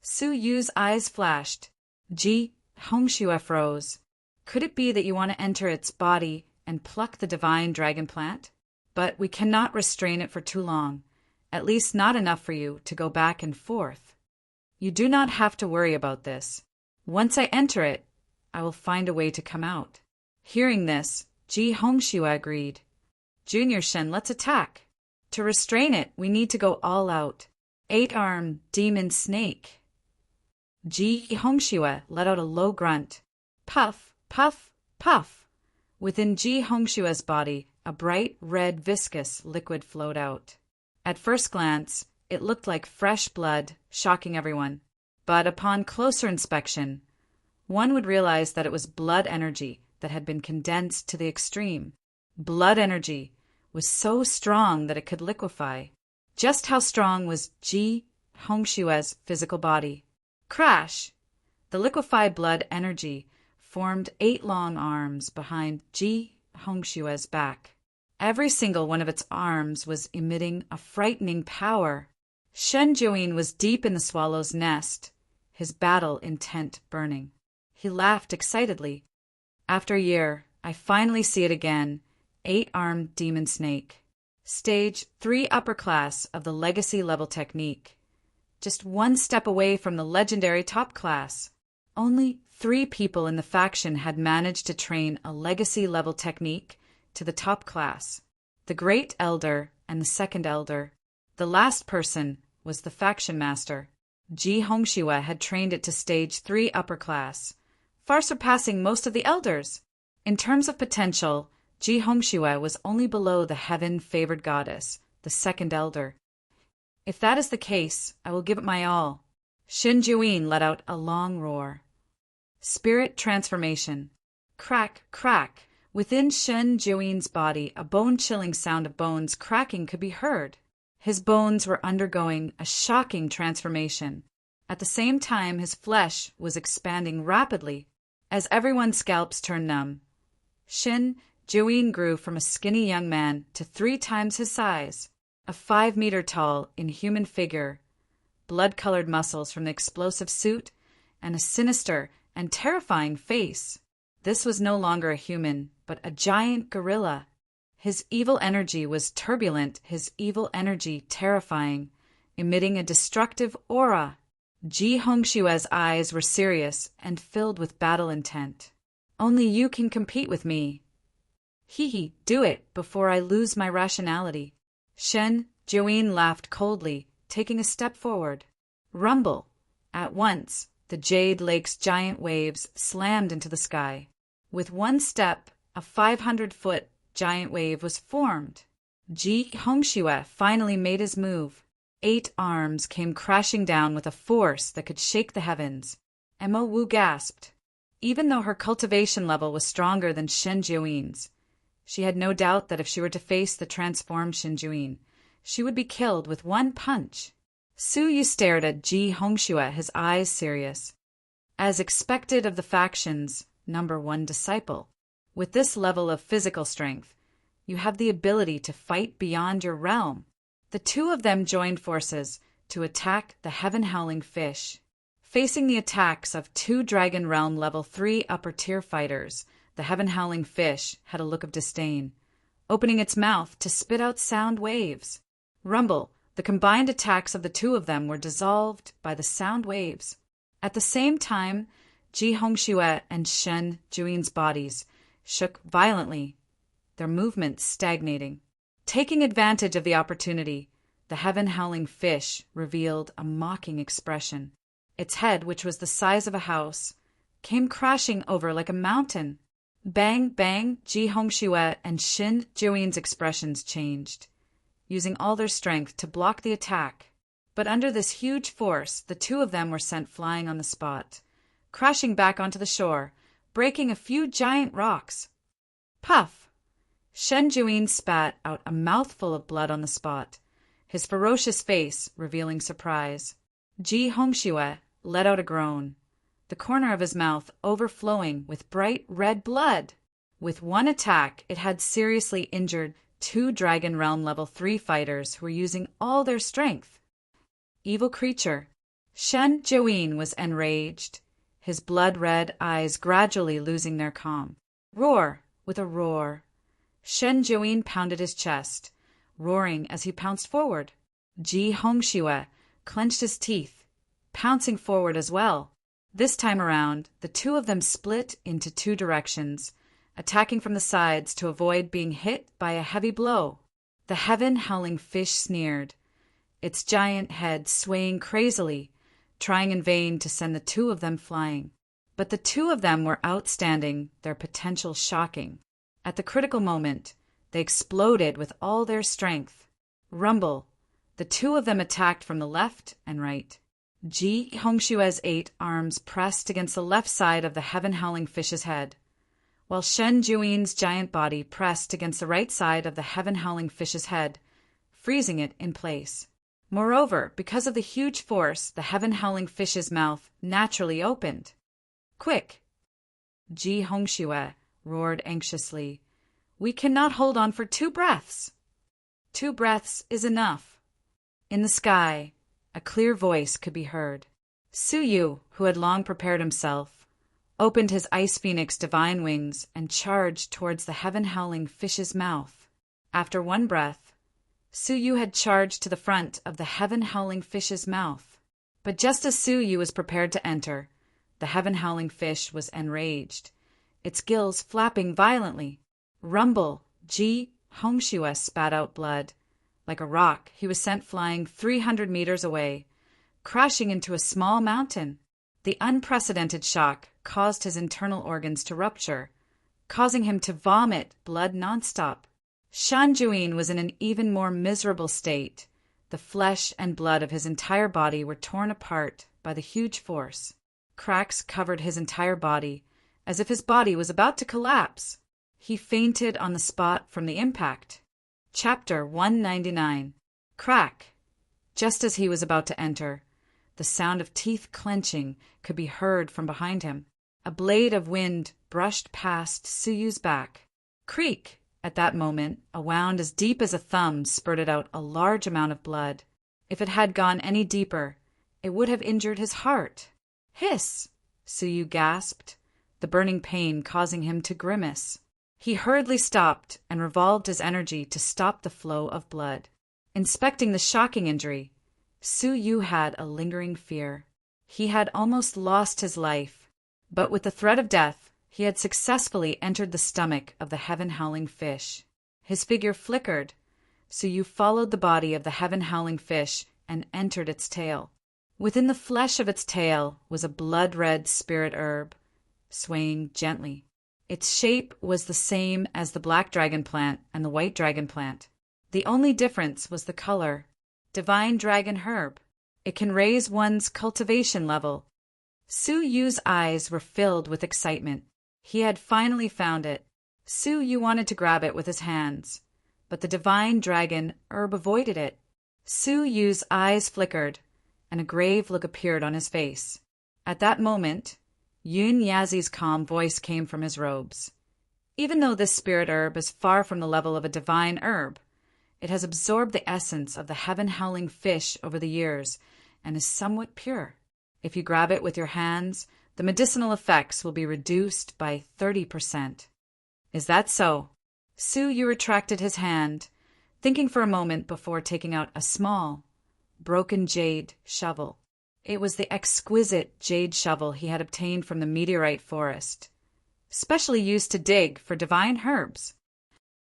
Su Yu's eyes flashed. Ji Hongxue froze. Could it be that you want to enter its body and pluck the divine dragon plant? But we cannot restrain it for too long, at least not enough for you to go back and forth. You do not have to worry about this. Once I enter it, I will find a way to come out. Hearing this, Ji Hongxue agreed. Junior Shen, let's attack. To restrain it, we need to go all out. 8-armed demon snake. Ji Hongxue let out a low grunt. Puff, puff, puff. Within Ji Hongshue's body, a bright red viscous liquid flowed out. At first glance, it looked like fresh blood, shocking everyone. But upon closer inspection, one would realize that it was blood energy that had been condensed to the extreme. Blood energy was so strong that it could liquefy. Just how strong was Ji Hongshue's physical body? Crash! The liquefied blood energy formed 8 long arms behind Ji Hongshue's back. Every single one of its arms was emitting a frightening power. Shen Juin was deep in the swallow's nest, his battle intent burning. He laughed excitedly. After a year, I finally see it again, 8-armed demon snake. Stage 3 upper class of the legacy level technique. Just one step away from the legendary top class. Only 3 people in the faction had managed to train a legacy level technique to the top class. The Great Elder and the Second Elder. The last person was the faction master. Ji Hongxue had trained it to stage 3 upper class, far surpassing most of the elders. In terms of potential, Ji Hongxue was only below the heaven-favored goddess, the Second Elder. If that is the case, I will give it my all. Shen Juin let out a long roar. Spirit transformation. Crack, crack. Within Shen Juin's body, a bone-chilling sound of bones cracking could be heard. His bones were undergoing a shocking transformation. At the same time, his flesh was expanding rapidly. As everyone's scalps turned numb, Shen Juin grew from a skinny young man to 3 times his size, a 5-meter-tall, inhuman figure, blood-colored muscles from the explosive suit, and a sinister and terrifying face. This was no longer a human, but a giant gorilla. His evil energy was turbulent, his evil energy terrifying, emitting a destructive aura. Ji Hongshue's eyes were serious and filled with battle intent. Only you can compete with me. Hee, do it before I lose my rationality. Shen Juin laughed coldly, taking a step forward. Rumble. At once, the Jade Lake's giant waves slammed into the sky. With one step, a 500-foot giant wave was formed. Ji Hongxue finally made his move. 8 arms came crashing down with a force that could shake the heavens. Mo Wu gasped. Even though her cultivation level was stronger than Shen Juin's, she had no doubt that if she were to face the transformed Shen Juin, she would be killed with one punch. Su Yu stared at Ji Hongxue, his eyes serious. As expected of the faction's #1 disciple, with this level of physical strength, you have the ability to fight beyond your realm. The 2 of them joined forces to attack the Heaven-Howling Fish. Facing the attacks of 2 Dragon Realm Level 3 upper-tier fighters, the Heaven-Howling Fish had a look of disdain, opening its mouth to spit out sound waves. Rumble, the combined attacks of the 2 of them were dissolved by the sound waves. At the same time, Ji Hongxue and Shen Juin's bodies shook violently, their movements stagnating. Taking advantage of the opportunity, the Heaven-Howling Fish revealed a mocking expression. Its head, which was the size of a house, came crashing over like a mountain. Bang, bang, Ji Hongxue and Shen Juin's expressions changed, using all their strength to block the attack. But under this huge force, the 2 of them were sent flying on the spot, crashing back onto the shore, breaking a few giant rocks. Puff! Shen Juin spat out a mouthful of blood on the spot, his ferocious face revealing surprise. Ji Hongxue let out a groan, the corner of his mouth overflowing with bright red blood. With one attack, it had seriously injured 2 Dragon Realm Level 3 fighters who were using all their strength. Evil creature. Shen Juin was enraged, his blood-red eyes gradually losing their calm. Roar! With a roar, Shen Juin pounded his chest, roaring as he pounced forward. Ji Hongxue clenched his teeth, pouncing forward as well. This time around, the two of them split into two directions, attacking from the sides to avoid being hit by a heavy blow. The heaven-howling fish sneered, its giant head swaying crazily, trying in vain to send the two of them flying. But the two of them were outstanding, their potential shocking. At the critical moment, they exploded with all their strength. Rumble. The two of them attacked from the left and right. Ji Hongshue's 8 arms pressed against the left side of the heaven-howling fish's head, while Shen Juin's giant body pressed against the right side of the heaven-howling fish's head, freezing it in place. Moreover, because of the huge force, the heaven-howling fish's mouth naturally opened. "Quick!" Ji Hongxue roared anxiously. "We cannot hold on for 2 breaths." 2 breaths is enough. In the sky, a clear voice could be heard. Su Yu, who had long prepared himself, opened his ice phoenix divine wings and charged towards the heaven-howling fish's mouth. After 1 breath, Su Yu had charged to the front of the heaven-howling fish's mouth. But just as Su Yu was prepared to enter, the heaven-howling fish was enraged, its gills flapping violently. Rumble! Ji Hongxue spat out blood. Like a rock, he was sent flying 300 meters away, crashing into a small mountain. The unprecedented shock caused his internal organs to rupture, causing him to vomit blood nonstop. Shan Juin was in an even more miserable state. The flesh and blood of his entire body were torn apart by the huge force. Cracks covered his entire body, as if his body was about to collapse. He fainted on the spot from the impact. Chapter 199. Crack! Just as he was about to enter, the sound of teeth clenching could be heard from behind him. A blade of wind brushed past Su Yu's back. Creak! At that moment, a wound as deep as a thumb spurted out a large amount of blood. If it had gone any deeper, it would have injured his heart. Hiss! Su Yu gasped, the burning pain causing him to grimace. He hurriedly stopped and revolved his energy to stop the flow of blood. Inspecting the shocking injury, Su Yu had a lingering fear. He had almost lost his life, but with the threat of death, he had successfully entered the stomach of the heaven-howling fish. His figure flickered. Su Yu followed the body of the heaven-howling fish and entered its tail. Within the flesh of its tail was a blood-red spirit herb, swaying gently. Its shape was the same as the black dragon plant and the white dragon plant. The only difference was the color. Divine dragon herb. It can raise one's cultivation level. Su Yu's eyes were filled with excitement. He had finally found it. Su Yu wanted to grab it with his hands, but the divine dragon herb avoided it. Su Yu's eyes flickered, and a grave look appeared on his face. At that moment, Yun Yazi's calm voice came from his robes. Even though this spirit herb is far from the level of a divine herb, it has absorbed the essence of the heaven-howling fish over the years and is somewhat pure. If you grab it with your hands, the medicinal effects will be reduced by 30%. Is that so? Su Yu retracted his hand, thinking for a moment before taking out a small, broken jade shovel. It was the exquisite jade shovel he had obtained from the meteorite forest, specially used to dig for divine herbs.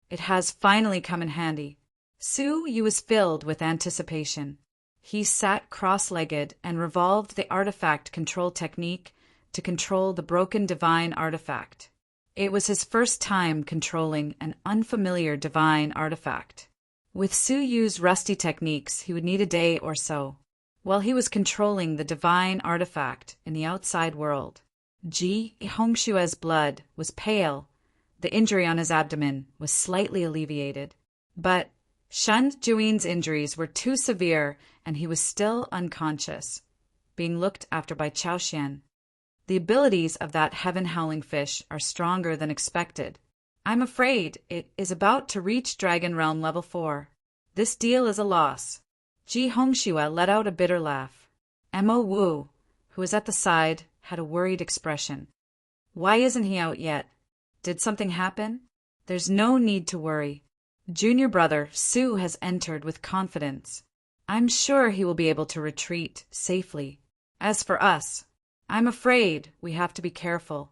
It has finally come in handy. Su Yu was filled with anticipation. He sat cross-legged and revolved the artifact control technique to control the broken divine artifact. It was his first time controlling an unfamiliar divine artifact. With Su Yu's rusty techniques, he would need a day or so. While he was controlling the divine artifact in the outside world, Ji Hongshue's blood was pale. The injury on his abdomen was slightly alleviated. But Shan Juin's injuries were too severe, and he was still unconscious, being looked after by Chao Xian. The abilities of that heaven-howling fish are stronger than expected. I'm afraid it is about to reach Dragon Realm Level 4. This deal is a loss. Ji Hongxue let out a bitter laugh. Mo Wu, who was at the side, had a worried expression. Why isn't he out yet? Did something happen? There's no need to worry. Junior brother Su has entered with confidence. I'm sure he will be able to retreat safely. As for us, I'm afraid we have to be careful.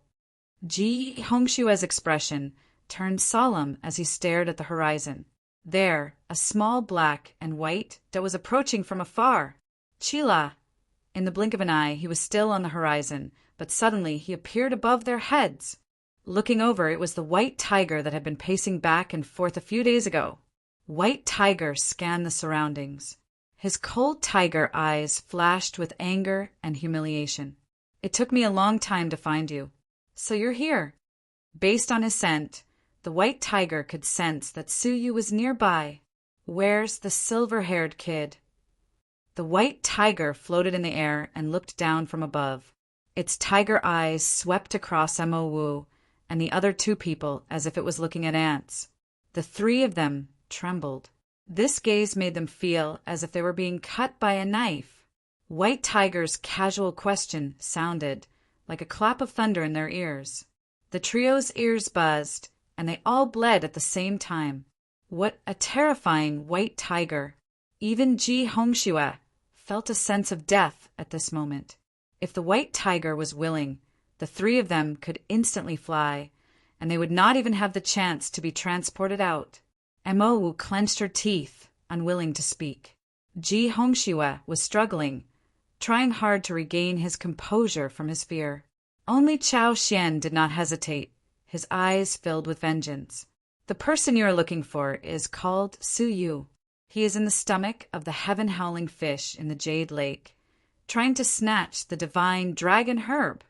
Ji Hongshua's expression turned solemn as he stared at the horizon. There, a small black and white that was approaching from afar. Chila! In the blink of an eye, he was still on the horizon, but suddenly he appeared above their heads. Looking over, it was the white tiger that had been pacing back and forth a few days ago. White Tiger scanned the surroundings. His cold tiger eyes flashed with anger and humiliation. It took me a long time to find you. So you're here. Based on his scent, the white tiger could sense that Suyu was nearby. Where's the silver-haired kid? The white tiger floated in the air and looked down from above. Its tiger eyes swept across Mo Wu and the other two people as if it was looking at ants. The three of them trembled. This gaze made them feel as if they were being cut by a knife. White Tiger's casual question sounded like a clap of thunder in their ears. The trio's ears buzzed, and they all bled at the same time. What a terrifying white tiger! Even Ji Hongxue felt a sense of death at this moment. If the white tiger was willing, the three of them could instantly fly, and they would not even have the chance to be transported out. Mo Wu clenched her teeth, unwilling to speak. Ji Hongxue was struggling, trying hard to regain his composure from his fear. Only Chao Xian did not hesitate, his eyes filled with vengeance. The person you are looking for is called Suyu. He is in the stomach of the heaven-howling fish in the Jade Lake, trying to snatch the divine dragon herb.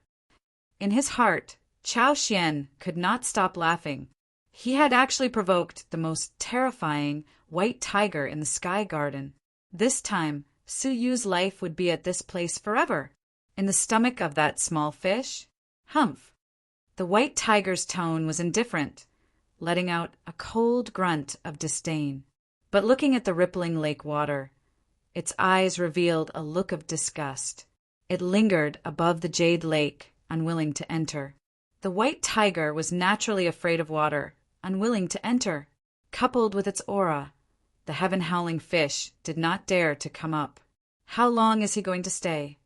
In his heart, Chao Xian could not stop laughing. He had actually provoked the most terrifying white tiger in the Sky Garden. This time, Suyu's life would be at this place forever, in the stomach of that small fish. Humph! The white tiger's tone was indifferent, letting out a cold grunt of disdain. But looking at the rippling lake water, its eyes revealed a look of disgust. It lingered above the Jade Lake, unwilling to enter. The white tiger was naturally afraid of water, unwilling to enter. Coupled with its aura, the heaven-howling fish did not dare to come up. How long is he going to stay?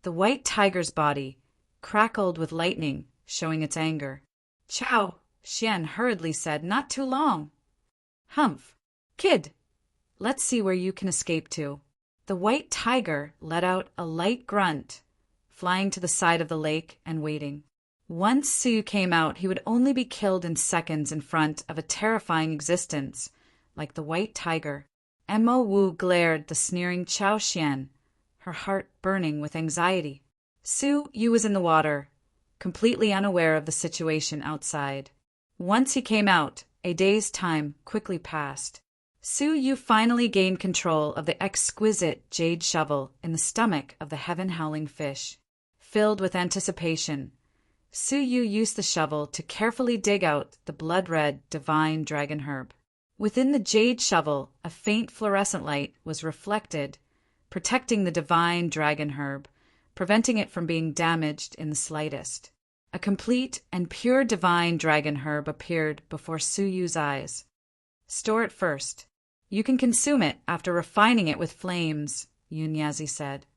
The white tiger's body crackled with lightning, showing its anger. Chao Xian hurriedly said, "Not too long." Humph! Kid, let's see where you can escape to. The white tiger let out a light grunt, flying to the side of the lake and waiting. Once Suyu came out, he would only be killed in seconds in front of a terrifying existence, like the white tiger. Mo Wu glared the sneering Chao Xian, her heart burning with anxiety. Suyu was in the water, completely unaware of the situation outside. Once he came out, a day's time quickly passed. Suyu finally gained control of the exquisite jade shovel in the stomach of the heaven-howling fish. Filled with anticipation, Suyu used the shovel to carefully dig out the blood-red divine dragon herb. Within the jade shovel, a faint fluorescent light was reflected, protecting the divine dragon herb, preventing it from being damaged in the slightest. A complete and pure divine dragon herb appeared before Suyu's eyes. Store it first. You can consume it after refining it with flames, Yunyazi said.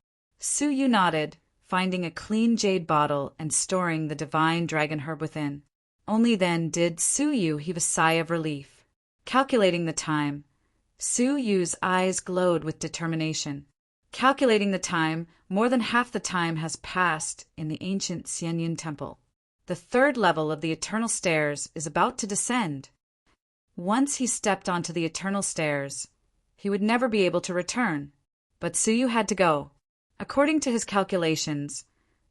Suyu nodded, finding a clean jade bottle and storing the divine dragon herb within. Only then did Suyu heave a sigh of relief. Calculating the time, Suyu's eyes glowed with determination. Calculating the time, more than half the time has passed in the ancient Xianyin Temple. The third level of the Eternal Stairs is about to descend. Once he stepped onto the Eternal Stairs, he would never be able to return. But Suyu had to go. According to his calculations,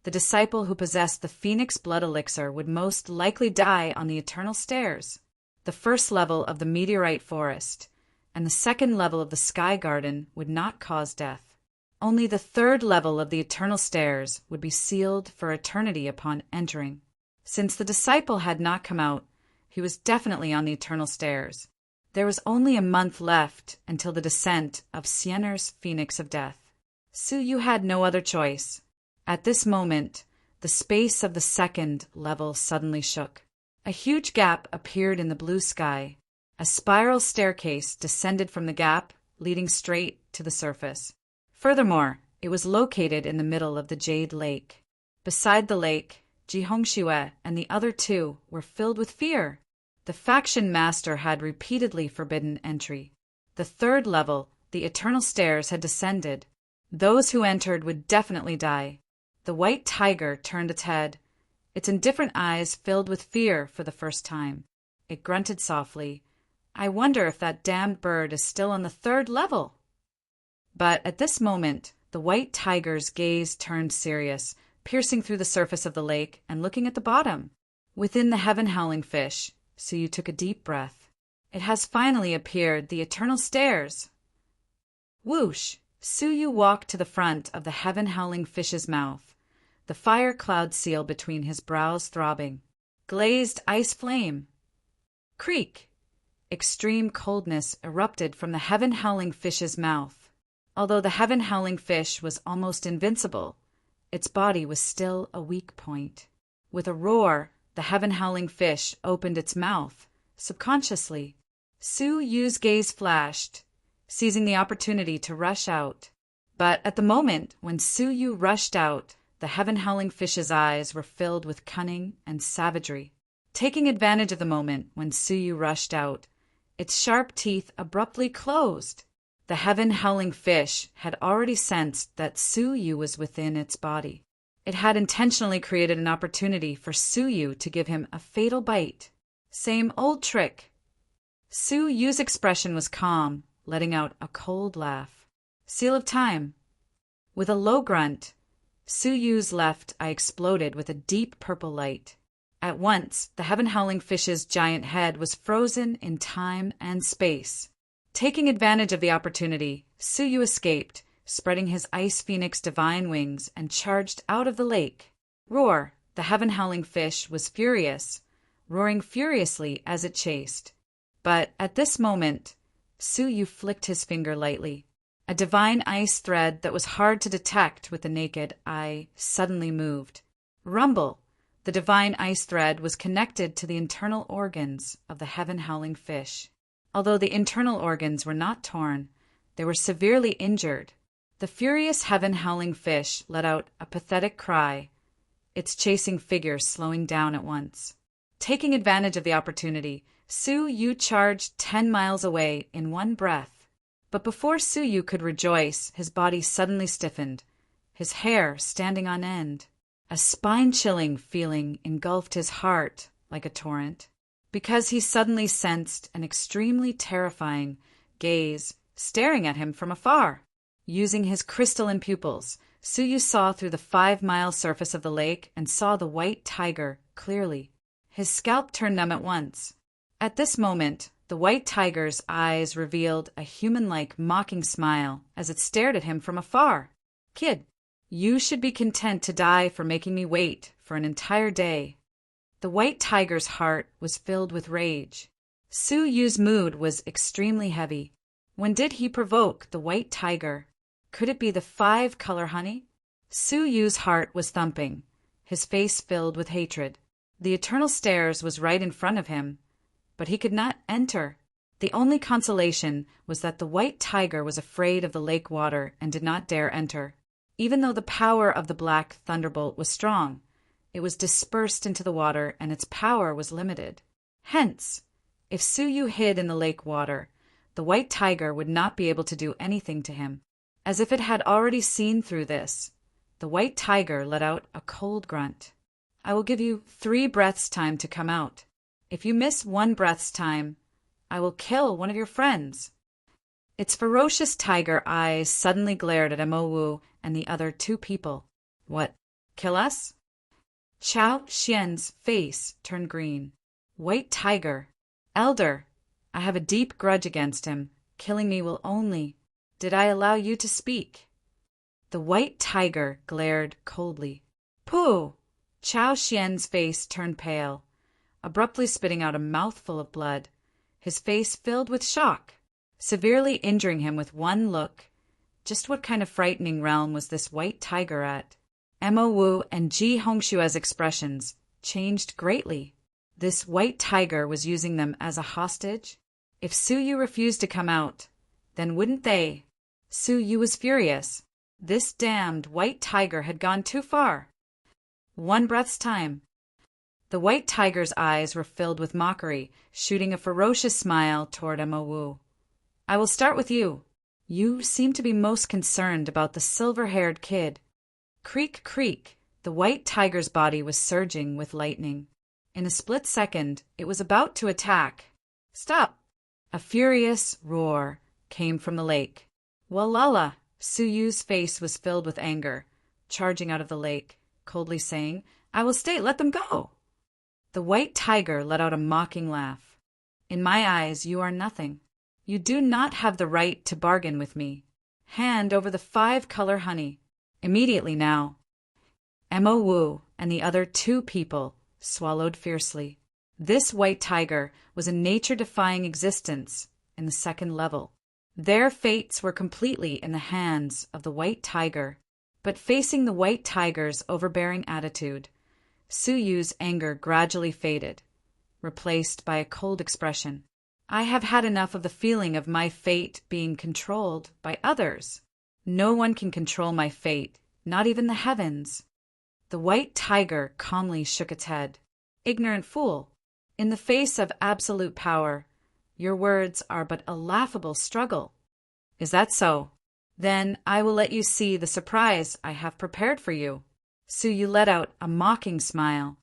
the disciple who possessed the Phoenix Blood Elixir would most likely die on the Eternal Stairs, the first level of the Meteorite Forest, and the second level of the Sky Garden would not cause death. Only the third level of the Eternal Stairs would be sealed for eternity upon entering. Since the disciple had not come out, he was definitely on the Eternal Stairs. There was only a month left until the descent of Siener's Phoenix of Death. Suyu had no other choice. At this moment, the space of the second level suddenly shook. A huge gap appeared in the blue sky. A spiral staircase descended from the gap, leading straight to the surface. Furthermore, it was located in the middle of the Jade Lake. Beside the lake, Ji Hongxue and the other two were filled with fear. The faction master had repeatedly forbidden entry. The third level, the eternal stairs, had descended. Those who entered would definitely die. The white tiger turned its head, its indifferent eyes filled with fear for the first time. It grunted softly. I wonder if that damned bird is still on the third level. But at this moment, the white tiger's gaze turned serious, piercing through the surface of the lake and looking at the bottom. Within the heaven-howling fish, Suyu took a deep breath. It has finally appeared, the eternal stairs. Whoosh! Suyu walked to the front of the heaven-howling fish's mouth, the fire cloud seal between his brows throbbing. Glazed ice flame. Creak! Extreme coldness erupted from the heaven-howling fish's mouth. Although the heaven-howling fish was almost invincible, its body was still a weak point. With a roar, the heaven-howling fish opened its mouth, subconsciously. Suyu's gaze flashed, seizing the opportunity to rush out. But at the moment when Suyu rushed out, the heaven-howling fish's eyes were filled with cunning and savagery. Taking advantage of the moment when Suyu rushed out, its sharp teeth abruptly closed. The heaven-howling fish had already sensed that Suyu was within its body. It had intentionally created an opportunity for Suyu to give him a fatal bite. Same old trick. Suyu's expression was calm, letting out a cold laugh. Seal of time. With a low grunt, Suyu's left eye exploded with a deep purple light. At once, the heaven-howling fish's giant head was frozen in time and space. Taking advantage of the opportunity, Suyu escaped, spreading his ice phoenix divine wings, and charged out of the lake. Roar! The heaven-howling fish was furious, roaring furiously as it chased. But at this moment, Suyu flicked his finger lightly. A divine ice thread that was hard to detect with the naked eye suddenly moved. Rumble! The divine ice thread was connected to the internal organs of the heaven-howling fish. Although the internal organs were not torn, they were severely injured. The furious heaven-howling fish let out a pathetic cry, its chasing figure slowing down at once. Taking advantage of the opportunity, Suyu charged 10 miles away in one breath. But before Suyu could rejoice, his body suddenly stiffened, his hair standing on end. A spine-chilling feeling engulfed his heart like a torrent, because he suddenly sensed an extremely terrifying gaze staring at him from afar. Using his crystalline pupils, Suyu saw through the 5-mile surface of the lake and saw the white tiger clearly. His scalp turned numb at once. At this moment, the white tiger's eyes revealed a human-like mocking smile as it stared at him from afar. Kid, you should be content to die for making me wait for an entire day. The white tiger's heart was filled with rage. Suyu's mood was extremely heavy. When did he provoke the white tiger? Could it be the 5-color honey? Suyu's heart was thumping, his face filled with hatred. The eternal stairs was right in front of him, but he could not enter. The only consolation was that the white tiger was afraid of the lake water and did not dare enter. Even though the power of the black thunderbolt was strong, it was dispersed into the water and its power was limited. Hence, if Suyu hid in the lake water, the white tiger would not be able to do anything to him. As if it had already seen through this, the white tiger let out a cold grunt. I will give you 3 breaths' time to come out. If you miss 1 breath's time, I will kill one of your friends. Its ferocious tiger eyes suddenly glared at Mo and the other 2 people. What, kill us? Chao Xian's face turned green. White tiger. Elder, I have a deep grudge against him. Killing me will only... Did I allow you to speak? The white tiger glared coldly. Pooh! Chao Xian's face turned pale, abruptly spitting out a mouthful of blood, his face filled with shock, severely injuring him with one look. Just what kind of frightening realm was this white tiger at? Mo Wu and Ji Hongshue's expressions changed greatly. This white tiger was using them as a hostage? If Suyu refused to come out, then wouldn't they? Suyu was furious. This damned white tiger had gone too far. One breath's time. The white tiger's eyes were filled with mockery, shooting a ferocious smile toward Emma Wu. I will start with you. You seem to be most concerned about the silver-haired kid. Creak, creak. The white tiger's body was surging with lightning. In a split second, it was about to attack. Stop! A furious roar came from the lake. Walala! Su Yu's face was filled with anger, charging out of the lake, coldly saying, I will stay, let them go! The white tiger let out a mocking laugh. In my eyes, you are nothing. You do not have the right to bargain with me. Hand over the 5-color honey. Immediately now. Emma Wu and the other 2 people swallowed fiercely. This white tiger was a nature-defying existence in the 2nd level. Their fates were completely in the hands of the white tiger. But facing the white tiger's overbearing attitude, Su Yu's anger gradually faded, replaced by a cold expression. I have had enough of the feeling of my fate being controlled by others. No one can control my fate, not even the heavens. The white tiger calmly shook its head. Ignorant fool! In the face of absolute power, your words are but a laughable struggle. Is that so? Then I will let you see the surprise I have prepared for you. Su Yu let out a mocking smile.